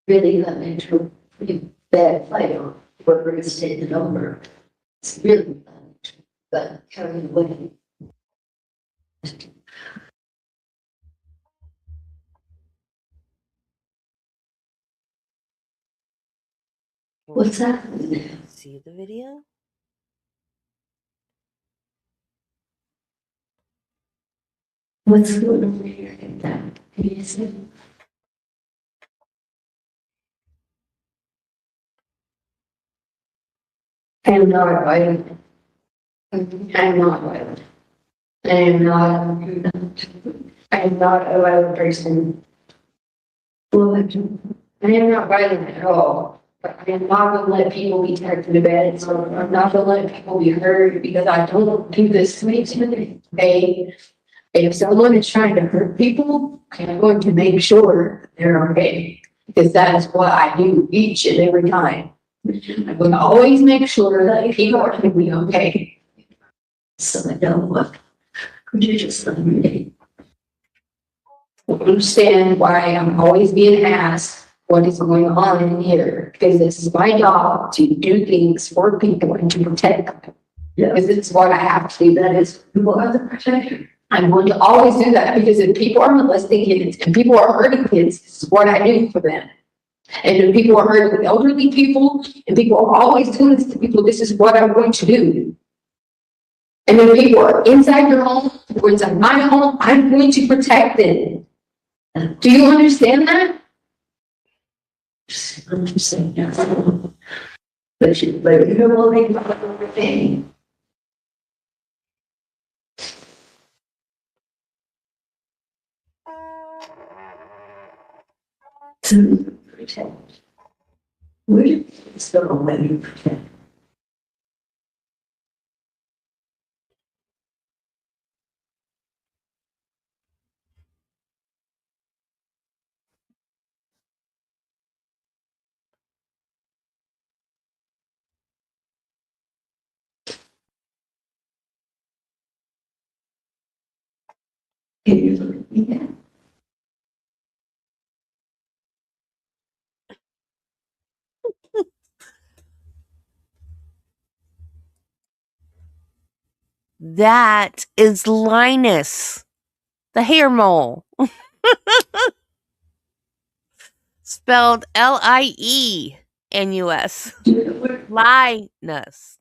Speaker 10: really got into a pretty bad fight on workers taking over. It's really bad, but carrying away. What's happening?
Speaker 2: See the video?
Speaker 10: What's going on here? Can you see? I am not violent. I am not violent. I am not a violent person. What? I am not violent at all. But I am not gonna let people be taken to bed. So I'm not gonna let people be hurt because I don't do this to me. Okay? If someone is trying to hurt people, I'm going to make sure they're okay. Because that is what I do each and every time. I'm going to always make sure that people are going to be okay. So I don't look. Could you just let me understand why I'm always being asked what is going on in here? Because this is my job to do things for people and to protect them. Yeah. Because it's what I have to do. That is people are the protector. I'm going to always do that because if people are molesting kids and people are hurting kids, this is what I do for them. And if people are hurting elderly people and people are always doing this to people, this is what I'm going to do. And if people are inside your home or inside my home, I'm going to protect them. Do you understand that? I'm just saying, yes. But you will make everything. To protect. Where did this go when you protect? Can you look at me again?
Speaker 2: That is Linus, the hair mole. Spelled L-I-E-N-U-S. Linus.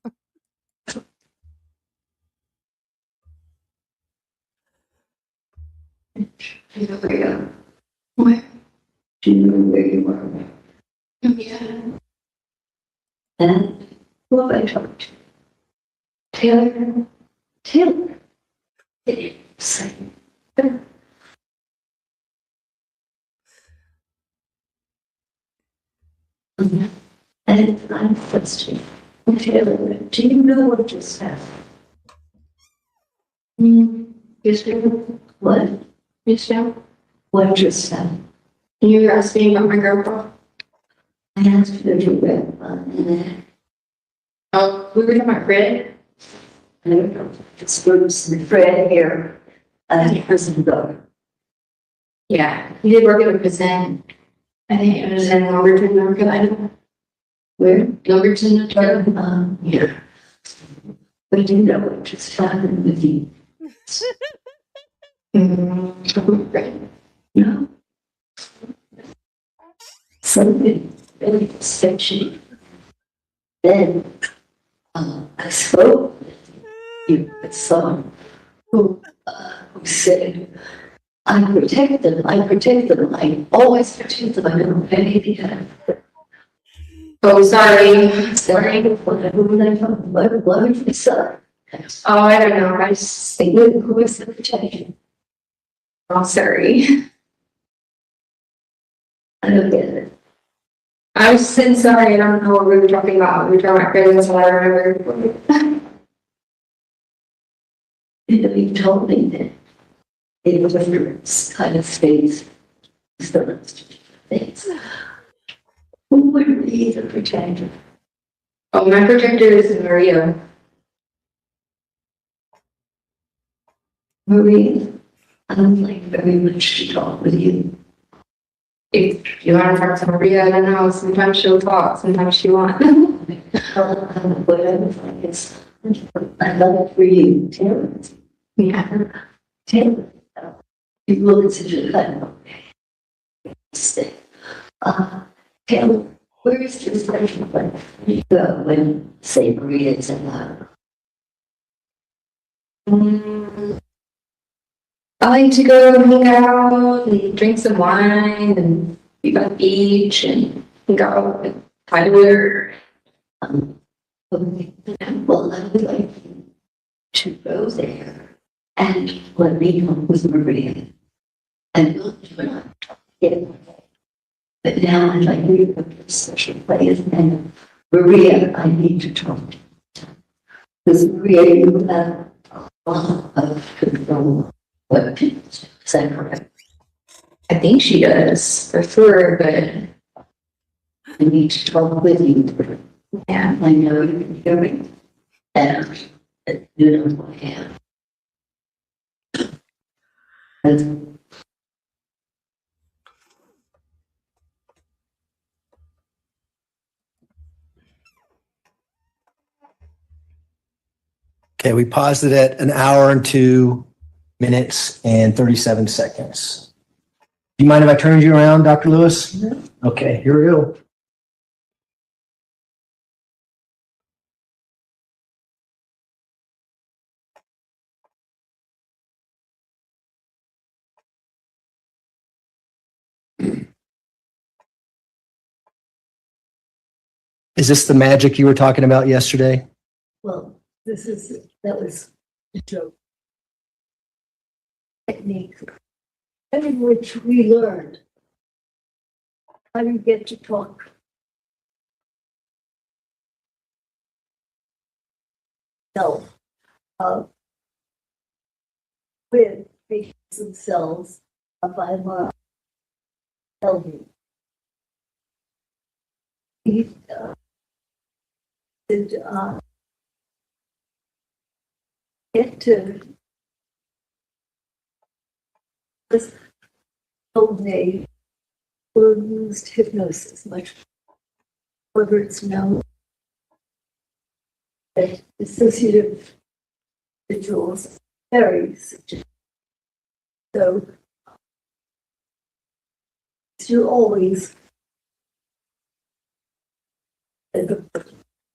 Speaker 10: Where? Do you know where you are? Yeah. And who have I talked to? Taylor. Taylor. Same. And I'm question. Taylor, do you know what just happened? Yes, ma'am. What? Yes, ma'am. What just happened? You're asking about my grandpa? I asked you to do that. Oh, we were talking about Fred? I don't know. It's Bruce and Fred here. Prison dog. Yeah, he did work at a prison. I think it was in Lumberton, North Carolina. Where? Lumberton, North Carolina. Yeah. But you know what just happened with you? No. Something really sexually. Then I spoke with someone who said, I protect them, I always protect them, I don't pay anything. Oh, sorry. Sorry. What is sorry? Oh, I don't know. I just think who is the protection? Oh, sorry. I don't get it. I was saying sorry, I don't know what we were talking about. We were talking about prisons, so I remember. You told me that it was a kind of space. things. Who would be the protector?
Speaker 11: Oh, my protector is Maria.
Speaker 10: Maria, I would like very much to talk with you.
Speaker 11: If you want to talk to Maria, I don't know. Sometimes she'll talk, sometimes she won't.
Speaker 10: Whatever it is, I'd love it for you, Taylor.
Speaker 11: Yeah.
Speaker 10: Taylor, you will consider that. Stay. Taylor, where is this special place you go when, say, Maria's in the
Speaker 11: I like to go hang out and drink some wine and be by the beach and go with Tyler.
Speaker 10: well, I would like you to go there and let me come with Maria. And we'll do it on together. But now I'd like you to go to a special place and Maria, I need to talk to you. Because Maria, you have a lot of control. What people do, is that correct?
Speaker 11: I think she does, for sure, but
Speaker 10: I need to talk with you.
Speaker 11: yeah.
Speaker 10: I know you can hear me. And you know who I am. And
Speaker 4: Okay, we paused it at 1 hour and 2 minutes and 37 seconds. Do you mind if I turned you around, Dr. Lewis? Okay, here we go. Is this the magic you were talking about yesterday?
Speaker 3: Well, that was a joke. Technique in which we learned how to get to talk. Self, with patients themselves by my healthy. Get to this old day or used hypnosis much, whether it's known that dissociative individuals very suggestive. So you're always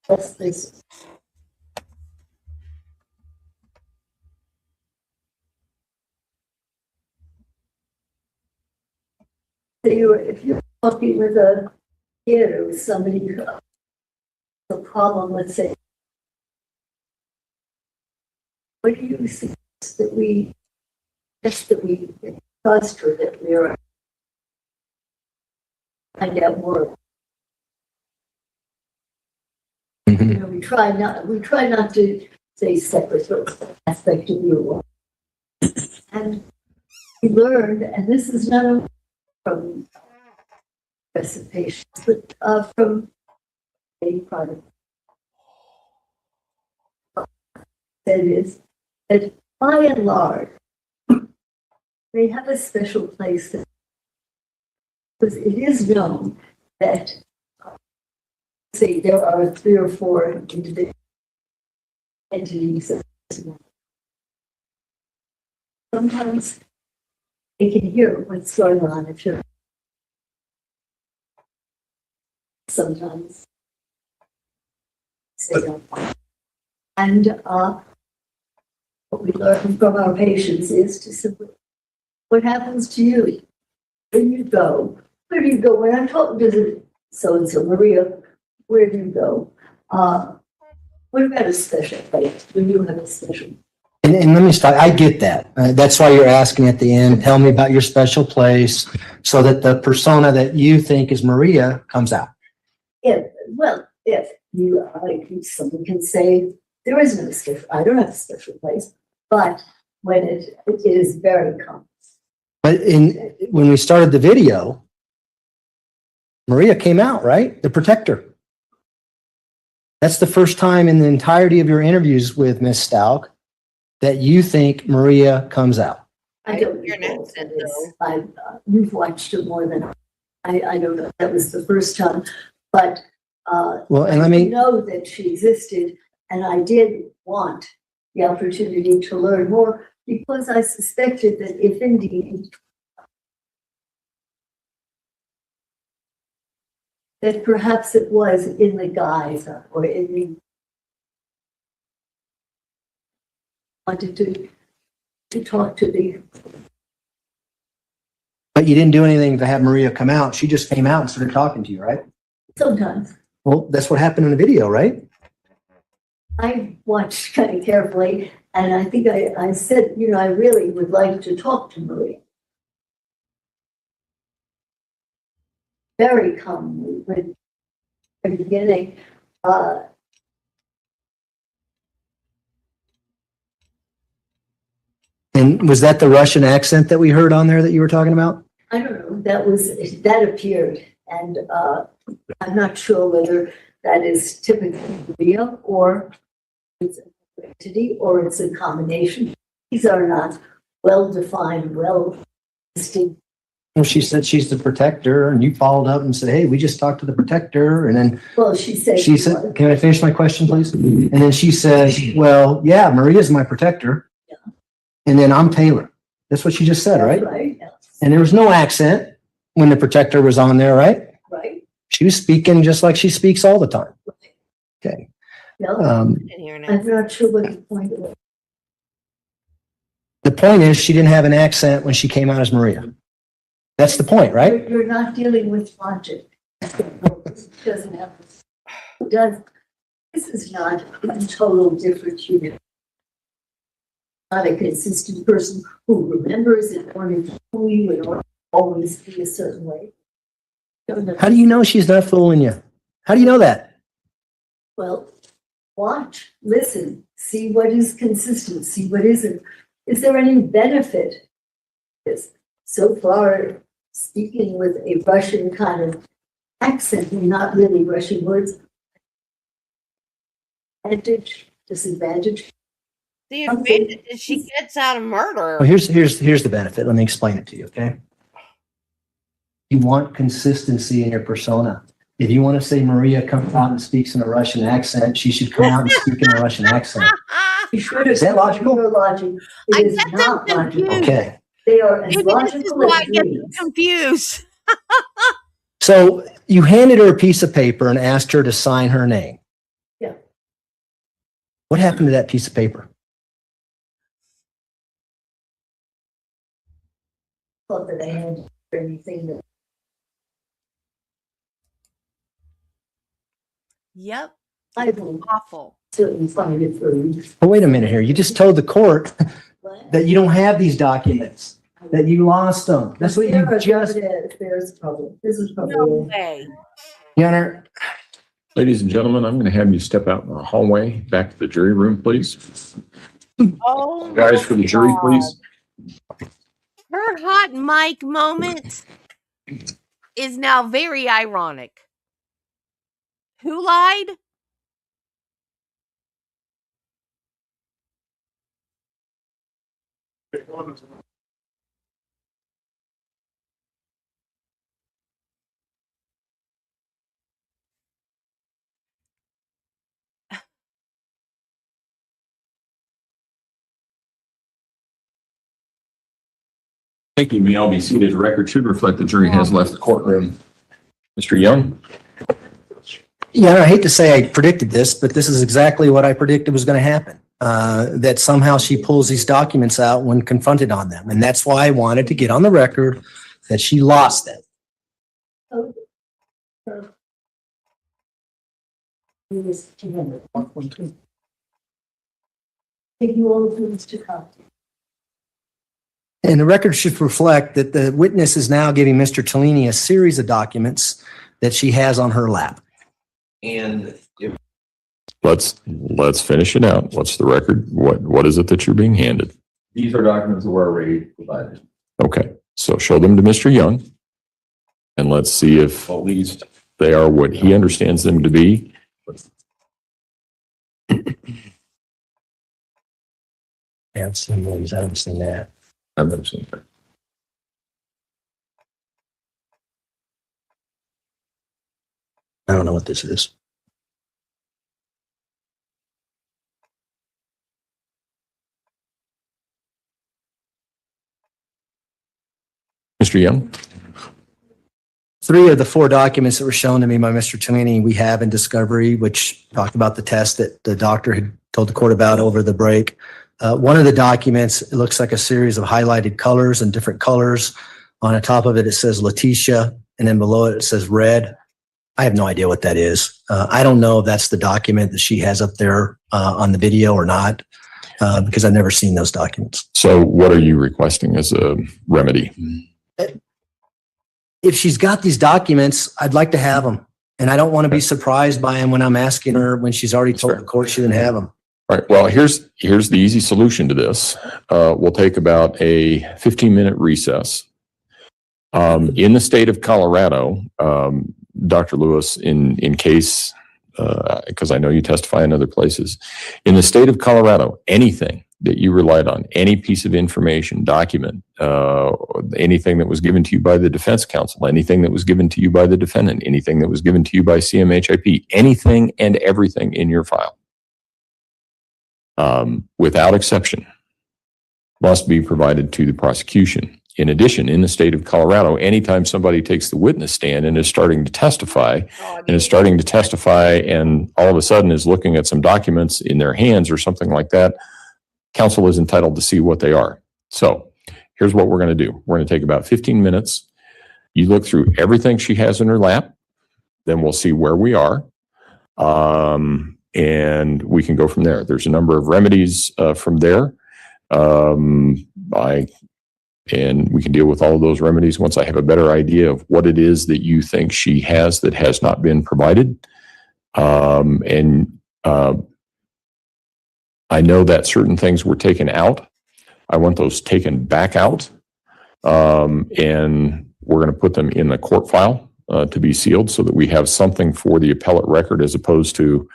Speaker 3: that's this. So if you're talking with a kid or with somebody who has a problem, let's say, what do you suggest that we trust or that we are find out more? You know, we try not to say separate aspect of your work. And we learned, and this is not only from patients, but from a product. That is, that by and large, they have a special place because it is known that, say, there are 3 or 4 individual entities. Sometimes they can hear what's going on if you're. Sometimes they don't. And what we learn from our patients is to simply, what happens to you when you go? Where do you go? When I'm talking to so-and-so, Maria, where do you go? What about a special place? When you have a special?
Speaker 4: And let me start. I get that. That's why you're asking at the end, tell me about your special place so that the persona that you think is Maria comes out.
Speaker 3: If you like, someone can say, there is no special, I don't have a special place, but when it is very common.
Speaker 4: But when we started the video, Maria came out, right? The protector. That's the first time in the entirety of your interviews with Miss Stauch that you think Maria comes out.
Speaker 3: I don't
Speaker 2: hear an
Speaker 3: recall
Speaker 2: accent,
Speaker 3: this. We've watched it more than I don't know if that was the first time, but
Speaker 4: Well, and let
Speaker 3: I
Speaker 4: me,
Speaker 3: know that she existed, and I did want the opportunity to learn more because I suspected that if indeed that perhaps it was in the guise of, or in the wanted to talk to the.
Speaker 4: but you didn't do anything to have Maria come out. She just came out and started talking to you, right?
Speaker 3: Sometimes
Speaker 4: Well, that's what happened in the video, right?
Speaker 3: I watched kind of carefully, and I think I said, you know, I really would like to talk to Maria. Very calmly, but at the beginning,
Speaker 4: And was that the Russian accent that we heard on there that you were talking about?
Speaker 3: I don't know, that appeared, and I'm not sure whether that is typically real or it's an entity or it's a combination. These are not well-defined, well-distinct.
Speaker 4: Well, she said she's the protector, and you followed up and said, hey, we just talked to the protector. And then
Speaker 3: Well, she said.
Speaker 4: she said, can I finish my question, please? And then she says, well, yeah, Maria's my protector.
Speaker 3: Yeah.
Speaker 4: And then I'm Taylor. That's what she just said, right?
Speaker 3: Right, yes,
Speaker 4: And there was no accent when the protector was on there, right?
Speaker 3: right.
Speaker 4: She was speaking just like she speaks all the time. Okay.
Speaker 3: No,
Speaker 2: I didn't hear an
Speaker 3: I'm
Speaker 2: accent.
Speaker 3: not sure what the point was.
Speaker 4: The point is she didn't have an accent when she came out as Maria. That's the point, right?
Speaker 3: You're not dealing with logic. Doesn't have, this is not a total different unit. Not a consistent person who remembers it or who you would always be a certain way.
Speaker 4: How do you know she's not fooling you? How do you know that?
Speaker 3: Well, watch, listen, see what is consistent, see what isn't. Is there any benefit? Yes. So far, speaking with a Russian kind of accent, not really Russian words. Advantage, disadvantage.
Speaker 2: The advantage is she gets out of murder.
Speaker 4: Well, here's the benefit. Let me explain it to you, okay? You want consistency in your persona. If you want to say Maria comes out and speaks in a Russian accent, she should come out and speak in a Russian accent.
Speaker 3: You should
Speaker 4: Is that logical?
Speaker 3: Your logic.
Speaker 2: I
Speaker 3: It is
Speaker 2: get them
Speaker 3: not logical.
Speaker 2: confused.
Speaker 4: Okay.
Speaker 3: They are as
Speaker 2: Maybe this is
Speaker 3: logical
Speaker 2: why I
Speaker 3: as
Speaker 2: get them
Speaker 3: dreams.
Speaker 2: confused.
Speaker 4: So you handed her a piece of paper and asked her to sign her name.
Speaker 3: Yeah.
Speaker 4: What happened to that piece of paper?
Speaker 3: Thought that I had anything that
Speaker 2: Yep.
Speaker 3: I will
Speaker 2: Awful.
Speaker 3: certainly find it for you.
Speaker 4: Oh, wait a minute here. You just told the court
Speaker 3: But-
Speaker 4: that you don't have these documents, that you lost them. That's what you just,
Speaker 3: There's a problem. This is
Speaker 2: No
Speaker 3: probably.
Speaker 2: way.
Speaker 4: Your Honor,
Speaker 5: Ladies and gentlemen, I'm going to have you step out in the hallway, back to the jury room, please.
Speaker 2: Oh.
Speaker 5: Guys, for the jury,
Speaker 2: my
Speaker 5: please.
Speaker 2: God. Her hot mic moment is now very ironic. Who lied?
Speaker 5: Thank you. May all be seated. The record should reflect the jury has left the courtroom. Mr. Young?
Speaker 4: yeah, I hate to say I predicted this, but this is exactly what I predicted was going to happen. That somehow she pulls these documents out when confronted on them. And that's why I wanted to get on the record that she lost them.
Speaker 3: Thank you all for this to come.
Speaker 4: And the record should reflect that the witness is now giving Mr. Tellini a series of documents that she has on her lap.
Speaker 8: And if
Speaker 5: Let's finish it out. What's the record? What is it that you're being handed?
Speaker 8: these are documents that were already provided.
Speaker 5: Okay, so show them to Mr. Young. And let's see if at least they are what he understands them to be.
Speaker 4: I've seen those. I haven't seen that.
Speaker 5: I've never seen that.
Speaker 4: I don't know what this is.
Speaker 5: Mr. Young?
Speaker 12: 3 of the 4 documents that were shown to me by Mr. Cheney, we have in discovery, which talked about the test that the doctor had told the court about over the break. One of the documents, it looks like a series of highlighted colors and different colors. On the top of it, it says Letecia, and then below it, it says red. I have no idea what that is. I don't know if that's the document that she has up there on the video or not, because I've never seen those documents.
Speaker 5: So what are you requesting as a remedy?
Speaker 12: If she's got these documents, I'd like to have them. And I don't want to be surprised by them when I'm asking her when she's already told the court she didn't have them.
Speaker 5: All right. Well, here's the easy solution to this. We'll take about a 15-minute recess. In the state of Colorado, Dr. Lewis, in case, because I know you testify in other places, in the state of Colorado, anything that you relied on, any piece of information, document, anything that was given to you by the defense counsel, anything that was given to you by the defendant, anything that was given to you by CMHIP, anything and everything in your file, without exception, must be provided to the prosecution. In addition, in the state of Colorado, anytime somebody takes the witness stand and is starting to testify, and all of a sudden is looking at some documents in their hands or something like that, counsel is entitled to see what they are. So here's what we're going to do. We're going to take about 15 minutes. You look through everything she has in her lap, then we'll see where we are. And we can go from there. There's a number of remedies from there. And we can deal with all of those remedies once I have a better idea of what it is that you think she has that has not been provided. I know that certain things were taken out. I want those taken back out. And we're going to put them in the court file to be sealed so that we have something for the appellate record, as opposed to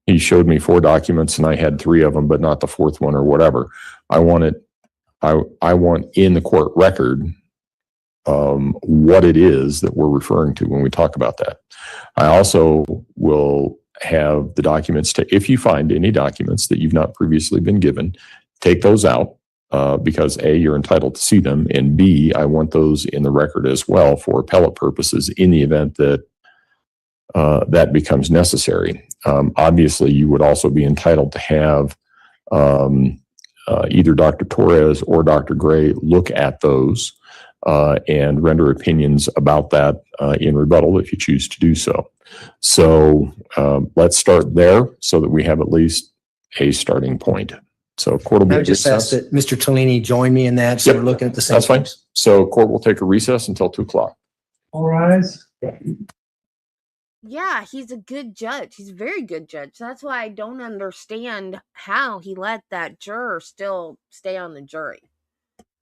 Speaker 5: he showed me 4 documents and I had 3 of them, but not the 4th one or whatever. I want it. I want in the court record what it is that we're referring to when we talk about that. I also will have the documents if you find any documents that you've not previously been given, take those out because A, you're entitled to see them, and B, I want those in the record as well for appellate purposes in the event that that becomes necessary. Obviously, you would also be entitled to have either Dr. Torres or Dr. Gray look at those and render opinions about that in rebuttal if you choose to do so. So let's start there so that we have at least a starting point. So court will be
Speaker 12: I would just ask that Mr. Tolini join me in that, so we're looking at the same
Speaker 5: That's fine.
Speaker 12: things.
Speaker 5: So court will take a recess until 2:00.
Speaker 4: All rise.
Speaker 2: Yeah, he's a good judge. He's a very good judge. That's why I don't understand how he let that juror still stay on the jury.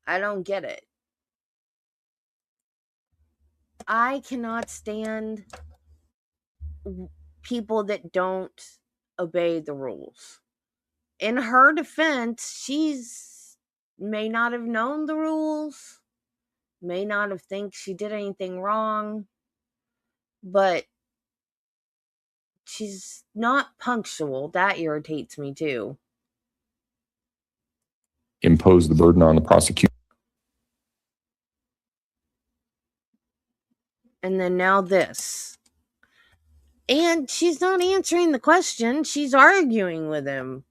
Speaker 2: I don't get it. I cannot stand people that don't obey the rules. In her defense, she's may not have known the rules, may not have think she did anything wrong, but she's not punctual. That irritates me too.
Speaker 5: Impose the burden on the prosecution.
Speaker 2: And then now this. And she's not answering the question. She's arguing with him.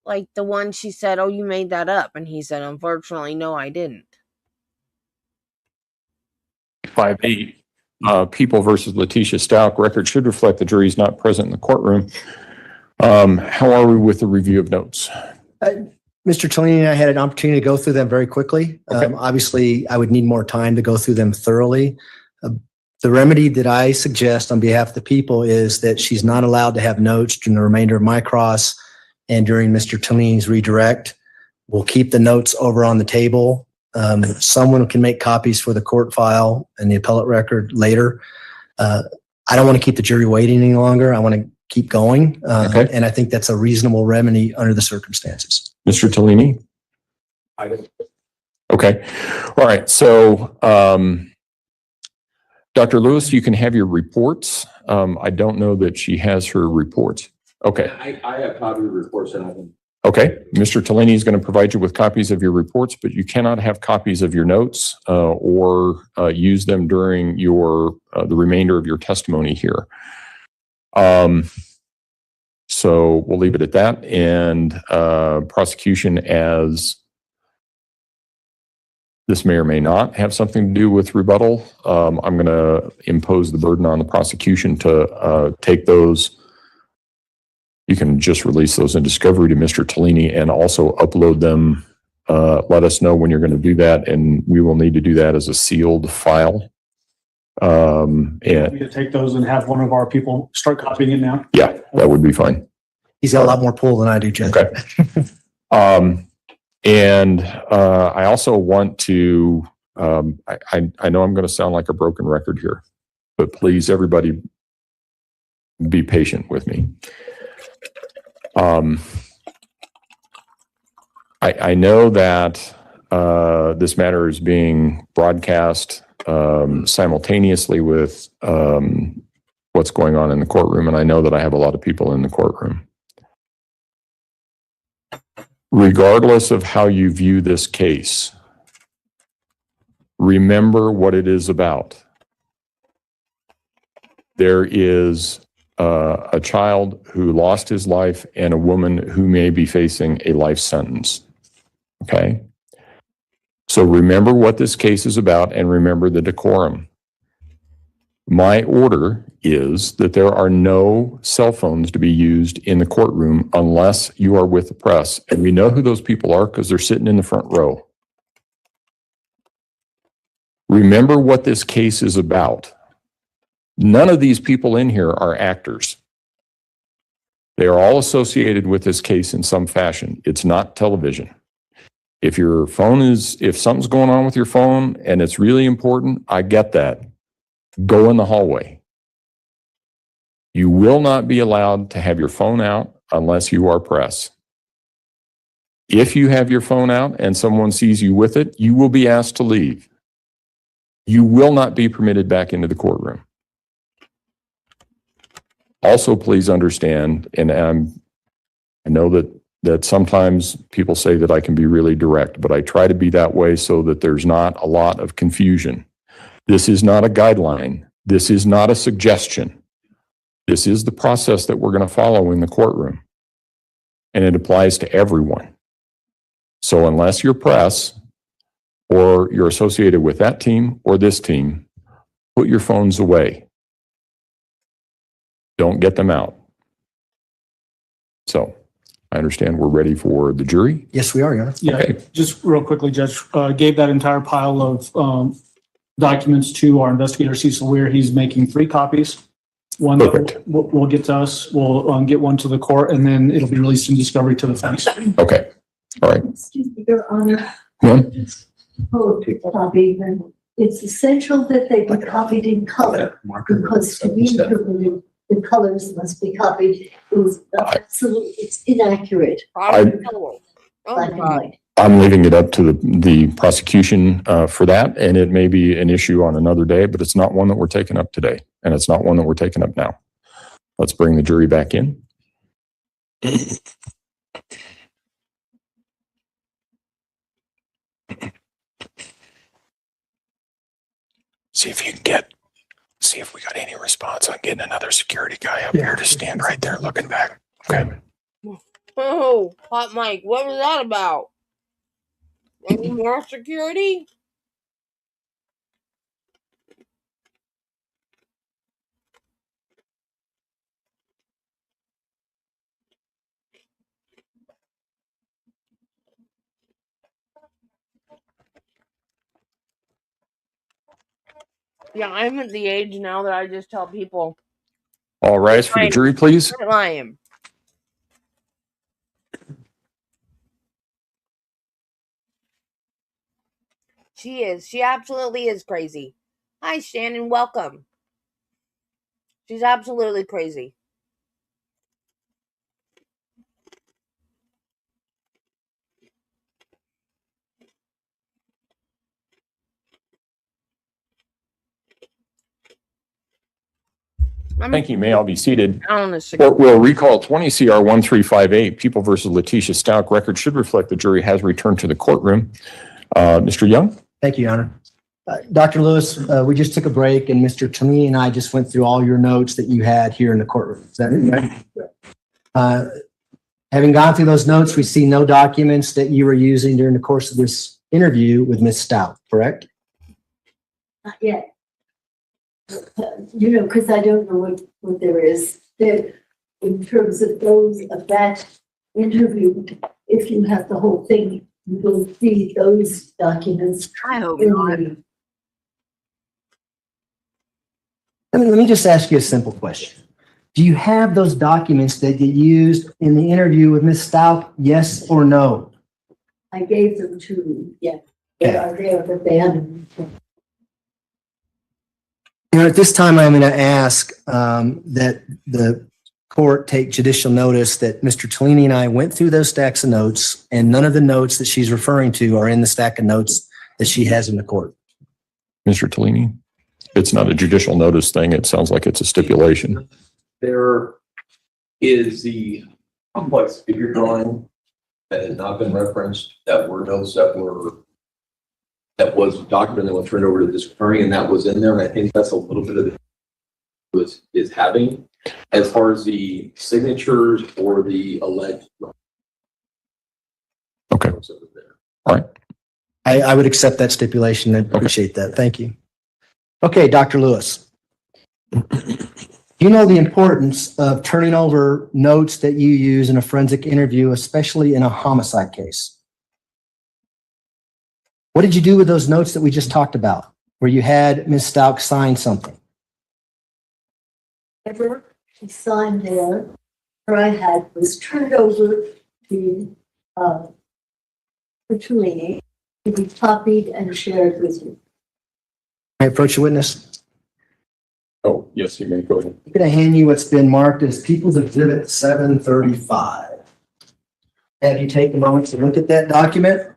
Speaker 2: Like the one she said, "Oh, you made that up." And he said, "Unfortunately, no, I didn't."
Speaker 5: 5-8. People versus Letecia Stauch. Record should reflect the jury is not present in the courtroom. How are we with the review of notes?
Speaker 12: Mr. Tolini and I had an opportunity to go through them very quickly.
Speaker 5: Okay.
Speaker 12: Obviously, I would need more time to go through them thoroughly. The remedy that I suggest on behalf of the people is that she's not allowed to have notes during the remainder of my cross and during Mr. Tolini's redirect. We'll keep the notes over on the table Someone can make copies for the court file and the appellate record later. I don't want to keep the jury waiting any longer. I want to keep going.
Speaker 5: Okay.
Speaker 12: And I think that's a reasonable remedy under the circumstances.
Speaker 5: Mr. Tellini? Okay. All right. So, Dr. Lewis, you can have your reports. I don't know that she has her reports. Okay.
Speaker 8: I have copy of reports and I can.
Speaker 5: Okay. Mr. Tellini is going to provide you with copies of your reports, but you cannot have copies of your notes or use them during your the remainder of your testimony here. So we'll leave it at that. And prosecution, as this may or may not have something to do with rebuttal, I'm going to impose the burden on the prosecution to take those. You can just release those in discovery to Mr. Tellini and also upload them. Let us know when you're going to do that, and we will need to do that as a sealed file.
Speaker 6: We could take those and have one of our people start copying it now.
Speaker 5: Yeah, that would be fine.
Speaker 12: He's got a lot more pull than I do, Judge.
Speaker 5: Okay. And I also want to, I know I'm going to sound like a broken record here, but please, everybody, be patient with me. I know that this matter is being broadcast simultaneously with what's going on in the courtroom, and I know that I have a lot of people in the courtroom. Regardless of how you view this case, remember what it is about. There is a child who lost his life and a woman who may be facing a life sentence. Okay? So remember what this case is about and remember the decorum. My order is that there are no cell phones to be used in the courtroom unless you are with the press. And we know who those people are because they're sitting in the front row. Remember what this case is about. None of these people in here are actors. They are all associated with this case in some fashion. It's not television. If your phone is, if something's going on with your phone and it's really important, I get that. Go in the hallway. You will not be allowed to have your phone out unless you are press. If you have your phone out and someone sees you with it, you will be asked to leave. You will not be permitted back into the courtroom. Also, please understand, and I know that sometimes people say that I can be really direct, but I try to be that way so that there's not a lot of confusion. This is not a guideline. This is not a suggestion. This is the process that we're going to follow in the courtroom. And it applies to everyone. So unless you're press or you're associated with that team or this team, put your phones away. Don't get them out. So I understand we're ready for the jury.
Speaker 12: Yes, we are, Your Honor.
Speaker 6: Yeah,
Speaker 5: Okay.
Speaker 6: just real quickly, Judge, gave that entire pile of documents to our investigator, Cecil Weir. He's making 3 copies. One
Speaker 5: Perfect.
Speaker 6: will get to us. We'll get one to the court, and then it'll be released in discovery to the fence.
Speaker 5: Okay. All right.
Speaker 3: Excuse me, Your Honor.
Speaker 5: Well,
Speaker 3: Copy. It's essential that they be copied in color because to be interpreted, the colors must be copied. It's absolutely, it's inaccurate. Black and white.
Speaker 5: I'm leaving it up to the prosecution for that, and it may be an issue on another day, but it's not one that we're taking up today, and it's not one that we're taking up now. Let's bring the jury back in. See if we got any response on getting another security guy up here to stand right there looking back. Okay.
Speaker 2: Oh, hot Mike, what was that about? Any more security? Yeah, I'm at the age now that I just tell people,
Speaker 5: All rise for the jury, please.
Speaker 2: quit lying. She is. She absolutely is crazy. Hi, Shannon. Welcome. She's absolutely crazy.
Speaker 5: Thank you. May all be seated.
Speaker 2: I don't know.
Speaker 5: Court will recall 20 CR 1358, People versus Letecia Stauch. Record should reflect the jury has returned to the courtroom. Mr. Young?
Speaker 12: Thank you, Your Honor. Dr. Lewis, we just took a break and Mr. Tomini and I just went through all your notes that you had here in the courtroom. Is that right? Having gone through those notes, we see no documents that you were using during the course of this interview with Ms. Stauch, correct?
Speaker 3: Not yet. Because I don't know what there is there in terms of that interview. If you have the whole thing, you will see those documents.
Speaker 2: I hope not.
Speaker 12: Let me just ask you a simple question. Do you have those documents that you used in the interview with Ms. Stauch? Yes or no?
Speaker 3: I gave them to you. Yeah, they are there, but they haven't.
Speaker 12: At this time, I'm going to ask that the court take judicial notice that Mr. Tellini and I went through those stacks of notes, and none of the notes that she's referring to are in the stack of notes that she has in the court.
Speaker 5: Mr. Tellini? It's not a judicial notice thing. It sounds like it's a stipulation.
Speaker 8: There is the complex figure drawing that has not been referenced, that were notes that was documented that was turned over to this attorney, and that was in there. And I think that's a little bit of the is having as far as the signatures or the alleged.
Speaker 5: Okay. All right.
Speaker 12: I would accept that stipulation. I appreciate that. Thank you. Okay, Dr. Lewis. You know the importance of turning over notes that you use in a forensic interview, especially in a homicide case. What did you do with those notes that we just talked about, where you had Ms. Stauch sign something?
Speaker 3: Whatever she signed there, what I had was turned over to Tellini to be copied and shared with you.
Speaker 12: I approach the witness.
Speaker 5: Oh, yes, you may go ahead.
Speaker 12: I'm going to hand you what's been marked as People's Exhibit 735. Have you take a moment to look at that document?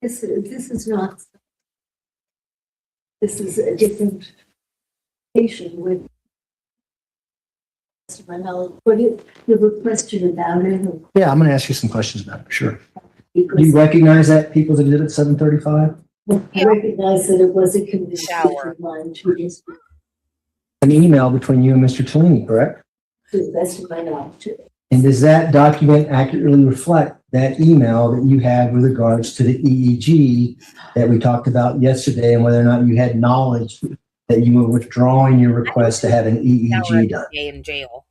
Speaker 3: This is not. This is a different patient with. My knowledge, but you have a question about it.
Speaker 12: Yeah, I'm going to ask you some questions about it. Sure. Do
Speaker 3: Because
Speaker 12: you recognize that People's Exhibit 735?
Speaker 3: I recognize that it was a conversation of mine to
Speaker 12: An email between you and Mr. Tellini, correct?
Speaker 3: the best of my knowledge.
Speaker 12: And does that document accurately reflect that email that you had with regards to the EEG that we talked about yesterday, and whether or not you had knowledge that you were withdrawing your request to have an EEG done?
Speaker 2: In jail.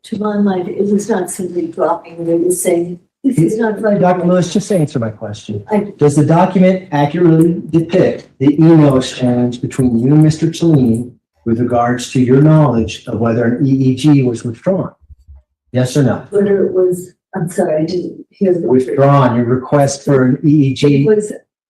Speaker 3: To my mind, it was not simply dropping it, it was saying, this is not right.
Speaker 12: Dr. Lewis, just answer my question.
Speaker 3: I-
Speaker 12: Does the document accurately depict the email exchange between you and Mr. Tellini with regards to your knowledge of whether an EEG was withdrawn? Yes or no?
Speaker 3: Whether it was, I'm sorry, I didn't hear the.
Speaker 12: Withdrawn, your request for an EEG.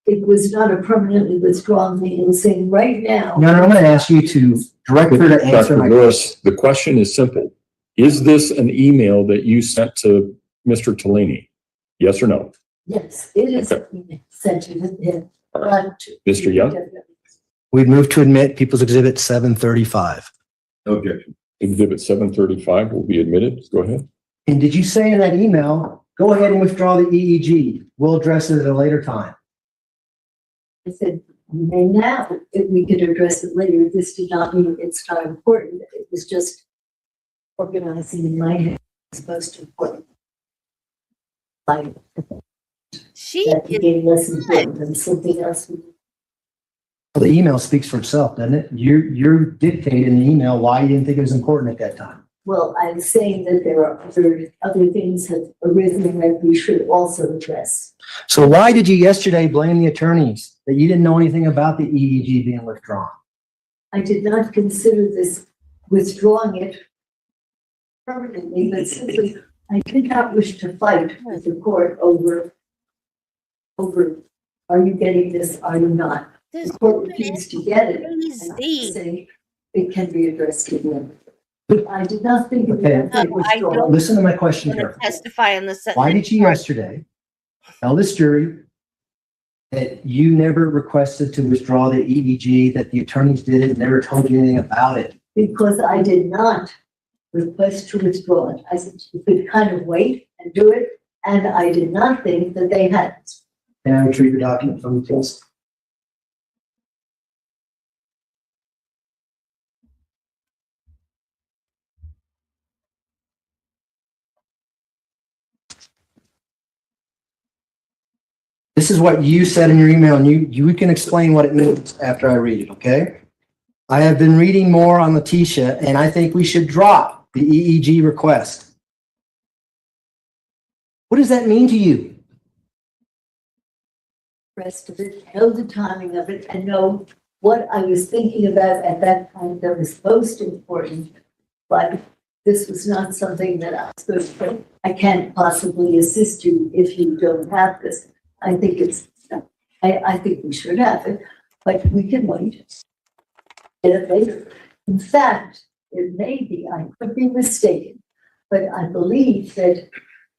Speaker 3: It was not a permanently withdrawn thing, it was saying right now.
Speaker 12: No, I'm going to ask you to direct her to answer
Speaker 5: Dr.
Speaker 12: my
Speaker 5: Lewis, the question is simple. Is this an email that you sent to Mr. Tellini? Yes or no?
Speaker 3: Yes, it is sent to him. But
Speaker 5: Mr. Young?
Speaker 12: We move to admit People's Exhibit 735.
Speaker 8: No objection.
Speaker 5: Exhibit 735 will be admitted. Go ahead.
Speaker 12: And did you say in that email, go ahead and withdraw the EEG? We'll address it at a later time.
Speaker 3: I said, And now, if we could address it later, this did not mean it's not important. It was just organizing in my head as opposed to what I
Speaker 2: She
Speaker 3: that
Speaker 2: is
Speaker 3: became less important than something else.
Speaker 4: The email speaks for itself, doesn't it? You're dictating in the email why you didn't think it was important at that time.
Speaker 3: Well, I'm saying that there are other things have arisen that we should also address.
Speaker 4: So why did you yesterday blame the attorneys that you didn't know anything about the EEG being withdrawn?
Speaker 3: I did not consider this withdrawing it permanently, but simply I did not wish to fight with the court over are you getting this, are you not?
Speaker 2: this
Speaker 3: The court
Speaker 2: woman
Speaker 3: refused
Speaker 2: is
Speaker 3: to get it. And I
Speaker 2: crazy.
Speaker 3: say it can be addressed again. But I did not think it
Speaker 4: Okay.
Speaker 3: was like
Speaker 2: I
Speaker 3: withdrawal.
Speaker 2: don't
Speaker 4: Listen to my question
Speaker 2: want to
Speaker 4: carefully.
Speaker 2: testify on the
Speaker 4: Why did you yesterday tell this jury that you never requested to withdraw the EEG, that the attorneys did it, never told you anything about it?
Speaker 3: Because I did not request to withdraw it. I said you could kind of wait and do it, and I did not think that they had.
Speaker 4: Can I retrieve the document from you, please? This is what you said in your email, and you can explain what it means after I read it, okay? I have been reading more on Letecia, and I think we should drop the EEG request. What does that mean to you?
Speaker 3: Rest of it, know the timing of it, and know what I was thinking about at that time that was most important. But this was not something that I was going to, I can't possibly assist you if you don't have this. I think I think we should have it, but we can wait. Get it later. In fact, it may be, I could be mistaken, but I believe that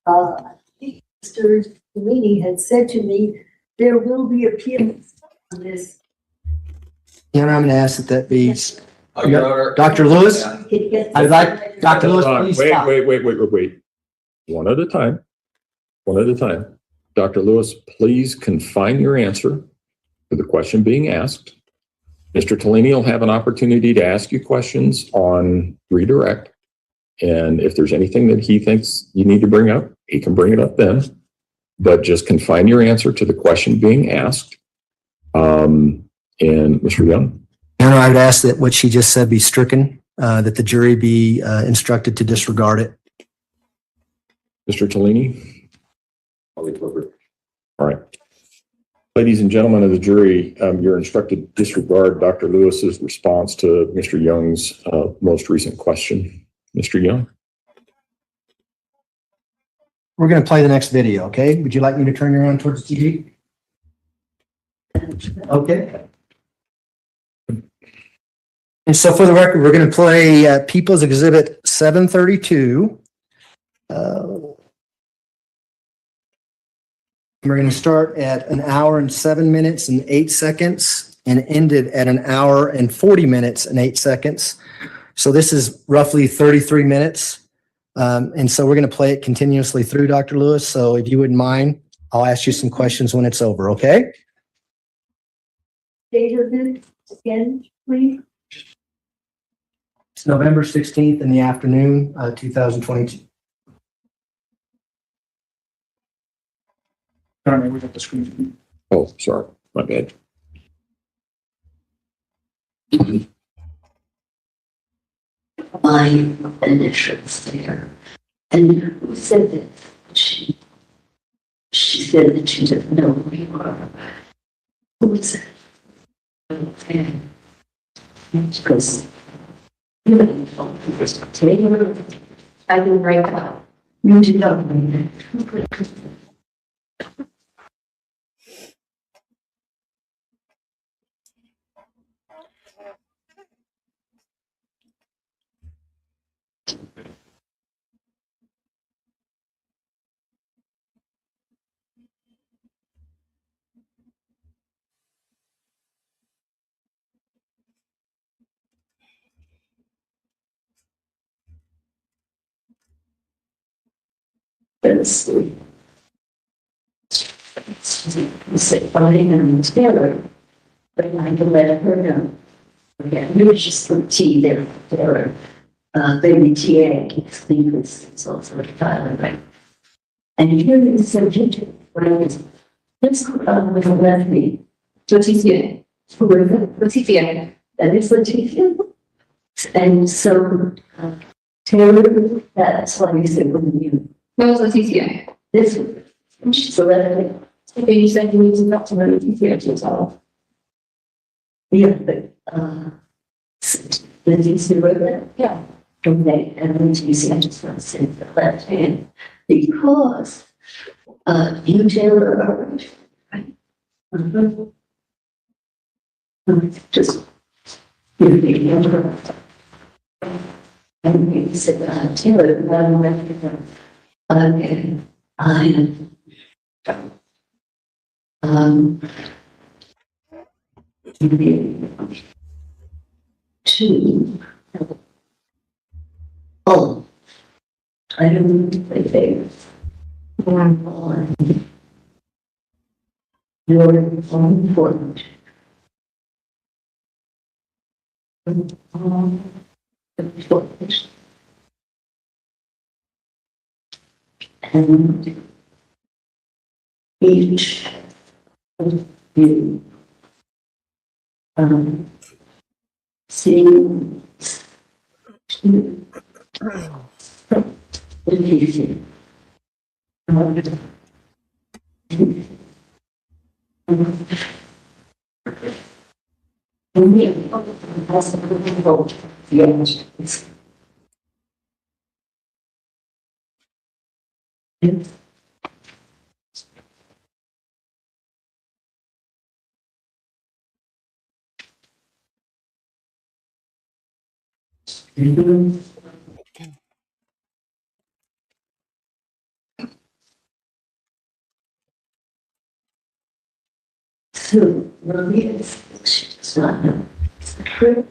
Speaker 3: Mr. Delaney had said to me, there will be appeals on this.
Speaker 4: You know, I'm going to ask that be
Speaker 8: Your Honor.
Speaker 4: Dr. Lewis.
Speaker 3: It gets-
Speaker 4: I'd like Dr. Lewis, please stop.
Speaker 5: Wait. One at a time. One at a time. Dr. Lewis, please confine your answer to the question being asked. Mr. Tellini will have an opportunity to ask you questions on redirect. And if there's anything that he thinks you need to bring up, he can bring it up then. But just confine your answer to the question being asked. And Mr. Young?
Speaker 12: Your Honor, I would ask that what she just said be stricken, that the jury be instructed to disregard it.
Speaker 5: Mr. Tellini? All right. Ladies and gentlemen of the jury, you're instructed to disregard Dr. Lewis's response to Mr. Young's most recent question. Mr. Young?
Speaker 4: We're going to play the next video, okay? Would you like me to turn you around towards the TV? Okay. And so for the record, we're going to play People's Exhibit 732. We're going to start at 1 hour and 7 minutes and 8 seconds and end it at 1 hour and 40 minutes and 8 seconds. So this is roughly 33 minutes. And so we're going to play it continuously through, Dr. Lewis. So if you wouldn't mind, I'll ask you some questions when it's over, okay?
Speaker 3: Date of it again, please.
Speaker 4: It's November 16th in the afternoon, 2022.
Speaker 6: Sorry, we got the screen.
Speaker 5: Oh, sorry. My bad.
Speaker 10: My initials there. And who said that? She said that she didn't know who you were. Who was it? Okay. Because you know, I didn't write out. You did not read it. Say fine and together. but I can let her know. Okay, it was just some tea there, baby TA, it's also a file, right? And here is the subject, let's, with a left knee. Leticia. Leticia. That is Leticia. And so, Taylor, that's why we said with you. What was Leticia? This one. She's a left knee. Okay, you said you need to talk to her, Leticia, to solve. Yeah, but, Leticia wrote that? Yeah. Okay, and Leticia just want to say the left hand because you Taylor are right. Just you know, and he said, Taylor, okay, I am to oh, I don't need to play favorites. You're important. Important. And each of you seems to believe you. And we as a vote, yes. So, Maria is not true.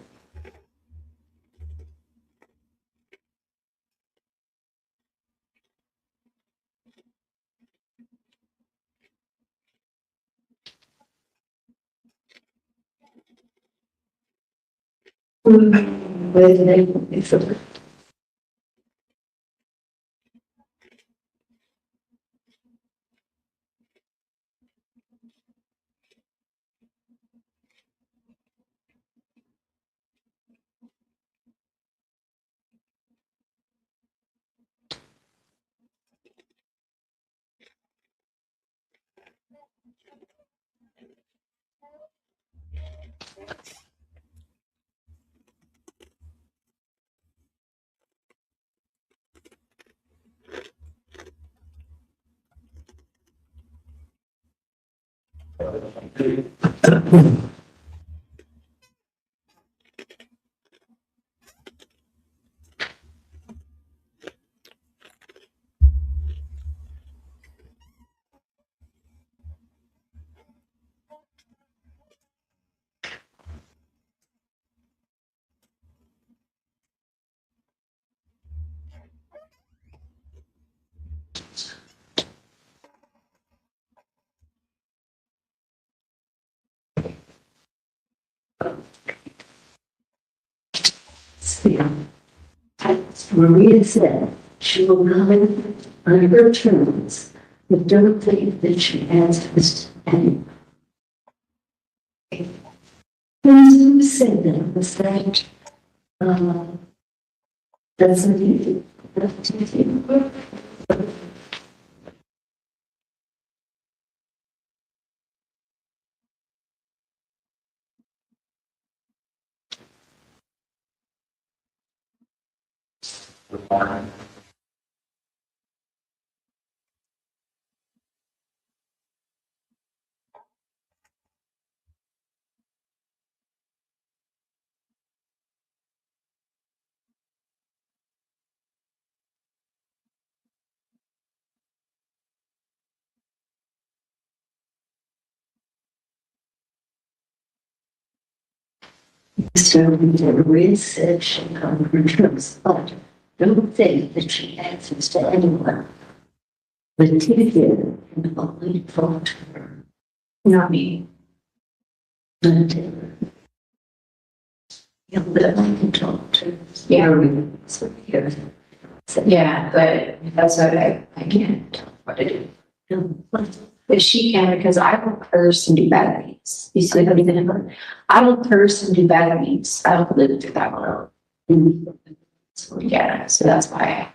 Speaker 10: Maria said she will come in on her terms, but don't think that she has any. Who said that? Was that, doesn't he? So Maria said she'll come on her terms, but don't think that she answers to anyone. But Tia can only talk to her, not me. Yeah, but I can talk to. Yeah. Yeah, but that's what I can't tell what to do. But she can, because I don't curse and do bad things. You see what I mean? I don't curse and do bad things. I don't live through that world. So, yeah, so that's why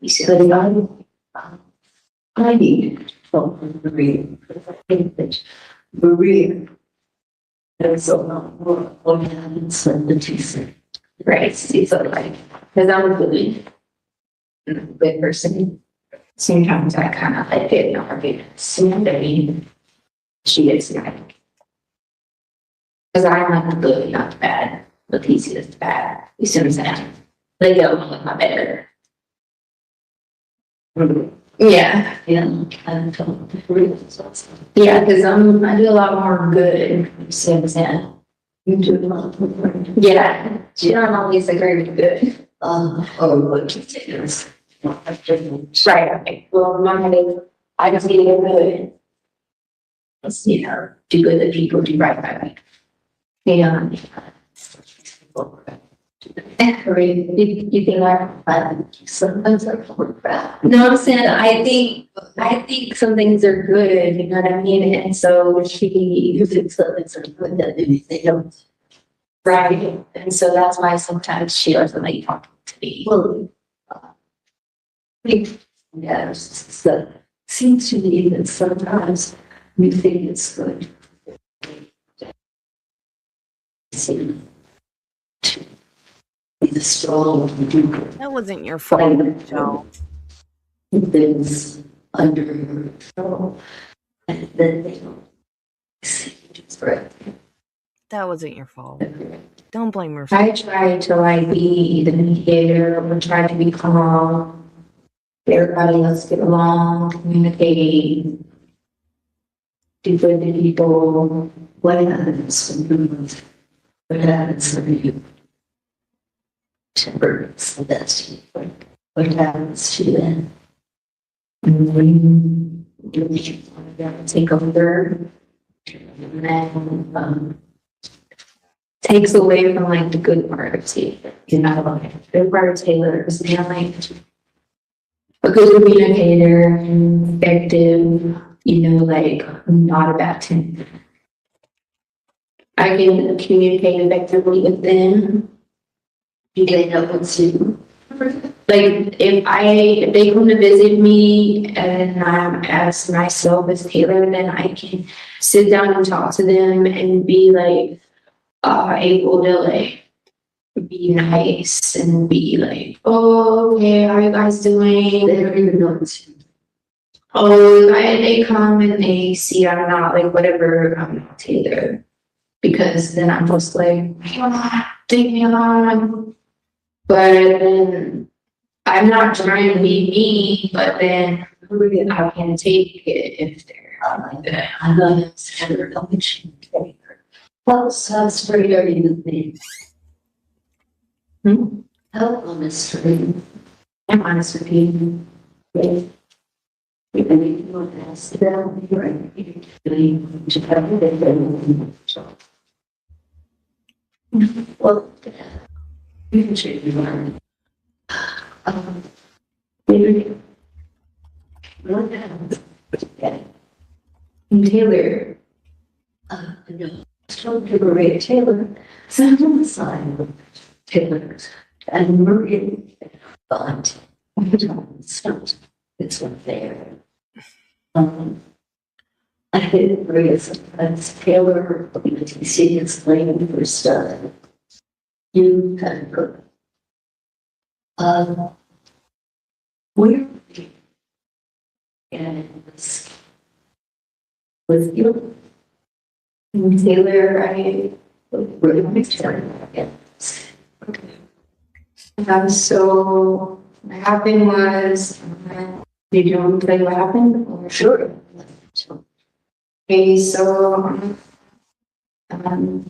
Speaker 10: you see what I need to Maria. There's a lot more organics and the teaser. Right, see, so like, because I'm a good person. Sometimes I kind of like it, or soon she is like, because I like the good, not the bad. But he's just bad. You see what I'm saying? They go with my better. Yeah. Yeah. Yeah, because I do a lot more good. You see what I'm saying? You do a lot more. Yeah. She don't always agree with good. What it is. Right. Okay. Well, my name, I just need to get good. Let's, do good that people do right by me. Yeah. You think I'm sometimes I work bad. No, I'm saying I think some things are good, you know what I mean? And so you think some things are good that anything else. Right. And so that's why sometimes she doesn't like talking to me. Well, yeah, so seems to me that sometimes we think it's good. See, be the strong
Speaker 2: That wasn't your fault, Joe.
Speaker 10: things under control, and then they don't see it's right.
Speaker 2: That wasn't your fault. Don't blame her.
Speaker 11: I try to be the mediator or try to be calm. Everybody else get along, communicate, do good to people.
Speaker 10: What happens when you temperance the best? What happens to them?
Speaker 11: When you take over, and then takes away from the good part of Taylor. The good part of Taylor is being a good communicator, effective, not a bad temper. I can communicate effectively with them.
Speaker 10: Do they know what's you?
Speaker 11: If they come to visit me and I'm as myself as Taylor, then I can sit down and talk to them and be able to be nice and be oh, okay, how are you guys doing?
Speaker 10: They don't even know it's you.
Speaker 11: Oh, they come and they see I'm not whatever, I'm not Taylor. Because then I'm just take me along. But then I'm not trying to be mean, but then I can take it if they're like that.
Speaker 10: I'm not a standard election character. What size are you with me? How honest are you?
Speaker 11: I'm honest with you.
Speaker 10: Even if you want to ask them, you're right. To have it, well, you can change your mind. Maybe what happens?
Speaker 11: Taylor.
Speaker 10: No, strong to Maria Taylor, sent on the side of Taylor and Maria, but it's not there. I hate Maria sometimes. Taylor, because you see it's lame for stuff. You kind of go. Where and with you,
Speaker 11: Taylor,
Speaker 10: really makes sense.
Speaker 11: so what happened was, did you want to tell you what happened? Or?
Speaker 10: Sure.
Speaker 11: Okay, so the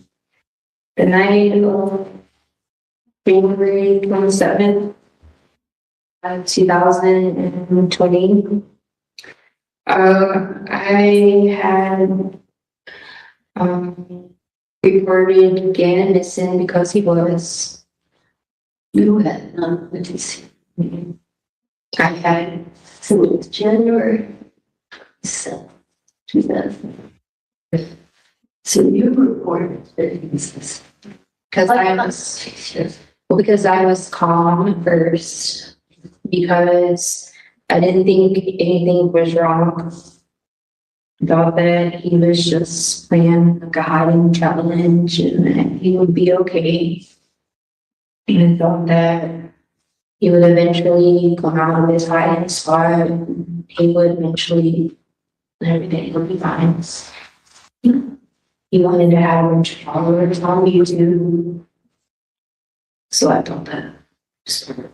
Speaker 11: night of January 27th, 2020, I had reported again missing because he was.
Speaker 10: You had none with this.
Speaker 11: I had,
Speaker 10: So it's January 7th, 2000. So you reported that he was missing.
Speaker 11: because I was calm at first because I didn't think anything was wrong. Thought that he was just playing like a hiding challenge and that he would be okay. And thought that he would eventually come out of his hiding spot and he would eventually, everything would be fine. He wanted to have a bunch of followers on YouTube. So I thought that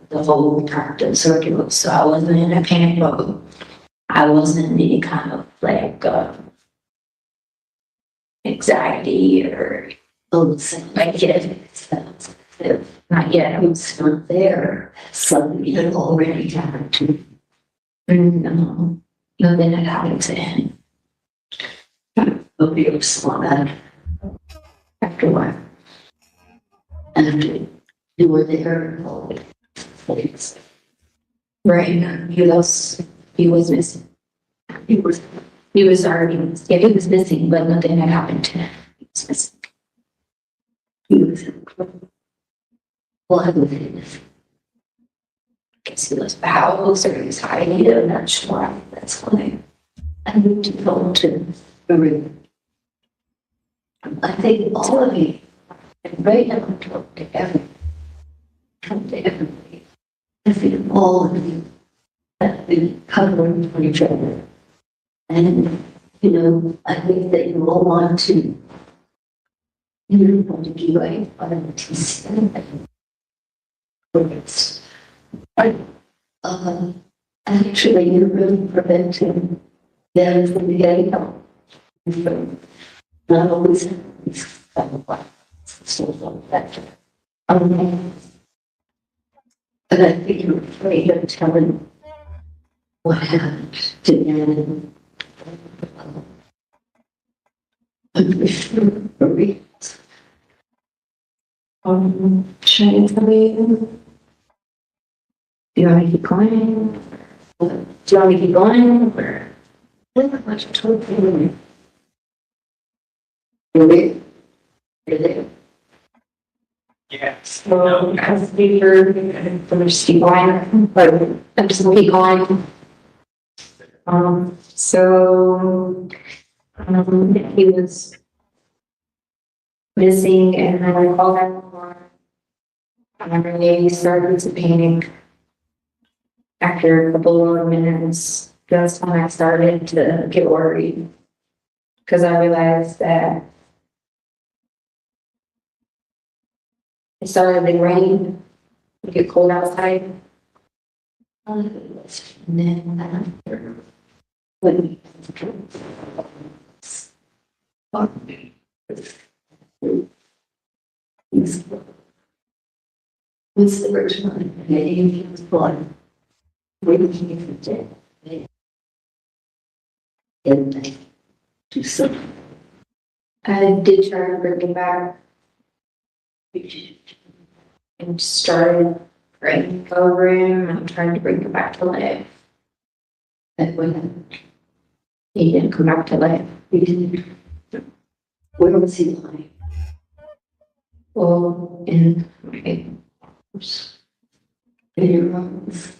Speaker 11: the whole time the circular, so I wasn't in a panic mode. I wasn't in any kind of like anxiety or like not yet.
Speaker 10: He was not there. Something had already happened to him.
Speaker 11: No, nothing had happened to him.
Speaker 10: But you saw that
Speaker 11: After what?
Speaker 10: after you were there. Police.
Speaker 11: Right, he was missing.
Speaker 10: He was
Speaker 11: Already, yeah, he was missing, but nothing had happened to him. He was missing.
Speaker 10: he was why was he missing?
Speaker 11: Guess he was the house or he was hiding. I'm not sure. That's why.
Speaker 10: I need to go to Peru. I think all of you, and right now I'm talking to everybody. Come to everybody. I think all of you have been covering for each other. And, you know, I think that you all want to, you want to do a RTC. Actually, you're really preventing them from getting help. From not always having these kind of stuff like that. But I think you're afraid of telling what happened to them.
Speaker 11: Should I tell you? Do you want me to keep going? Do you want me to keep going? Or?
Speaker 10: What much told you? Really? Really?
Speaker 11: Yes. So, as we heard, first keep going, but I'm just gonna keep going. He was missing and then I called him. I really started to panic. After a couple of minutes, that's when I started to get worried. Because I realized that it started to rain, it get cold outside.
Speaker 10: And then after, when what's the first one? He was born. When he was dead. And they do something.
Speaker 11: I did try to bring him back and started praying over him and trying to bring him back to life.
Speaker 10: And when
Speaker 11: He didn't come back to life.
Speaker 10: he didn't, where was he lying?
Speaker 11: Well, in my
Speaker 10: In your arms.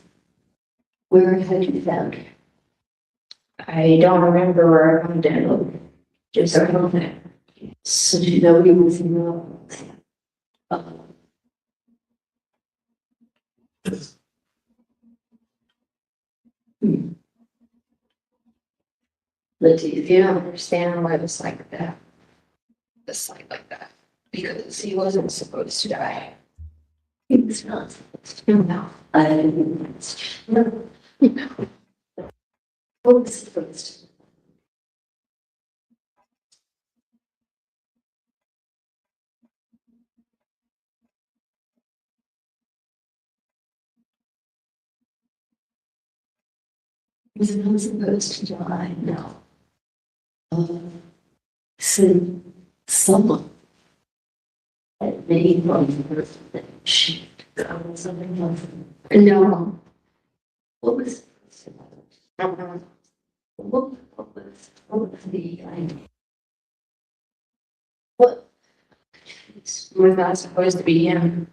Speaker 10: Where had you found him?
Speaker 11: I don't remember where I found him. Just around it.
Speaker 10: So you know he was in your arms.
Speaker 11: If you don't understand why it was like that, it's like that. Because he wasn't supposed to die.
Speaker 10: He was not supposed to.
Speaker 11: No.
Speaker 10: I didn't. No. What was supposed to? Was not supposed to die. No. So someone maybe one no. What was? What was the idea? What? Was not supposed to be him.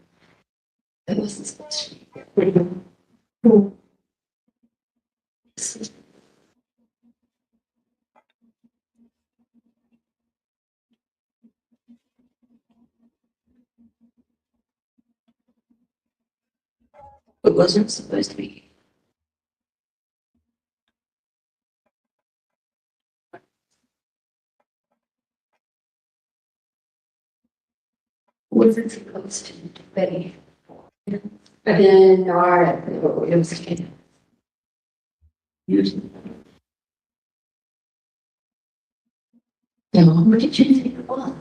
Speaker 10: It wasn't supposed to be him. It wasn't supposed to be. Wasn't supposed to be. And then it was usually. No, what did you think it was?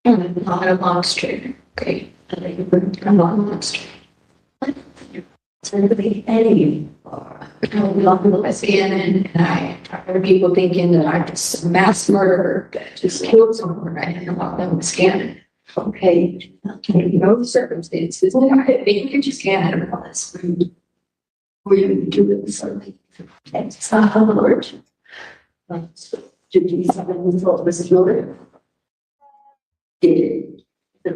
Speaker 10: I'm not a monster, okay? I'm not a monster. It's going to be any. I love CNN, and I heard people thinking that I just mass murderer that just killed someone, right? And about them scanning. Okay, under no circumstances, I think you just can't have all this food. We do it something. It's not how it works. To do something with what was motive. It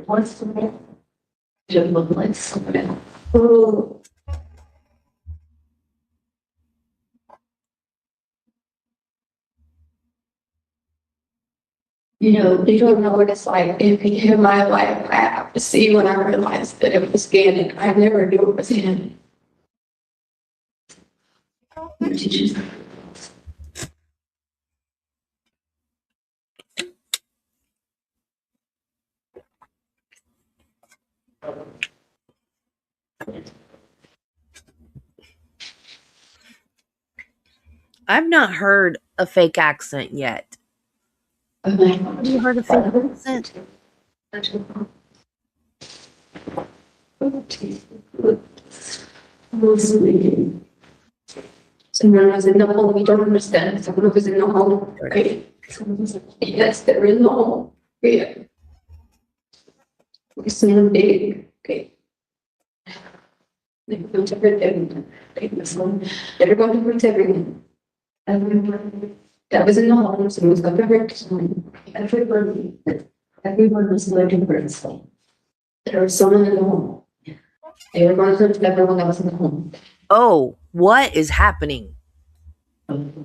Speaker 10: wants to make to look like something. Oh. You know, you don't know what it's like in my life. I have to see when I realized that it was scanning. I never knew it was him.
Speaker 2: I've not heard a fake accent yet. Have you heard a fake accent?
Speaker 10: Someone was in the home, you don't understand. Someone was in the home, okay? Someone was like, yes, they're in the home. Yeah. Someone big, okay? They're going to hurt everyone. They're going to hurt everyone. Everyone that was in the home, someone was going to hurt someone. Everyone was going to hurt someone. There was someone in the home. They were going to hurt everyone that was in the home.
Speaker 2: Oh, what is happening?
Speaker 10: What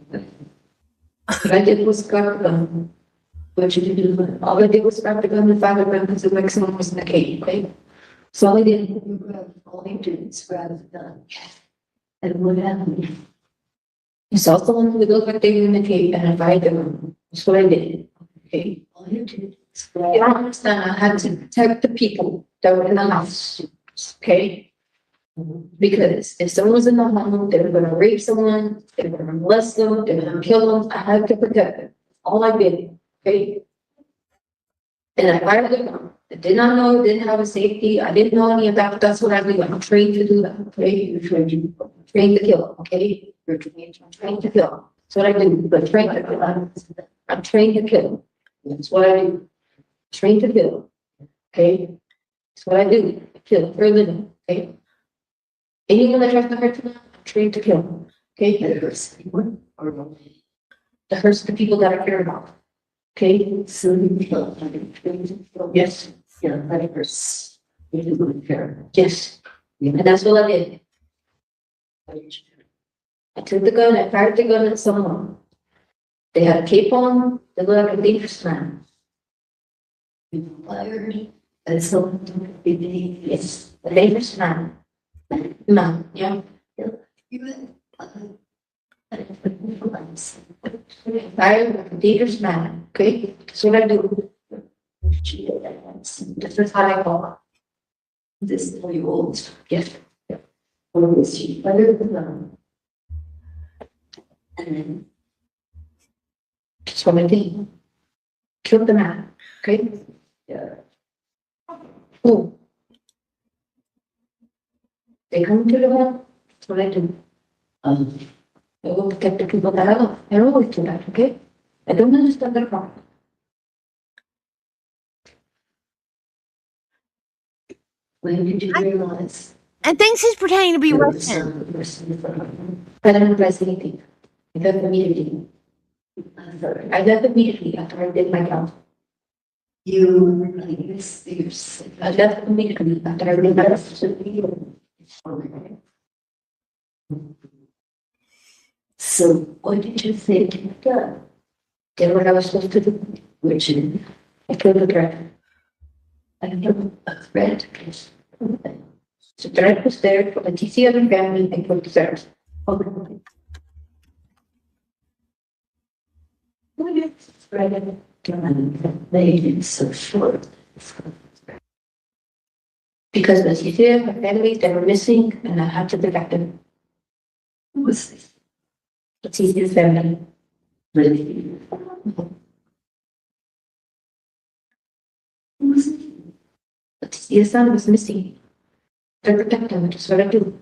Speaker 10: I did was grab the gun. What you did, all I did was grab the gun and fire the gun because it like someone was in the cage, okay? So all I did was grab the gun. And what happened? You saw someone who looked like they were in the cave and I fired the gun. That's what I did. Okay. All you did is grab. You don't understand. I had to protect the people that were in the house. Okay. Because if someone was in the home, they were going to rape someone, they were going to molest them, they were going to kill them. I had to protect them. All I did. Okay. And I fired the gun. I did not know, didn't have a safety. I didn't know any of that, but that's what I do. I'm trained to do that. Okay. You're trained to kill. Okay. You're trained to kill. That's what I do. But trained to kill. I'm trained to kill. That's what I do. Trained to kill. Okay. That's what I do. I kill for a living. Okay. Anyone that tries to hurt me, I'm trained to kill. Okay. That hurts anyone or no. That hurts the people that I care about. Okay. So you kill. Yes. Yeah, that hurts. You didn't care. Yes. And that's what I did. I took the gun, I fired the gun at someone. They had a cape on, they looked like a dangerous man. You fired at someone, yes, a dangerous man. Man, yeah. Fired like a dangerous man, okay? That's what I do. This is how I call it. This is how you old. Yes. And then that's what I did. Killed the man. Okay? Yeah. Oh.
Speaker 11: They come to the home, that's what I do. I will get the people that I love. I always do that, okay? I don't understand their problem. When did you realize?
Speaker 2: I think she's pretending to be
Speaker 11: there was
Speaker 2: Russian.
Speaker 11: some person I don't realize anything. I left immediately. I left immediately after I did my job. You realize I left immediately after I did my job. So what did you think you've done? Did what I was supposed to do, which is I killed the threat. I killed a threat. The threat was there for Leticia and family and for the service. Okay. Made it so short. Because Leticia, her family, they were missing and I had to protect them. Who was this? Leticia's family. Really? Who was it? Leticia's son was missing. To protect him, which is what I do.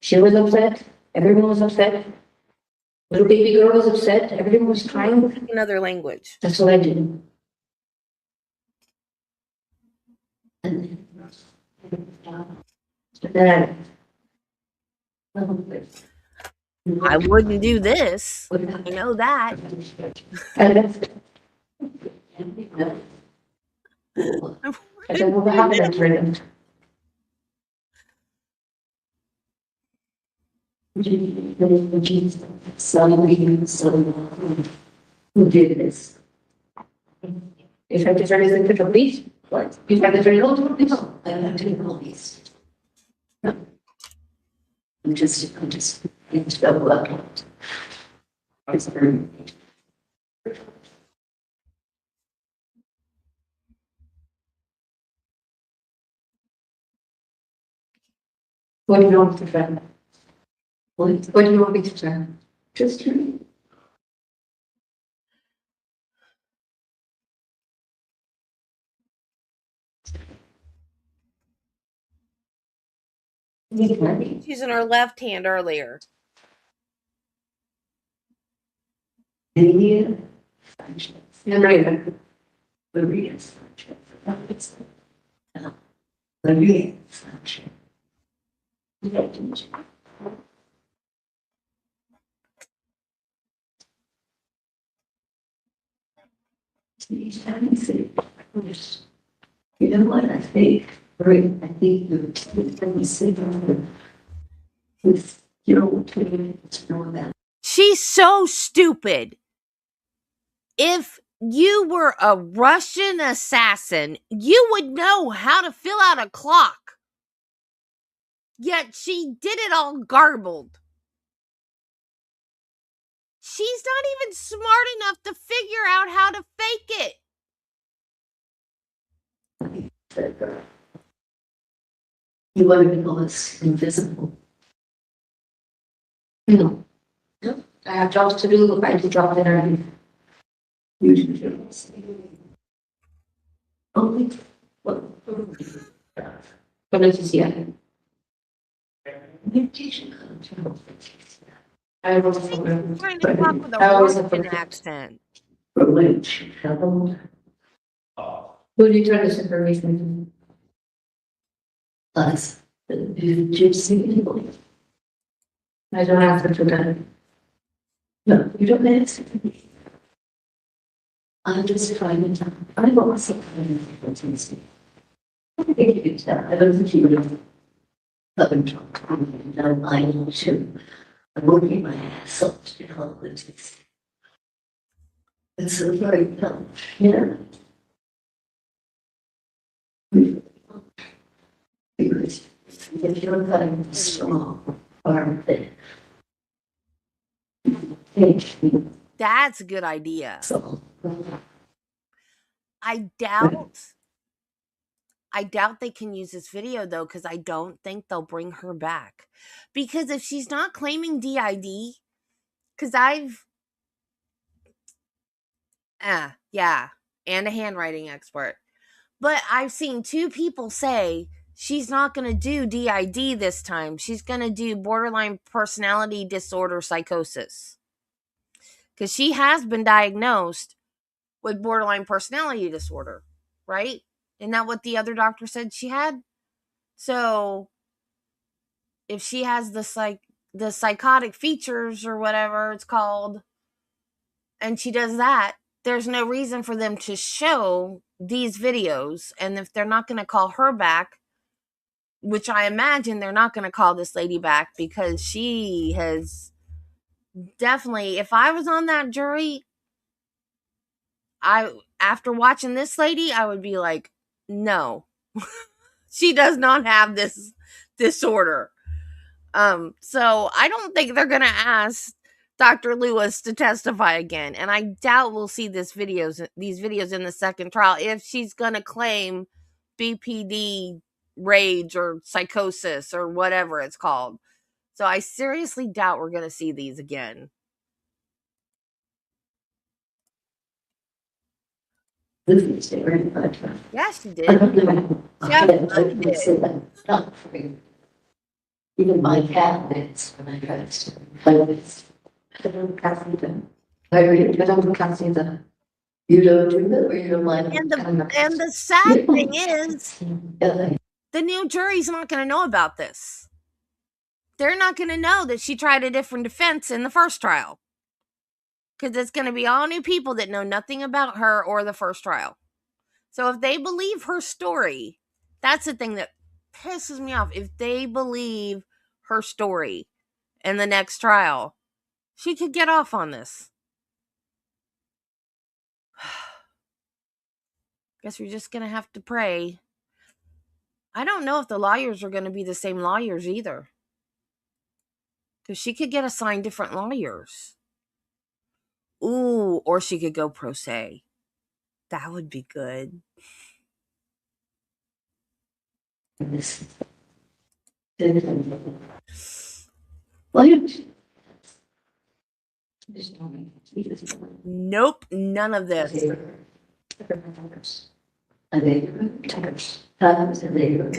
Speaker 11: She was upset. Everyone was upset. Little baby girl was upset. Everyone was crying.
Speaker 2: Another language.
Speaker 11: That's what I did. And then
Speaker 2: I wouldn't do this. I know that.
Speaker 11: I left. I said, well, what happened to him? Who did this? If I turn it into the police, what? If I turn it into the police, I don't have to do the police. No. I'm just it's double up. It's very. What do you want to try? What do you want me to try? Just try.
Speaker 2: Using her left hand earlier.
Speaker 11: Maria Sanchez. Maria. Maria Sanchez. Maria Sanchez. You know what I think? I think you said with your that.
Speaker 2: She's so stupid. If you were a Russian assassin, you would know how to fill out a clock. Yet she did it all garbled. She's not even smart enough to figure out how to fake it.
Speaker 11: You want to be almost invisible. No. No. I have jobs to do. I do jobs that are usually only what does he see? I was
Speaker 2: Trying to talk with a Russian accent.
Speaker 11: Who do you turn this information to? Us. Gypsy. I don't have to do that. No, you don't answer. I'm just trying to. I'm also trying to. I think you tell. I don't think you would. But no, I know too. I'm working my ass off to help with this. It's a very tough, yeah. Because if you're kind of strong, arm fit.
Speaker 2: That's a good idea.
Speaker 11: So,
Speaker 2: I doubt they can use this video though, because I don't think they'll bring her back. Because if she's not claiming DID, because yeah, and a handwriting expert. But I've seen two people say she's not going to do DID this time. She's going to do borderline personality disorder psychosis. Because she has been diagnosed with borderline personality disorder, right? Isn't that what the other doctor said she had? So if she has the psychotic features or whatever it's called, and she does that, there's no reason for them to show these videos. And if they're not going to call her back, which I imagine they're not going to call this lady back, because she has definitely, if I was on that jury, after watching this lady, I would be like, no, she does not have this disorder. So I don't think they're gonna ask Dr. Lewis to testify again, and I doubt we'll see these videos in the second trial if she's gonna claim BPD rage or psychosis or whatever it's called. So I seriously doubt we're gonna see these again. Yeah, she did.
Speaker 10: Even my cabinets, when I got to play you don't do that, or you don't mind.
Speaker 2: And the sad thing is, the new jury's not going to know about this. They're not going to know that she tried a different defense in the first trial, because it's going to be all new people that know nothing about her or the first trial. So if they believe her story, that's the thing that pisses me off. If they believe her story in the next trial, she could get off on this. Guess we're just going to have to pray. I don't know if the lawyers are going to be the same lawyers either, because she could get assigned different lawyers. Ooh, or she could go pro se. That would be good. Nope, none of this. Because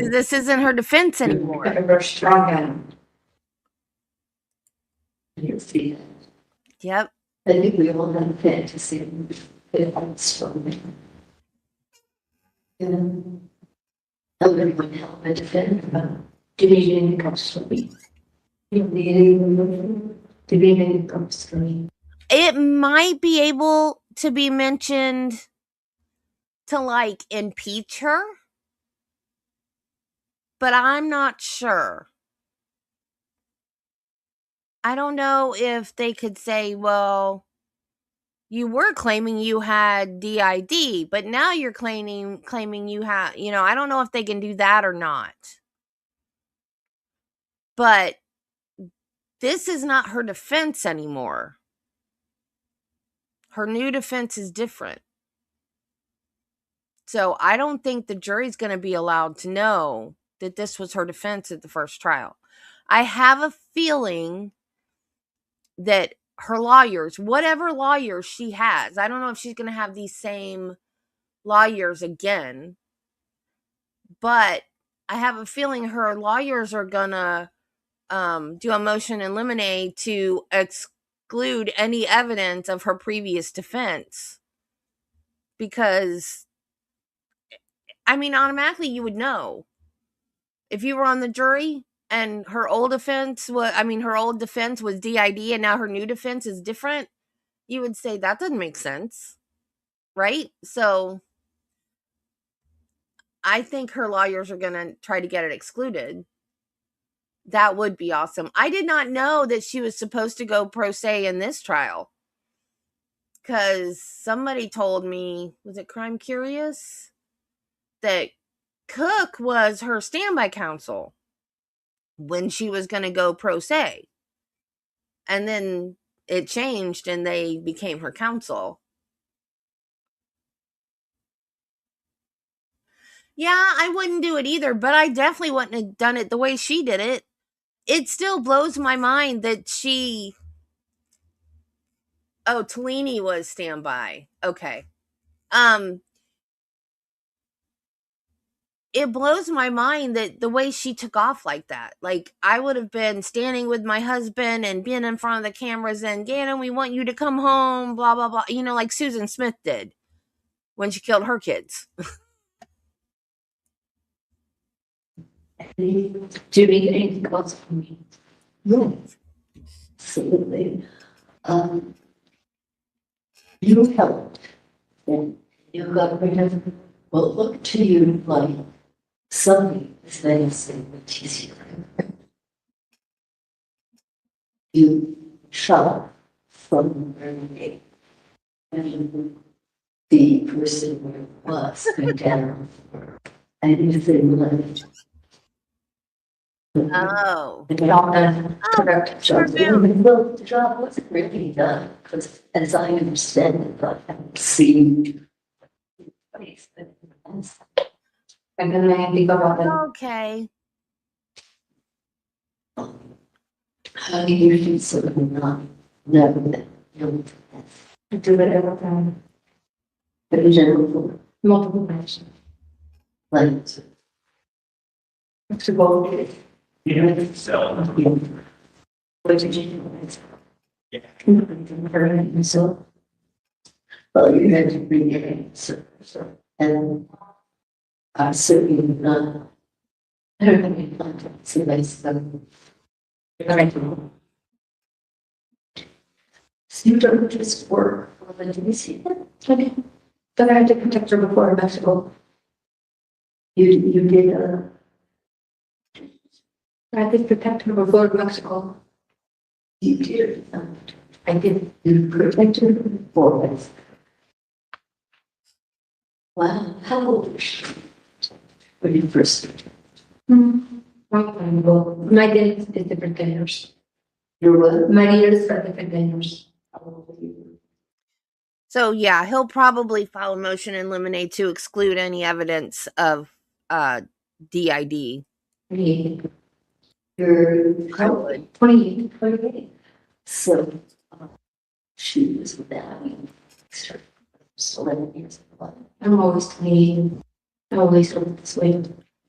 Speaker 2: this isn't her defense anymore. Yep.
Speaker 10: I think we all have fantasy. It's from me. Everyone help me defend. Do you need any comes from me? Do you need any comes from me?
Speaker 2: It might be able to be mentioned to like impeach her, but I'm not sure. I don't know if they could say, well, you were claiming you had DID, but now you're claiming you have, I don't know if they can do that or not. But this is not her defense anymore. Her new defense is different. So I don't think the jury's going to be allowed to know that this was her defense at the first trial. I have a feeling that her lawyers, whatever lawyers she has, I don't know if she's going to have these same lawyers again, but I have a feeling her lawyers are going to do a motion in limine to exclude any evidence of her previous defense. Because, automatically you would know. If you were on the jury and her old defense was DID and now her new defense is different, you would say that doesn't make sense, right? So I think her lawyers are going to try to get it excluded. That would be awesome. I did not know that she was supposed to go pro se in this trial, because somebody told me, was it Crime Curious, that Cook was her standby counsel when she was going to go pro se. And then it changed and they became her counsel. Yeah, I wouldn't do it either, but I definitely wouldn't have done it the way she did it. It still blows my mind that Tellini was standby. Okay. it blows my mind that the way she took off like that. Like, I would have been standing with my husband and being in front of the cameras and, Gannon, we want you to come home, blah, blah, blah. You know, like Susan Smith did when she killed her kids.
Speaker 10: Judy, anything else for me? Yes, absolutely. You helped, and you got rid of what looked to you like something as nice and Letecia. You shot from the gate, and the person where it was went down, and if they left.
Speaker 2: Oh.
Speaker 10: The job done, correct job.
Speaker 2: sure
Speaker 10: Well, the job wasn't really done, because as I understand it, I haven't seen.
Speaker 11: I'm gonna think about it.
Speaker 2: Okay.
Speaker 10: How do you do something not, never that, you know,
Speaker 11: Do it every time,
Speaker 10: but in general,
Speaker 11: multiple times.
Speaker 10: like.
Speaker 11: To go get it.
Speaker 10: What did you do? So. Well, you had to bring it in, so, and. I certainly not. I don't have any contact, so that's, So you don't just work for the DC?
Speaker 11: Okay. Then I had to protect her before Mexico.
Speaker 10: You did,
Speaker 11: I had to protect her before Mexico.
Speaker 10: you did, I did, you protected for us. Wow, how old was she when you first?
Speaker 11: Well, my day is different than yours.
Speaker 10: Your what?
Speaker 11: My years are different than yours.
Speaker 10: How old were you?
Speaker 2: So yeah, he'll probably file a motion in limine to exclude any evidence of DID.
Speaker 10: You're
Speaker 2: I would.
Speaker 10: 28, 28. So she was without you. So 11 years ago.
Speaker 11: I'm always 28. I always look this way.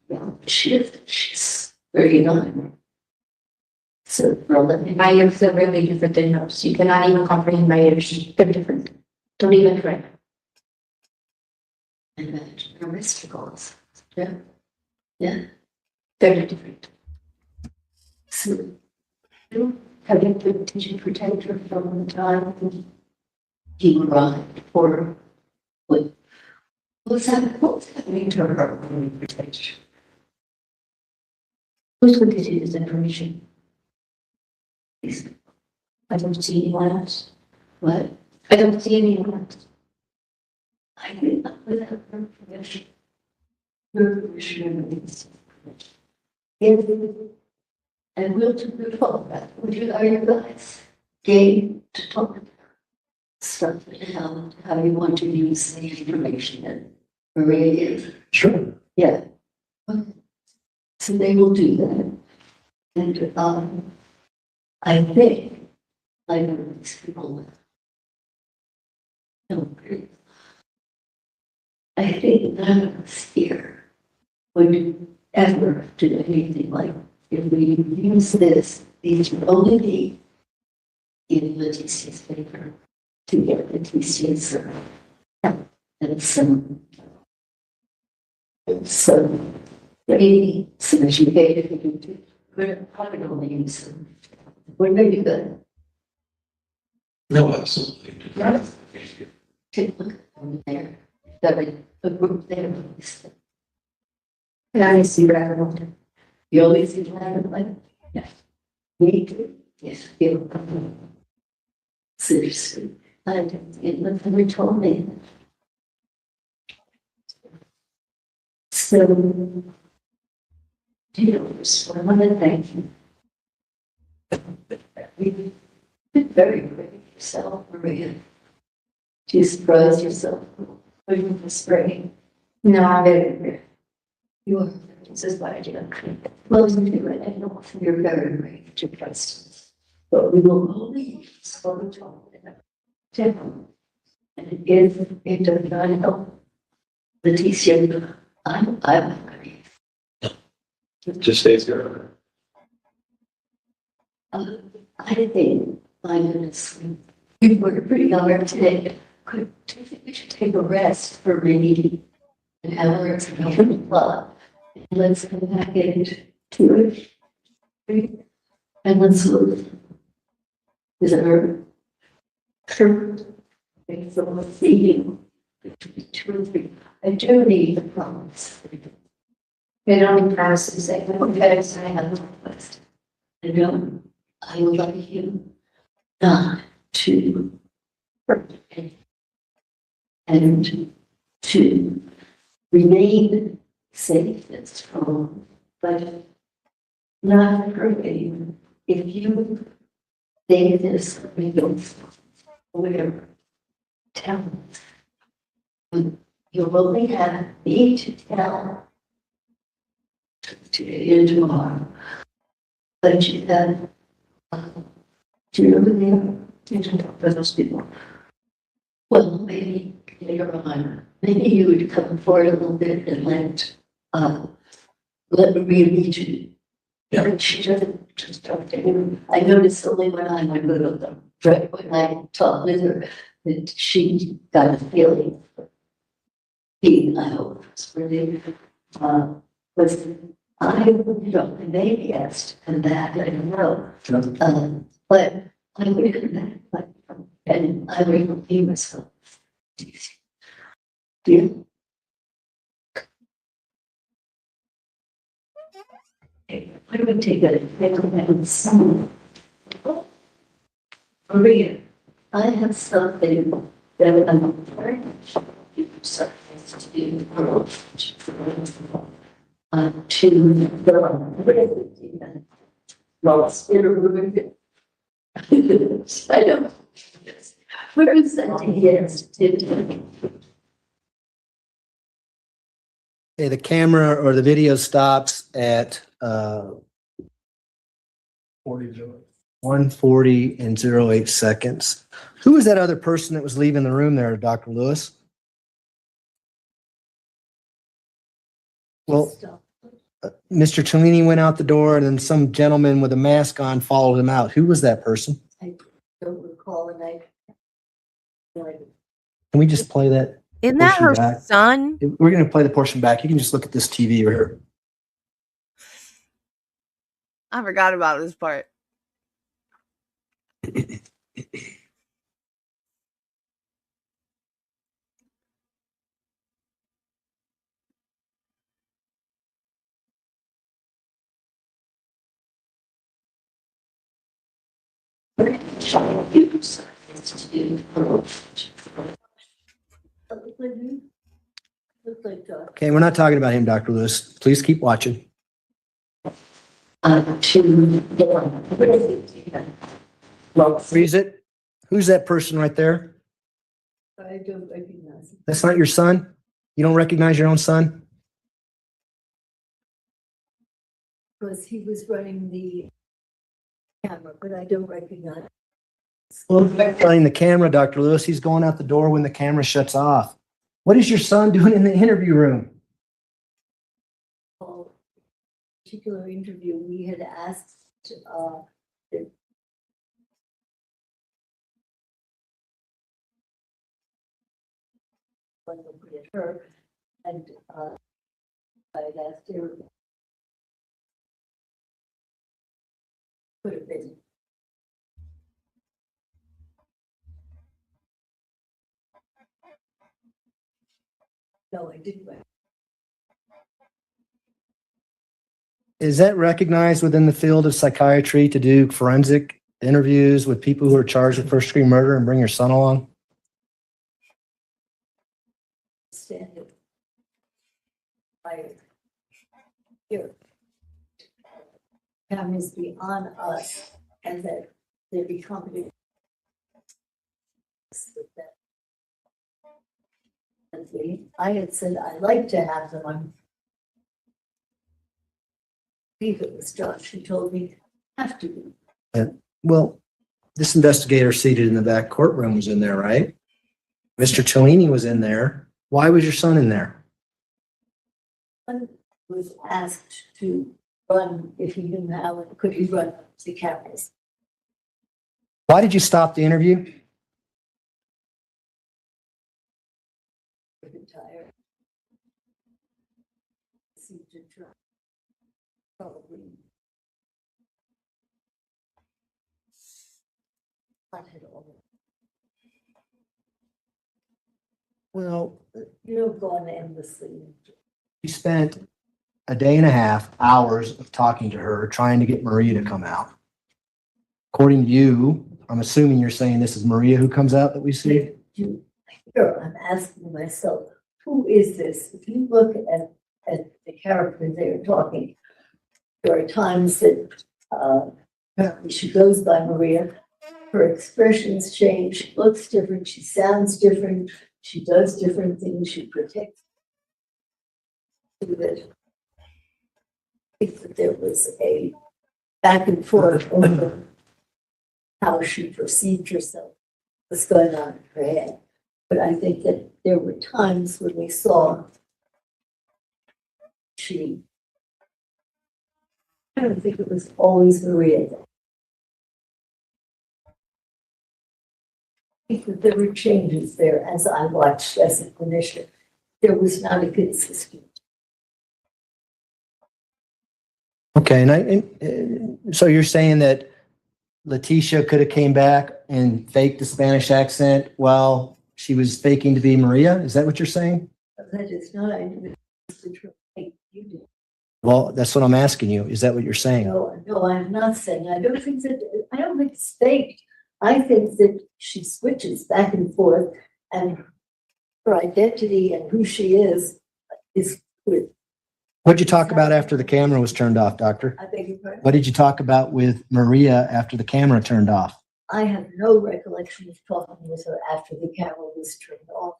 Speaker 10: Yeah, she's 39. So for 11
Speaker 11: My years are really different than yours. You cannot even comprehend my years. They're different. Don't even try.
Speaker 10: imagine her mysticals. Yeah. Yeah.
Speaker 11: They're different.
Speaker 10: So did you protect her from the time he arrived, or what was happening to her when we protected her? Who's going to do this information? I don't see anyone else. What?
Speaker 11: I don't see anyone else.
Speaker 10: I did not without her permission. Her permission is. And we'll do the talk about, would you, are you guys game to talk about stuff and how you want to use the information that Maria is?
Speaker 9: Sure.
Speaker 10: Yeah. Okay. So they will do that. And I think I know these people. No, I think none of us here would ever do anything like, if we use this, these would only be in Letecia's favor to get Letecia's help and some. So, maybe some educated people, we're probably only use them. We're maybe good.
Speaker 9: No, absolutely.
Speaker 10: Take a look over there. Got a group there.
Speaker 11: And I see what I want to.
Speaker 10: You always see that, like, yes. Me too. Yes, you. Seriously, and it never told me. So, you know, I want to thank you. You've been very great yourself, Maria. Do you surprise yourself with the spring?
Speaker 11: No, I'm very.
Speaker 10: You are, this is why I do. Well, you do it, I know you're very brave to trust us. But we will only slowly talk down. And if it does not help Letecia, I'm not going to
Speaker 8: Just stays there.
Speaker 10: I think 5 minutes. We were pretty hard today. Do you think we should take a rest for maybe an hour or something? Well, let's come back into it. And let's look. Is it her? Sure. So let's see. Between 2 and 3. I do need the promise.
Speaker 11: They don't promise to say, okay, so I have a request.
Speaker 10: I would like you not to hurt me and to remain safe and strong, but not hurt anyone. If you think this reveals whatever, tell me. You'll only have me to tell today and tomorrow. But you have, do you know who they are? You can talk to those people. Well, maybe later on, maybe you would come forward a little bit and let Maria meet you. Yeah. She doesn't just talk to him. I noticed only when I'm with them, right when I talk with her, that she got a feeling. I hope it's really, was I maybe asked and that I don't know. But I would and I would be myself. Yeah. Okay, why don't we take a Maria, I have something that I'm very surprised to do. Well, it's in a room. I know. Where is that? Yes.
Speaker 12: Okay, the camera or the video stops at 1:40 and 08 seconds. Who was that other person that was leaving the room there, Dr. Lewis? Well, Mr. Cellini went out the door and then some gentleman with a mask on followed him out. Who was that person?
Speaker 10: I don't recall, and
Speaker 12: Can we just play that?
Speaker 2: Isn't that her
Speaker 12: Portion back.
Speaker 2: son?
Speaker 12: We're going to play the portion back. You can just look at this TV right here.
Speaker 2: I forgot about this part.
Speaker 12: Okay, we're not talking about him, Dr. Lewis. Please keep watching. Freeze it. Who's that person right there?
Speaker 10: I don't recognize him.
Speaker 12: That's not your son? You don't recognize your own son?
Speaker 10: Because he was running the camera, but I don't recognize.
Speaker 12: Well, running the camera, Dr. Lewis. He's going out the door when the camera shuts off. What is your son doing in the interview room?
Speaker 10: Particular interview, we had asked when we had her, and I had asked her. Could have been. No, I didn't.
Speaker 12: Is that recognized within the field of psychiatry to do forensic interviews with people who are charged with first degree murder and bring your son along?
Speaker 10: Stand it. Here. Cameras be on us and that there be company. I had said I'd like to have them on. I think it was Josh who told me have to be.
Speaker 12: Well, this investigator seated in the back courtroom was in there, right? Mr. Cellini was in there. Why was your son in there?
Speaker 10: I was asked to
Speaker 3: run, if you knew how, and could you run the cameras?
Speaker 4: Why did you stop the interview?
Speaker 3: Tired. Seemed to try. Probably. Not at all.
Speaker 4: Well,
Speaker 3: You don't go on endlessly.
Speaker 4: you spent a day and a half, hours of talking to her, trying to get Maria to come out. According to you, I'm assuming you're saying this is Maria who comes out that we see?
Speaker 3: Here, I'm asking myself, who is this? If you look at the characters they're talking, there are times that apparently she goes by Maria. Her expressions change. She looks different. She sounds different. She does different things. She protects. That I think that there was a back and forth over how she perceived herself, what's going on in her head. But I think that there were times when we saw I don't think it was always Maria. I think that there were changes there as I watched as a clinician. There was not a consistent.
Speaker 4: Okay, and so you're saying that Leticia could have came back and faked the Spanish accent while she was faking to be Maria? Is that what you're saying?
Speaker 3: That is not, I knew you did.
Speaker 4: Well, that's what I'm asking you. Is that what you're saying?
Speaker 3: No, I'm not saying. I don't think it's faked. I think that she switches back and forth, and her identity and who she is good.
Speaker 4: What'd you talk about after the camera was turned off, doctor?
Speaker 3: I beg your pardon?
Speaker 4: What did you talk about with Maria after the camera turned off?
Speaker 3: I have no recollection of talking with her after the camera was turned off.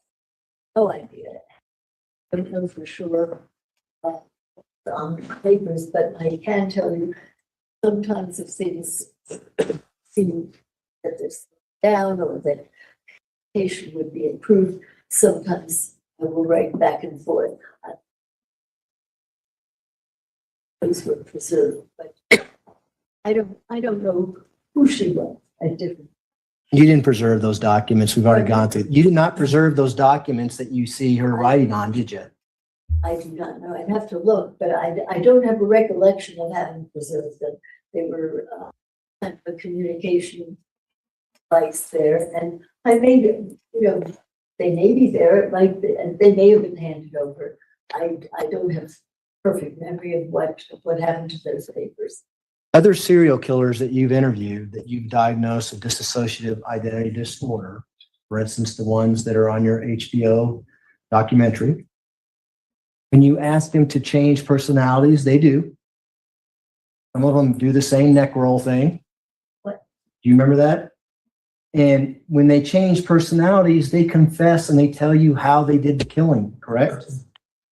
Speaker 3: No idea. I don't know for sure on the papers, but I can tell you sometimes if things seem that this down or that patient would be improved, sometimes I will write back and forth. Those were preserved, but I don't know who she was at different.
Speaker 4: You didn't preserve those documents. We've already gone through. You did not preserve those documents that you see her writing on, did you?
Speaker 3: I do not know. I'd have to look, but I don't have a recollection of having preserved them. They were kind of a communication device there, and I may, they may be there. It might be, and they may have been handed over. I don't have perfect memory of what happened to those papers.
Speaker 4: Other serial killers that you've interviewed that you've diagnosed with dissociative identity disorder, for instance, the ones that are on your HBO documentary, when you ask them to change personalities, they do. Some of them do the same neck roll thing.
Speaker 3: What?
Speaker 4: Do you remember that? And when they change personalities, they confess and they tell you how they did the killing, correct?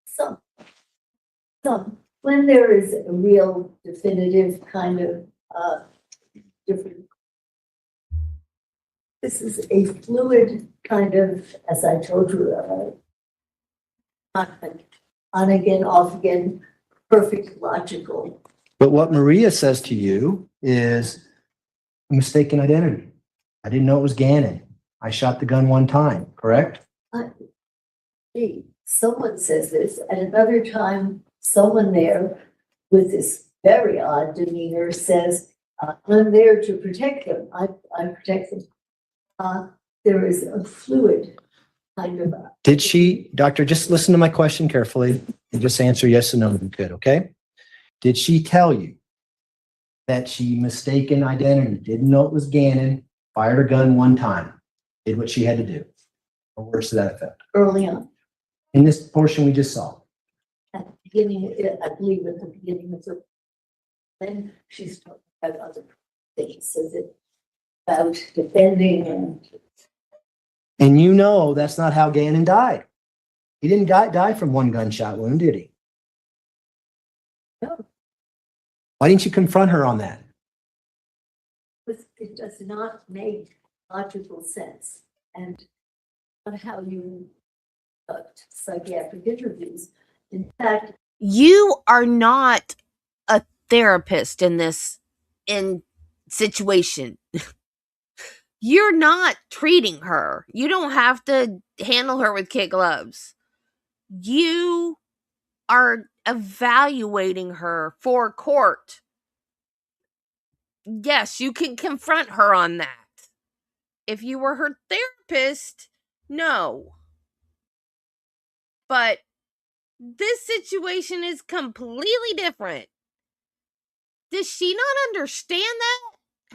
Speaker 3: Some. When there is a real definitive kind of different. This is a fluid kind of, as I told you, on again, off again, perfect, logical.
Speaker 4: But what Maria says to you is a mistaken identity. I didn't know it was Gannon. I shot the gun one time, correct?
Speaker 3: Gee, someone says this, and another time, someone there with this very odd demeanor says, I'm there to protect them. I protect them. There is a fluid kind of.
Speaker 4: Did she, doctor, just listen to my question carefully and just answer yes or no if you could, okay? Did she tell you that she mistaken identity, didn't know it was Gannon, fired a gun one time, did what she had to do? Or worse to that effect?
Speaker 3: Early on.
Speaker 4: In this portion we just saw.
Speaker 3: At the beginning, I believe at the beginning of the, then she's talking about other things, so that about defending
Speaker 4: And you know that's not how Gannon died. He didn't die from one gunshot wound, did he?
Speaker 3: No.
Speaker 4: Why didn't you confront her on that?
Speaker 3: It does not make logical sense, and not how you psychiatric interviews. In fact,
Speaker 2: You are not a therapist in this situation. You're not treating her. You don't have to handle her with kid gloves. You are evaluating her for court. Yes, you can confront her on that. If you were her therapist, no. But this situation is completely different. Does she not understand that?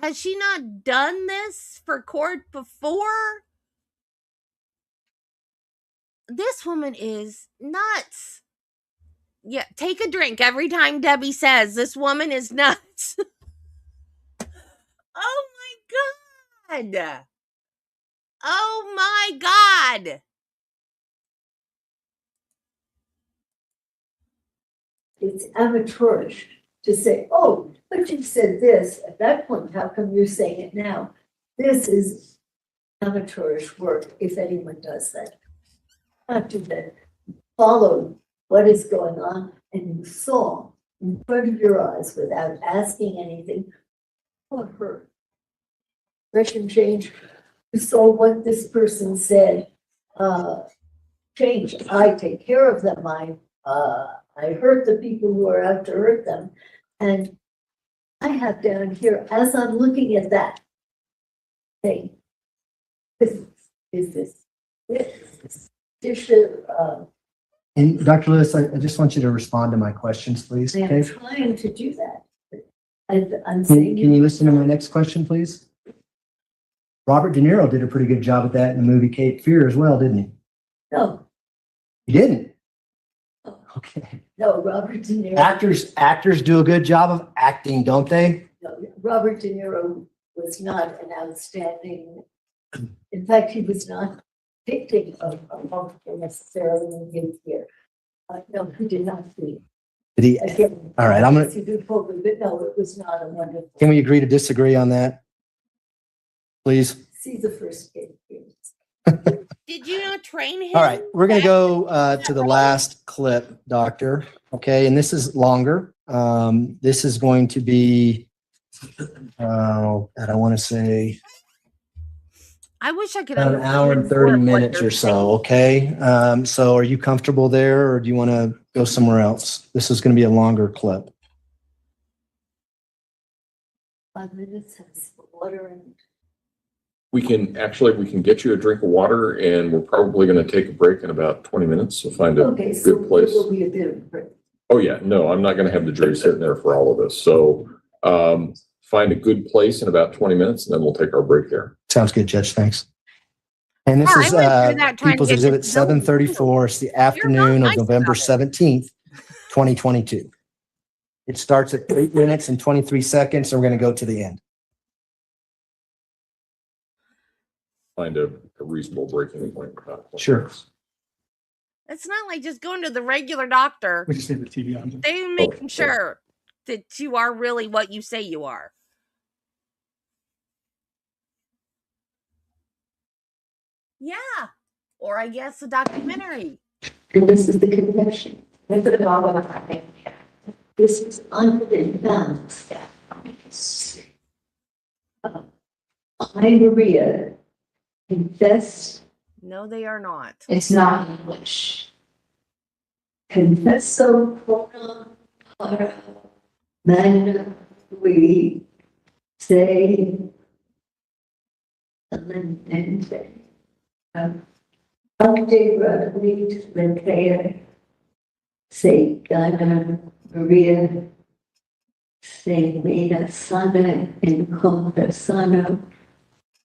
Speaker 2: Has she not done this for court before? This woman is nuts. Yeah, take a drink every time Debbie says this woman is nuts. Oh my God. Oh my God.
Speaker 3: It's amateurish to say, oh, but you said this at that point. How come you're saying it now? This is amateurish work, if anyone does that. Not to that. Follow what is going on, and you saw in front of your eyes without asking anything or her. Expression change. You saw what this person said. Change. I take care of them. I hurt the people who are out to hurt them. And I have down here, as I'm looking at that thing, this
Speaker 4: And Dr. Lewis, I just want you to respond to my questions, please.
Speaker 3: I am
Speaker 4: Okay?
Speaker 3: trying to do that. I'm
Speaker 4: Can
Speaker 3: saying.
Speaker 4: you listen to my next question, please? Robert De Niro did a pretty good job at that in the movie Cape Fear as well, didn't he?
Speaker 3: No,
Speaker 4: He didn't? Okay.
Speaker 3: no, Robert De Niro.
Speaker 4: Actors do a good job of acting, don't they?
Speaker 3: No, Robert De Niro was not an outstanding, in fact, he was not dictating of monster necessarily in his year. No, he did not see.
Speaker 4: Did he?
Speaker 3: Again,
Speaker 4: All right, I'm gonna,
Speaker 3: he did probably, but no, it was not a wonderful.
Speaker 4: can we agree to disagree on that? Please?
Speaker 3: See the first game.
Speaker 2: Did you not train him?
Speaker 4: All right, we're gonna go to the last clip, Doctor. Okay, and this is longer. This is going to be, I don't want to say
Speaker 2: I wish I could.
Speaker 4: about an hour and 30 minutes or so, okay? So are you comfortable there, or do you want to go somewhere else? This is gonna be a longer clip.
Speaker 3: 5 minutes, has water and.
Speaker 5: We can get you a drink of water, and we're probably going to take a break in about 20 minutes. So find a
Speaker 3: Okay, so
Speaker 5: good place.
Speaker 3: it will be a bit of a break.
Speaker 5: Oh yeah, no, I'm not going to have the jury sitting there for all of this. So find a good place in about 20 minutes, and then we'll take our break there.
Speaker 4: Sounds good, Judge, thanks. And this
Speaker 2: Yeah,
Speaker 4: is
Speaker 2: I went through that trying to
Speaker 4: People's
Speaker 2: get
Speaker 4: Exhibit
Speaker 2: this
Speaker 4: 734. It's the afternoon of
Speaker 2: nice
Speaker 4: November
Speaker 2: about it.
Speaker 4: 17th, 2022. It starts at 8 minutes and 23 seconds, and we're going to go to the end.
Speaker 5: Find a reasonable breaking point.
Speaker 4: Sure.
Speaker 2: It's not like just going to the regular doctor.
Speaker 6: We just leave the TV on.
Speaker 2: They're making sure that you are really what you say you are. Yeah. Or I guess a documentary.
Speaker 3: And this is the confession. This is unbalanced. I, Maria, confess.
Speaker 2: No, they are not.
Speaker 11: It's not English.
Speaker 3: Confesso pro para magna we say amendmente. Altera vit Letecia Stauch Maria se meda sana in conversano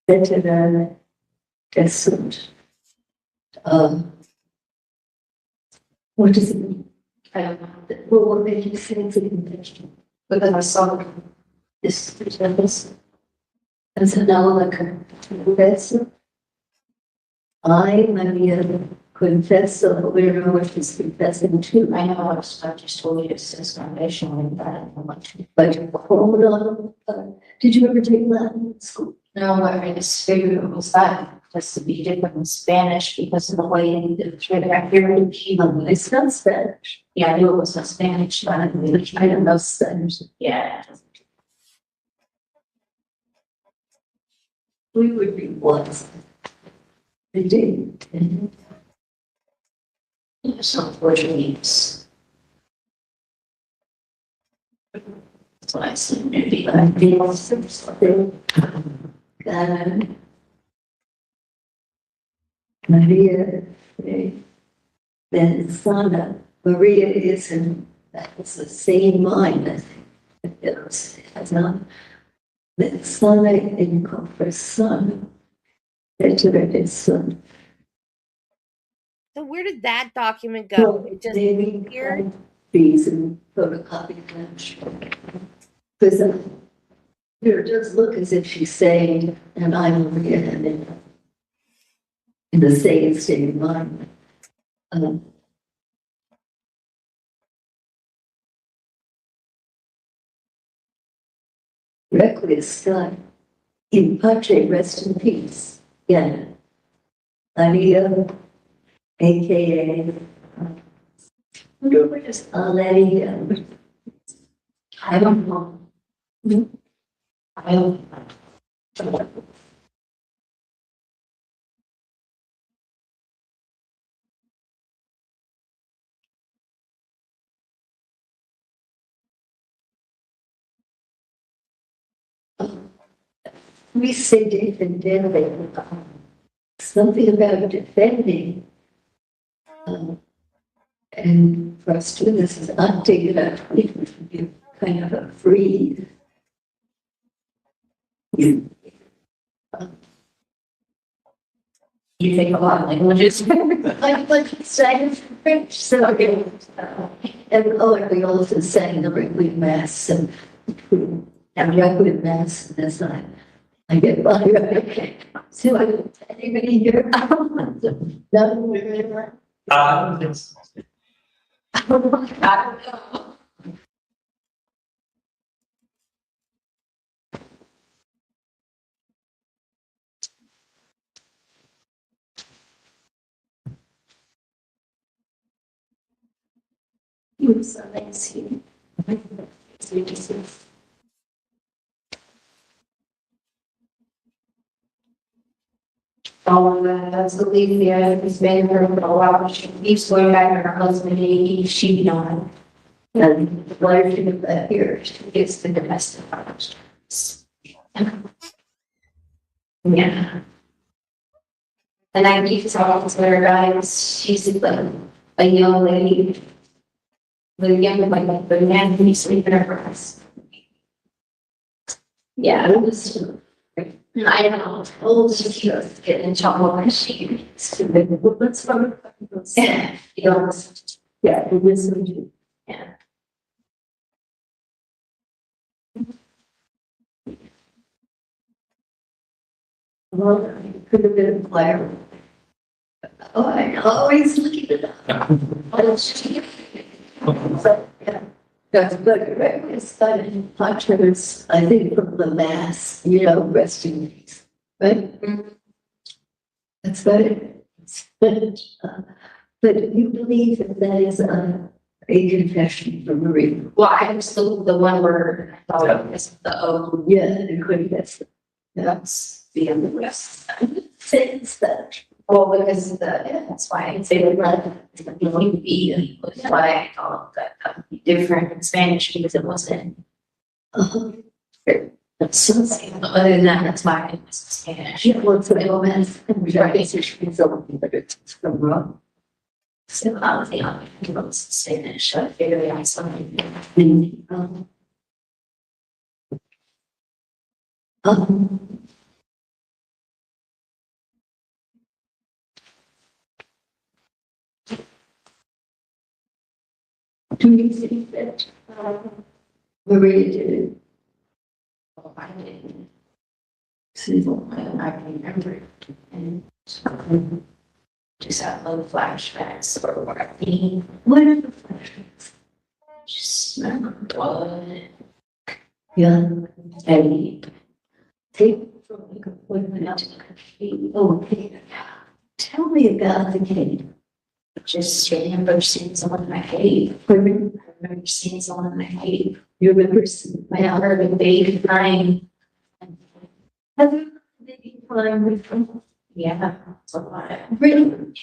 Speaker 3: vetera desunt. What does it mean?
Speaker 11: I don't know.
Speaker 3: Well, what made you say it's a confession?
Speaker 11: Because I saw
Speaker 3: This is as an confess. I, Maria, confess where what is confessing to.
Speaker 11: I know I just told you it says foundation and that.
Speaker 3: But hold on. Did you ever take Latin in school?
Speaker 11: No, I just figured it was that. has to be different in Spanish because of the way it's written back here.
Speaker 3: It's not Spanish.
Speaker 11: Yeah, I knew it was not Spanish, but I
Speaker 3: don't know Spanish.
Speaker 11: yeah.
Speaker 3: We would be once. They did.
Speaker 11: Some Portuguese. That's what I said, maybe like
Speaker 3: Maria, then Sana. Maria is in, that's the same mind, I think. It's not. Then Sana in her son. That's his son.
Speaker 2: So where did that document go? It just
Speaker 3: Maybe
Speaker 2: appeared?
Speaker 3: these and photocopy them. Because it does look as if she's saying, and I'm Maria, and in the same state of mind. Requiescat in pace, rest in peace. Yeah. Maria, AKA. Where is Aledia?
Speaker 11: I don't know. I don't know.
Speaker 3: We say defending, something about defending. And for us to do this is not taken out, it would be kind of a free.
Speaker 11: You think a lot of languages.
Speaker 3: Like saying French, so and we also sang the Requiem Mass and Requiem Mass, and that's not. I get by. So anybody here? No.
Speaker 11: I don't know.
Speaker 3: You were so nice.
Speaker 11: That's the lady there, who's been here for a while, she keeps going back to her husband, she done.
Speaker 3: And why did you get here?
Speaker 11: She gets the domestic violence. Yeah. And I keep talking to her guys, she's a young lady. With a young, like, the man who's sleeping in her house. Yeah. I don't know, old she goes to get in trouble when she.
Speaker 3: Let's find.
Speaker 11: Yeah. You know,
Speaker 3: Yeah, it was.
Speaker 11: yeah.
Speaker 3: Well, it could have been a player. Oh, I always looking it up. So, yeah. That's good. It's fun. Punchers, I think from the mass, rest in peace, right? That's good. But you believe that is a confession from Maria?
Speaker 11: Well, I was the one where I thought it was the
Speaker 3: Yeah, it could be.
Speaker 11: that's the other rest.
Speaker 3: Since that.
Speaker 11: Well, because that's why I say the blood, be, that's why I thought that would be different in Spanish because it wasn't. So, other than that, that's why it was Spanish.
Speaker 3: Yeah, well, it's a romance, and we don't get something, but it's from wrong.
Speaker 11: So I was the only one who was Spanish, so I figured out something.
Speaker 3: Do you think that Maria did it?
Speaker 11: Oh, I didn't.
Speaker 3: See,
Speaker 11: I remember it. And just had little flashbacks or what I mean.
Speaker 3: what are the flashbacks?
Speaker 11: Just remember blood
Speaker 3: Yeah,
Speaker 11: and
Speaker 3: take
Speaker 10: Okay. Tell me about the cave. Just remember seeing someone in my cave. I remember seeing someone in my cave. You remember seeing my heard a baby crying. Have you baby crying with them? Yeah, it's a lot. Really?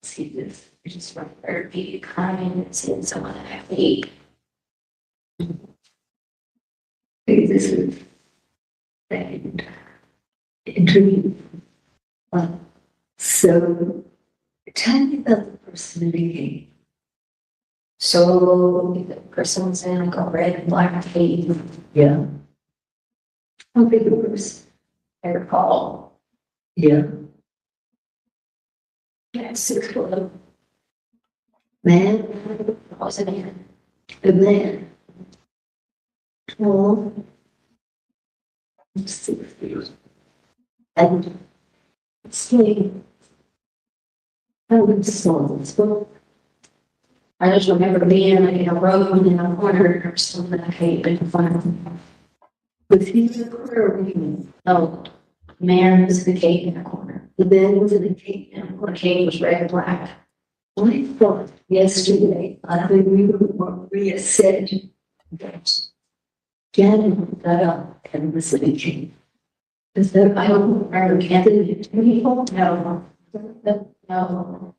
Speaker 10: See this, I just remember a baby crying and seeing someone in my cave. This is and interview. So tell me about the person in the game. So the person was in like a red and black cape. Yeah. How big it was? I recall. Yeah. Yeah, 6 foot. Man, I was a man. A man. Well, 6 feet. And stay. I was so I just remember being in a road in a corner or something. I hate in front of him. Was he in the corner or me? No, man was in the cave in the corner. The man was in the cave and the cave was red and black. I thought yesterday, I think Maria said that Janet got up and was in the cave. Is that I don't remember candidate people? No. No.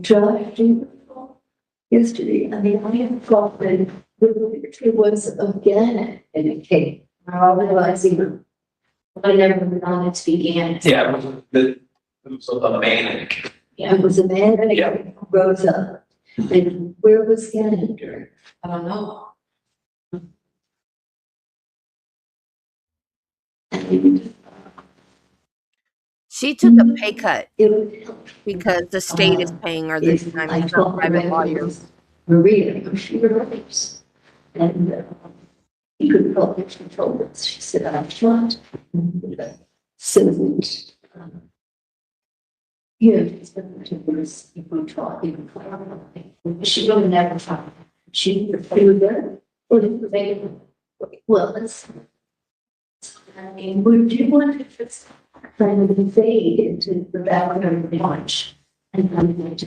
Speaker 10: Josh, do you recall yesterday? I mean, I have thought that it was again in a cave. I realized even I never wanted to begin.
Speaker 7: Yeah, it was a manic.
Speaker 10: Yeah, it was a man and a rose up. And where was Gannon? I don't know. And
Speaker 2: She took a pay cut
Speaker 10: it would help
Speaker 2: because the state is paying her this
Speaker 10: if
Speaker 2: time.
Speaker 10: I
Speaker 2: It's not
Speaker 10: talked
Speaker 2: private
Speaker 10: about
Speaker 2: lawyers.
Speaker 10: Maria, she relates. And he could probably control this. She said, I'm not. So that, yeah, it's been to this, if we talk, even she would have never found. She would have there, or they, well, let's. I mean, would you want to just kind of invade into the background of the launch? And I'm going to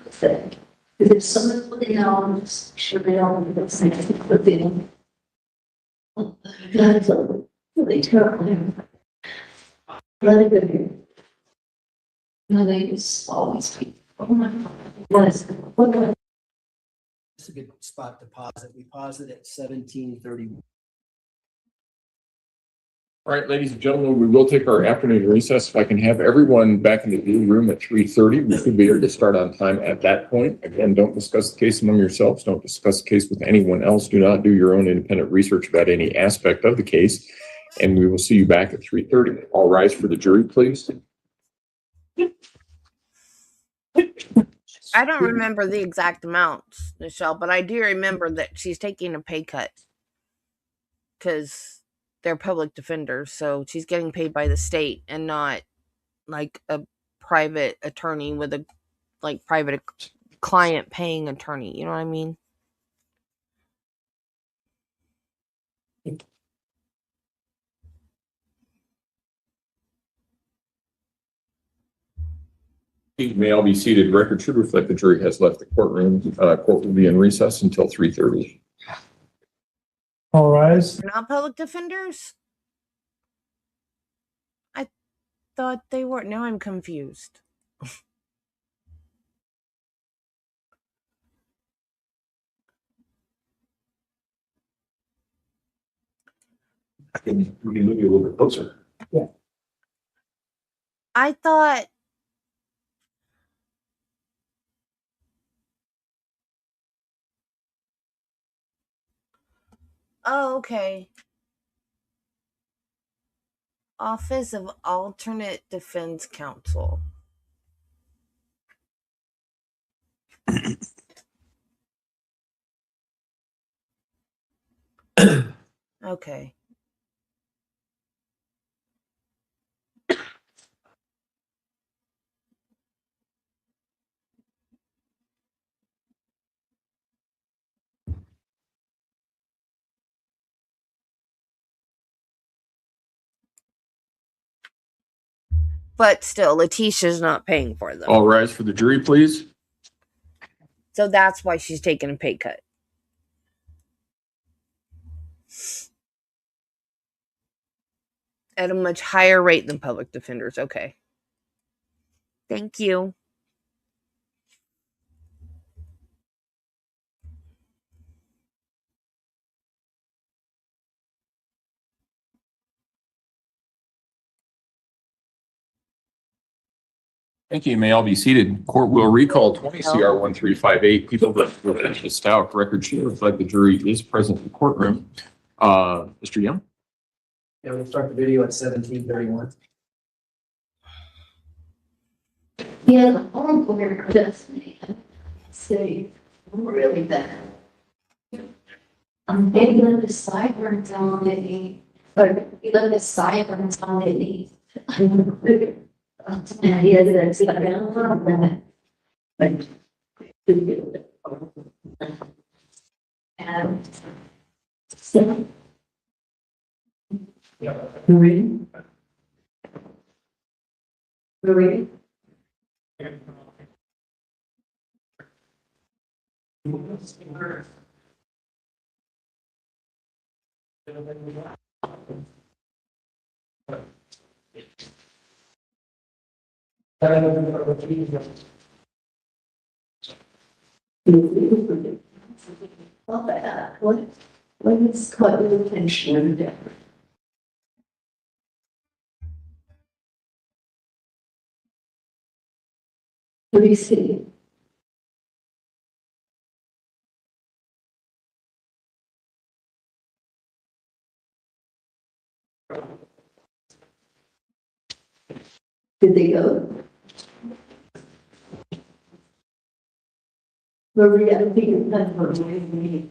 Speaker 10: say, if someone putting on, should be on the same thing. That's really terrible. Let it go. Nothing is always. Oh my God. Yes. What?
Speaker 12: It's a good spot to pause it. We paused it at 17:30.
Speaker 5: All right, ladies and gentlemen, we will take our afternoon recess. If I can have everyone back in the blue room at 3:30, we should be able to start on time at that point. Again, don't discuss the case among yourselves. Don't discuss the case with anyone else. Do not do your own independent research about any aspect of the case. And we will see you back at 3:30. All rise for the jury, please.
Speaker 2: I don't remember the exact amounts, Michelle, but I do remember that she's taking a pay cut because they're public defenders. So she's getting paid by the state and not like a private attorney with a private client paying attorney. You know what I mean?
Speaker 5: You may all be seated. Record should reflect the jury has left the courtroom. Court will be in recess until 3:30.
Speaker 6: All rise.
Speaker 2: They're not public defenders? I thought they were. Now I'm confused.
Speaker 9: We can move you a little bit closer.
Speaker 2: I thought. Oh, okay. Office of Alternate Defense Counsel. Okay. but still, Leticia's not paying for them.
Speaker 5: All rise for the jury, please.
Speaker 2: So that's why she's taking a pay cut. At a much higher rate than public defenders. Okay. Thank you.
Speaker 5: Thank you. You may all be seated. Court will recall 20 CR 1358, People v. Letecia Stauch. Record should reflect the jury is present in the courtroom. Mr. Young?
Speaker 12: Yeah, we'll start the video at 17:31.
Speaker 10: Yeah, the whole board does me. Say, really bad. They let the sideburns on the, but he let the sideburns on the. And he had that sit down on that. But. And. So. Marie? Marie? What is caught your attention? What do you see? Did they go? Maria, I think it's not for me.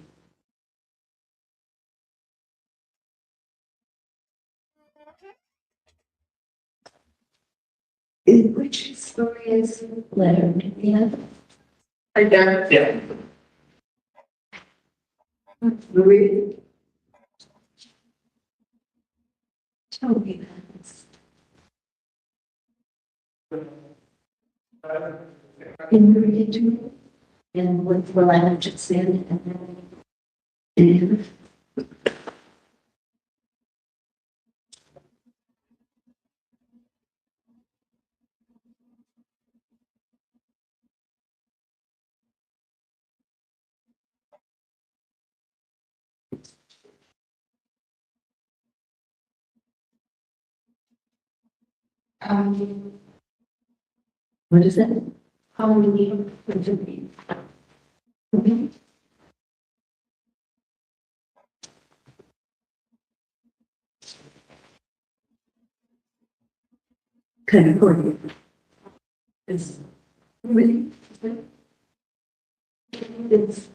Speaker 10: Which story is letter? Yeah. I don't. Yeah. Maria. Tell me that. Can you read it to me? And what the language it's in? And what is that? How many would you be? Kind of funny. It's really, it's,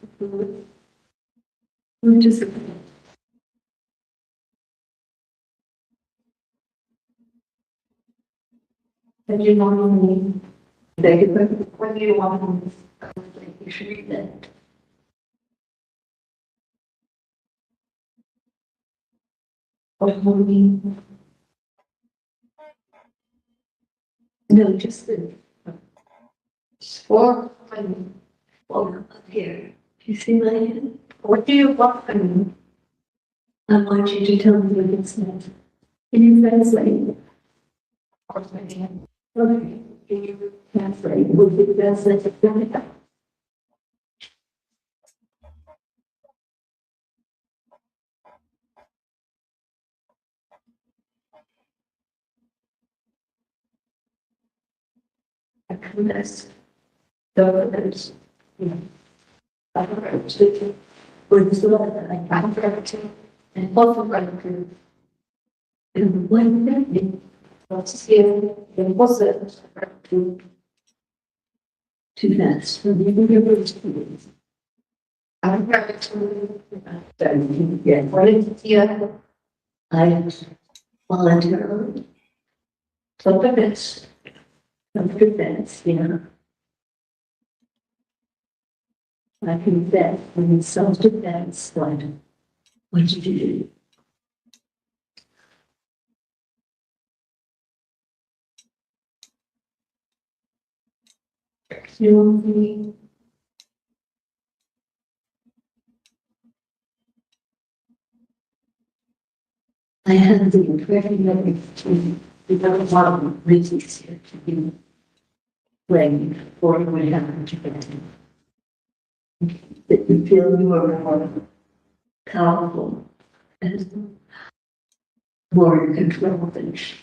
Speaker 10: we just. And you normally, what do you want? You should read that. No, just the. Four up here. You see my hand? What do you want? I want you to tell me what it says. Can you translate? Of course I can. Okay. Can you translate? Would you translate it for me? Yes. Those, with the like background and photography. And when that was here, it wasn't to that. So the university. I'm going to yeah, what is here? I volunteer. So the best. Self-defense, you know. I confess, when it's self-defense, what you do. You I have the impression that we don't want Leticia to be blamed for what happened to them. That you feel you are more powerful and more in control than she.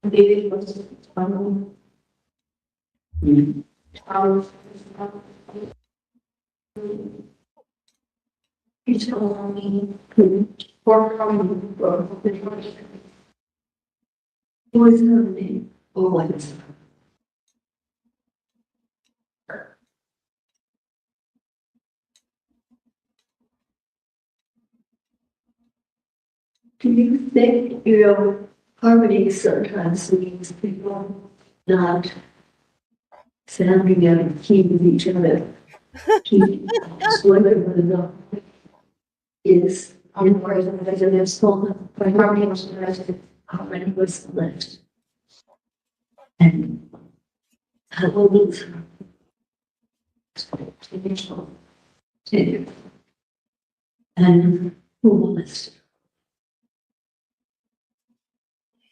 Speaker 10: David was he told me for it was her name or what is do you think harmony sometimes means people not sounding out of key with each other? Whether or not is in present as it is told when harmony was arrested, harmony was left. And how old is her? And who was it?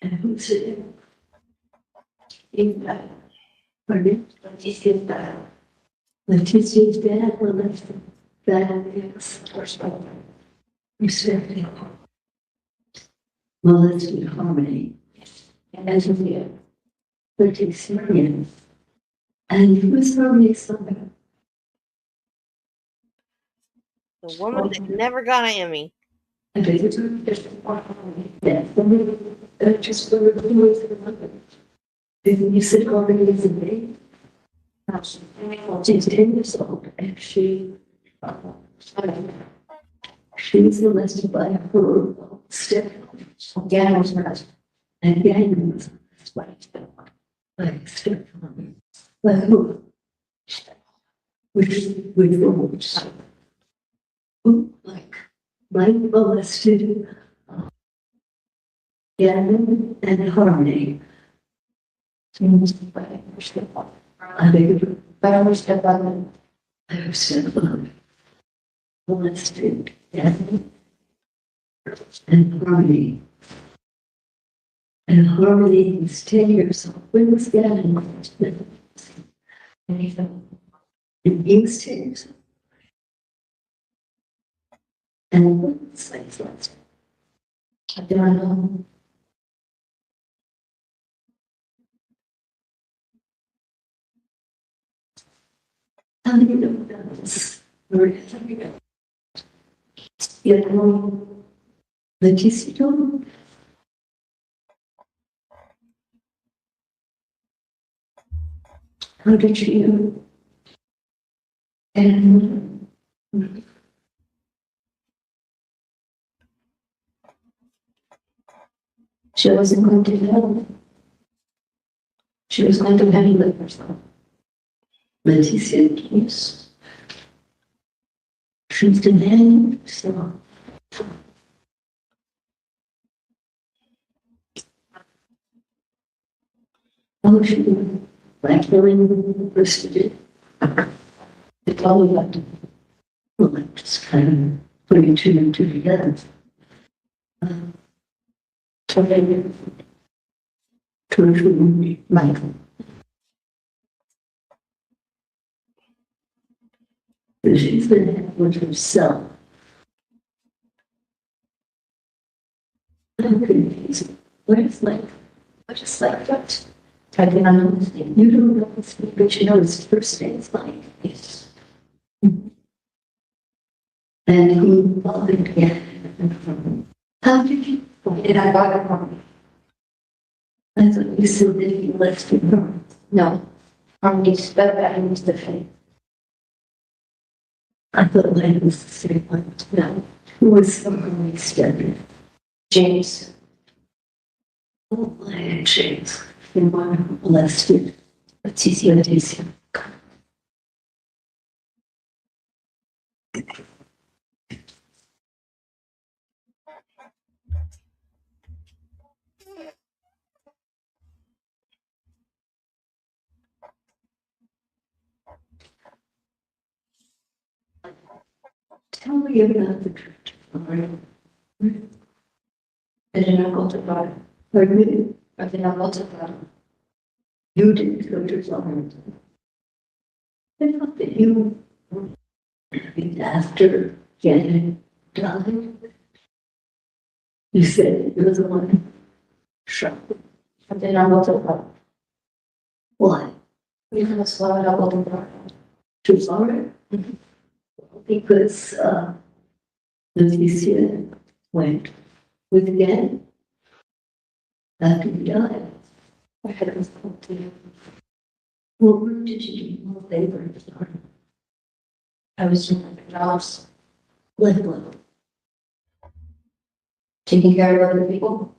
Speaker 10: And who's it? In that, pardon? Leticia's dad. Leticia's dad or Leticia's dad is respecting. Well, let's do harmony. As of yet, Leticia. And who's harmony's son?
Speaker 2: The woman that never got an Emmy.
Speaker 10: I think it's just just for the voice of the mother. Then you said already is a baby. She's 10 years old and she's molested by her stepfather. Again, was molested. And again, was molested by stepfather. By who? Which who, like molested Gavin and Harmony. I think by our stepfather, molested Gavin and Harmony. And Harmony is 10 years old. When was Gavin molested? And he was 10 years old. And what's like that? I don't know. How do you know about this? You know, Leticia told me. How did you? And she wasn't going to help. She was going to handle herself. Leticia, yes. She's demanding herself. Oh, she did. Like Helen first did. It's all about well, just kind of putting two and two together. To Michael. She's been happy with herself. I'm confused. What is like? What is like what? I can understand. You don't know this, but you know his first name is like yes. And he bothered again. How did you? And I got it wrong. I thought you said that he left him. No. Harmony spelled that into the face. I thought that was the same one. No. Who was Harmony studying? James. Oh, my James. The one who molested Leticia. Tell me about the trip.
Speaker 11: I did not go to Florida.
Speaker 10: Pardon me?
Speaker 11: I did not go to Florida.
Speaker 10: You didn't go to Florida. I thought that you, after Janet died, you said you were the one shot.
Speaker 11: I did not go to Florida.
Speaker 10: Why?
Speaker 11: Because Florida, I go to Florida.
Speaker 10: To Florida? Because, Leticia went with Janet after you died.
Speaker 11: I had to go to you.
Speaker 10: Well, where did you do more labor in Florida?
Speaker 11: I was doing my jobs,
Speaker 10: Like what?
Speaker 11: taking care of other people.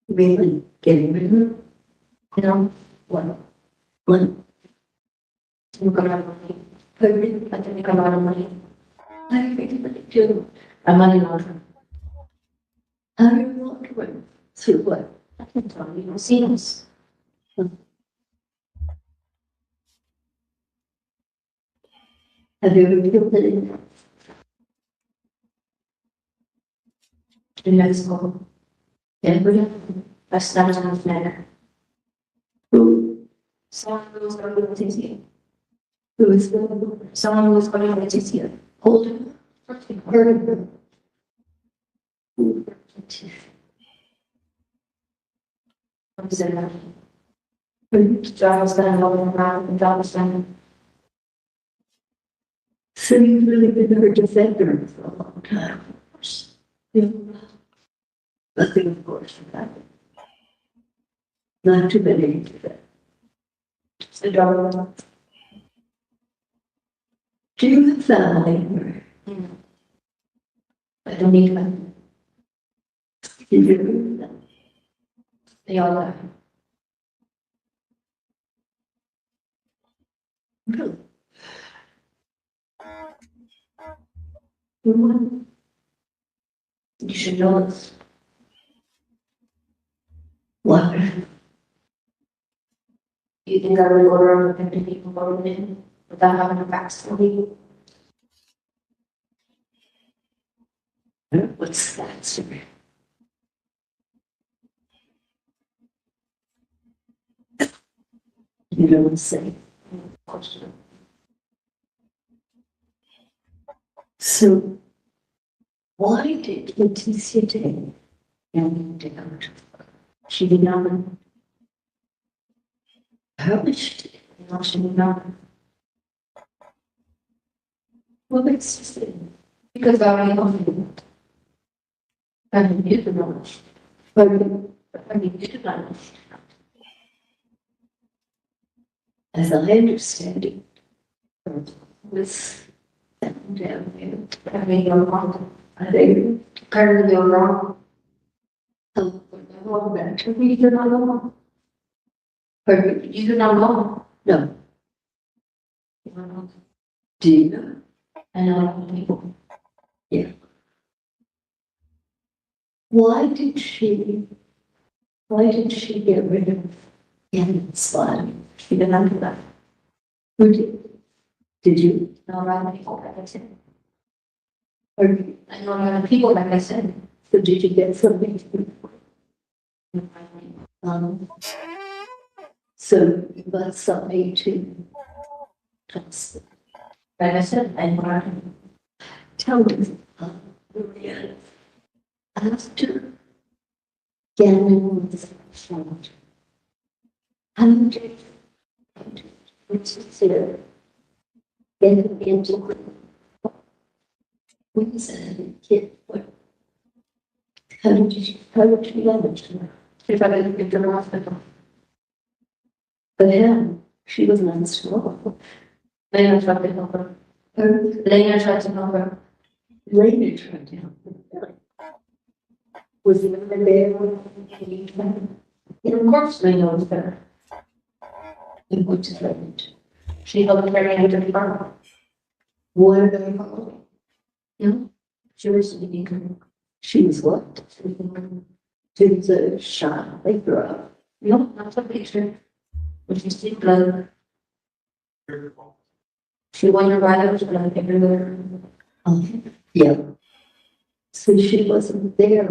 Speaker 10: Really getting rid of them?
Speaker 11: You know,
Speaker 10: What? What?
Speaker 11: you got out of money.
Speaker 10: I really,
Speaker 11: I didn't come out of money.
Speaker 10: I really do.
Speaker 11: I'm money laundering.
Speaker 10: How do you walk away? Through what?
Speaker 11: I can tell you, you see this.
Speaker 10: Have you ever killed anyone?
Speaker 11: In Mexico.
Speaker 10: Every,
Speaker 11: I started on the neck.
Speaker 10: who,
Speaker 11: Someone who was going to Leticia.
Speaker 10: who is the,
Speaker 11: Someone who was going to Leticia.
Speaker 10: holding, her, who,
Speaker 11: I was in there. John was going to go around and John was going
Speaker 10: so you've really been her defender for a long time. Yeah. Nothing, of course, happened. Not too many do that.
Speaker 11: to the door.
Speaker 10: Do you have family?
Speaker 11: I don't need them.
Speaker 10: Do you?
Speaker 11: They all left.
Speaker 10: Really? What?
Speaker 11: You should know this.
Speaker 10: What?
Speaker 11: You think I would order and to people voted in without having a backstory?
Speaker 10: What's that, sir? You don't say. So, why did Leticia take and down?
Speaker 11: She did not.
Speaker 10: How much did?
Speaker 11: No, she did not.
Speaker 10: What makes you say?
Speaker 11: Because I already know. I mean, you don't know. I mean, you do not know.
Speaker 10: As I understand it, was down there.
Speaker 11: I mean, you're wrong.
Speaker 10: I think,
Speaker 11: Apparently you're wrong.
Speaker 10: well, back to me, you're not alone. Pardon me?
Speaker 11: You do not know.
Speaker 10: No,
Speaker 11: You don't know.
Speaker 10: do you know?
Speaker 11: I know a lot of people.
Speaker 10: Why did she get rid of Ian's body?
Speaker 11: She did not do that.
Speaker 10: Who did? Did you?
Speaker 11: I know a lot of people, like I said.
Speaker 10: Or,
Speaker 11: I know a lot of people, like I said.
Speaker 10: so did you get something? So you got something to trust.
Speaker 11: Like I said, I know a lot of
Speaker 10: Tell me, Maria, after Gannon was found, how did Leticia get into when is that kid? What? How did you manage her?
Speaker 11: if I didn't get to the hospital.
Speaker 10: But him, she was not strong.
Speaker 11: Lena tried to help her. Lena tried to help her.
Speaker 10: Later tried to help her. Was he in there?
Speaker 11: And of course, Lena was there.
Speaker 10: And what did Later do?
Speaker 11: She helped carry him to the farm.
Speaker 10: What are they called?
Speaker 11: No, she was leaving.
Speaker 10: She was what? She was a shot. They grew up.
Speaker 11: No, not the picture. But you see blood.
Speaker 10: She wondered why I was not everywhere. Yeah. So she wasn't there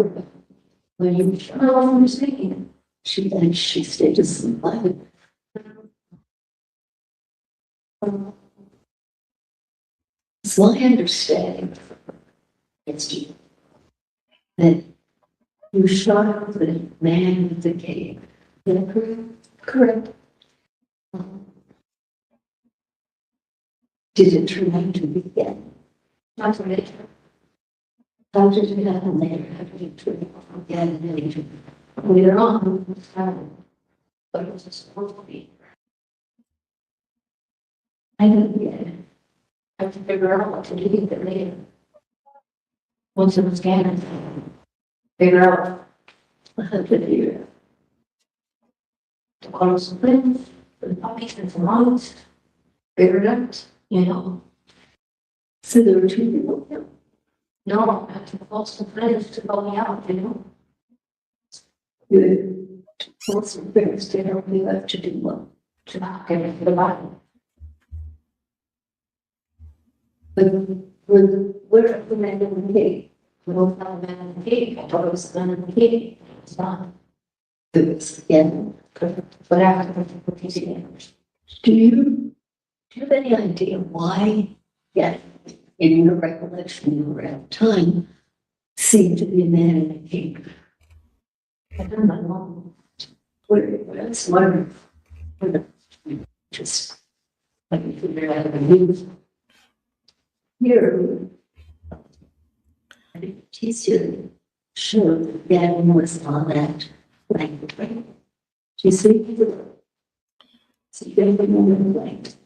Speaker 10: when you were speaking. She stayed asleep. So I understand it's you. That you shot the man with the cave. Is that correct? Correct. Did it turn out to be again? Not for me. How did it happen there? How did it turn out again? Later on, but it was supposed to be. I don't get it. I have to figure out what to do with it later. Once it was scanned, figure out how to do it. To call some friends, the puppies and some moms, figure it out, you know. So there were two people there. No, I had to call some friends to call me out, you know. You call some friends to help you out to do what? To not get into the body. But we're the man in the cave. We don't have a man in the cave. I thought it was the man in the cave. It's not. It was again. But after the PCA. Do you have any idea why? Yeah, in your recollection, you were at the time, seemed to be a man in the cave. I don't know. That's wonderful. Just let me figure out the news. Here, the teacher showed that Gavin was on that blanket. Do you see? So you get the woman blanket.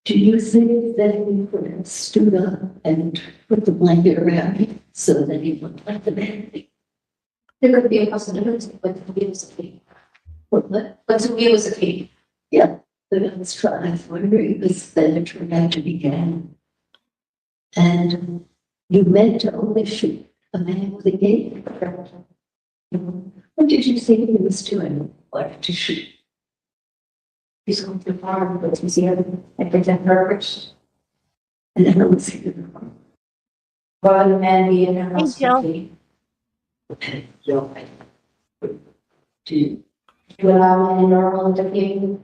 Speaker 10: Do you think that he could have stood up and put the blanket around him so that he looked like the man? There could be a possibility, but he was a key. What? But he was a key. Yeah, but I was trying to wonder if then it turned out to be Gavin. And you meant to only shoot a man with a gate. What did you think he was doing? What to shoot? He's going to the farm, but he's here at the purpose. And then I was here. Well, the man be in the house.
Speaker 2: Jill.
Speaker 10: Okay, Jill. Do you allow any normal interview?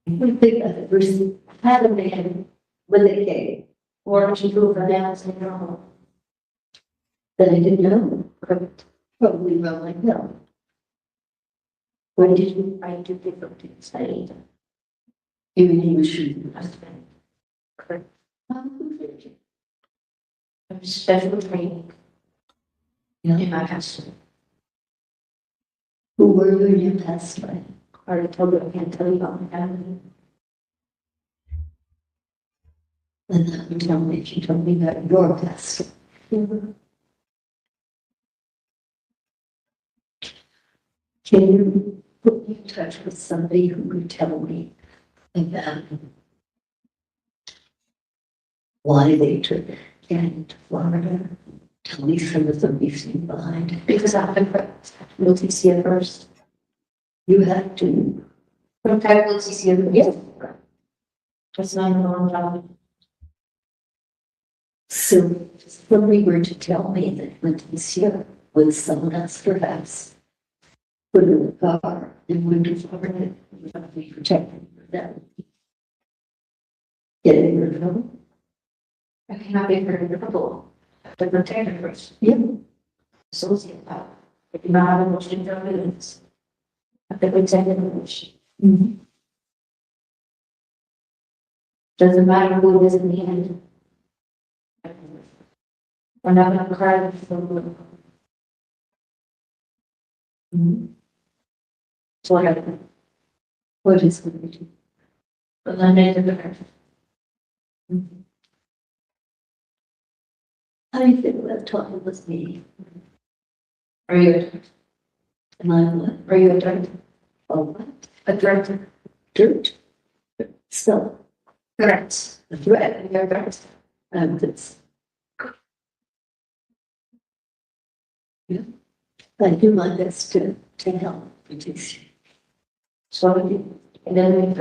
Speaker 10: I think I've ever had a man with a gate. Or to prove her down as normal. That I didn't know. Probably well like no. When did you find two different things? Even he was shooting your husband. Correct. Special training. In my past life. Who were you in your past life? I already told you I can't tell you about my family. And then you tell me, she told me about your past life. Can you put me in touch with somebody who could tell me about why they took Gavin to Florida? Tell me some of the reasoning behind it. Because I have to Letecia first. You have to. Contact Letecia. Yes. That's not a long job. So if somebody were to tell me that Letecia was someone else, perhaps, put in the car and went to Florida, would not be protected for that. Getting rid of them. I cannot be very difficult. The protector first. Yeah. Associate that. If you not have emotion evidence. I think we take it emotion. Doesn't matter who it is in the end. We're not going to cry for the So what happened? What is going to do? But then they did it. How do you feel about talking with me? Are you a director? Am I what? Are you a director? Oh, what? A director. Dirt? So. Threats. A threat. You're a director. This. Yeah. I do my best to help. So, and then we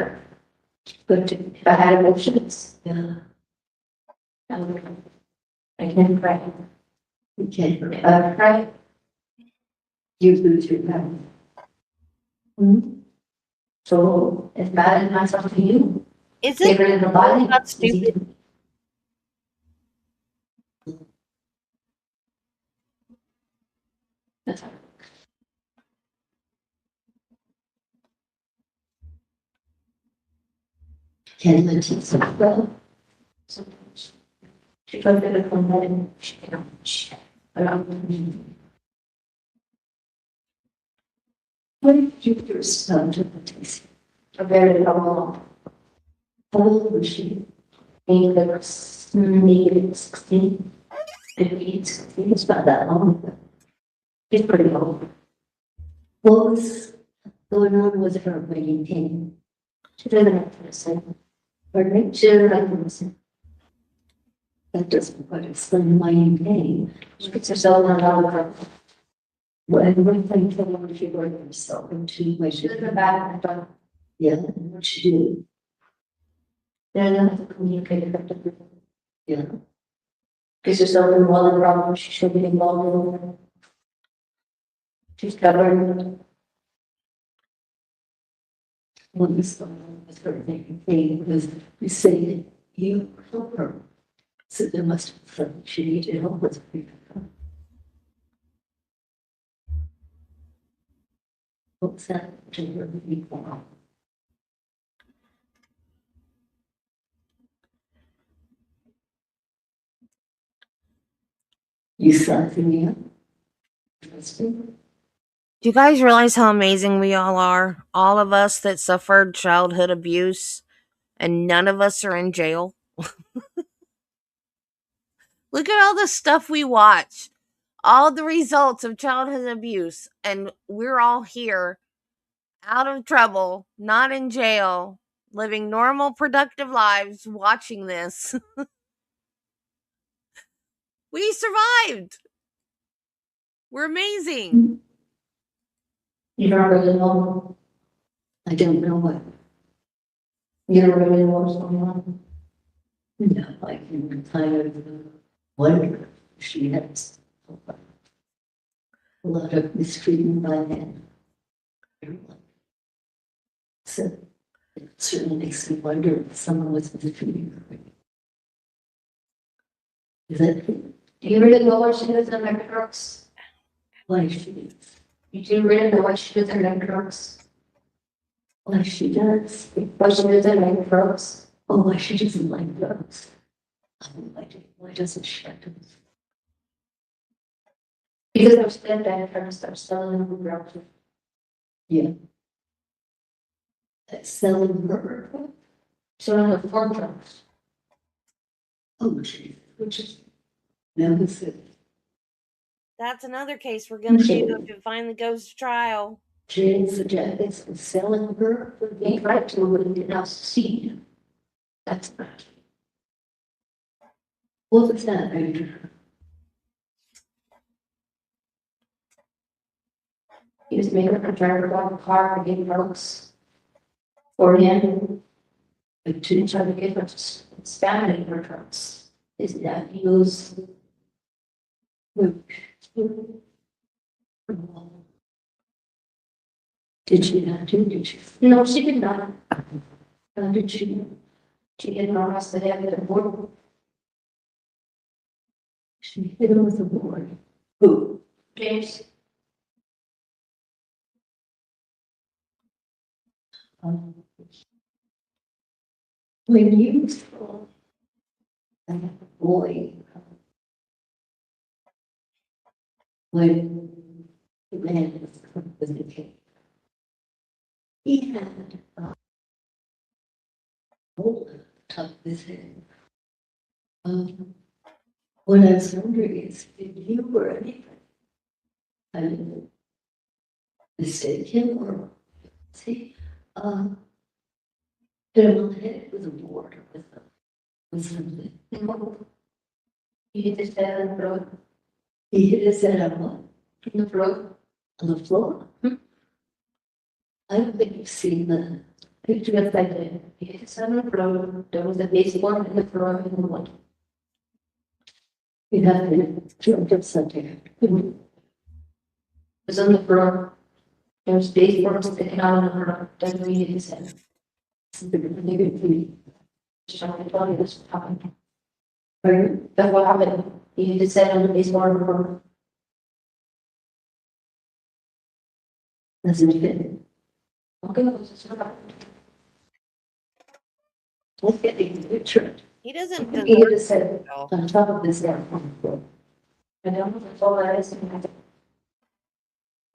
Speaker 10: But if I had emotions, yeah. I can cry. You can. If I cry, you lose your power. So it's bad and myself to you.
Speaker 2: Is
Speaker 10: Get
Speaker 2: it
Speaker 10: rid of the body.
Speaker 2: not stupid?
Speaker 10: That's all. Can let it so well. Sometimes she got rid of her mind. She can't. But what did you respond to the a very long? How old was she? Maybe there was maybe 16. Maybe 16. It's not that long. But it's pretty old. What was going on with her when you came? She didn't have to listen. Pardon me? She didn't have to listen. That doesn't quite explain why you came. She puts herself on all of her. When one thing told her she worked herself into my she lived in the back and thought, yeah, and what she do? Then I have to communicate effectively. Yeah. Because herself involved in problems she should be involved in. She's stubborn. What is going on with her thing was you say you help her. So there must be something she needed help with. What's that to her people? You sizing me up? Interesting.
Speaker 2: Do you guys realize how amazing we all are? All of us that suffered childhood abuse, and none of us are in jail. Look at all the stuff we watch, all the results of childhood abuse, and we're all here, out of trouble, not in jail, living normal, productive lives, watching this. We survived. We're amazing.
Speaker 10: You don't really know. I don't know what. You don't really know what's going on. No, I can kind of wonder if she has a lot of mistreatment by men. So it certainly makes me wonder if someone was mistreating her. Is that? Do you really know what she does in her drugs? Why she does? You do really know what she does in her drugs? Why she does? What she does in her drugs? Oh, why she doesn't like drugs? Why doesn't she like drugs? Because I'm still there trying to start selling them drugs. Yeah. Selling her. Selling her for drugs. Oh, geez. Which is. Now who's it?
Speaker 2: That's another case we're going to do if it finally goes to trial.
Speaker 10: James the Jackets and selling her would be right to would did not see. That's not. What was that? He was making a driver out of the car and getting drugs for him. But to try to get her spamming her drugs. His dad used. Did she not do? Did she? No, she did not. How did she? She didn't know how to have the board. She hit him with the board. Who? James. When you saw a boy, when the man was with the king, he had a hole top of his head. What I was wondering is if you were anything, I didn't mistake him or see, hit him on the head with a board or with something. No. He hit his head on the floor. He hit his head on what? On the floor. On the floor? I don't think you've seen the picture of like the center road, there was a baseboard in the front and like. You have to jump up something. It was on the front. There was baseboard sticking out on the front, that's what you said. Trying to this happened. That's what happened. You just said on the baseboard in the front. Doesn't fit. Okay, let's get the picture.
Speaker 2: He doesn't
Speaker 10: He
Speaker 2: deserve
Speaker 10: just said
Speaker 2: it, though.
Speaker 10: on top of this there. I know that's all that is.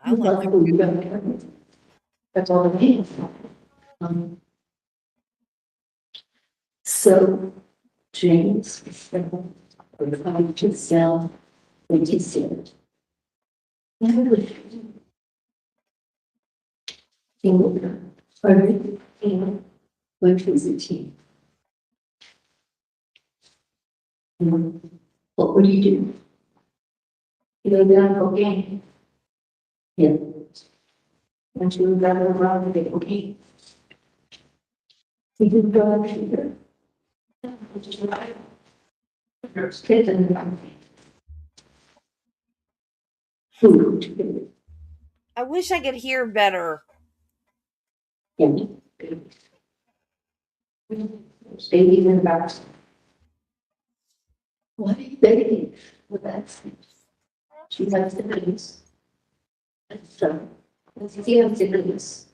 Speaker 2: I like it.
Speaker 10: That's all it is.
Speaker 3: So James, we're going to sell 27. Pardon? What was the team? What would you do?
Speaker 10: You know, then cocaine.
Speaker 3: Yeah.
Speaker 10: And she would rather around with cocaine.
Speaker 3: You didn't go out either.
Speaker 10: There's kids in the family.
Speaker 3: Food.
Speaker 2: I wish I could hear better.
Speaker 3: Yeah.
Speaker 10: There's babies in the back.
Speaker 3: What are you thinking?
Speaker 10: Well, that's. She has siblings.
Speaker 3: So,
Speaker 10: She has siblings.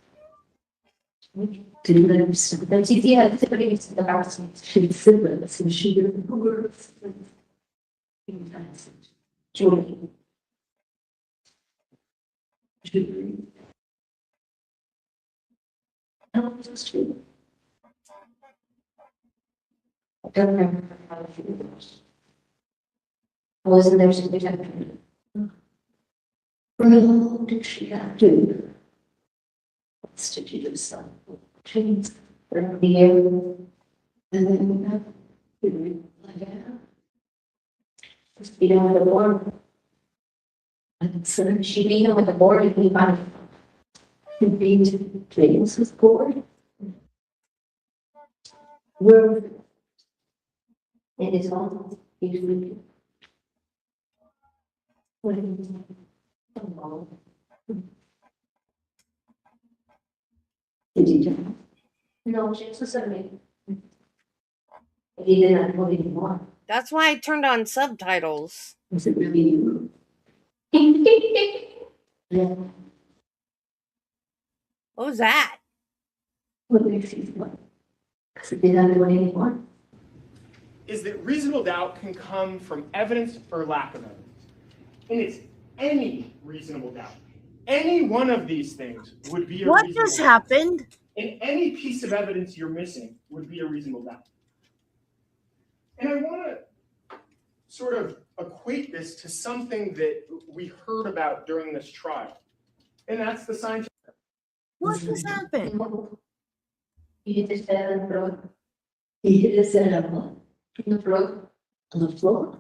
Speaker 3: didn't understand.
Speaker 10: Then she has siblings in the back.
Speaker 3: She's siblings and she didn't know.
Speaker 10: Julie. I don't remember how she was. I wasn't there since we had.
Speaker 3: For how long did she have to? What's to do some change
Speaker 10: For the year.
Speaker 3: and then
Speaker 10: Just beat him with a board.
Speaker 3: and so
Speaker 10: She beat him with a board and he found it.
Speaker 3: she beat James's board. Where
Speaker 10: In his home. Usually.
Speaker 3: did he do?
Speaker 10: No, she was a me. He didn't know anymore.
Speaker 2: That's why I turned on subtitles.
Speaker 3: Was it really you?
Speaker 10: Yeah.
Speaker 2: What was that?
Speaker 3: What makes you what? Because it didn't know anymore.
Speaker 13: Is that reasonable doubt can come from evidence or lack of evidence. And it's any reasonable doubt. Any one of these things would be a
Speaker 2: What
Speaker 13: reasonable
Speaker 2: just
Speaker 13: doubt.
Speaker 2: happened?
Speaker 13: And any piece of evidence you're missing would be a reasonable doubt. And I want to sort of equate this to something that we heard about during this trial. And that's the scientific.
Speaker 2: What just happened?
Speaker 10: He hit his head on the road.
Speaker 3: He hit his head on what?
Speaker 10: On the road.
Speaker 3: On the floor?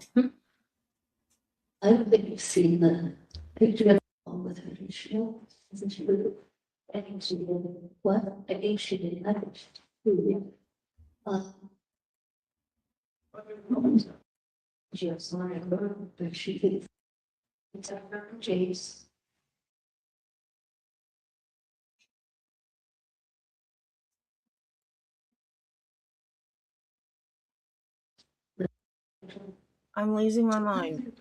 Speaker 3: I don't think you've seen the picture of with her. Isn't she really?
Speaker 10: I think she did.
Speaker 3: What?
Speaker 10: I think she did.
Speaker 3: I think she did.
Speaker 10: She was someone in the road.
Speaker 3: But she did.
Speaker 10: It's a from Chase.
Speaker 2: I'm losing my mind.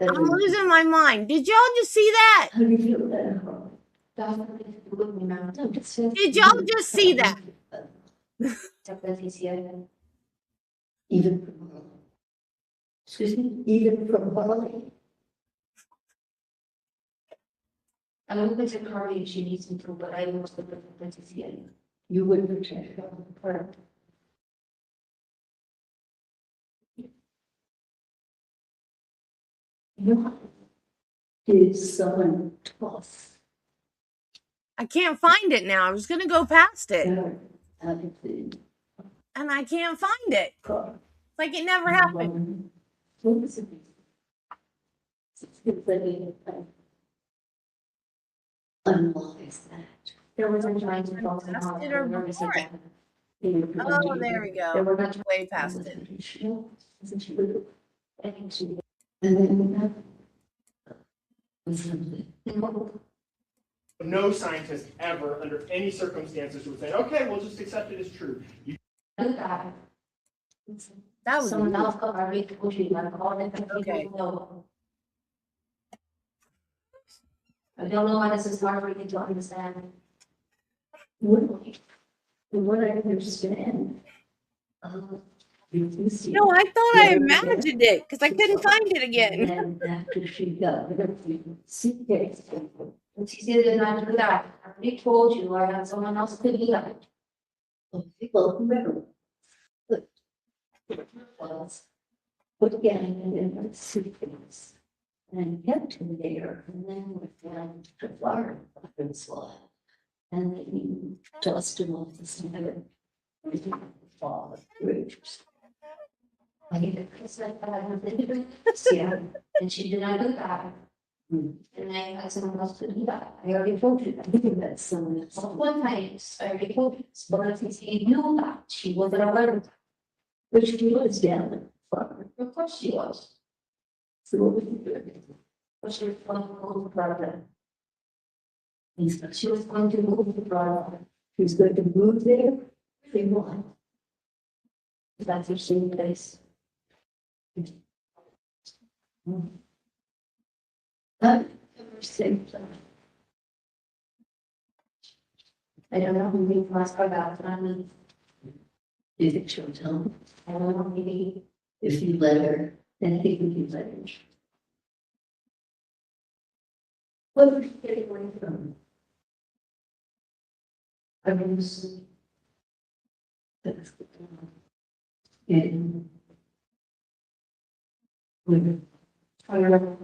Speaker 2: I'm losing my mind. Did y'all just see that?
Speaker 3: How do you feel about her?
Speaker 10: That's what they do with me now.
Speaker 3: No, just
Speaker 2: Did y'all just see that?
Speaker 3: Even from, excuse me, even from Harley.
Speaker 10: I don't think it's a car and she needs me to, but I was the princess yet.
Speaker 3: You wouldn't have checked out the part. What is someone toss?
Speaker 2: I can't find it now. I was gonna go past it,
Speaker 3: Out of the
Speaker 2: and I can't find it.
Speaker 3: car?
Speaker 2: Like it never happened.
Speaker 3: What was it?
Speaker 10: Unwise that. There was a trying to
Speaker 2: Past it or before it? Oh, there we
Speaker 10: There
Speaker 2: go.
Speaker 10: were not
Speaker 2: Way past it.
Speaker 10: And
Speaker 13: No scientist ever, under any circumstances, would say, okay, we'll just accept it as true. You
Speaker 2: That was
Speaker 10: someone
Speaker 2: me.
Speaker 10: else got our big country, like all the people
Speaker 2: Okay.
Speaker 10: know. I don't know why this is hard for you to understand. What I understand.
Speaker 2: No, I thought I imagined it because I couldn't find it again.
Speaker 10: And after she got suitcase. And she said, not do that. I already told you, I had someone else could do that. Well, remember. Look. Was put again in her suitcase. And kept him there, and then went down to Florida, and saw. And then tossed him off the side. Fall bridges. I need to kiss like that, yeah, and she did not do that. And I had someone else to do that. I already told you that. I think that's someone else. One time, I already told you, but if he knew that, she wasn't aware of that. But she was down in Florida. Of course she was. So what was he doing? But she was going to move to Florida. She was going to move to Florida. She was going to move there. They won. That's her same place. Same place. I don't know who we must go about, but I mean. Do you think she'll tell me? I don't know, maybe if you let her, then I think we can let her. What are you getting away from? I mean, that's good. And when I remember,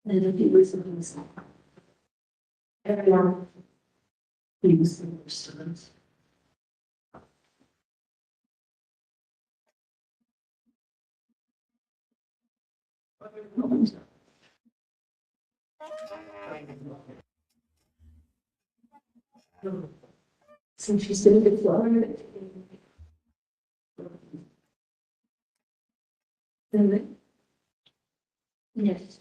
Speaker 10: and if you listen to this, everyone, please understand. Since she's in the Florida. Yes.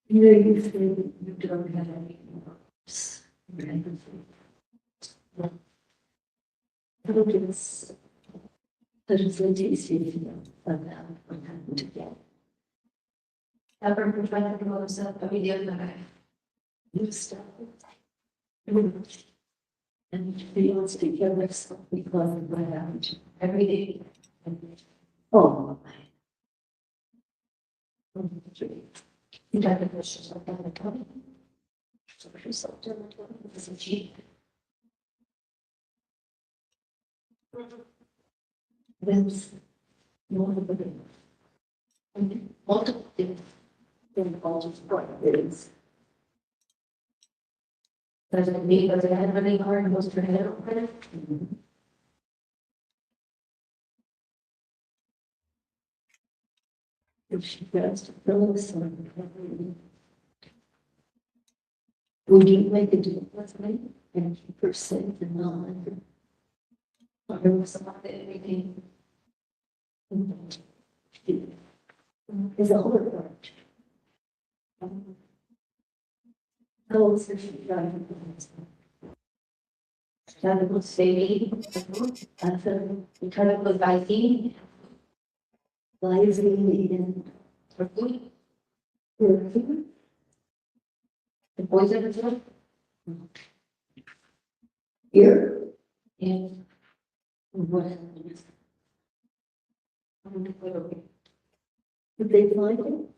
Speaker 10: You know, you think you don't have any works. There's a DC about what happened to get. I've been trying to go up a video that I used to. And he wants to kill himself because of what happened every day. Oh, my. You got the questions like that coming. So she's so different. This is cheap. There's multiple things. Multiple things. Involved what it is. Does it mean that I have any hard most for head over it? If she does to fill us on. Would you make a deal with me? And you percent the non. I was about everything. Is all right. How old is she? Kind of was baby. I feel kind of was biting. Lively and the boys at the time. Here. And what happens? Did they find it?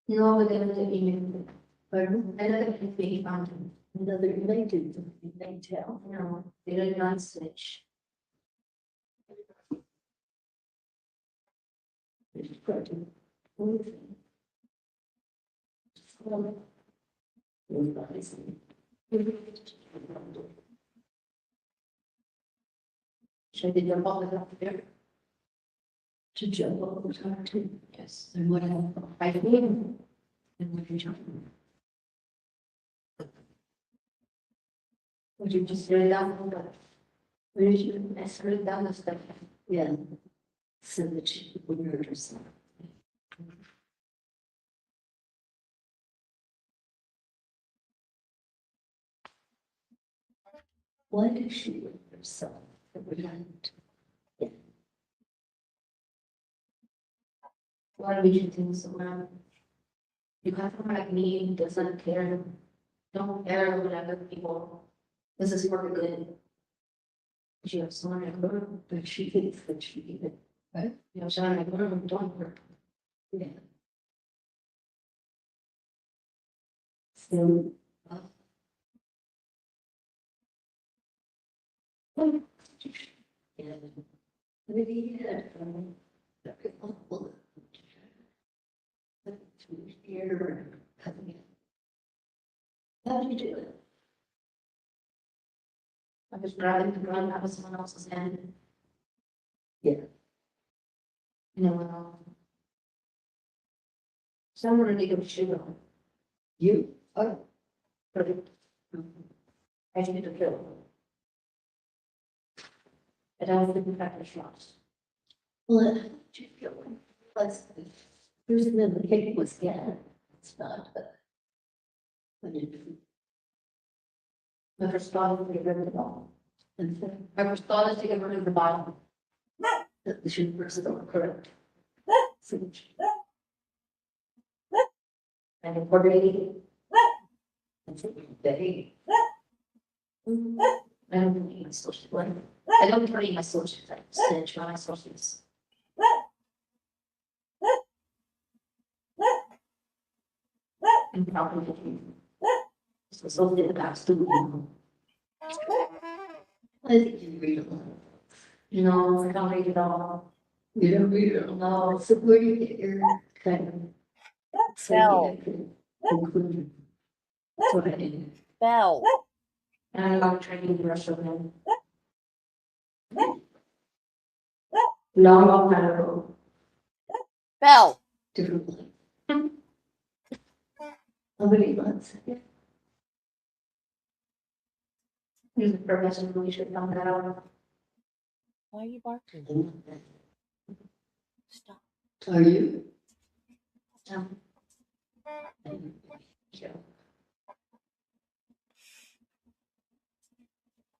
Speaker 10: No, but they were living. Pardon? Another they found him. Another they did. They tell. No, they did not switch. Should I do them all up there? To jump over the top too? Yes. And what I feel. And what you jump. Would you just do it down? Where did you mess it down the stuff? Yeah. So that you would hurt yourself. Why did she hurt herself? Why would you think so now? You got someone like me who doesn't care, don't care what other people. This is for good. You have someone like her, but she thinks that she did it. Right? You have someone like her who don't work. Yeah. So. Yeah. Maybe here. How do you do it? I was driving to run out of someone else's hand. Yeah. No. Someone really good shoe on. You? Oh. Perfect. I need to kill. I don't think that was lost. Well, did you feel like who's in the cake was it's not. My first thought was to get rid of the bottom. My first thought is to get rid of the bottom. The shoe versus the correct. And incorporating. And they. I don't need my social life. I don't need my social life. Snitch on my socials. And probably. So something about student. I think you read a lot. No, I don't read it all. You don't read it all? No, so where do you get your kind of conclusion? So I did.
Speaker 2: Bell.
Speaker 10: And I'm trying to brush over them. Long time ago.
Speaker 2: Bell.
Speaker 10: Differently. How many months? Here's the purpose of we should find that out.
Speaker 2: Why are you barking? Stop.
Speaker 10: Are you? Yeah.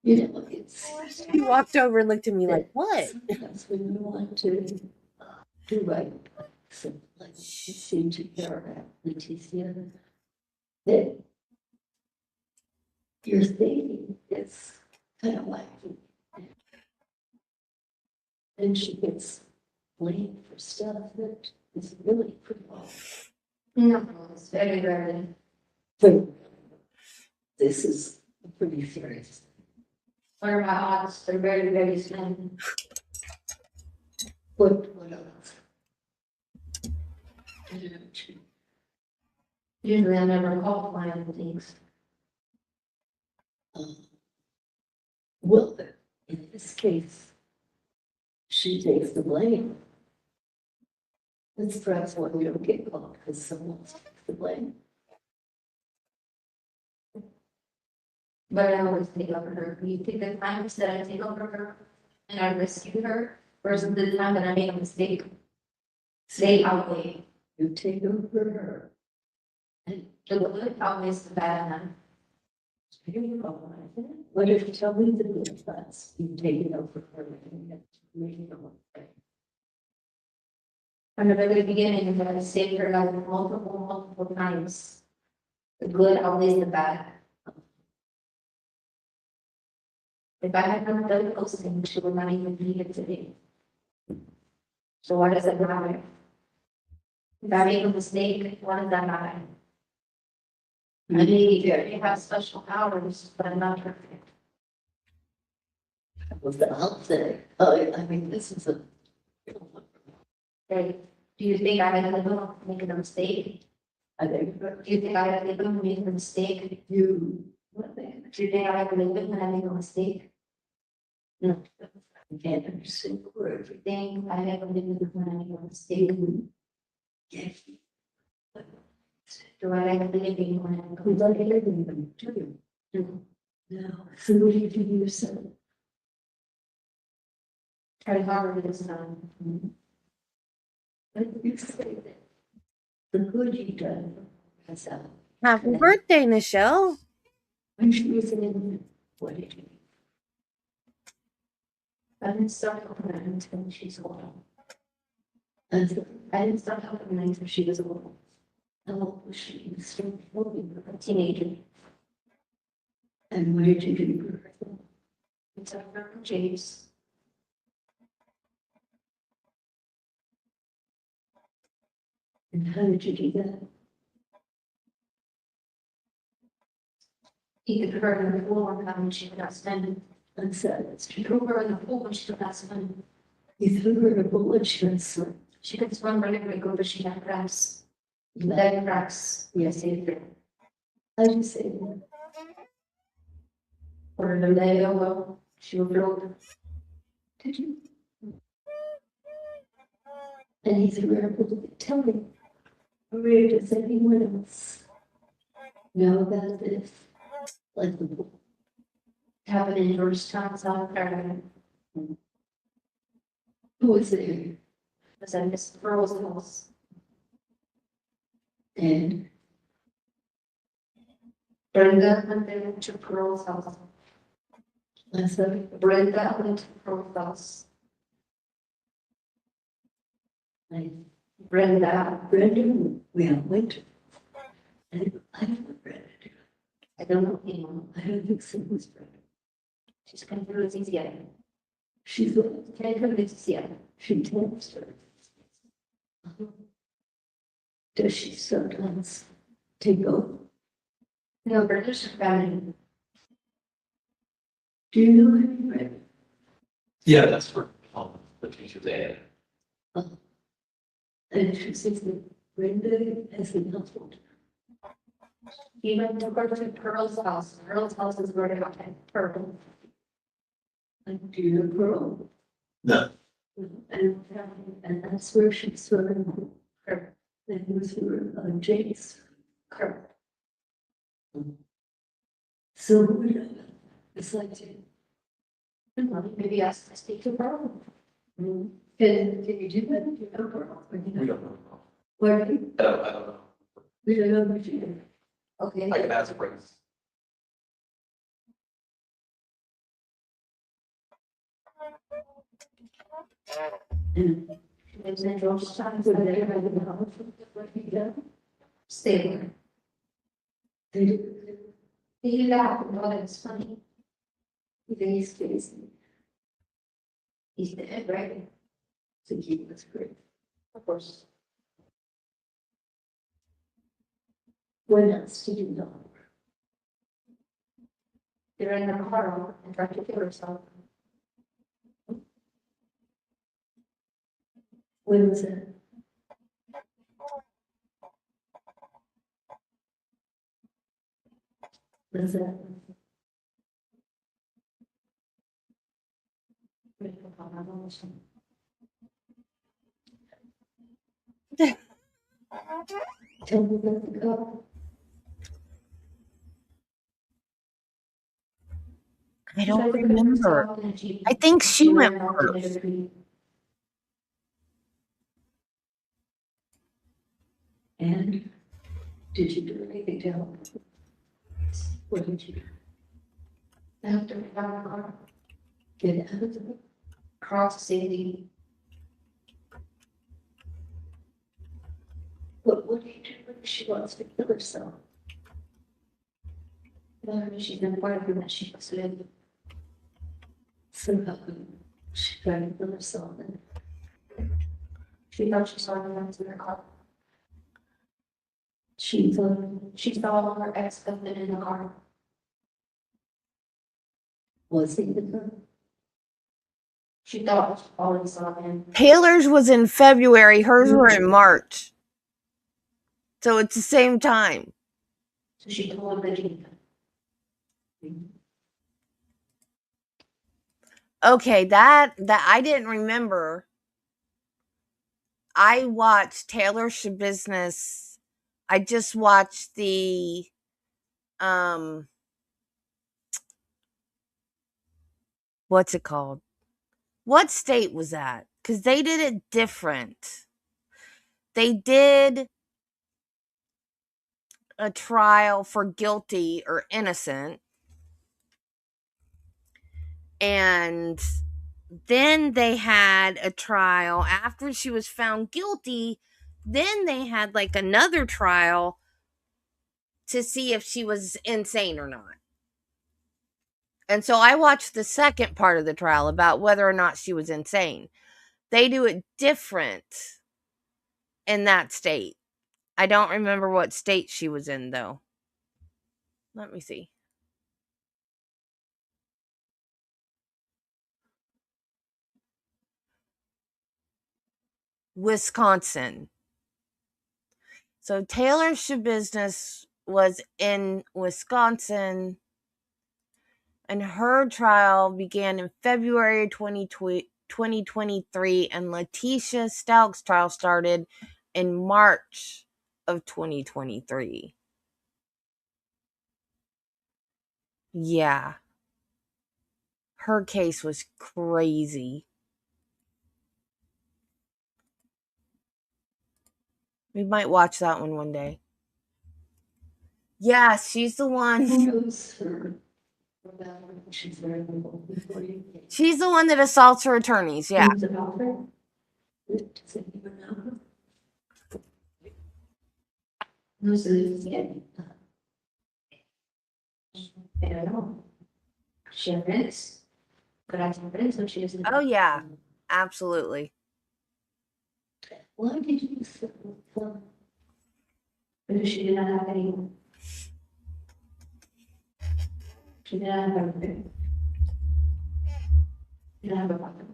Speaker 10: You know, it's.
Speaker 2: He walked over and looked at me like, what?
Speaker 10: That's when you want to do right. So, like, you seem to care about Letecia. That your thinking is kind of wacky. And she gets blamed for stuff that is really pretty off. No, it's very rarely. But this is pretty serious. What are my odds? They're very, very slim. What else? Usually I never call client things. Well, in this case, she takes the blame. That's perhaps why we don't get called, because someone takes the blame. But I always take over her. You take the times that I take over her and I rescue her versus the time that I make a mistake. They outweigh. You take over her. And the good outweighs the bad one. What if you tell me the good parts? You take it over her and make it okay. From the very beginning, I saved her life multiple times. The good outweighs the bad. If I had not done those things, she would not even be here today. So what does it matter? If I make a mistake, what does that matter? I may have special powers, but I'm not perfect. What's the outfit? I mean, this is a. Right. Do you think I had to make a mistake? I think. Do you think I had to make a mistake? You Today I believe it when I make a mistake. No. I can't understand everything. I have believed it when I make a mistake. Yes. Do I like believing when I make a mistake? No. So what do you do yourself? Try harder this time. But you say that the good you done myself.
Speaker 2: Happy birthday, Nichelle.
Speaker 10: When she was in, what did you? I didn't start helping her until she's old. And I didn't start helping her until she was old. How old was she? Still a teenager. And where did you do her? I took her from James. And how did you do that? He could her in the floor when she could not stand. And said, he threw her in the pool when she could not swim. He threw her in the pool when she couldn't swim. She could swim really quick, but she had cracks. Leg cracks. Yes, he did. How did you say that? Or her leg elbow. She was float. Did you? And he threw her in the pool. Tell me, where does anyone else know about this? Like the pool. Happened in Georgetown, South Carolina. Who was there? Was at Miss Pearl's house. And Brenda went there to Pearl's house. I'm sorry. Brenda went to Pearl's house. Brenda, we all went. I don't know Brenda. I don't know him. I don't think so. Who's Brenda? She's kind of losing the She's kind of losing the She tells her. Does she sometimes take over? No, British family. Do you know any Brenda?
Speaker 7: Yeah, that's for the teacher's aide.
Speaker 10: And she says that Brenda has been helpful. He went to go to Pearl's house. Pearl's house is where they got Pearl. And do you know Pearl?
Speaker 7: No.
Speaker 10: And that's where she saw her. And he was where James Kirk. So it's like maybe ask to speak to Pearl. Can you do that? You know Pearl?
Speaker 7: We don't know.
Speaker 10: Where?
Speaker 7: I don't know.
Speaker 10: We don't know what you do. Okay.
Speaker 7: I can ask Grace.
Speaker 10: Lives in Georgetown, so they're in the house. What he does? Stay there. He laughed, but it's funny. Even he's crazy. He's dead, right? So he was great. Of course. What else did you know? They're in the car and tried to kill herself. When was it? What is that? Tell me about the girl.
Speaker 2: I don't remember. I think she went first.
Speaker 10: And did you do anything to help? What did you do? After we got out of the car, get out of the cross city. What do you do when she wants to kill herself? She's been worried that she was living. So she tried to kill herself and she thought she saw anyone in her car. She saw her ex-husband in the car. Was he the car? She thought she always saw him.
Speaker 2: Taylor's was in February, hers were in March. So it's the same time.
Speaker 10: So she told him that
Speaker 2: Okay, that I didn't remember. I watched Taylor Business. I just watched the what's it called? What state was that? Because they did it different. They did a trial for guilty or innocent. And then they had a trial after she was found guilty. Then they had like another trial to see if she was insane or not. And so I watched the second part of the trial about whether or not she was insane. They do it different in that state. I don't remember what state she was in, though. Let me see. Wisconsin. So Taylor Business was in Wisconsin, and her trial began in February 2023, and Letecia Stauch's trial started in March of 2023. Yeah. Her case was crazy. We might watch that one day. Yeah, she's the one.
Speaker 10: Who knows her? She's very little before you.
Speaker 2: She's the one that assaults her attorneys. Yeah.
Speaker 10: Who's about her? Does anyone know her? Who's the I don't know. She has friends, but I have friends, so she doesn't.
Speaker 2: Oh, yeah. Absolutely.
Speaker 10: Why did you say that? Because she did not have any. She did not have a friend. Did not have a partner.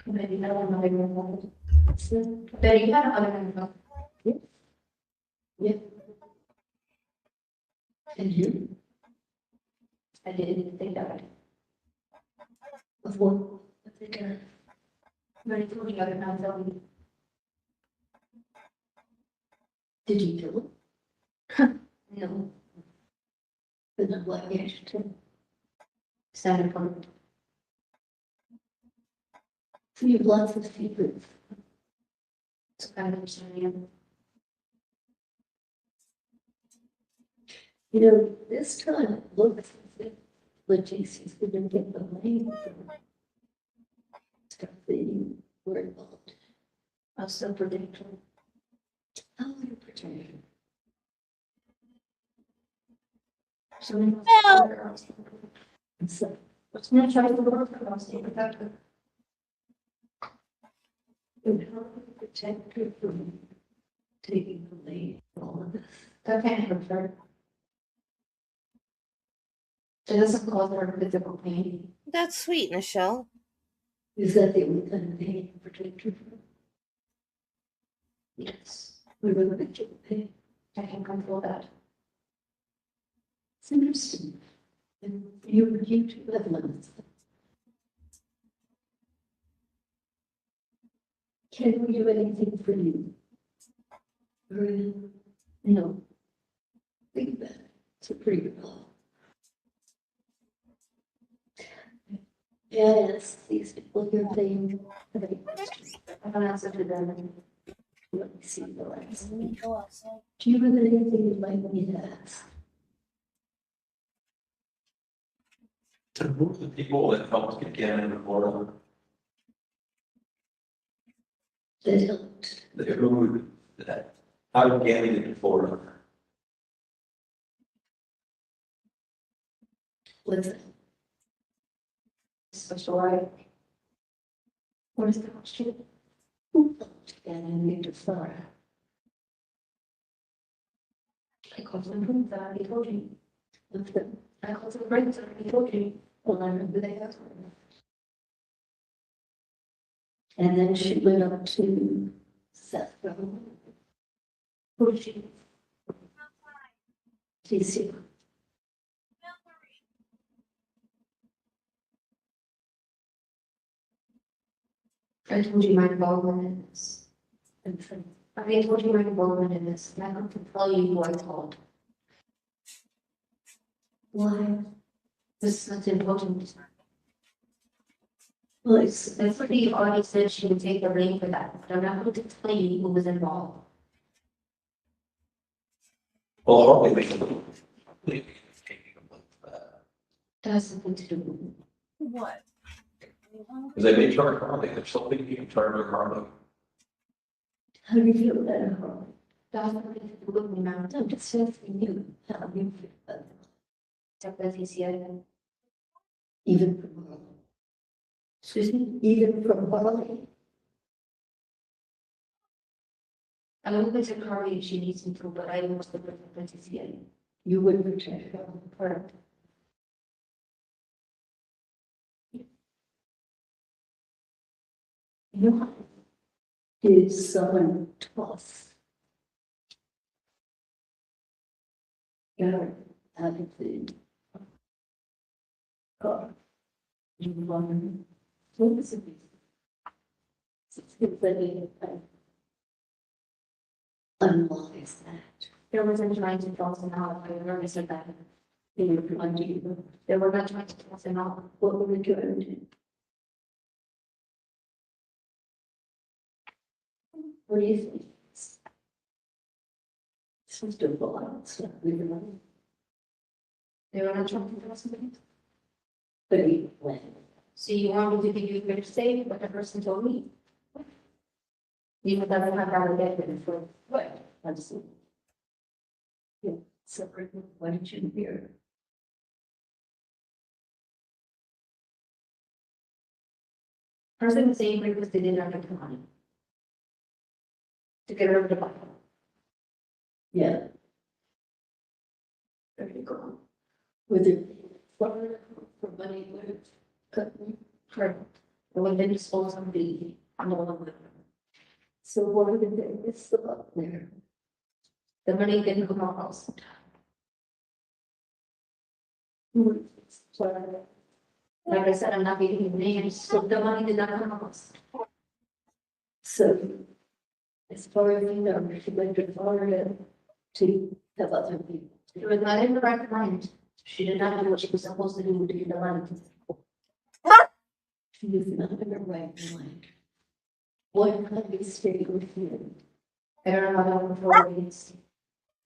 Speaker 10: Maybe I don't know. But you have other. Yeah. And you? I didn't think that. Of what? I think I told you other times that we. Did you kill him? No. But not like yesterday. Sounded fun. So you have lots of secrets. It's kind of understanding. You know, this time it looks as if Leticia's going to get the blame for stuff that you were involved. I'm so predictable. How would you protect her? So we so what's going to try to work for us to protect her? And how do we protect her from taking the lead in all of this? That can't hurt her. It doesn't cause her physical pain.
Speaker 2: That's sweet, Michelle.
Speaker 10: Is that the only kind of pain you can protect her from? Yes. We will make you pain. I can control that. It's interesting. And you two have limits. Can we do anything for you? Or, no. Think about it. It's a pretty good call. Yes, these people here playing. I don't answer to them. Let me see the last. Do you have anything you'd like me to ask?
Speaker 7: To move the people that helped get in the Florida,
Speaker 10: That helped.
Speaker 7: they moved that, how did Gabby get to Florida?
Speaker 10: What's that? Special right. What is the question? Who helped and get to Florida? I called them from that, he told you. I called them friends, and he told you. Well, I remember they asked me. And then she went up to Seth. Who was she? Please see. I told you my involvement in this. I told you my involvement in this, and I don't have to tell you who I told. Why? This is not important. Well, it's pretty obvious that she would take the blame for that, but I'm not going to tell you who was involved.
Speaker 7: Well, hardly make
Speaker 10: That has something to do with me.
Speaker 2: What?
Speaker 7: Because they may charge Harley, there's something you can charge her Harley.
Speaker 10: How do you feel about it, Harley? That has nothing to do with me, ma'am. I'm just asking you how you feel about it. Check that TCI. Even from Harley. Excuse me? Even from Harley. I won't visit Harley if she needs me to, but I must have been from TCI. You wouldn't protect her on the part. You did someone toss Garrett out of the car? You won. What was it? Unwise that. There wasn't trying to toss him out. I remember said that. They were trying to. They were not trying to toss him out. What were we doing? What do you think? Seems to have gone. They were not trying to toss him out. But he went. So you want me to give you a better say what the person told me? Even though I have got to get it for what? I just. Yeah, separate. Why did you hear? Person saying because they didn't have the money to get rid of the bottle. Yeah. There you go. With it, for money, would have cut me. Correct. It would have been disposed of the, on the one with. So what did they miss about there? The money didn't come out also. Like I said, I'm not giving you names, so the money did not come out. So, as far as you know, she went to Florida to have other people. She was not in the right mind. She did not do what she was supposed to do to get the money. She was not in the right mind. What kind of mistake was you? I don't know how to control it.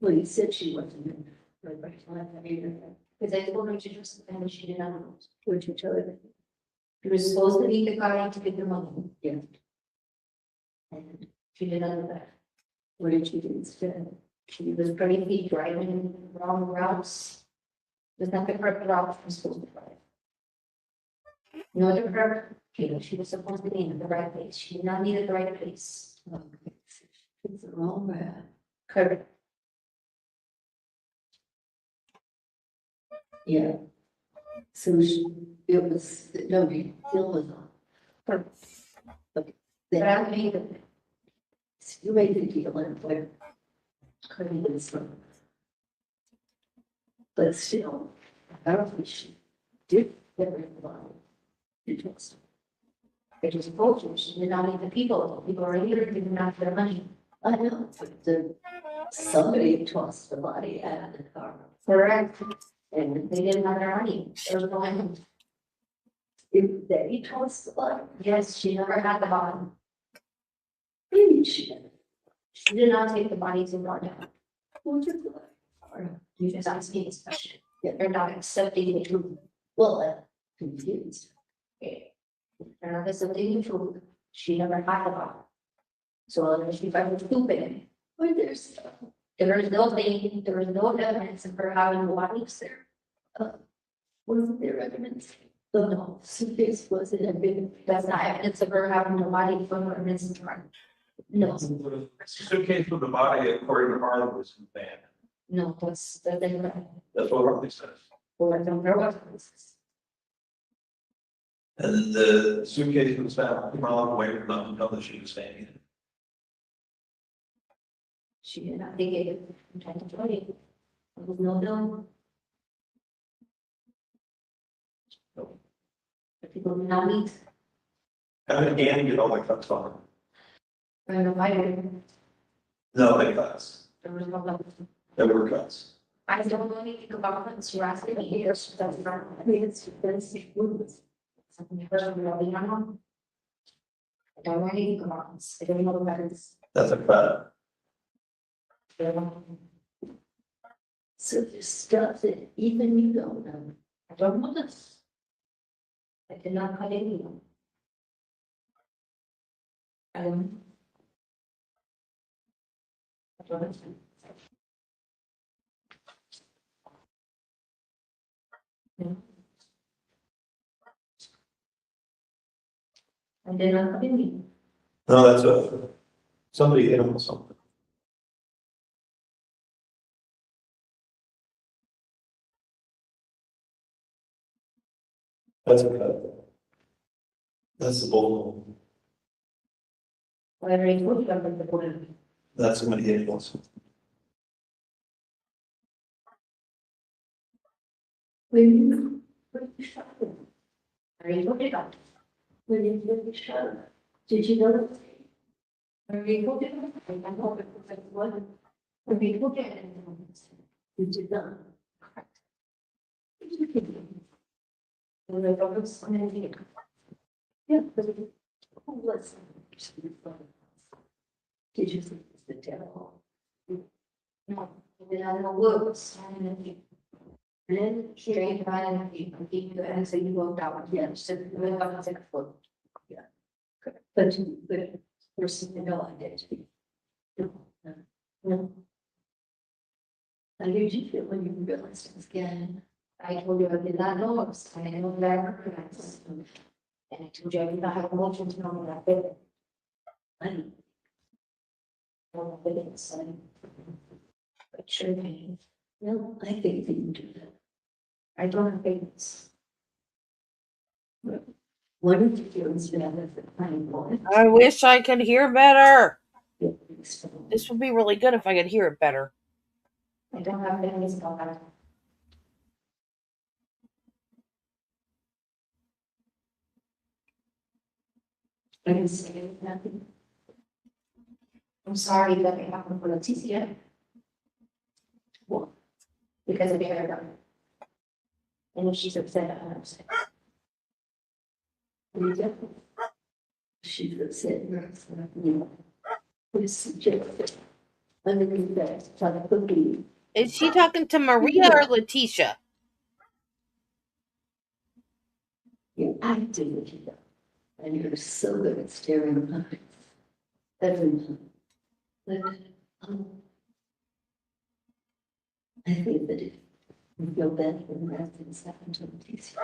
Speaker 10: Well, you said she wasn't in the right mind. Because I told her to do something that she did not know. What did you tell her? She was supposed to leave the car to get the money. Yeah. And she did not know that. What did she do instead? She was crazy, driving wrong routes. It was not the correct route she was supposed to drive. No, the correct, she was supposed to be in the right place. She did not need at the right place. Okay. It's the wrong route. Correct. Yeah. So it was, no, the deal was on. Perfect. Okay. Then I made it. You made the deal and where Curry was from. But still, I don't think she did get involved. It was. I just told you, she did not need the people. People are here, did not have their money. I know, but somebody tossed the body out of the car. Correct. And they didn't have their money. There was no money. If they tossed the body? Yes, she never had the body. Maybe she did. She did not take the body to Florida. Who took the body? You just asked me this question. Yeah, they're not accepting the truth. Well, I'm confused. Okay. They're not accepting the truth. She never had the body. So she found it stupid. Well, there is no thing, there is no evidence of her having the bodies there. Wasn't there evidence? No, suitcase wasn't evidence. That's not evidence of her having the body from her missing truck. No.
Speaker 7: Suitcase with the body, according to Harley, was banned.
Speaker 10: No, that's the thing.
Speaker 7: That's what Harley says.
Speaker 10: Well, I don't know what.
Speaker 7: And then the suitcase was found miles away from the hotel that she was staying in.
Speaker 10: She did not think it intended to. There was no bill. The people did not meet.
Speaker 7: And get all my cuts on.
Speaker 10: During the fire,
Speaker 7: No, they cuts.
Speaker 10: there was no bill.
Speaker 7: There were cuts.
Speaker 10: I don't know anything about it, you're asking me here, so that's not, I mean, it's something personal, you know? I don't know anything about this, I don't know about this.
Speaker 7: That's a cut.
Speaker 3: So there's stuff that even you don't know.
Speaker 10: I don't know this. I did not cut anyone. I don't. I don't know. No. I did not cut anyone.
Speaker 7: No, that's a, somebody hit him with something. That's a cut. That's the bull.
Speaker 10: Whatever you put on the board.
Speaker 7: That's somebody hit him with something.
Speaker 3: When you shot him,
Speaker 10: Where you put it on.
Speaker 3: when you shot him, did you know?
Speaker 10: Where you put it on. I know it was like one. Where you put it on.
Speaker 3: You did not.
Speaker 10: When I got this, I'm gonna get it.
Speaker 3: Yeah, but who was? Did you think it was the devil?
Speaker 10: No, then I don't know words, and then straight around and you keep the answer you worked out, yeah, so when I was like, well,
Speaker 3: But the person you know identity. No. How did you feel when you realized it was again?
Speaker 10: I told you I did not know, I know that I recognized. And I told you I did not have emotions, no, that bit.
Speaker 3: I don't
Speaker 10: No, I didn't say. But sure, pain.
Speaker 3: know. I think that you do that.
Speaker 10: I don't have patience.
Speaker 3: What did you feel was bad at the time?
Speaker 2: I wish I could hear better. This would be really good if I could hear it better.
Speaker 10: I don't have feelings about that.
Speaker 3: I didn't say nothing.
Speaker 10: I'm sorry that it happened for Leticia.
Speaker 3: What?
Speaker 10: Because of the hair done. And if she's upset, I'm upset.
Speaker 3: She said, you know, was suggested. Underneath that, try to cookie.
Speaker 2: Is she talking to Maria or Leticia?
Speaker 3: You're acting with you, and you're so good at staring at everyone. But I think that if you feel bad when bad things happen to Leticia.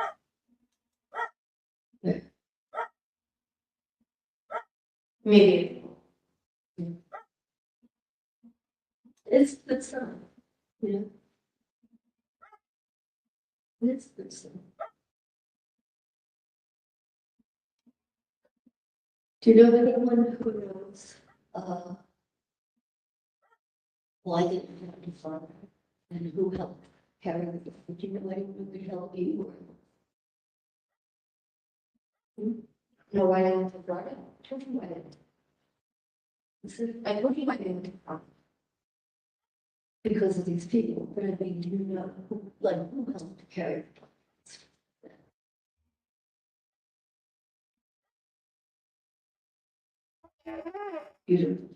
Speaker 10: Maybe.
Speaker 3: It's good son, you know. It's good son. Do you know anyone who knows why they didn't have a father and who helped carry the? Do you know anyone who could help you?
Speaker 10: No, I didn't have brought it. I told you I didn't. I told you I didn't.
Speaker 3: Because of these people, but I mean, do you know who, like, who helped carry? You don't.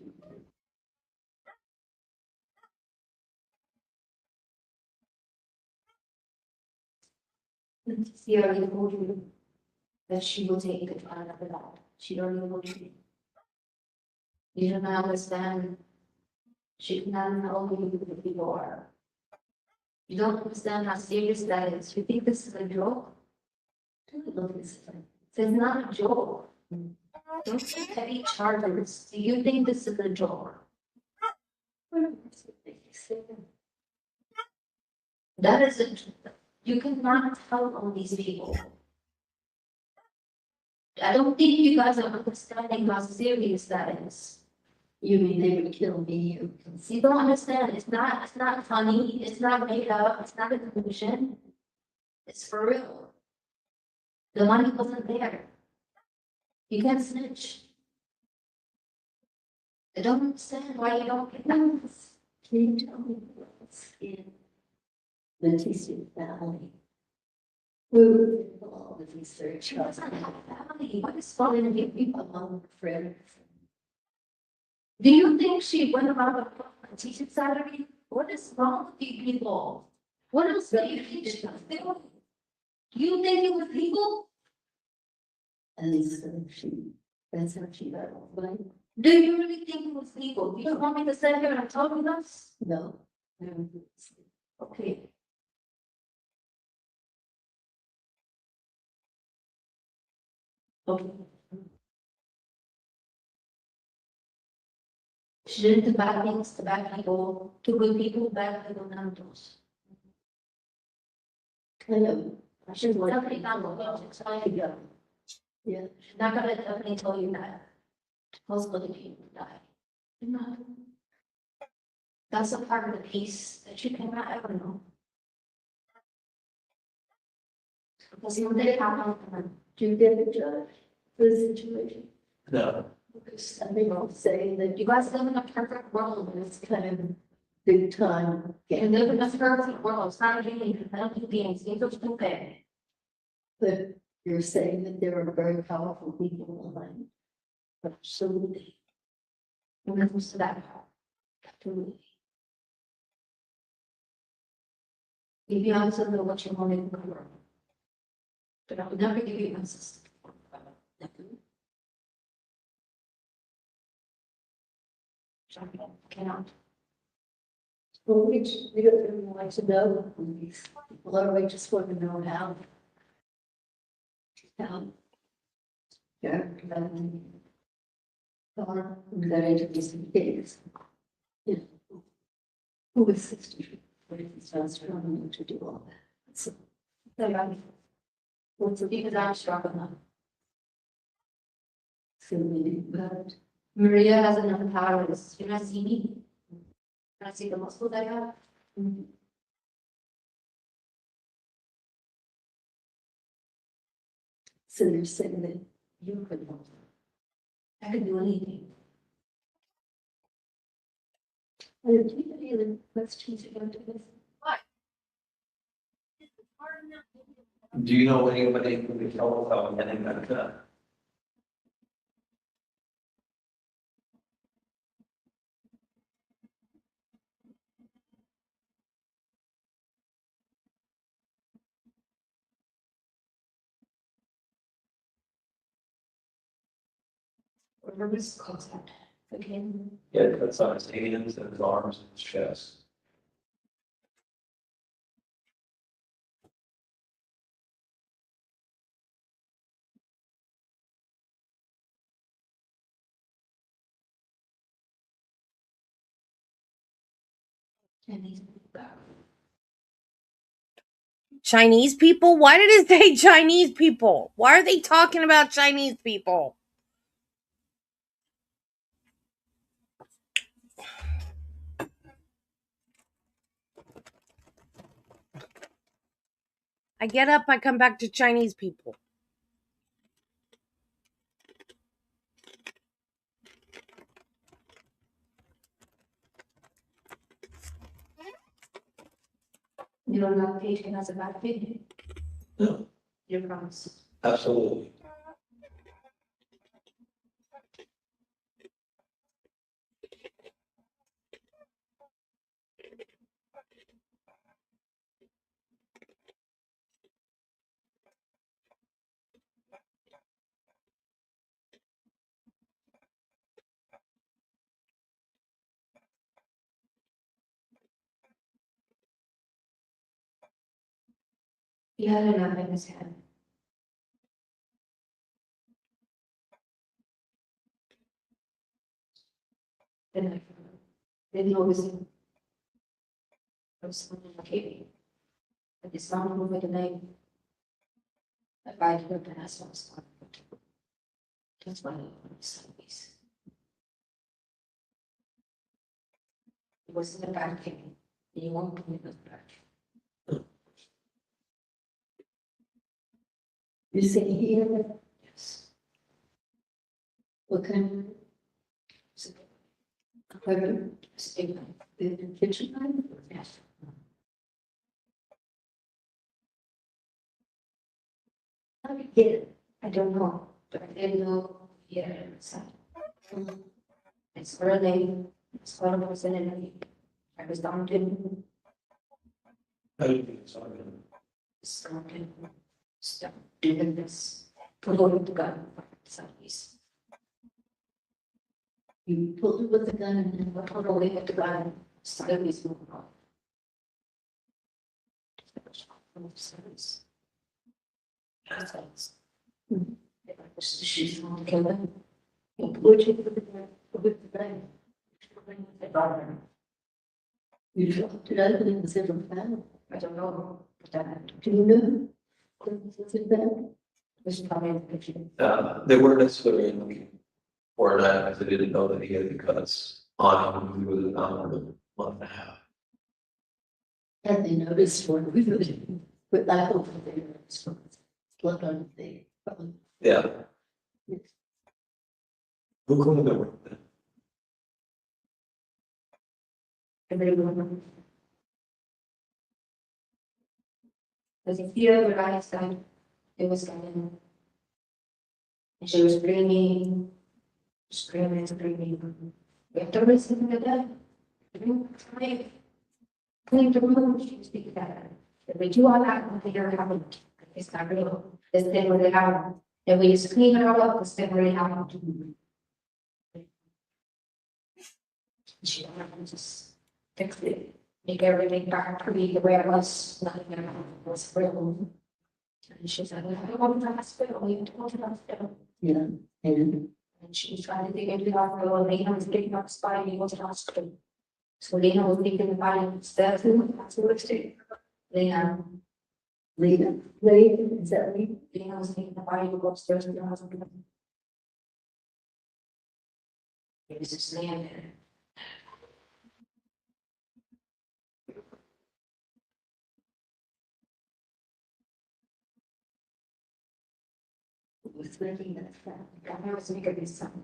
Speaker 10: She already told you that she will take it out of it all. She already told you. You do not understand. She cannot know who the people are. You don't understand how serious that is. You think this is a joke? It's not a joke. Don't take heavy charges. Do you think this is a joke? That is a, you cannot tell all these people. I don't think you guys are understanding how serious that is. You mean they would kill me? You don't understand. It's not funny. It's not made up. It's not a delusion. It's for real. The money wasn't there. You can't snitch. I don't understand why you don't get numbers. Can you tell me what's in the Letecia family? Who involved with research? What's not family? What is falling in people among friends? Do you think she went around a teaching salary? What is wrong with you people? What else do you think she was doing? You think it was legal? And that's how she got off, right? Do you really think it was legal? You don't want me to sit here and talk with us? No. Okay. Okay. She did the bad things to bad people, to good people, bad people, none of those. Kind of. I should definitely not go to tell you. Yeah, she's not gonna definitely tell you that. Most other people die. No. That's a part of the piece that you cannot ever know. Because someday I'll do you get a judge for the situation?
Speaker 7: No.
Speaker 10: Because they won't say that you guys live in a perfect world and it's kind of big time. You live in a perfect world, it's not a game, it's not a game, it's not stupid. But you're saying that there are very powerful people behind. Absolutely. When it comes to that part, absolutely. Give you answer to what you want in the world. But I would never give you answers. Cannot. Well, we don't really want to know who these people are, we just want to know how. Yeah. Or that introduce the kids. Yeah. Who is 60? What if it's not struggling to do all that? So, what's the because I'm strong enough. So maybe, but Maria has enough powers. Can I see me? Can I see the muscles I have? So you're saying that you could help. I could do anything. Do you have any other questions about this?
Speaker 7: Do you know anybody who could help without getting that done?
Speaker 10: Whatever this calls out. Okay.
Speaker 7: Yeah, it cuts on his hands and his arms and his chest.
Speaker 10: And he's
Speaker 2: Chinese people? Why did it say Chinese people? Why are they talking about Chinese people? I get up, I come back to Chinese people.
Speaker 10: you don't know if patient has a bad opinion.
Speaker 7: No,
Speaker 10: You promise.
Speaker 7: absolutely.
Speaker 10: He had enough in his head. And I didn't know his name. I was something like it. But it's not over the name. If I did it, then I saw something. That's why I don't understand this.
Speaker 11: It was in the back thing. You won't come in the back.
Speaker 3: You say here,
Speaker 11: Yes.
Speaker 3: what kind
Speaker 11: So,
Speaker 3: of apartment?
Speaker 11: stay
Speaker 3: In the kitchen?
Speaker 11: Yes.
Speaker 3: How do you get it?
Speaker 11: I don't know, but I didn't know here inside. It's early, it's almost in it. I was down to starting stuff doing this, pulling the gun southeast.
Speaker 3: You pulled it with a gun and then what?
Speaker 11: Totally with the gun southeast moving on. She's not killing.
Speaker 3: Would you put it with the gun? You dropped it out and it was in a family.
Speaker 11: I don't know, but that
Speaker 3: Do you know? Was it bad?
Speaker 11: was probably in the picture.
Speaker 7: They weren't necessarily looking for that, because they didn't know that he had the cuts on him. He was on for a month and a half.
Speaker 3: Had they noticed when we put it, but I hope that they noticed blood on the, probably.
Speaker 7: Yeah. Who could have been with that?
Speaker 11: Because if you ever guys said it was coming. And she was screaming, screaming. We have to listen to that. Clean the room, she was speaking that. If we do all that, we figure it out. It's not real. This thing really happened. If we just clean it all up, this thing really happened. She just fix it, make everything back to be the way it was, nothing was real. And she said, I don't want to hospital, we have to go to the hospital.
Speaker 3: Yeah, and
Speaker 11: And she was trying to dig into the hospital, and Lena was getting up spine, he was in hospital. So Lena was thinking about it instead, that's what it's doing. Lena,
Speaker 3: Lena, is that Lena?
Speaker 11: Lena was thinking about it, go upstairs to the hospital. It was just laying there.
Speaker 3: Was making that sound.
Speaker 11: I was making this sound.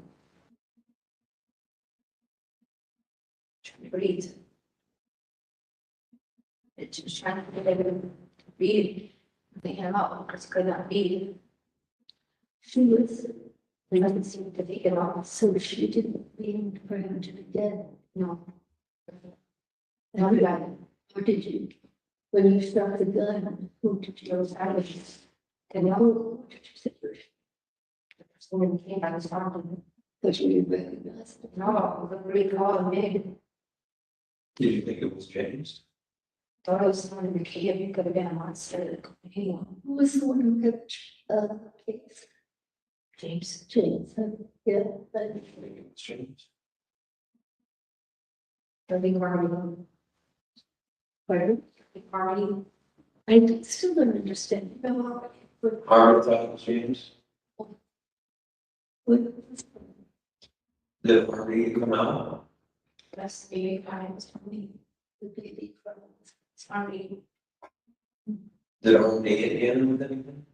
Speaker 11: Trying to breathe. It's just trying to get everything to breathe. They had out because could not breathe.
Speaker 3: She was,
Speaker 11: They doesn't seem to take it off.
Speaker 3: so she didn't mean for him to be dead.
Speaker 11: No.
Speaker 3: How did I, or did you, when you struck the gun, who did you?
Speaker 11: It was out of it.
Speaker 3: And who did you say?
Speaker 11: When he came, I was talking.
Speaker 3: Because you recognized it.
Speaker 11: No, the breathe all me.
Speaker 7: Did you think it was James?
Speaker 11: Thought it was someone in the cave. It could have been a monster. Anyone.
Speaker 3: Who was the one who kept, case?
Speaker 11: James.
Speaker 3: James, yeah, but
Speaker 7: I think it was James.
Speaker 11: The big army.
Speaker 3: pardon?
Speaker 11: Big army.
Speaker 3: I still don't understand.
Speaker 7: Harvard thought it was James.
Speaker 3: What,
Speaker 7: Did Harvey come out?
Speaker 11: That's the baby crying was from me.
Speaker 3: the baby cries.
Speaker 11: It's army.
Speaker 7: Did Harvey get in with anything?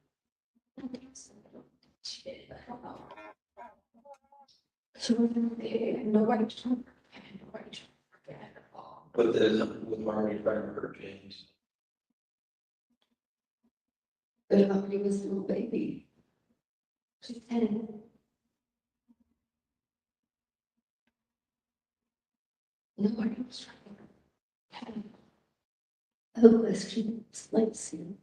Speaker 11: Shit, I don't know. So nobody took. Nobody took.
Speaker 7: But with Harvey trying to hurt James.
Speaker 3: But Harvey was a little baby.
Speaker 11: She's 10. Nobody was trying.
Speaker 3: Her question explains him,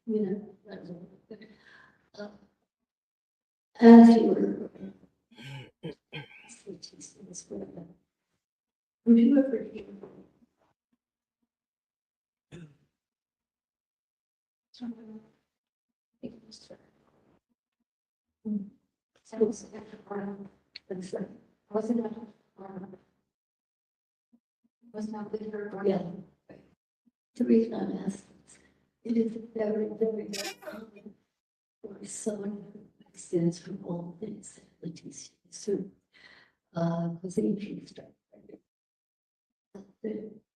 Speaker 3: you know, I don't know, but, as you were. Would you ever hear?
Speaker 11: Was not with her.
Speaker 3: Yeah. The reason I'm asking is, it is very, very, very common for someone who extends from all things Letecia Stauch. Because they usually start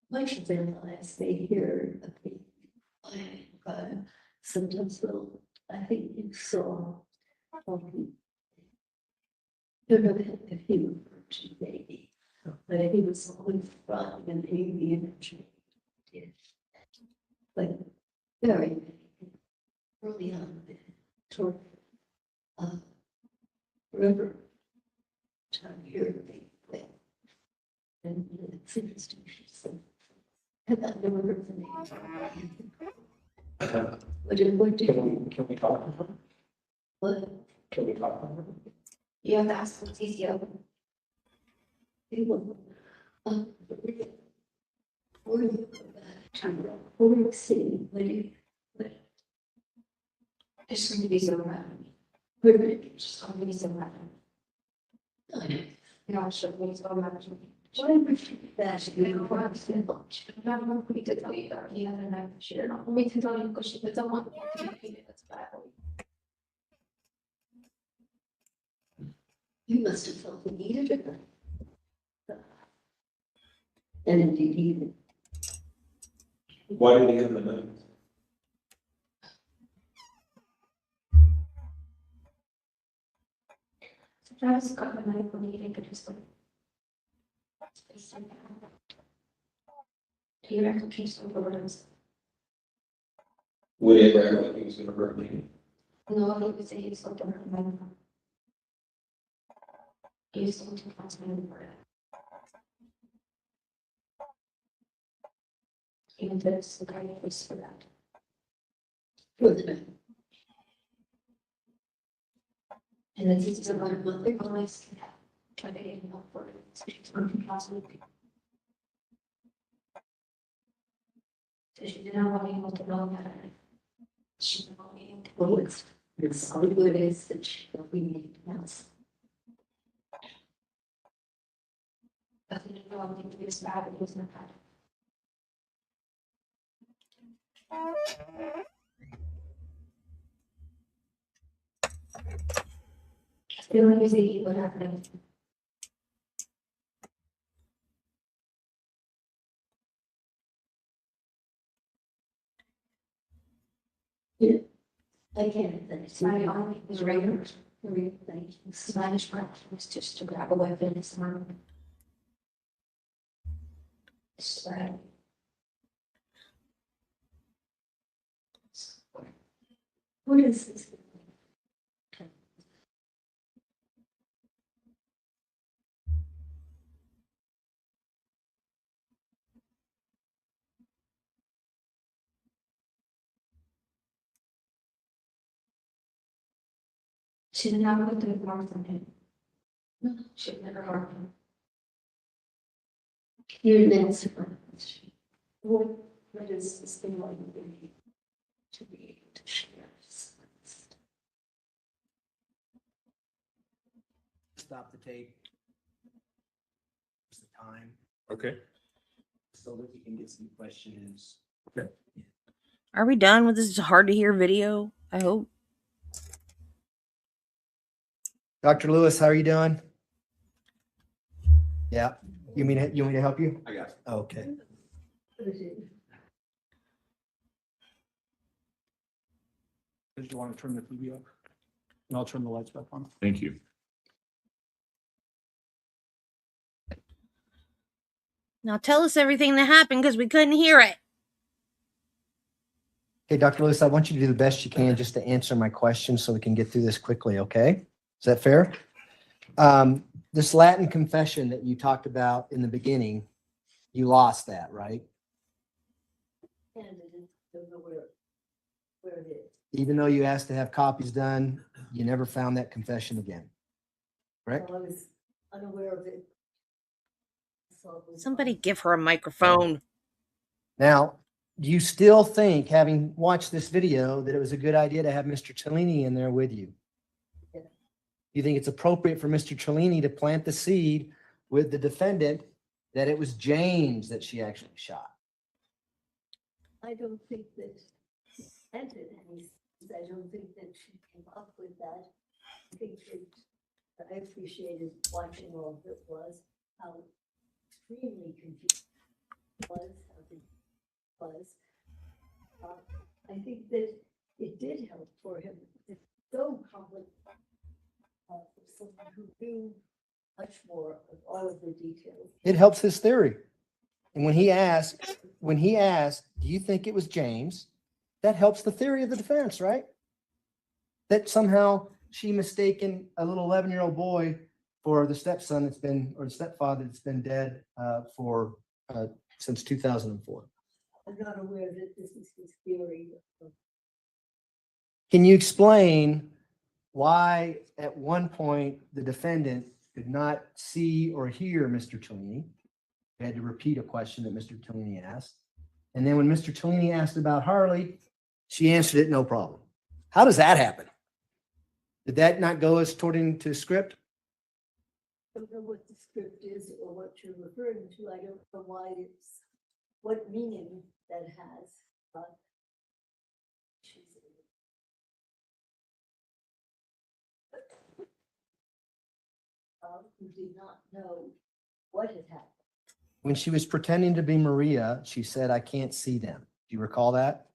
Speaker 3: Much of their lives, they hear sometimes will, I think you saw, don't know if he referred to baby, but he was always from an avian trade. But very early on, toward river time here, and it's interesting. And I never heard the name. What did
Speaker 8: Can we talk?
Speaker 3: what?
Speaker 8: Can we talk?
Speaker 11: You have to ask Leticia.
Speaker 3: People, where you go back to, where you see, when you,
Speaker 11: It's going to be so random.
Speaker 3: where you,
Speaker 11: It's going to be so random.
Speaker 3: I know.
Speaker 11: No, it's going to be so random.
Speaker 3: Why would you bash
Speaker 11: You
Speaker 3: you
Speaker 11: know,
Speaker 3: for
Speaker 11: I'm not going to tell you that. Yeah, and I'm sure not. Me to tell you because she doesn't want to be that's bad.
Speaker 3: You must have felt the need of it. And indeed, even.
Speaker 8: Why did he have the knife?
Speaker 11: Travis got the knife when he didn't just like. He reckon he's overdose.
Speaker 8: Would he ever act like he was gonna hurt me?
Speaker 11: No, he would say he's something. He used to pass me over it. Even though it's the guy who was for that.
Speaker 3: For the man.
Speaker 11: And then he's about a month ago, I tried to get him up for it. So she's working last week. So she didn't want me to know that. She didn't want me to.
Speaker 3: Well, it's all good is that we need else.
Speaker 11: But he didn't want me to be as bad as it was not bad. Feeling easy, what happened?
Speaker 3: I can't finish.
Speaker 11: My only was regular
Speaker 3: Thank you.
Speaker 11: Spanish practice was just to grab a weapon and slam. So.
Speaker 3: What is this?
Speaker 11: She did not put the mark on him. No, she never harmed him.
Speaker 3: You're an answer. What is this thing like to be able to share? Stop the tape. It's the time,
Speaker 5: Okay.
Speaker 3: so that we can get some questions.
Speaker 2: Are we done with this hard to hear video? I hope.
Speaker 12: Dr. Lewis, how are you doing? Yeah, you want me to help you?
Speaker 8: I got it.
Speaker 12: Okay.
Speaker 6: Did you want to turn the TV off? And I'll turn the lights back on.
Speaker 5: Thank you.
Speaker 2: Now tell us everything that happened because we couldn't hear it.
Speaker 12: Okay, Dr. Lewis, I want you to do the best you can just to answer my questions so we can get through this quickly, okay? Is that fair? This Latin confession that you talked about in the beginning, you lost that, right?
Speaker 3: And I don't know where it is.
Speaker 12: Even though you asked to have copies done, you never found that confession again. Correct?
Speaker 3: Well, I was unaware of it. So it was
Speaker 2: Somebody give her a microphone.
Speaker 12: Now, do you still think, having watched this video, that it was a good idea to have Mr. Cellini in there with you?
Speaker 3: Yeah.
Speaker 12: You think it's appropriate for Mr. Cellini to plant the seed with the defendant that it was James that she actually shot?
Speaker 3: I don't think that she entered any, I don't think that she came up with that. I think that I appreciated watching all of it was how extremely confused was, how it was. I think that it did help for him. It's so complicated for someone who knew much more of all of the details.
Speaker 4: It helps his theory. And when he asked, do you think it was James? That helps the theory of the defense, right? That somehow she mistaken a little 11-year-old boy for the stepson that's been, or the stepfather that's been dead since 2004.
Speaker 3: I'm not aware that this is his theory.
Speaker 4: Can you explain why at one point the defendant could not see or hear Mr. Tellini? We had to repeat a question that Mr. Tellini asked. And then when Mr. Tellini asked about Harley, she answered it no problem. How does that happen? Did that not go as according to script?
Speaker 3: I don't know what the script is or what you're referring to. I don't know why it's, what meaning that has. Who did not know what had happened.
Speaker 4: When she was pretending to be Maria, she said, I can't see them. Do you recall that?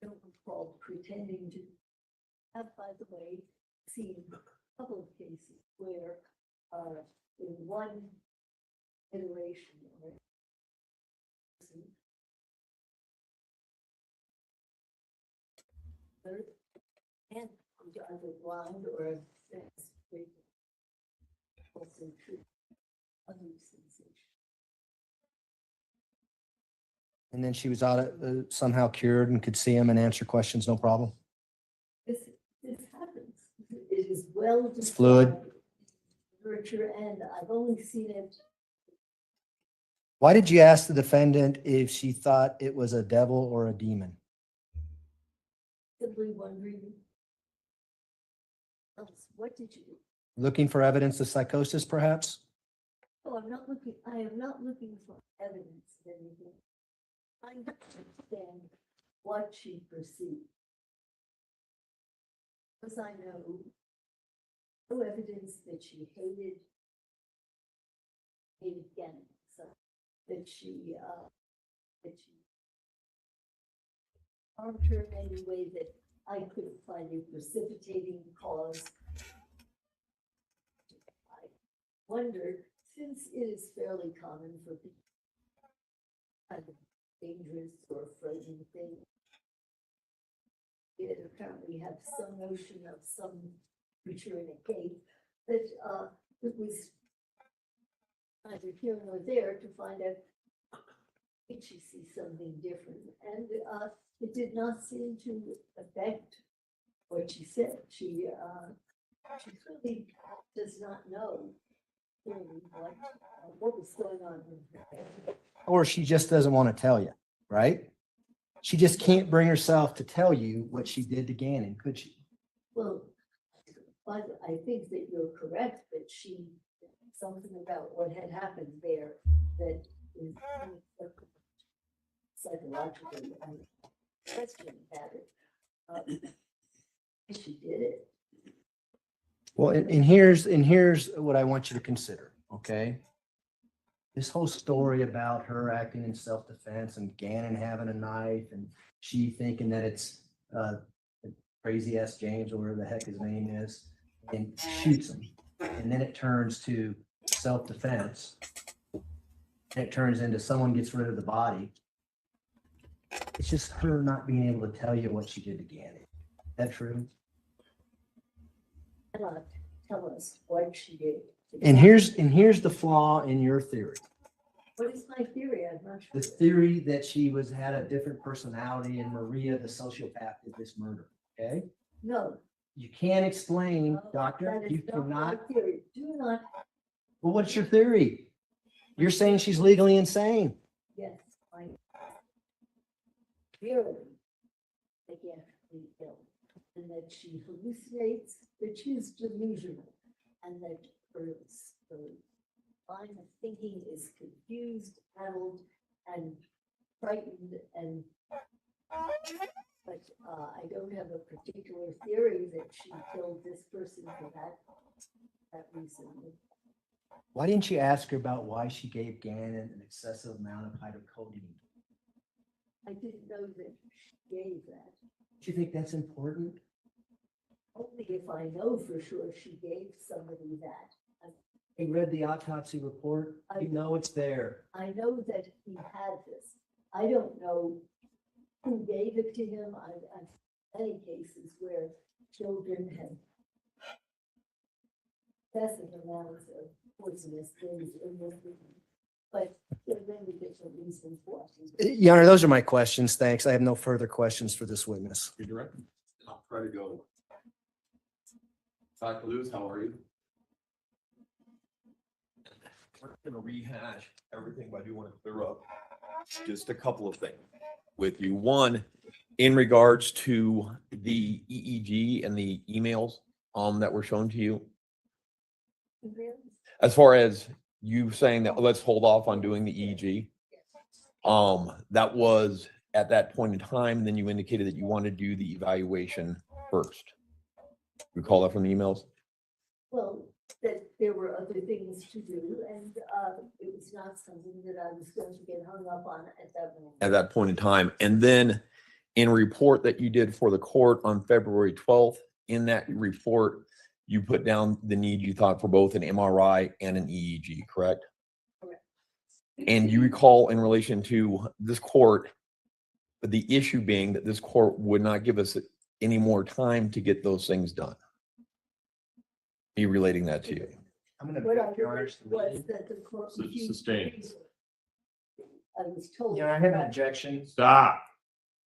Speaker 3: I don't recall pretending to have, by the way, seen a couple of cases where in one iteration or and either blind or also true hallucination.
Speaker 4: And then she was somehow cured and could see him and answer questions, no problem.
Speaker 3: This happens. It is well
Speaker 4: It's fluid.
Speaker 3: described in literature, and I've only seen it.
Speaker 4: Why did you ask the defendant if she thought it was a devil or a demon?
Speaker 3: Simply wondering, what did you do?
Speaker 4: Looking for evidence of psychosis, perhaps?
Speaker 3: Oh, I am not looking for evidence of anything. I understand what she perceived. Because I know no evidence that she hated again, so that she harmed her in any way that I couldn't find a precipitating cause. I wondered, since it is fairly common for people kind of dangerous or frightening things, it apparently have some notion of some creature in a cave, that it was either here or there to find out did she see something different, and it did not seem to affect what she said. She really does not know really what was going on with her.
Speaker 4: Or she just doesn't want to tell you, right? She just can't bring herself to tell you what she did to Gannon, could she?
Speaker 3: Well, but I think that you're correct that she, something about what had happened there that is psychologically questioning about it. She did it.
Speaker 4: Well, and here's what I want you to consider, okay? This whole story about her acting in self-defense and Gannon having a knife and she thinking that it's crazy ass James or whatever the heck his name is, and shoots him. And then it turns to self-defense. And it turns into someone gets rid of the body. It's just her not being able to tell you what she did to Gannon. Is that true?
Speaker 3: Tell us what she did.
Speaker 4: And here's the flaw in your theory.
Speaker 3: What is my theory? I'm not sure.
Speaker 4: The theory that she had a different personality and Maria, the sociopath, did this murder. Okay?
Speaker 3: No.
Speaker 4: You can't explain,
Speaker 3: No,
Speaker 4: doctor.
Speaker 3: that is
Speaker 4: You
Speaker 3: not my
Speaker 4: cannot.
Speaker 3: theory. Do not.
Speaker 4: Well, what's your theory? You're saying she's legally insane.
Speaker 3: Yes, I really psychiatrically ill, and that she hallucinates, that she's delusional, and that her line of thinking is confused, addled, and frightened, and but I don't have a particular theory that she killed this person for that reason.
Speaker 4: Why didn't you ask her about why she gave Gannon an excessive amount of hydrocodone?
Speaker 3: I didn't know that she gave that.
Speaker 4: Do you think that's important?
Speaker 3: Only if I know for sure she gave somebody that.
Speaker 4: You read the autopsy report? You know it's there.
Speaker 3: I know that he had this. I don't know who gave it to him. I've many cases where children have excessive amounts of poisonous things in their food. But there are many different reasons why.
Speaker 12: Your Honor, those are my questions. Thanks. I have no further questions for this witness.
Speaker 5: Your Director.
Speaker 8: I'll try to go. Dr. Lewis, how are you? We're gonna rehash everything, but I do want to clear up just a couple of things with you. One, in regards to the EEG and the emails that were shown to you, as far as you saying that let's hold off on doing the EEG. That was at that point in time, then you indicated that you wanted to do the evaluation first. Recall that from the emails?
Speaker 3: Well, that there were other things to do, and it was not something that I was going to get hung up on at that moment.
Speaker 8: At that point in time. And then in a report that you did for the court on February 12th, in that report, you put down the need you thought for both an MRI and an EEG, correct?
Speaker 3: Correct.
Speaker 8: And you recall in relation to this court, the issue being that this court would not give us any more time to get those things done. Be relating that to you.
Speaker 4: I'm gonna
Speaker 3: What I
Speaker 4: object, Your Honor,
Speaker 3: heard was that the court refused to
Speaker 5: Sustained.
Speaker 3: raise it. I was told.
Speaker 4: Yeah, I have an objection.
Speaker 5: Stop.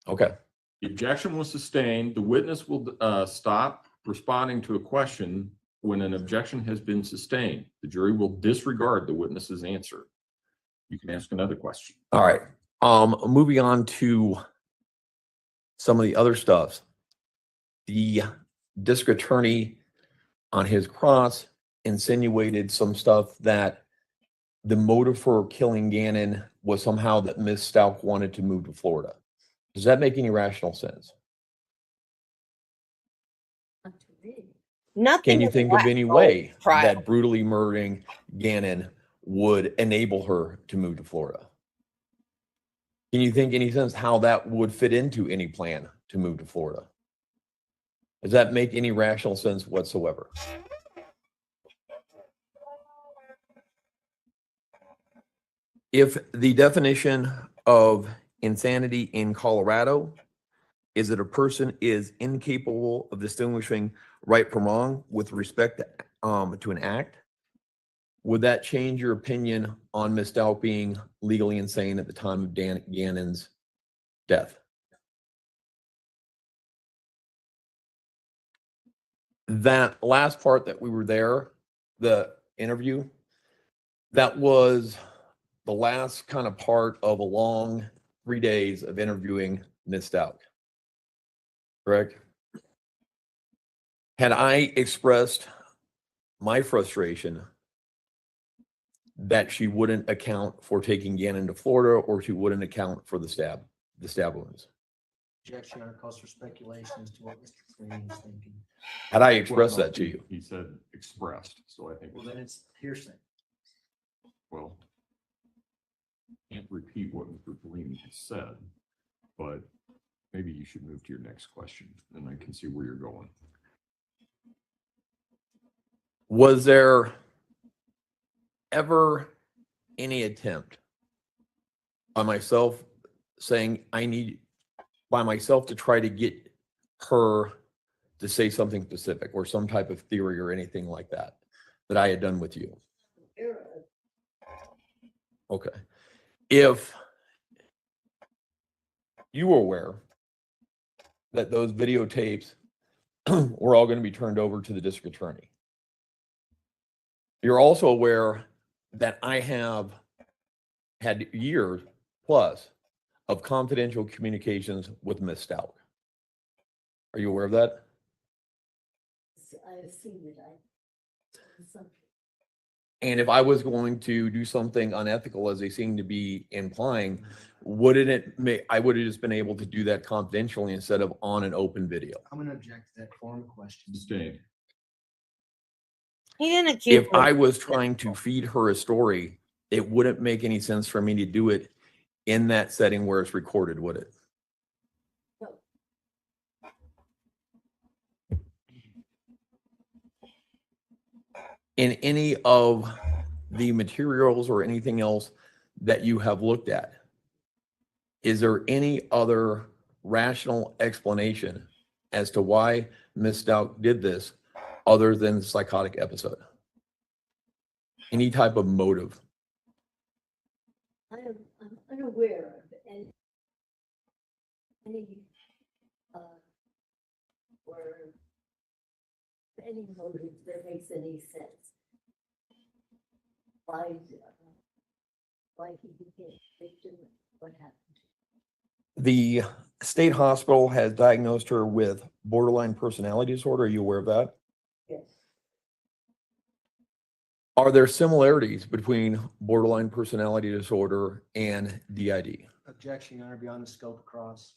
Speaker 8: Okay.
Speaker 5: The objection was sustained. The witness will stop responding to a question when an objection has been sustained. The jury will disregard the witness's answer. You can ask another question.
Speaker 8: All right. Moving on to some of the other stuff. The district attorney on his cross insinuated some stuff that the motive for killing Gannon was somehow that Ms. Stauch wanted to move to Florida. Does that make any rational sense?
Speaker 3: Not to me.
Speaker 2: Nothing.
Speaker 8: Can you
Speaker 2: in
Speaker 8: think
Speaker 2: the
Speaker 8: of any
Speaker 2: whole
Speaker 8: way
Speaker 2: trial.
Speaker 8: that brutally murdering Gannon would enable her to move to Florida? Can you think any sense how that would fit into any plan to move to Florida? Does that make any rational sense whatsoever? If the definition of insanity in Colorado is that a person is incapable of distinguishing right from wrong with respect to an act, would that change your opinion on Ms. Stauch being legally insane at the time of Gannon's death? That last part that we were there, the interview, that was the last kind of part of a long 3 days of interviewing Ms. Stauch. Correct? Had I expressed my frustration that she wouldn't account for taking Gannon to Florida, or she wouldn't account for the stab wounds?
Speaker 4: Objection, Your Honor, calls for speculation as to what Mr. Sweeney is thinking.
Speaker 8: Had I expressed
Speaker 5: Well, no,
Speaker 8: that to you?
Speaker 5: He said expressed, so I think.
Speaker 4: Well, then it's hearsay.
Speaker 5: Well, can't repeat what Mr. Bellini has said, but maybe you should move to your next question, and I can see where you're going.
Speaker 8: Was there ever any attempt by myself saying I need by myself to try to get her to say something specific or some type of theory or anything like that that I had done with you? Okay. If you were aware that those videotapes were all going to be turned over to the district attorney, you're also aware that I have had years plus of confidential communications with Ms. Stauch. Are you aware of that?
Speaker 3: I assume that
Speaker 8: And if I was going to do something unethical, as they seem to be implying, wouldn't it make, I would have just been able to do that confidentially instead of on an open video.
Speaker 4: I'm gonna object to that form of question.
Speaker 5: Sustained.
Speaker 2: He didn't accuse
Speaker 5: If
Speaker 2: her.
Speaker 5: I was trying to feed her a story, it wouldn't make any sense for me to do it in that setting where it's recorded, would it? In any of the materials or anything else that you have looked at, is there any other rational explanation as to why Ms. Stauch did this other than the psychotic episode? Any type of motive?
Speaker 3: I'm unaware of any or any motive that makes any sense. Why he became a victim, what happened?
Speaker 5: The state hospital has diagnosed her with borderline personality disorder. Are you aware of that?
Speaker 3: Yes.
Speaker 5: Are there similarities between borderline personality disorder and DID?
Speaker 4: Objection, Your Honor, beyond the scope of cross.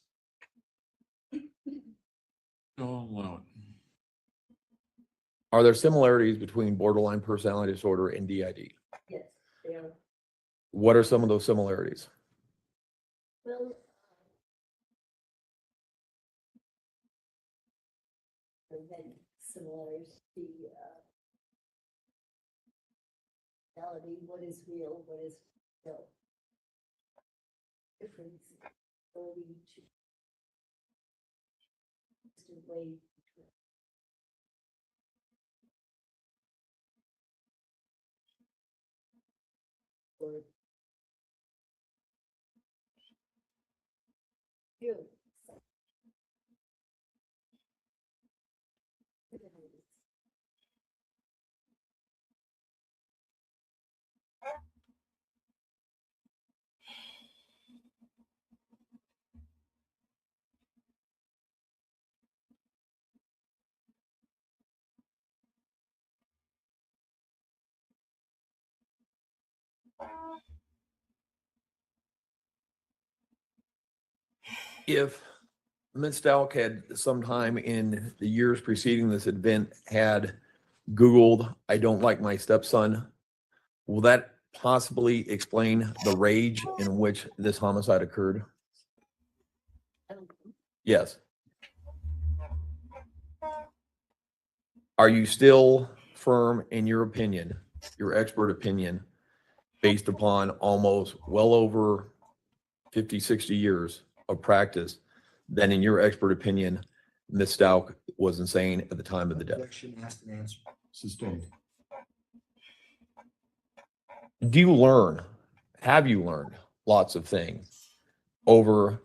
Speaker 5: Are there similarities between borderline personality disorder and DID?
Speaker 3: Yes, they are.
Speaker 5: What are some of those similarities?
Speaker 3: Well, many similarities. The reality, what is real, what is real. Difference, ability to way or you.
Speaker 5: If Ms. Stauch had sometime in the years preceding this event had Googled, "I don't like my stepson," will that possibly explain the rage in which this homicide occurred? Yes. Are you still firm in your opinion, your expert opinion, based upon almost well over 50, 60 years of practice, that in your expert opinion, Ms. Stauch was insane at the time of the death?
Speaker 4: Objection, asked and answered.
Speaker 5: Sustained. Do you learn, have you learned lots of things over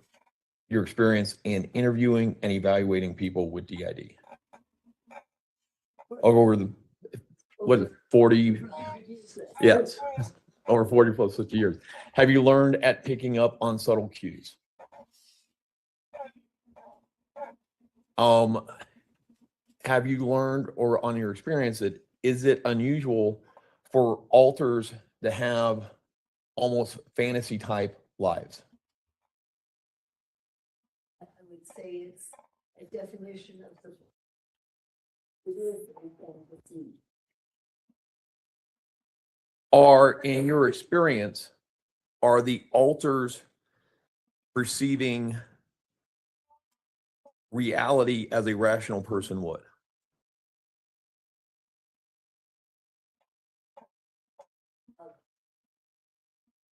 Speaker 5: your experience in interviewing and evaluating people with DID? Over the, what is it, 40, yes, over 40 plus 50 years. Have you learned at picking up on subtle cues? Have you learned, or on your experience, that is it unusual for alters to have almost fantasy type lives?
Speaker 3: I would say it's a definition of the. It is a fantasy.
Speaker 5: Are, in your experience, are the alters perceiving reality as a rational person would?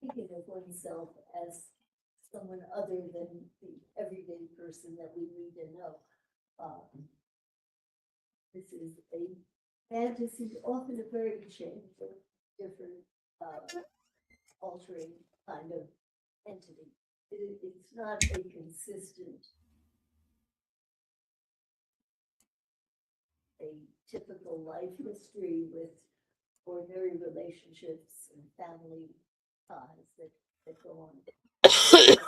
Speaker 3: Thinking of oneself as someone other than the everyday person that we need to know. This is a fantasy, often a very changing, different, altering kind of entity. It's not a consistent, a typical life history with ordinary relationships and family ties that go on. It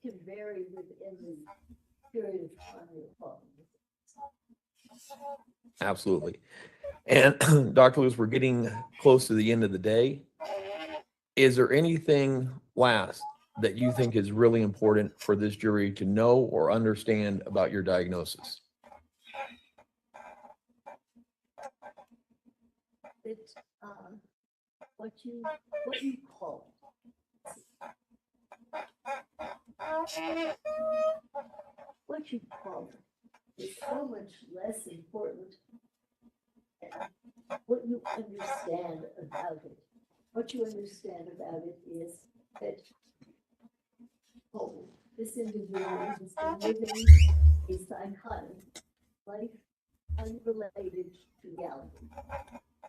Speaker 3: can vary within the period of time you're talking.
Speaker 5: Absolutely. And Dr. Lewis, we're getting close to the end of the day. Is there anything last that you think is really important for this jury to know or understand about your diagnosis?
Speaker 3: that what you call what you call it is so much less important than what you understand about it. What you understand about it is that, oh, this individual has been living a psychotic life unrelated to reality,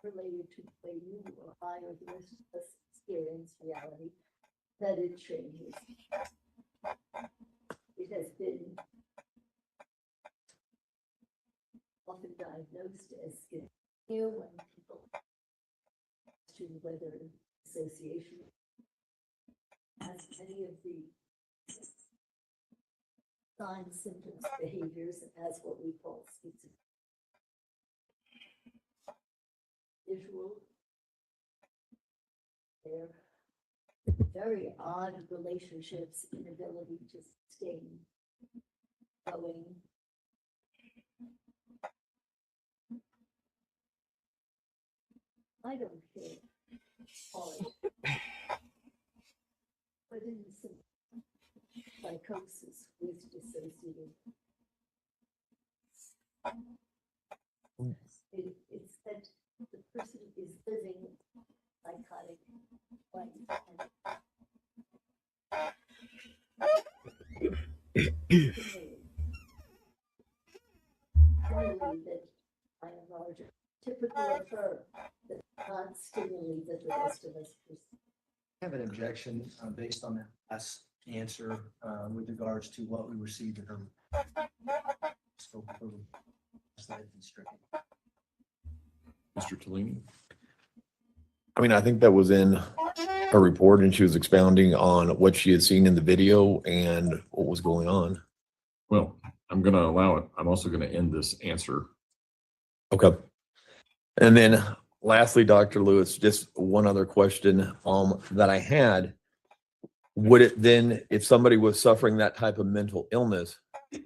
Speaker 3: related to the way you or I or the rest of us experience reality, that it changes. It has been often diagnosed as schizophrenia when people question whether association has many of the signs, symptoms, behaviors as what we call schizophrenia. Visual, their very odd relationships, inability to sustain going. I don't care, call it, but in some psychosis with dissociative. It's that the person is living psychotic life. Similarly, that by and large, typical of her, that not stimuli that the rest of us perceive.
Speaker 12: I have an objection based on that last answer with regards to what we received in her scope of life and stricken.
Speaker 5: Mr. Tellini?
Speaker 9: I mean, I think that was in her report and she was expounding on what she had seen in the video and what was going on.
Speaker 5: Well, I'm going to allow it. I'm also going to end this answer.
Speaker 9: Okay. And then lastly, Dr. Lewis, just one other question that I had. Would it then, if somebody was suffering that type of mental illness,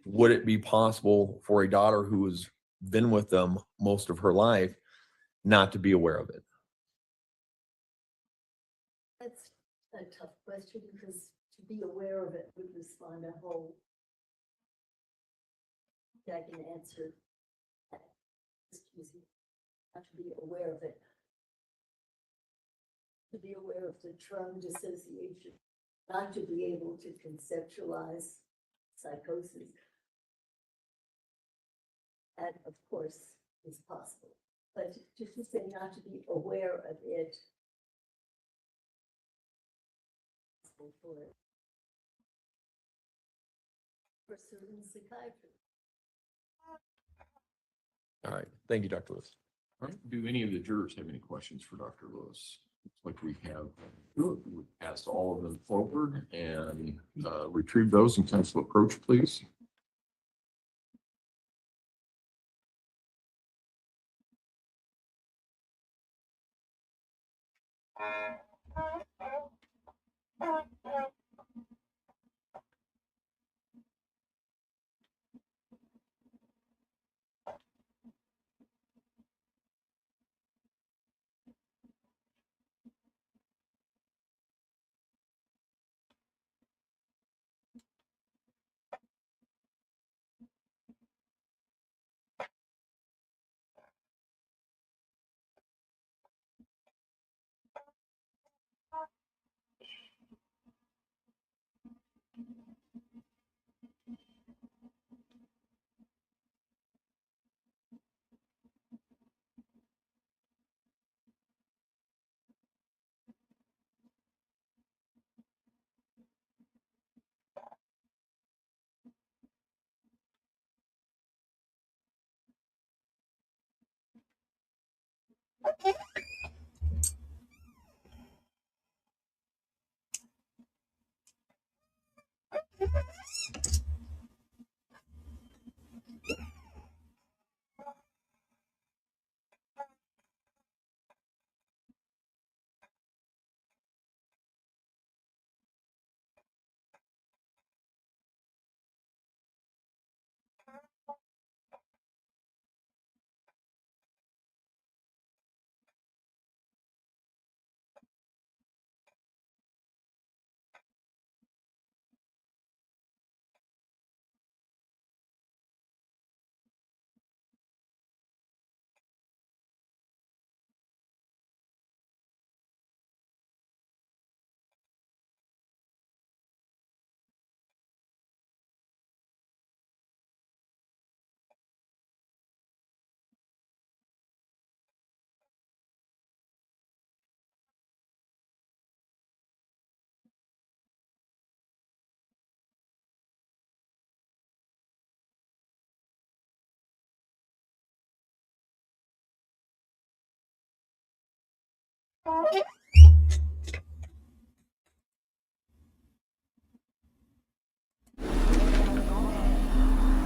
Speaker 9: would it be possible for a daughter who has been with them most of her life not to be aware of it?
Speaker 3: That's a tough question because to be aware of it would respond a whole. I can answer that. It's easy not to be aware of it. To be aware of the term dissociation, not to be able to conceptualize psychosis. That, of course, is possible. But just to say not to be aware of it, for certain psychiatry.
Speaker 9: All right. Thank you, Dr. Lewis.
Speaker 5: All right. Do any of the jurors have any questions for Dr. Lewis? Looks like we have. We've passed all of them forward and retrieve those in council approach, please.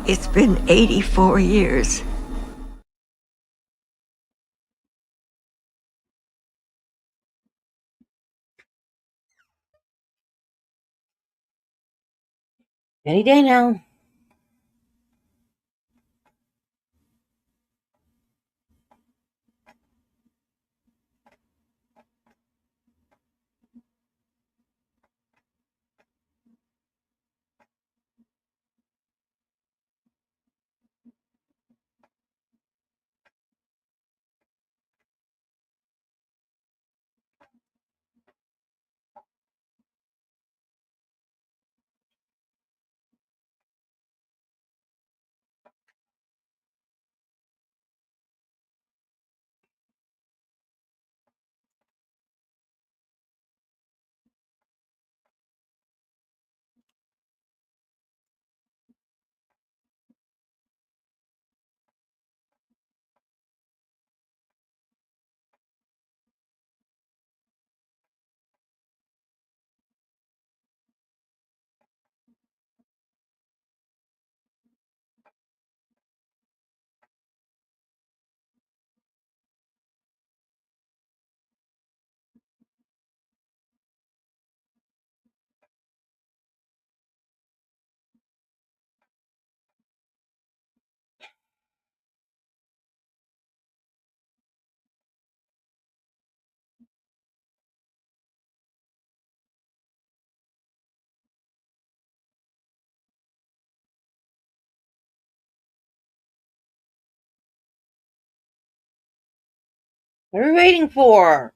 Speaker 10: It's been 84 years.
Speaker 2: Any day now. What are we waiting for?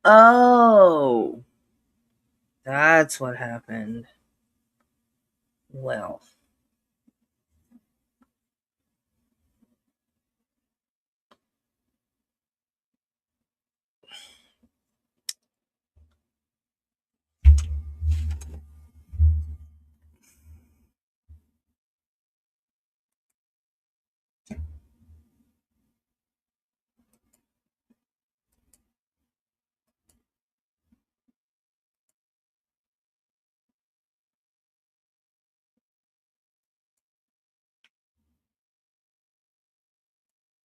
Speaker 2: Oh, that's what happened. Well.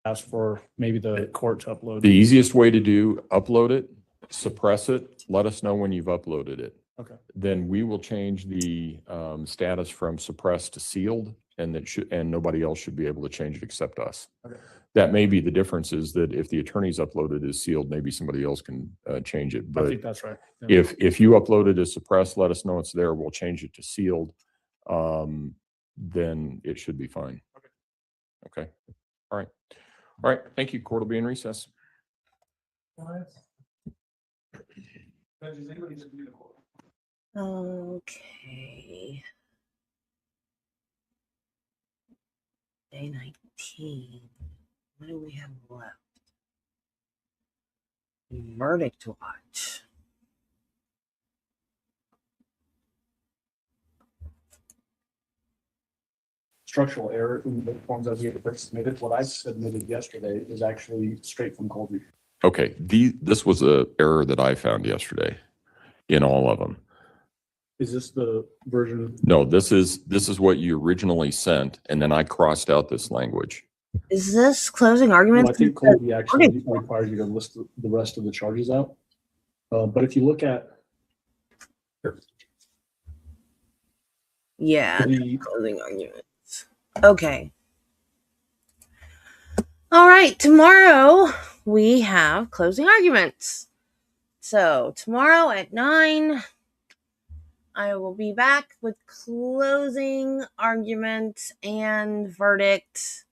Speaker 6: Ask for maybe the court to upload.
Speaker 5: The easiest way to do, upload it, suppress it, let us know when you've uploaded it.
Speaker 6: Okay.
Speaker 5: Then we will change the status from suppressed to sealed, and that should, and nobody else should be able to change it except us.
Speaker 6: Okay.
Speaker 5: That may be the difference, is that if the attorney's uploaded as sealed, maybe somebody else can change it.
Speaker 6: I
Speaker 5: But
Speaker 6: think that's right. Yeah.
Speaker 5: if you upload it as suppressed, let us know it's there. We'll change it to sealed. Then it should be fine. Okay. All right. All right. Thank you. Court will be in recess.
Speaker 2: Okay. Day 19. What do we have left? Verdict to watch.
Speaker 6: Structural error in the forms that we have submitted. What I submitted yesterday is actually straight from Colby.
Speaker 5: Okay, this was a error that I found yesterday in all of them.
Speaker 6: Is this the version?
Speaker 5: No, this is what you originally sent, and then I crossed out this language.
Speaker 2: Is this closing
Speaker 6: Well,
Speaker 2: arguments?
Speaker 6: I think Colby actually requires you to list the rest of the charges out. But if you look at
Speaker 2: Yeah,
Speaker 6: the
Speaker 2: closing arguments. Okay. All right, tomorrow we have closing arguments. So tomorrow at 9, I will be back with closing arguments and verdict.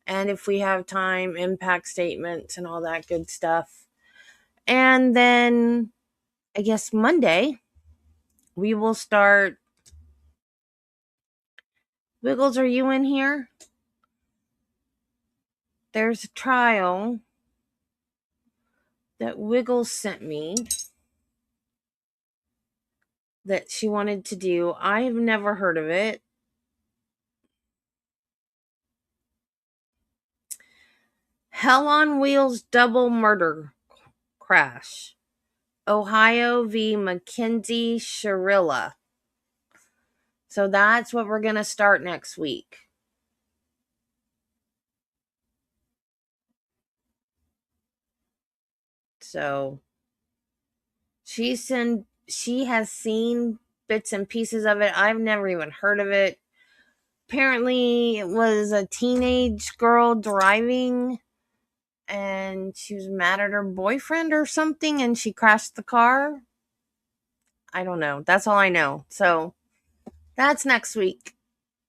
Speaker 2: And if we have time, impact statements and all that good stuff. And then I guess Monday, we will start. Wiggles, are you in here? There's a trial that Wiggles sent me that she wanted to do. I have never heard of it. Hell on Wheels double murder crash. Ohio v. Mackenzie Sharilla. So that's what we're going to start next week. So she has seen bits and pieces of it. I've never even heard of it. Apparently it was a teenage girl driving and she was mad at her boyfriend or something and she crashed the car. I don't know. That's all I know. So that's next week.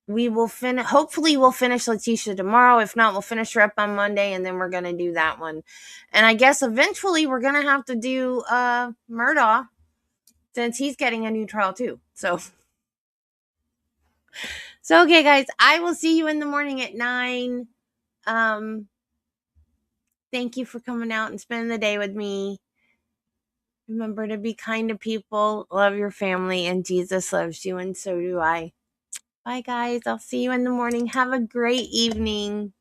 Speaker 2: We will hopefully we'll finish Letecia tomorrow. If not, we'll finish her up on Monday and then we're going to do that one. And I guess eventually we're going to have to do Murdaugh since he's getting a new trial too. So okay, guys, I will see you in the morning at 9. Thank you for coming out and spending the day with me. Remember to be kind to people, love your family, and Jesus loves you, and so do I. Bye, guys. I'll see you in the morning. Have a great evening.